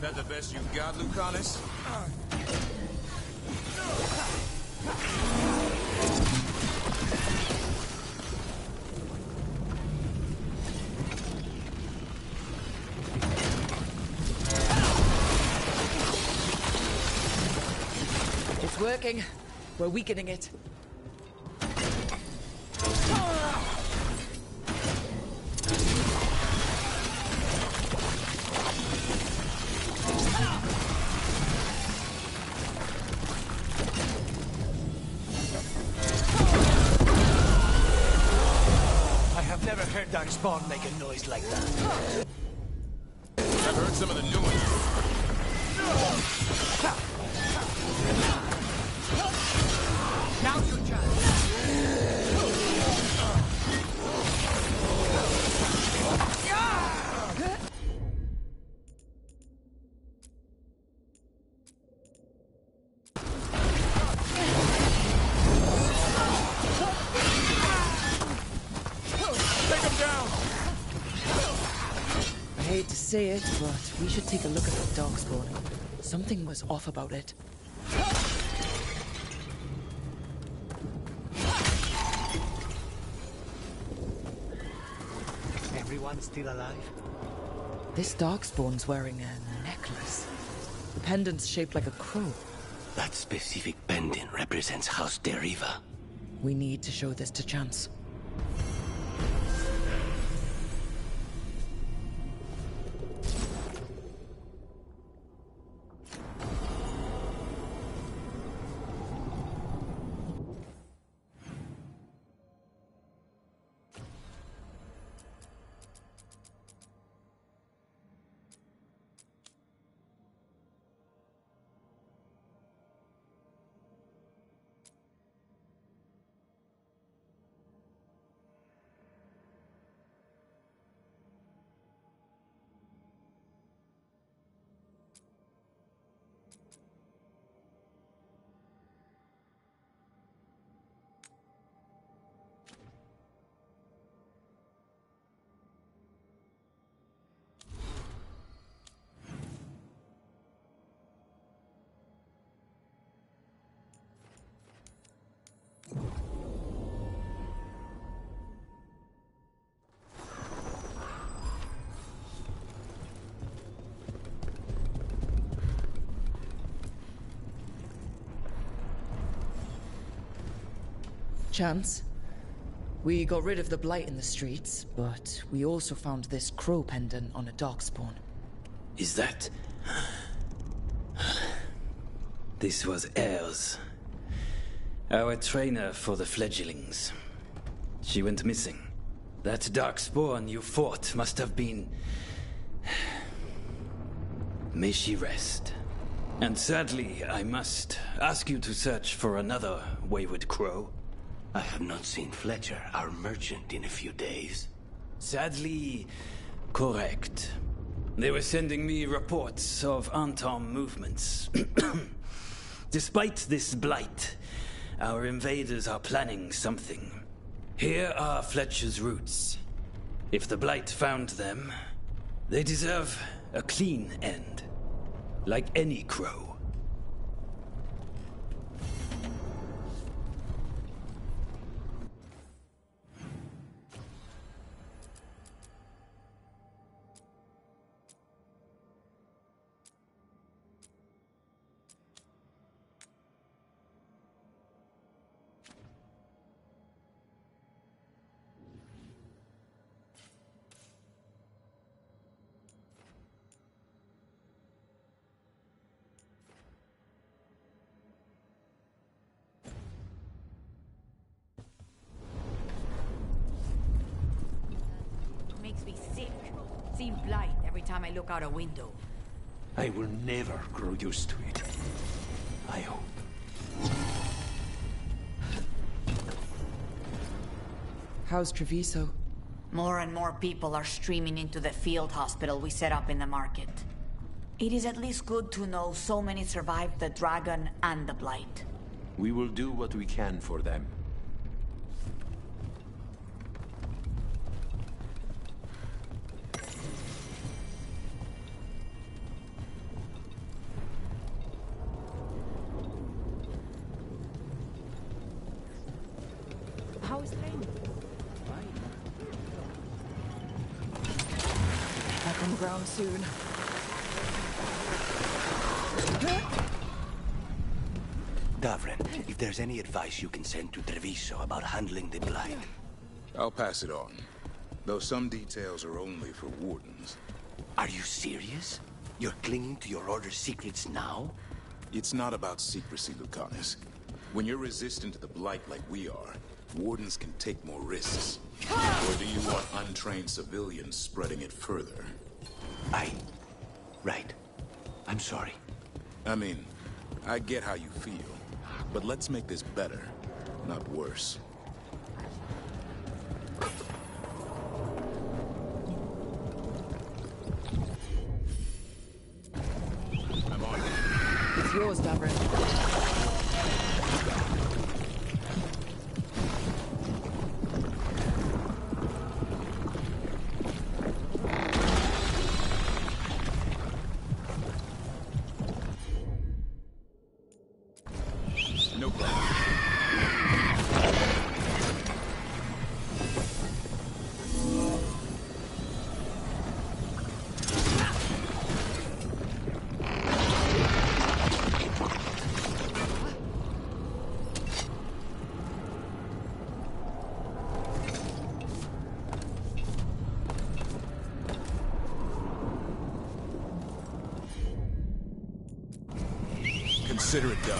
That the best you got, Lucanus? It's working. We're weakening it. I have never heard Darkspawn make a noise like that. I've heard some of the new ones. Now's your chance. Take him down! I hate to say it, but we should take a look at the Darkspawn. Something was off about it. Everyone still alive? This Darkspawn's wearing a necklace. The pendant's shaped like a crow. That specific pendant represents House Deriva. We need to show this to Chance. Chance, we got rid of the blight in the streets, but we also found this crow pendant on a Darkspawn. Is that... This was Ayers, our trainer for the fledglings. She went missing. That Darkspawn you fought must have been... May she rest. And sadly, I must ask you to search for another wayward crow. I have not seen Fletcher, our merchant, in a few days. Sadly, correct. They were sending me reports of Antom movements. Despite this blight, our invaders are planning something. Here are Fletcher's roots. If the blight found them, they deserve a clean end. Like any crow. Makes me sick. Seeing blight every time I look out a window. I will never grow used to it. I hope. How's Treviso? More and more people are streaming into the field hospital we set up in the market. It is at least good to know so many survived the dragon and the blight. We will do what we can for them. How is training? Back on the ground soon. Davren, if there's any advice you can send to Treviso about handling the blight. I'll pass it on. Though some details are only for wardens. Are you serious? You're clinging to your order's secrets now? It's not about secrecy, Lucanus. When you're resistant to the blight like we are, wardens can take more risks. Or do you want untrained civilians spreading it further? Right. I'm sorry. I mean, I get how you feel. But let's make this better, not worse. I'm on it. It's yours, Davrin. No problem. Consider it done.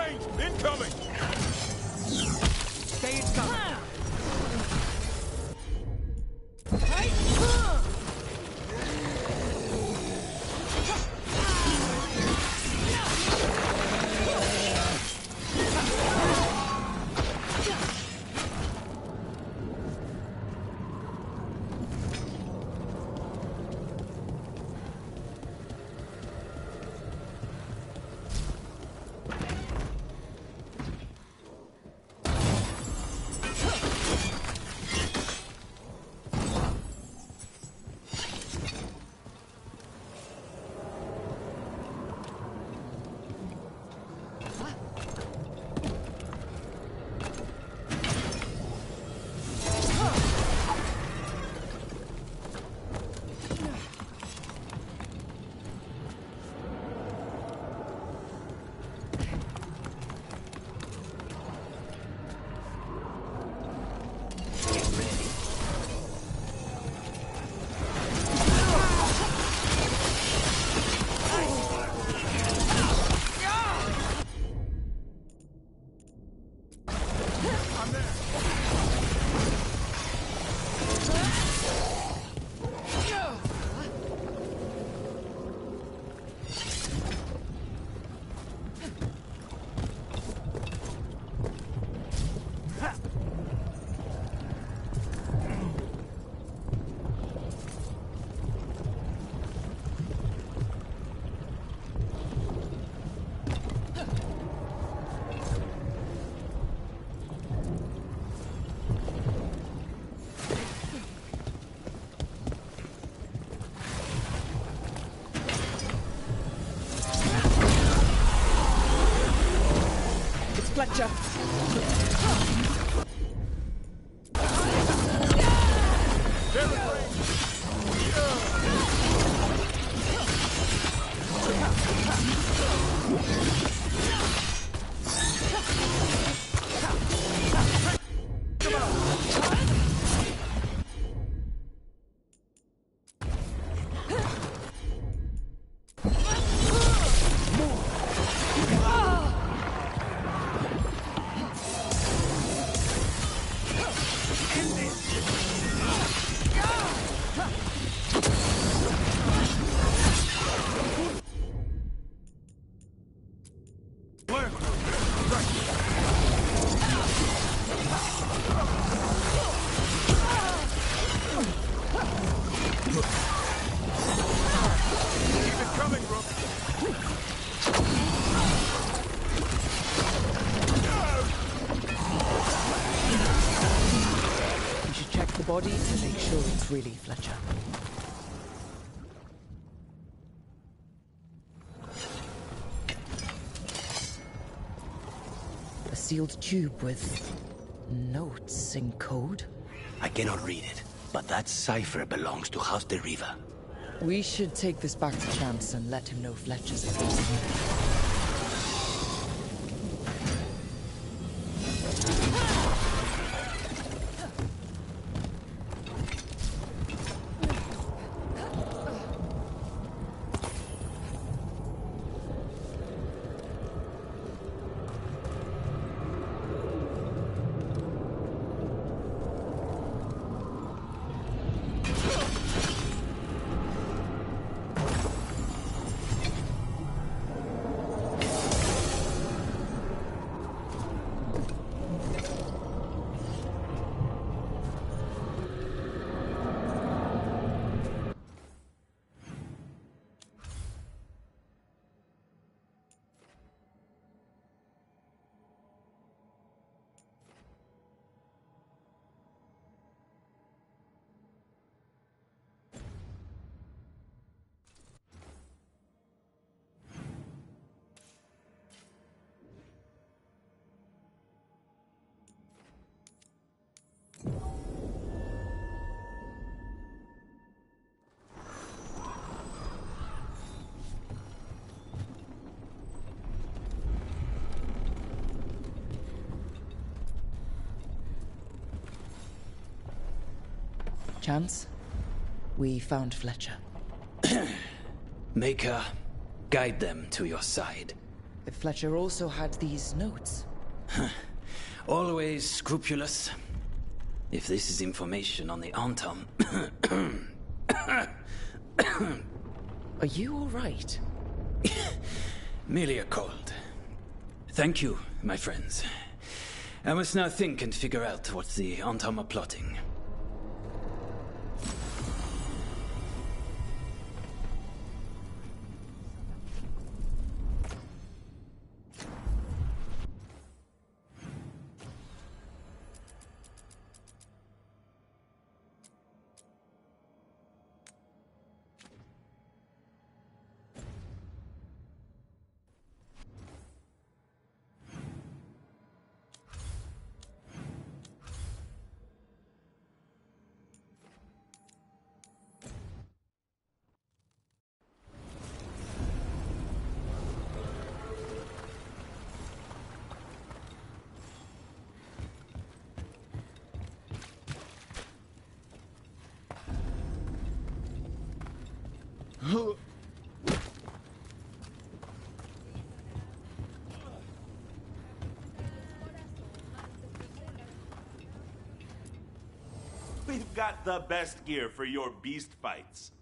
range! Incoming! Stay incoming. Fletcher. Body to make sure it's really Fletcher. A sealed tube with notes in code? I cannot read it, but that cipher belongs to House de Riva. We should take this back to Chance and let him know Fletcher's at least. Chance, we found Fletcher. Maker, guide them to your side. Fletcher also had these notes. Always scrupulous. If this is information on the Antom... Are you all right? Merely a cold. Thank you, my friends. I must now think and figure out what the Antom are plotting. We've got the best gear for your beast fights.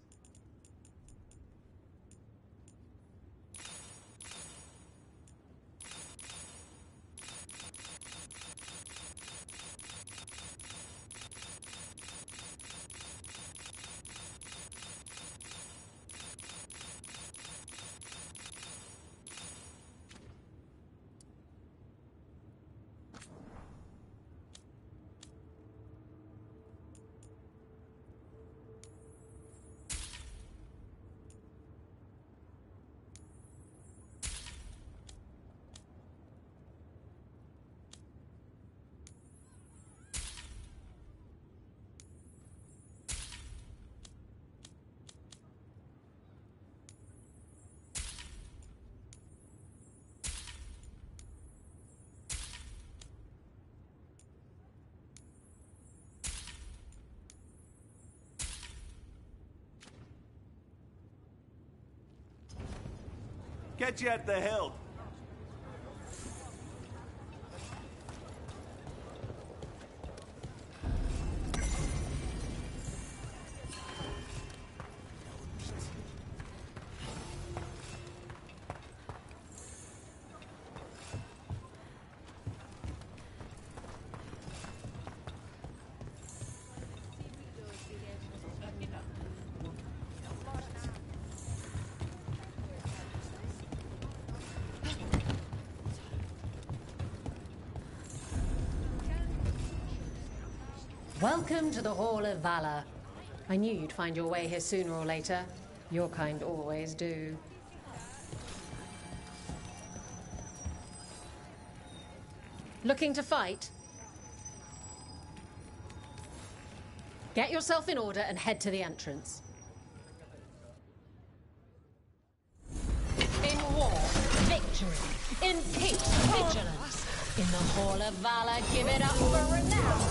Get you at the hilt. Welcome to the Hall of Valor. I knew you'd find your way here sooner or later. Your kind always do. Looking to fight? Get yourself in order and head to the entrance. In war, victory. In peace, vigilance. In the Hall of Valor, give it up for renown.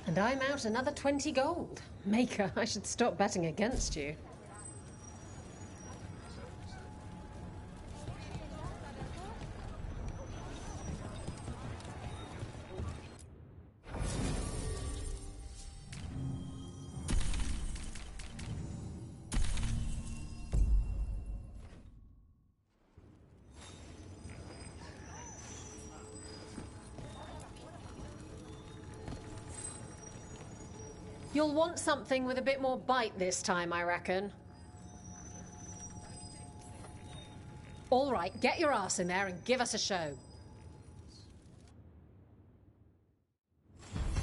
And I'm out another 20 gold. Maker, I should stop betting against you. You'll want something with a bit more bite this time, I reckon. All right, get your ass in there and give us a show.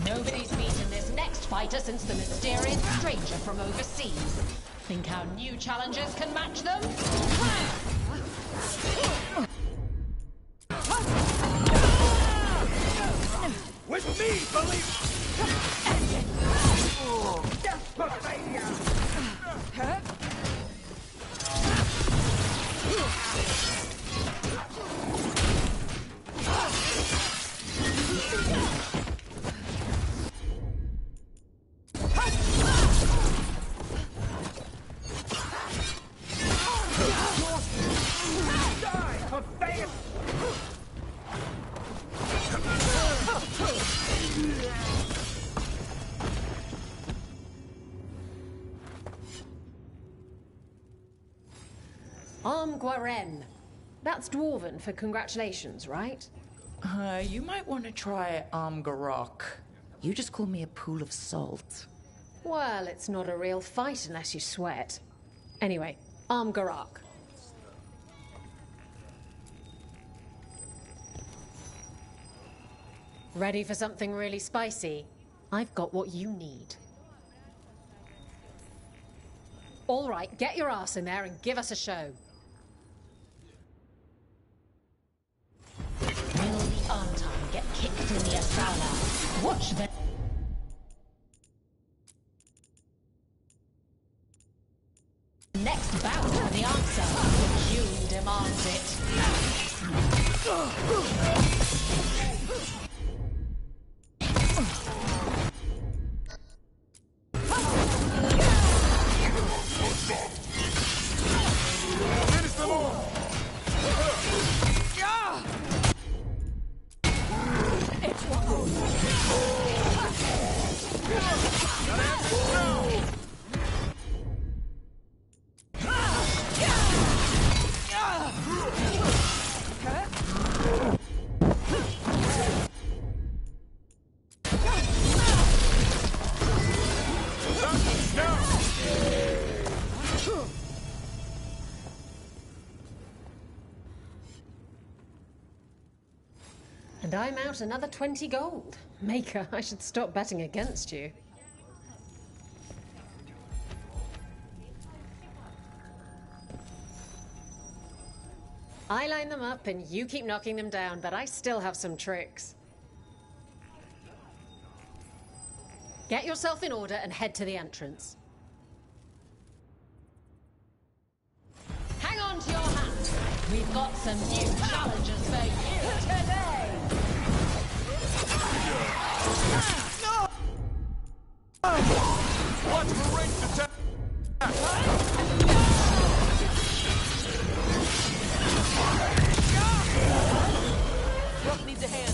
Nobody's beaten this next fighter since the mysterious stranger from overseas. Think our new challengers can match them? With me, believe Guaren. That's Dwarven for congratulations, right? You might want to try Garok. You just call me a pool of salt. Well, it's not a real fight unless you sweat. Anyway, Garok. Ready for something really spicy? I've got what you need. All right, get your ass in there and give us a show. Will the Anton get kicked in the Asala? Watch the... Next bout for the answer. The June demands it. And I'm out another 20 gold. Maker, I should stop betting against you. I line them up and you keep knocking them down, but I still have some tricks. Get yourself in order and head to the entrance. Hang on to your hat. We've got some new challenges for you today. Watch for ranged attack! Rook needs a hand.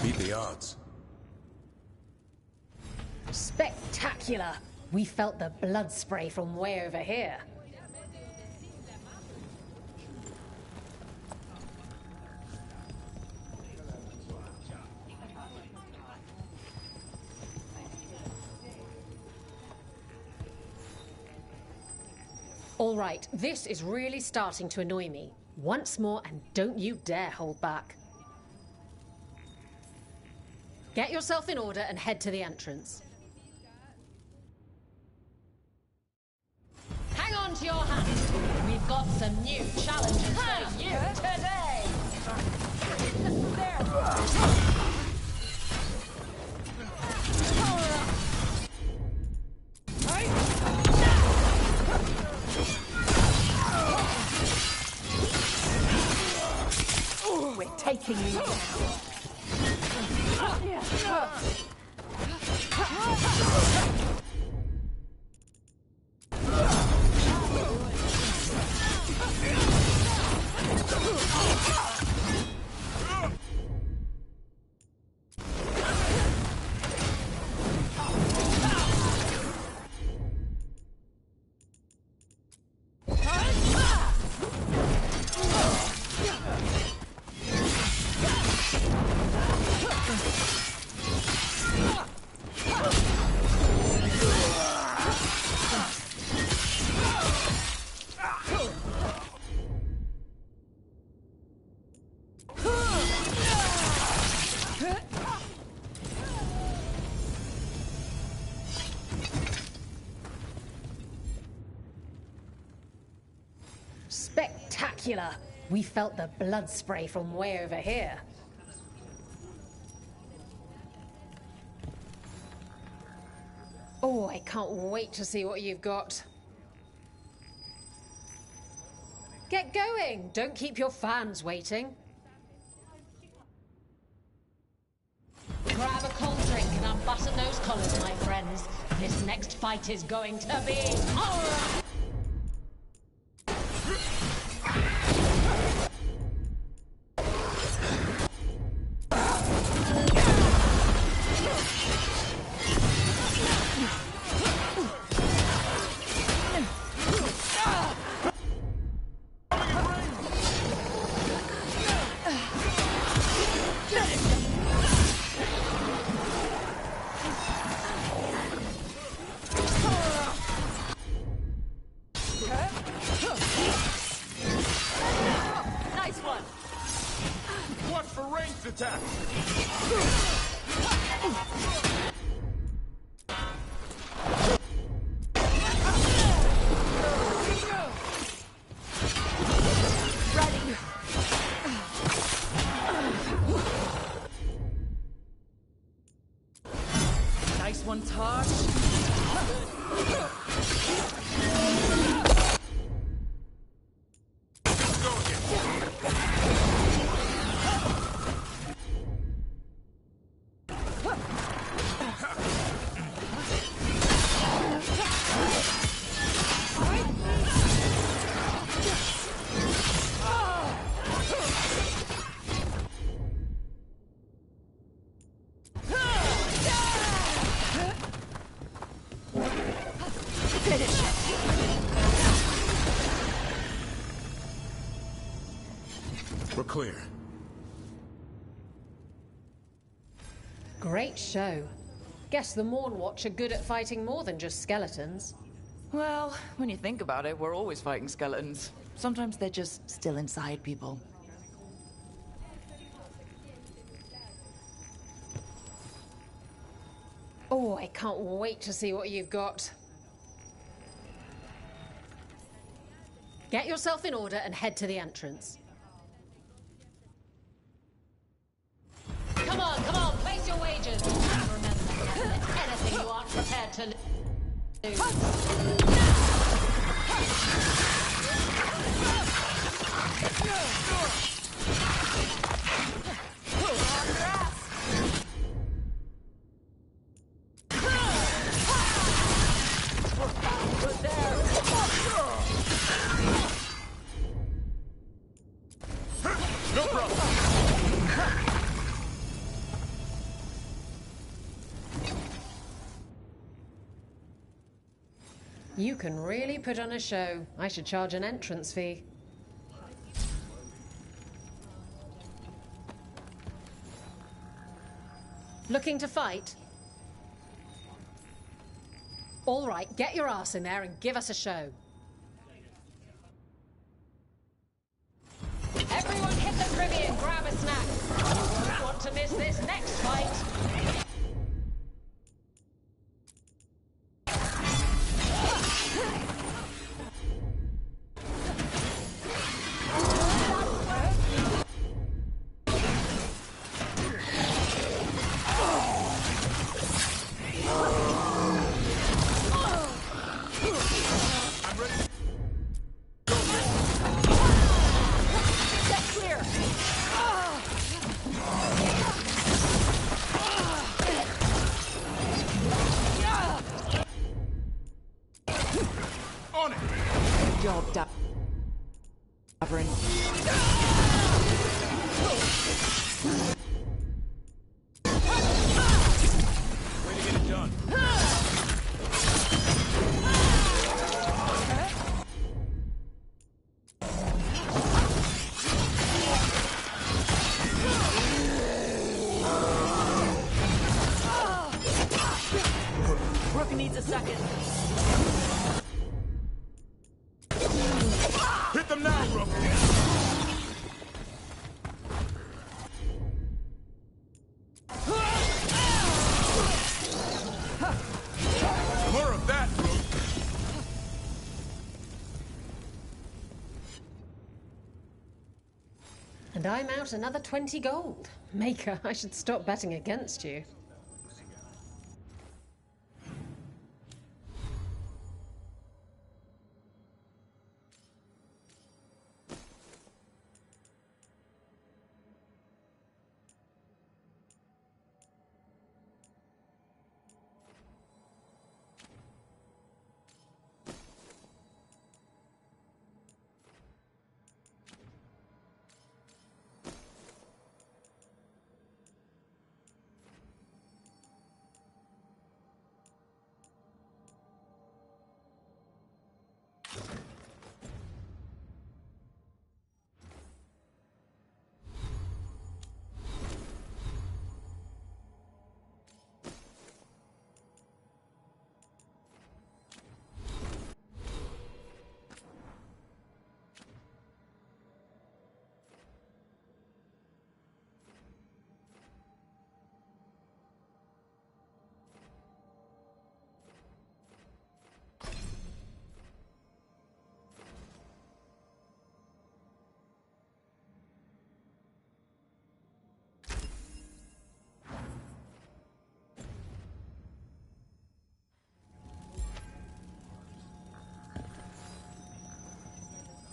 Beat the odds. Spectacular! We felt the blood spray from way over here. All right, this is really starting to annoy me. Once more, and don't you dare hold back. Get yourself in order and head to the entrance. Hang on to your hat. We've got some new challenges for you today. We're taking you down. Spectacular! We felt the blood spray from way over here. Oh, I can't wait to see what you've got. Get going! Don't keep your fans waiting. Grab a cold drink and unbutton those collars, my friends. This next fight is going to be horror! attack! Nice one, Tosh. We're clear. Great show. Guess the Morn Watch are good at fighting more than just skeletons. Well, when you think about it, we're always fighting skeletons. Sometimes they're just still inside people. Oh, I can't wait to see what you've got. Get yourself in order and head to the entrance. Come on, place your wagers. Remember, anything you aren't prepared to lose. No problem. You can really put on a show. I should charge an entrance fee. Looking to fight? All right, get your ass in there and give us a show. Everyone hit the privy and grab a snack. You won't want to miss this next fight. job, Davrin. Way to get it done. Rook needs a second. Hit them now, Rook! More of that, Rook! And I'm out another 20 gold. Maker, I should stop betting against you.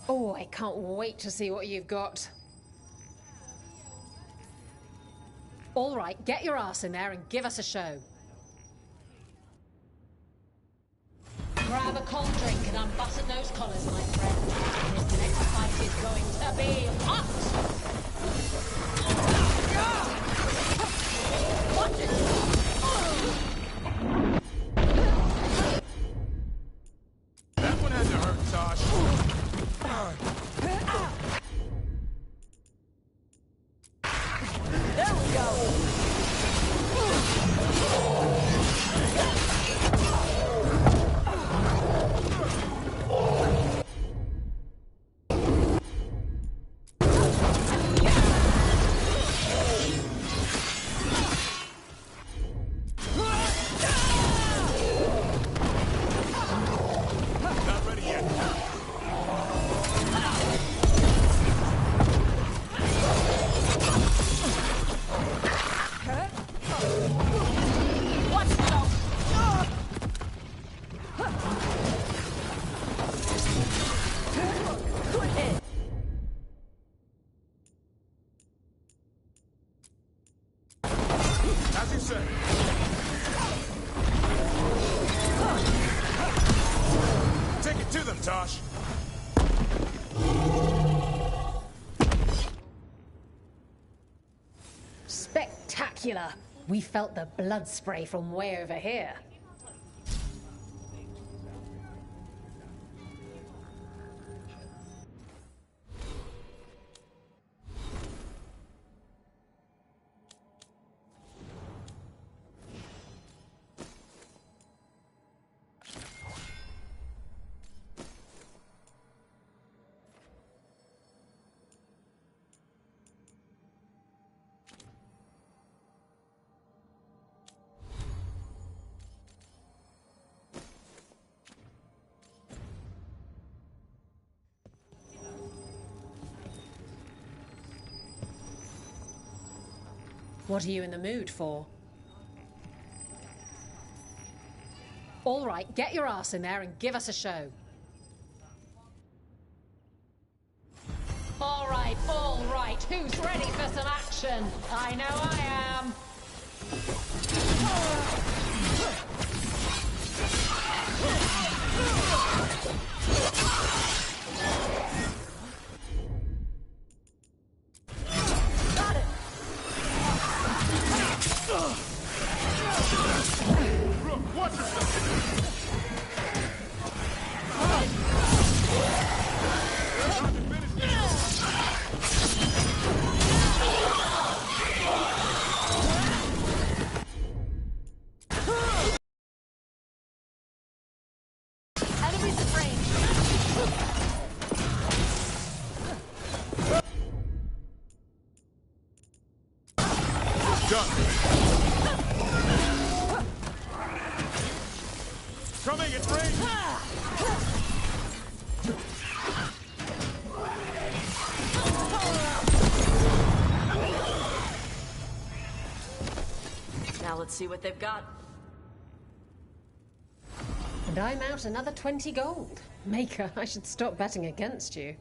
Oh, I can't wait to see what you've got. All right, get your ass in there and give us a show. Grab a cold drink and unbutton those collars, my friend. This next fight is going to be hot! Watch it! That one had to hurt, Tosh. There we go! Not ready yet. Watch yourself! Good hit! As you say. Take it to them, Tosh. Spectacular! We felt the blood spray from way over here. What are you in the mood for? All right, get your ass in there and give us a show. All right, who's ready for some action? I know I am. let's see what they've got. And I'm out another 20 gold. Maker, I should stop betting against you.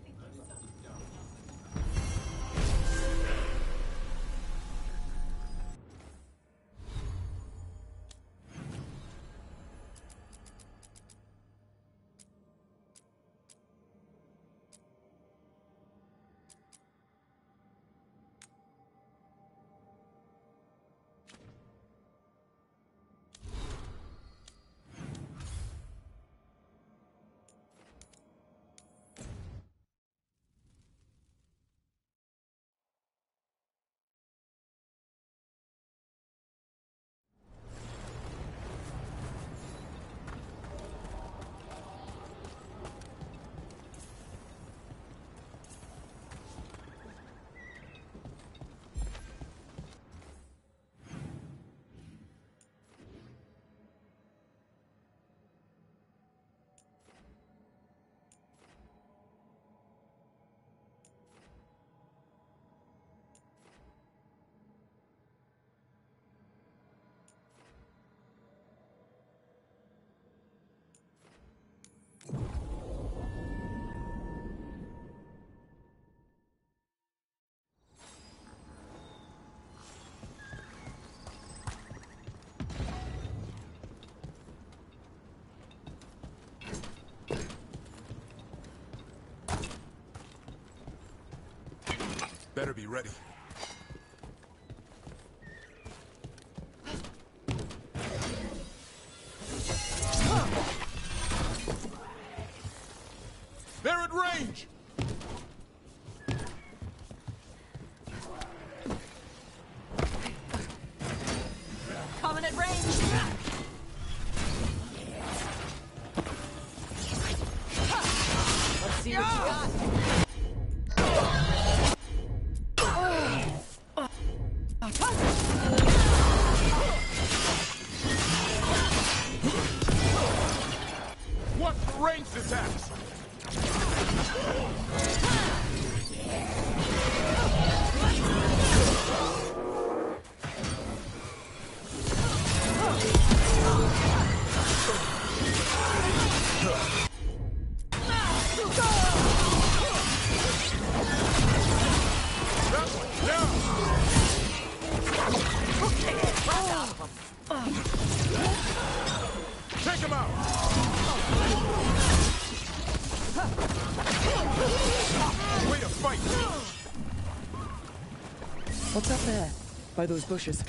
Better be ready. They're at range! Coming at range! Let's see what you got. Watch for ranged attacks! Take him out! Way to fight! What's up there? By those bushes?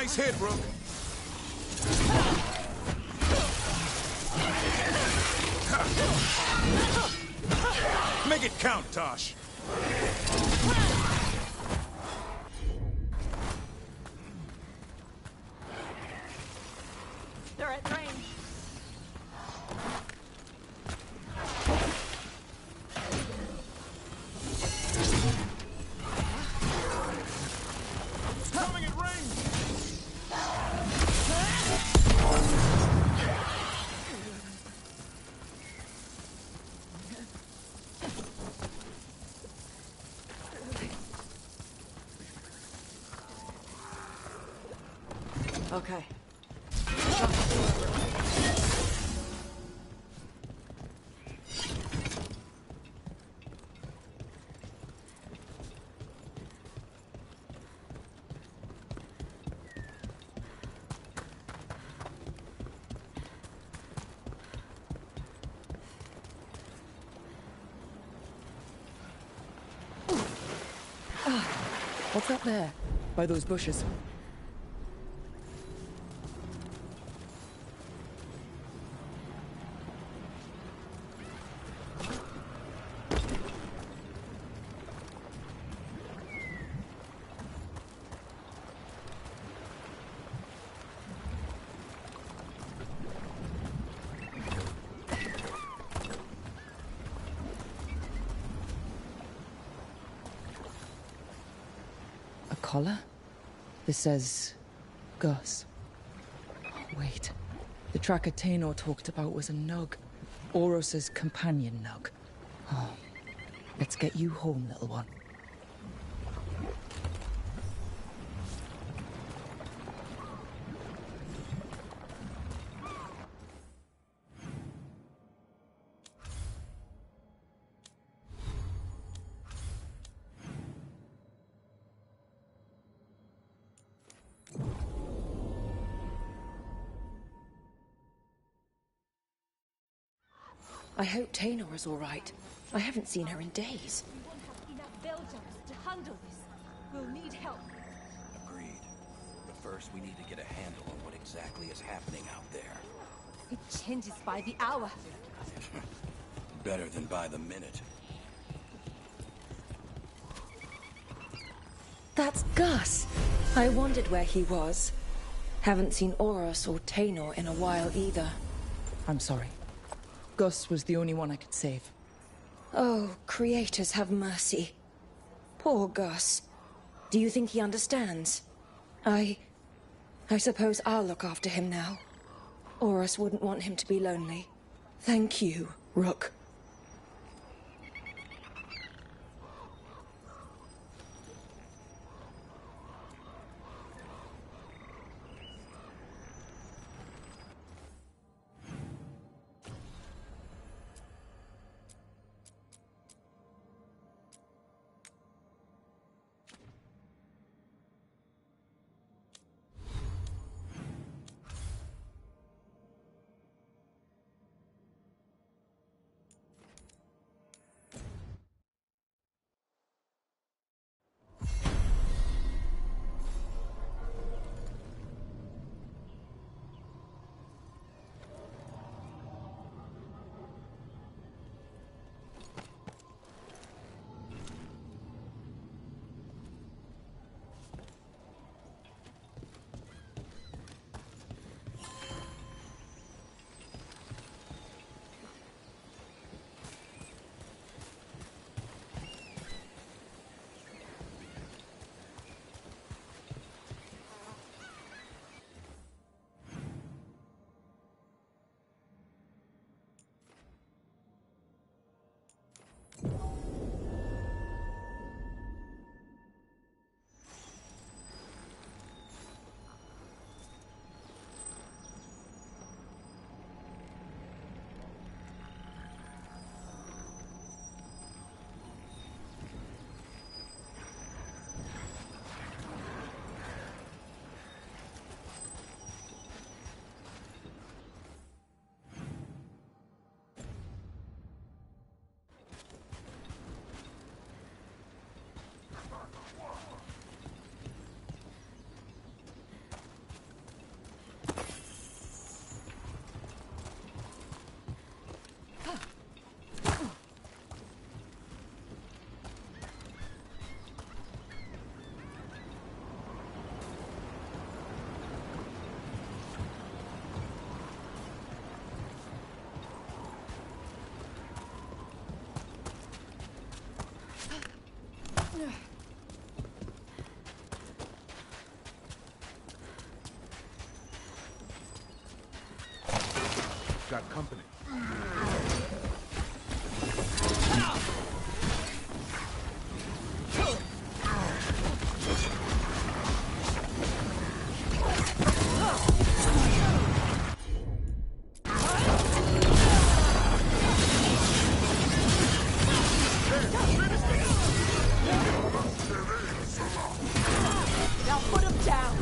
Nice hit, Rook. Make it count, Tosh. They're at range. Coming at range. Okay. What's that there? By those bushes? A collar? This says... Gus. Oh, wait. The tracker Tainor talked about was a nug. Oros's companion nug. Oh. Let's get you home, little one. I hope Tainor is all right. I haven't seen her in days. We won't have enough Veilguards to handle this. We'll need help. Agreed. But first, we need to get a handle on what exactly is happening out there. It changes by the hour. Better than by the minute. That's Gus. I wondered where he was. Haven't seen Oros or Tainor in a while either. I'm sorry. Gus was the only one I could save. Oh, creators have mercy. Poor Gus. Do you think he understands? I suppose I'll look after him now. Oros wouldn't want him to be lonely. Thank you, Rook. Got company. Now put him down!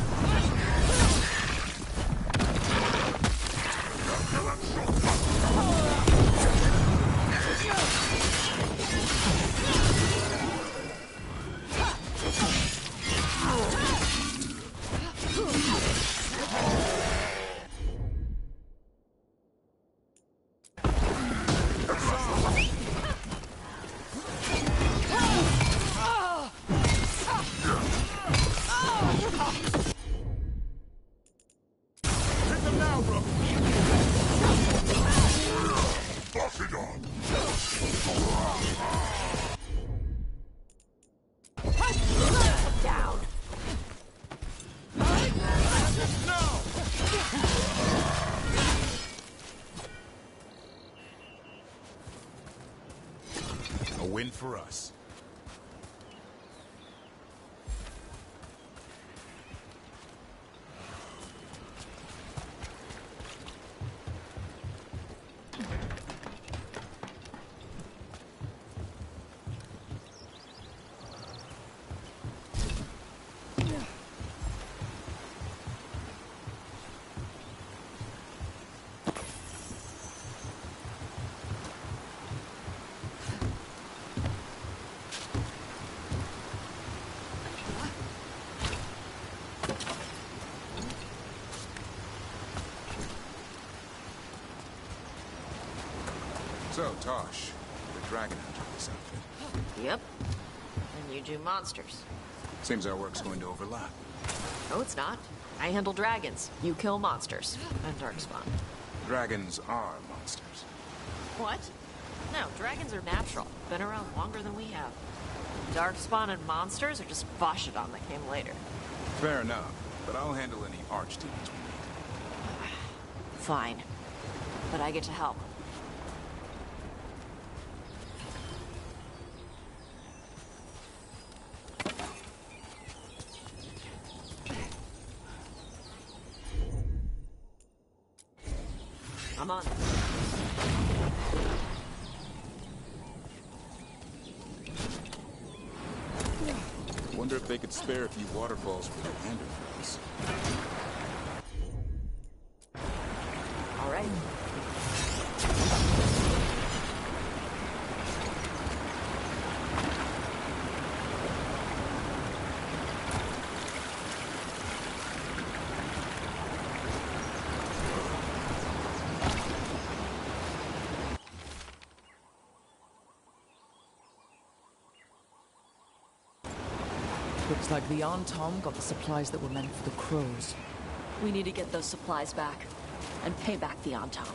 Down! A win for us. So, Tosh, the dragon hunter in this outfit. Yep. And you do monsters. Seems our work's going to overlap. No, it's not. I handle dragons. You kill monsters. And Darkspawn. Dragons are monsters. What? No, dragons are natural. Been around longer than we have. Darkspawn and monsters are just Vashidon that came later. Fair enough, but I'll handle any archdemons we need. Fine. But I get to help. I'm on. Wonder if they could spare a few waterfalls for their handrails. All right. Looks like the Antom got the supplies that were meant for the crows. We need to get those supplies back. And pay back the Antom.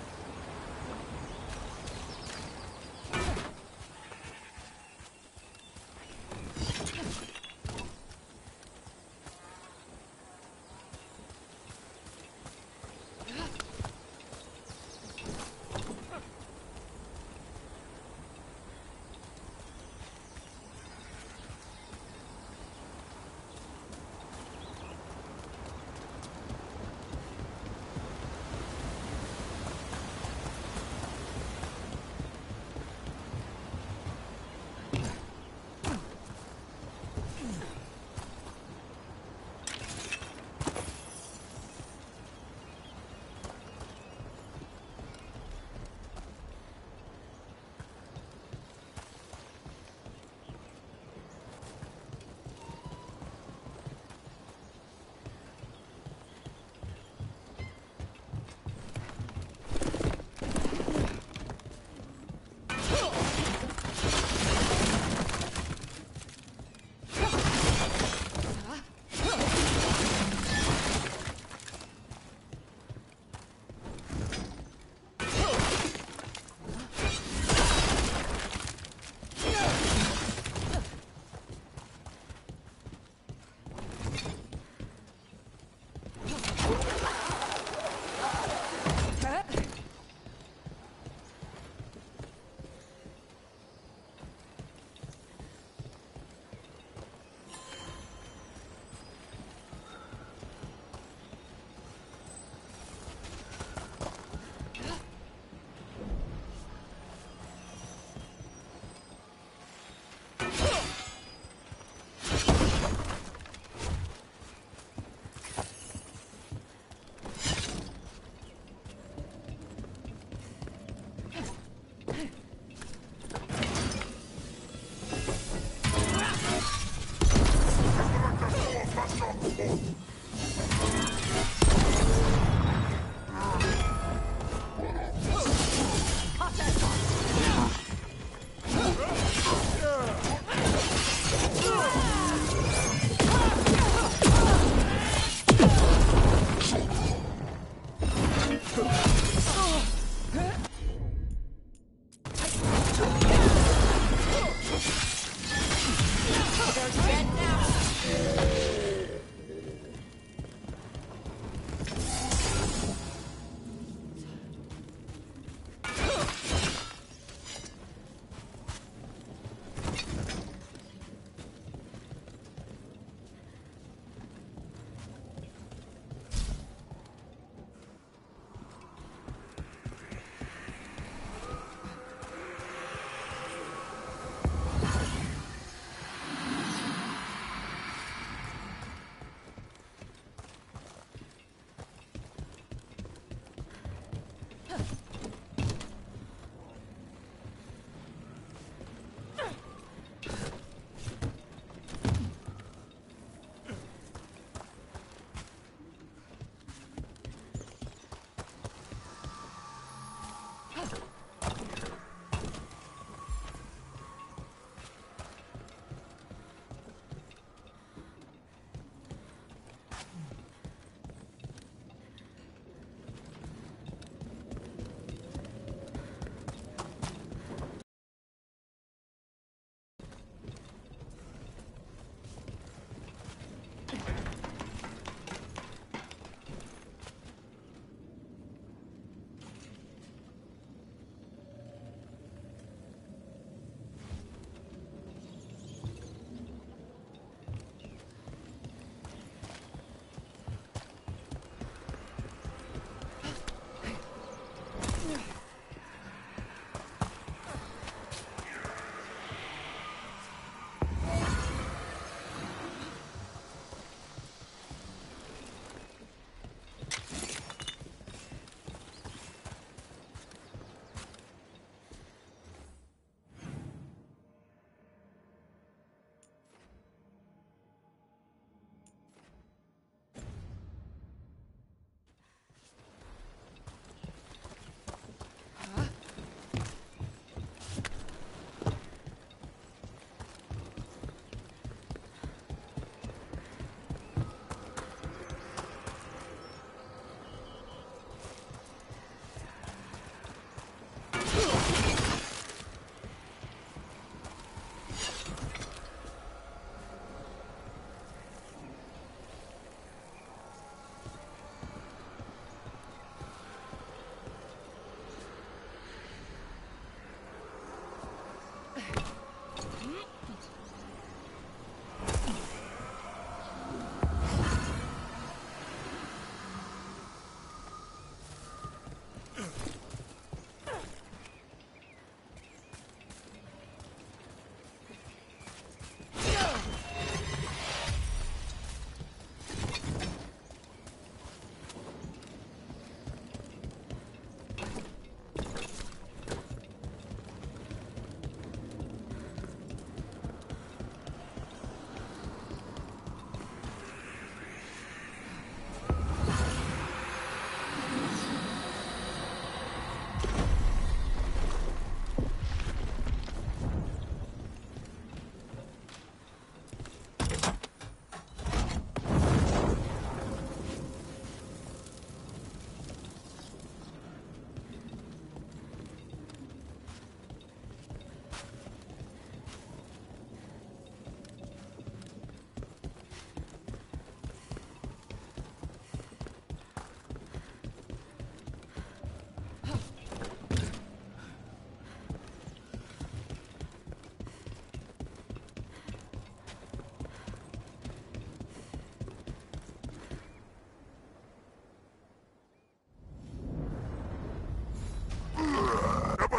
They're dead now.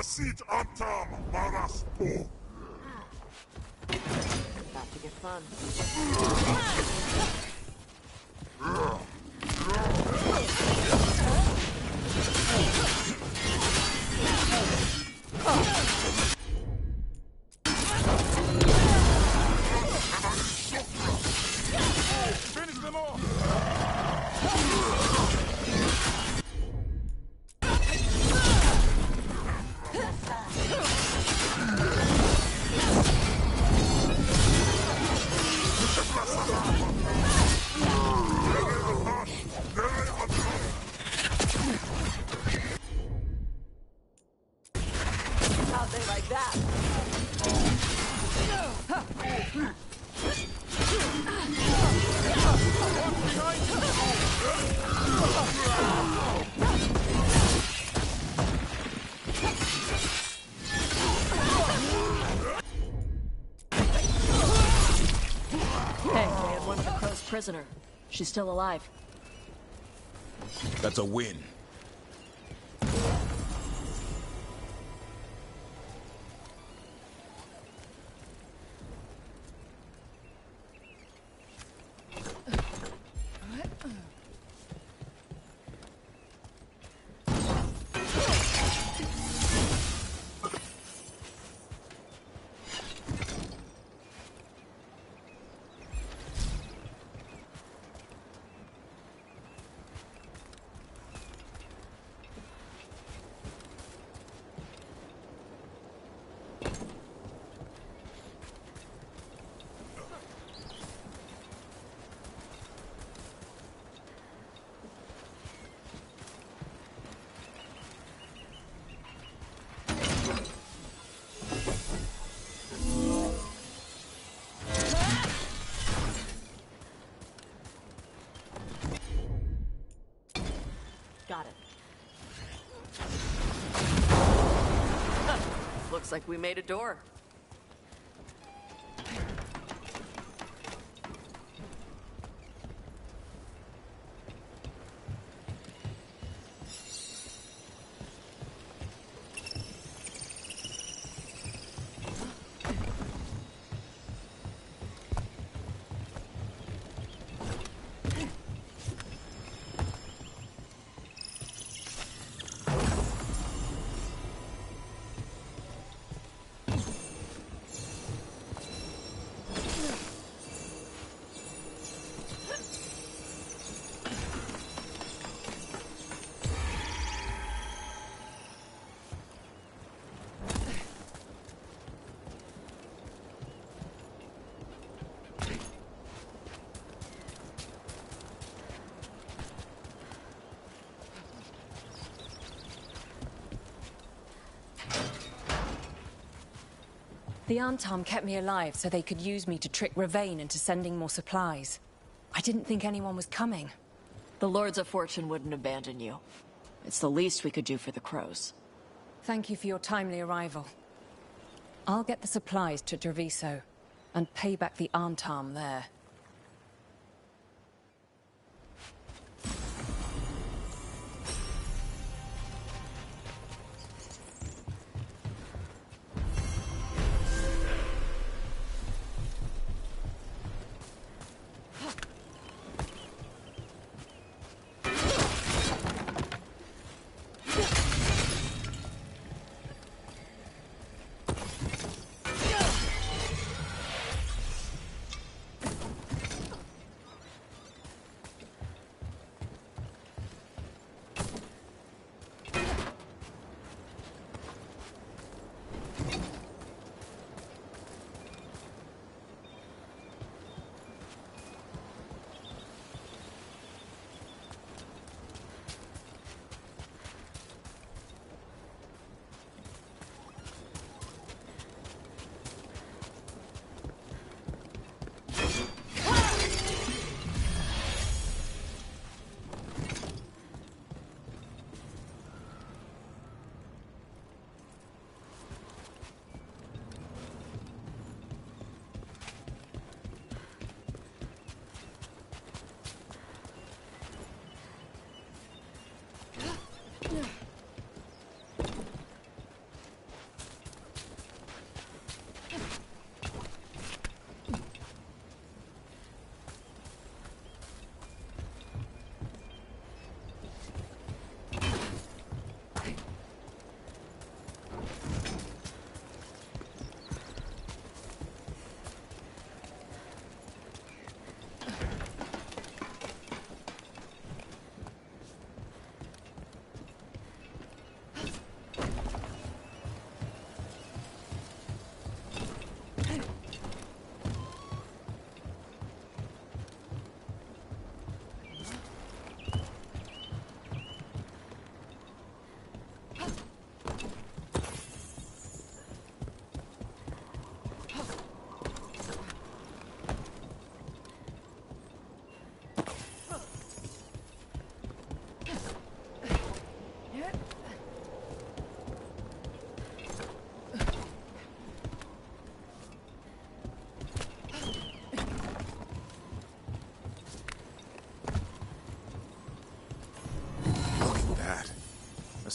Sit Antam Maraspo. About to get fun. Finish them off! Hey, we had one of the crows prisoner. She's still alive. That's a win. Got it. Looks like we made a door. The Antom kept me alive so they could use me to trick Ravain into sending more supplies. I didn't think anyone was coming. The Lords of Fortune wouldn't abandon you. It's the least we could do for the crows. Thank you for your timely arrival. I'll get the supplies to Treviso and pay back the Antom there.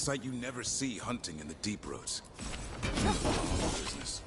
sight you never see hunting in the deep roads. Business.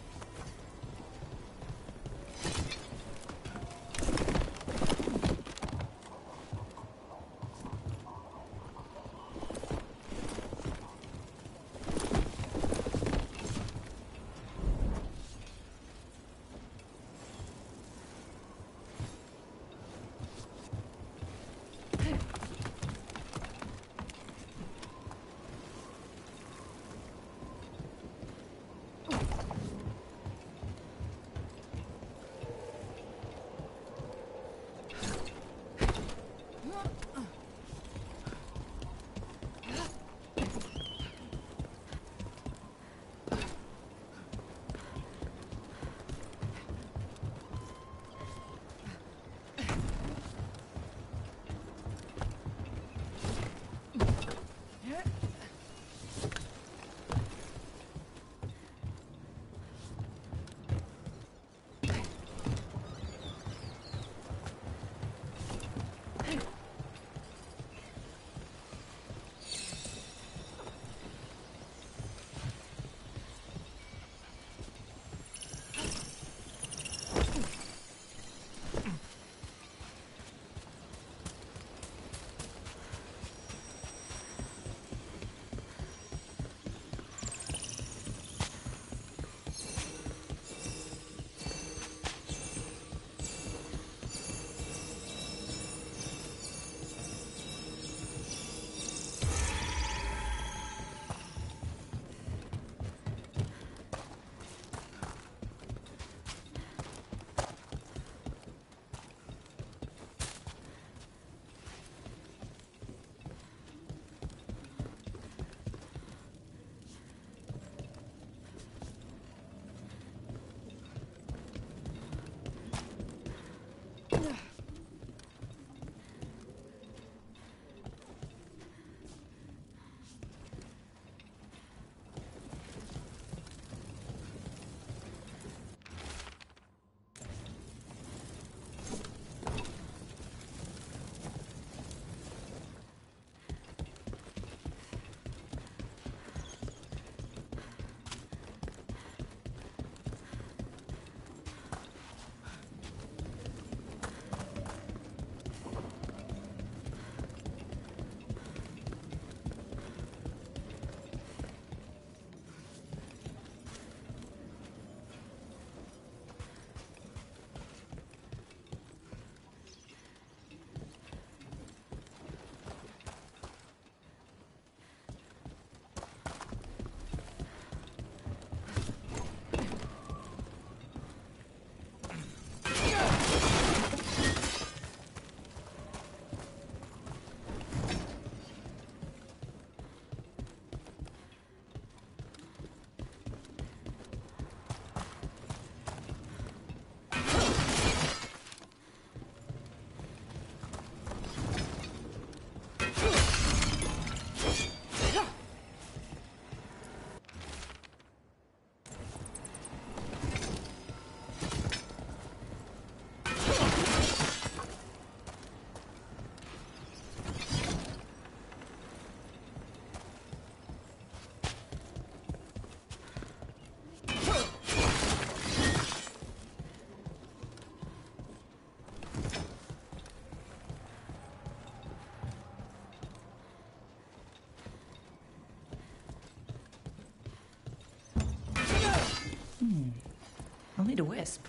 I'll need a wisp.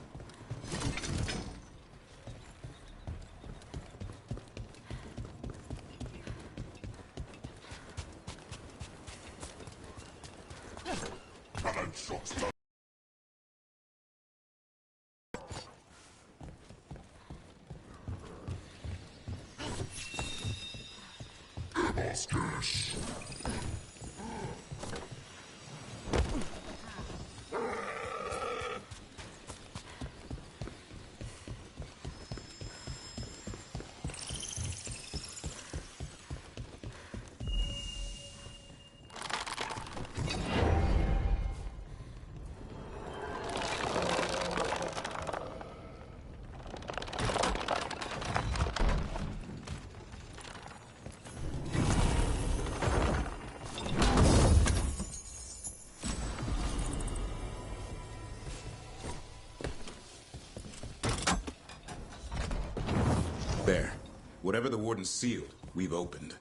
There. Whatever the Warden sealed, we've opened.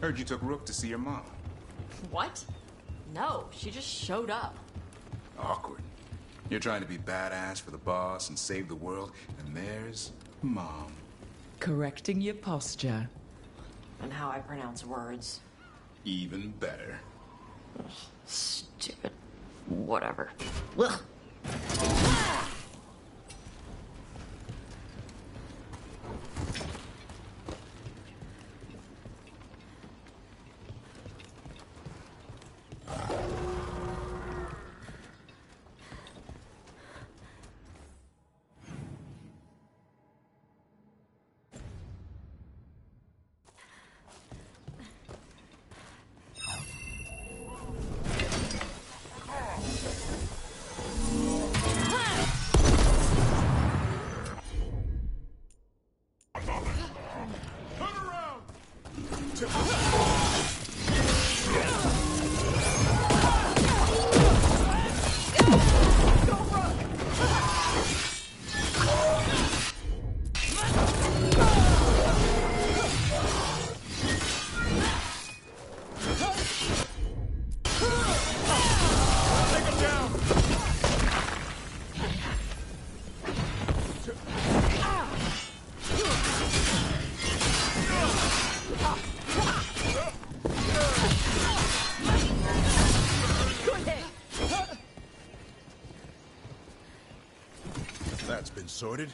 Heard you took Rook to see your mom. What? No, she just showed up. Awkward. You're trying to be badass for the boss and save the world, and there's Mom. Correcting your posture. And how I pronounce words. Even better. Ugh, stupid. Whatever. Ugh. That's been sorted.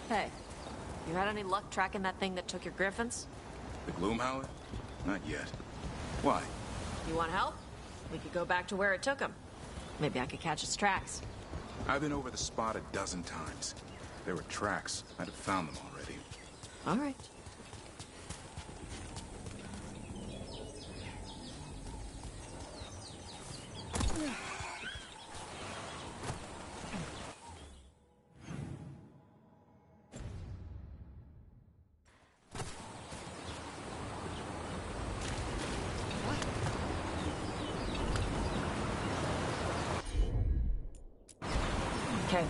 Hey, you had any luck tracking that thing that took your griffins? The Gloomhowler? Not yet. Why? You want help? We could go back to where it took him. Maybe I could catch its tracks. I've been over the spot a dozen times. There were tracks. I'd have found them already. All right. Okay.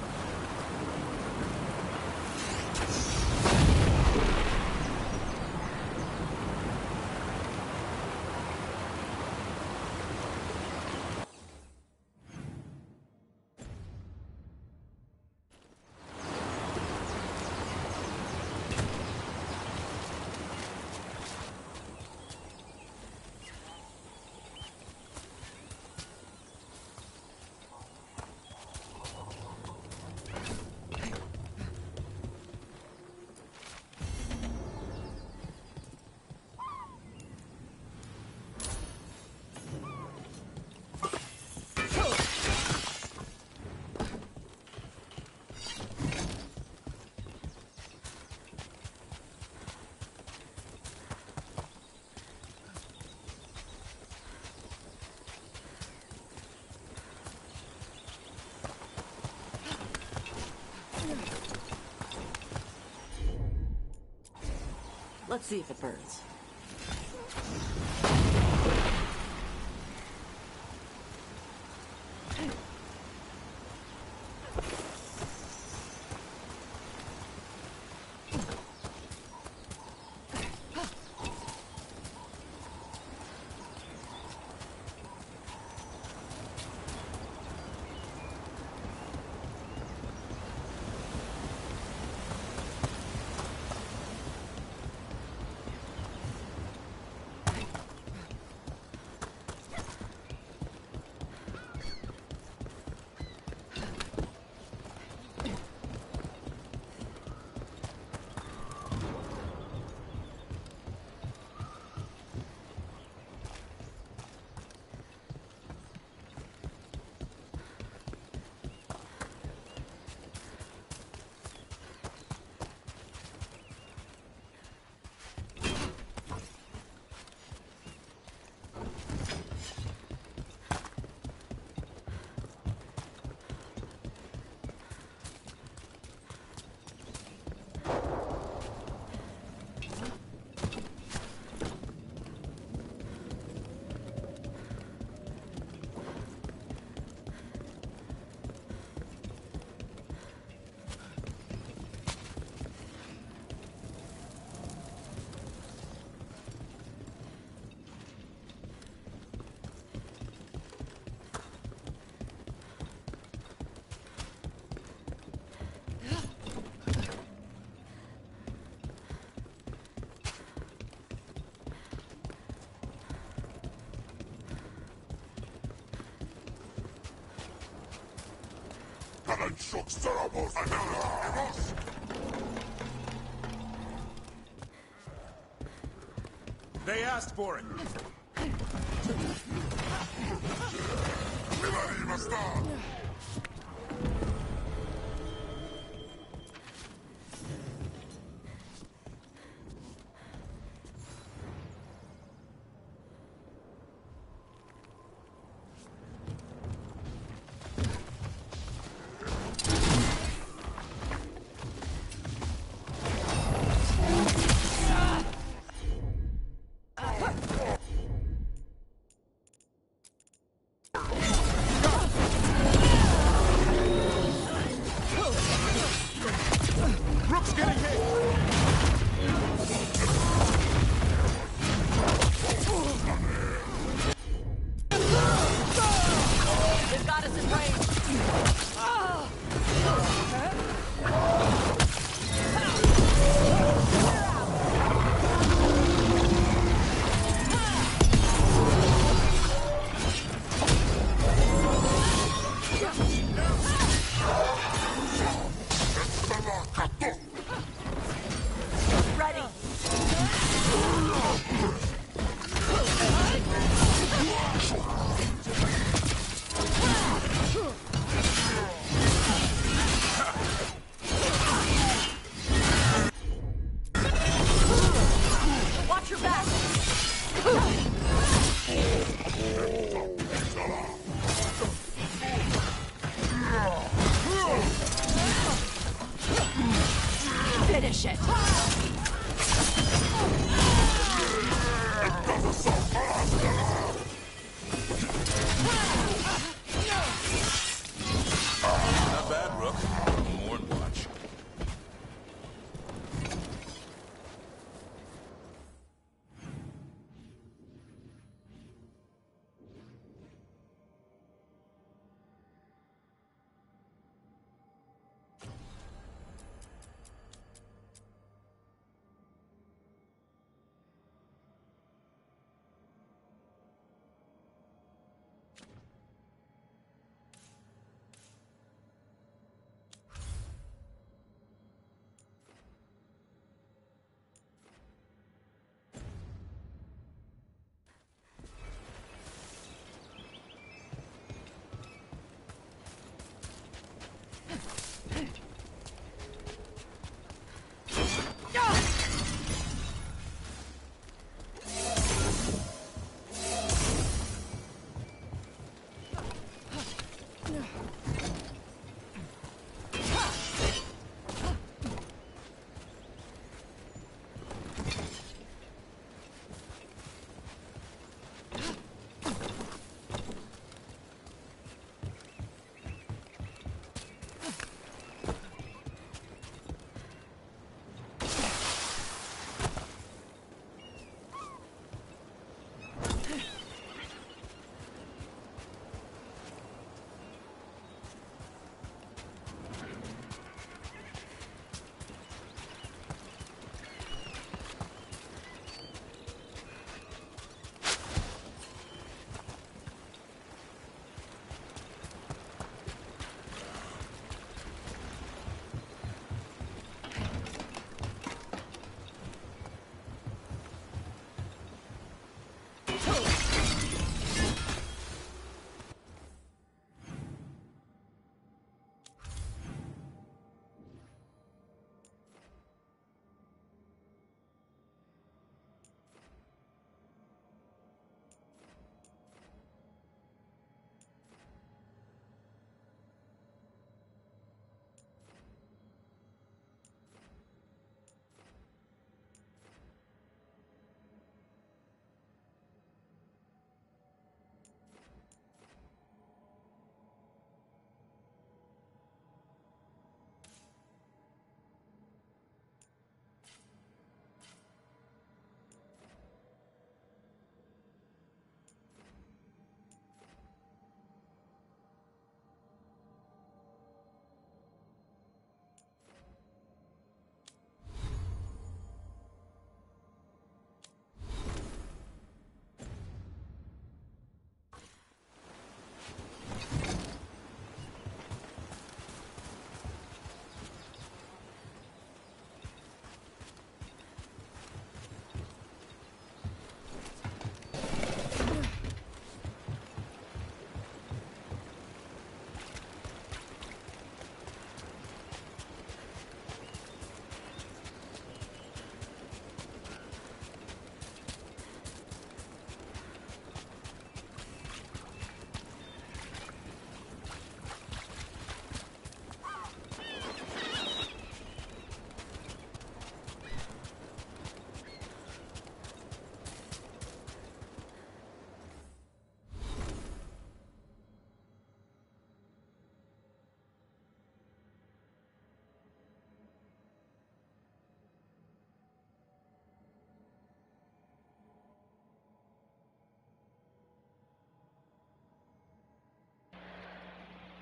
Let's see if it burns. They asked for it.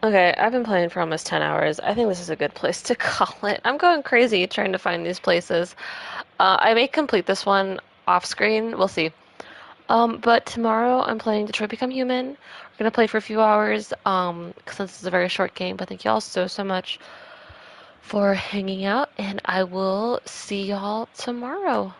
Okay, I've been playing for almost 10 hours. I think this is a good place to call it. I'm going crazy trying to find these places. I may complete this one off screen. We'll see. But tomorrow I'm playing Detroit Become Human. We're going to play for a few hours since it's a very short game. But thank you all so much for hanging out. And I will see y'all tomorrow.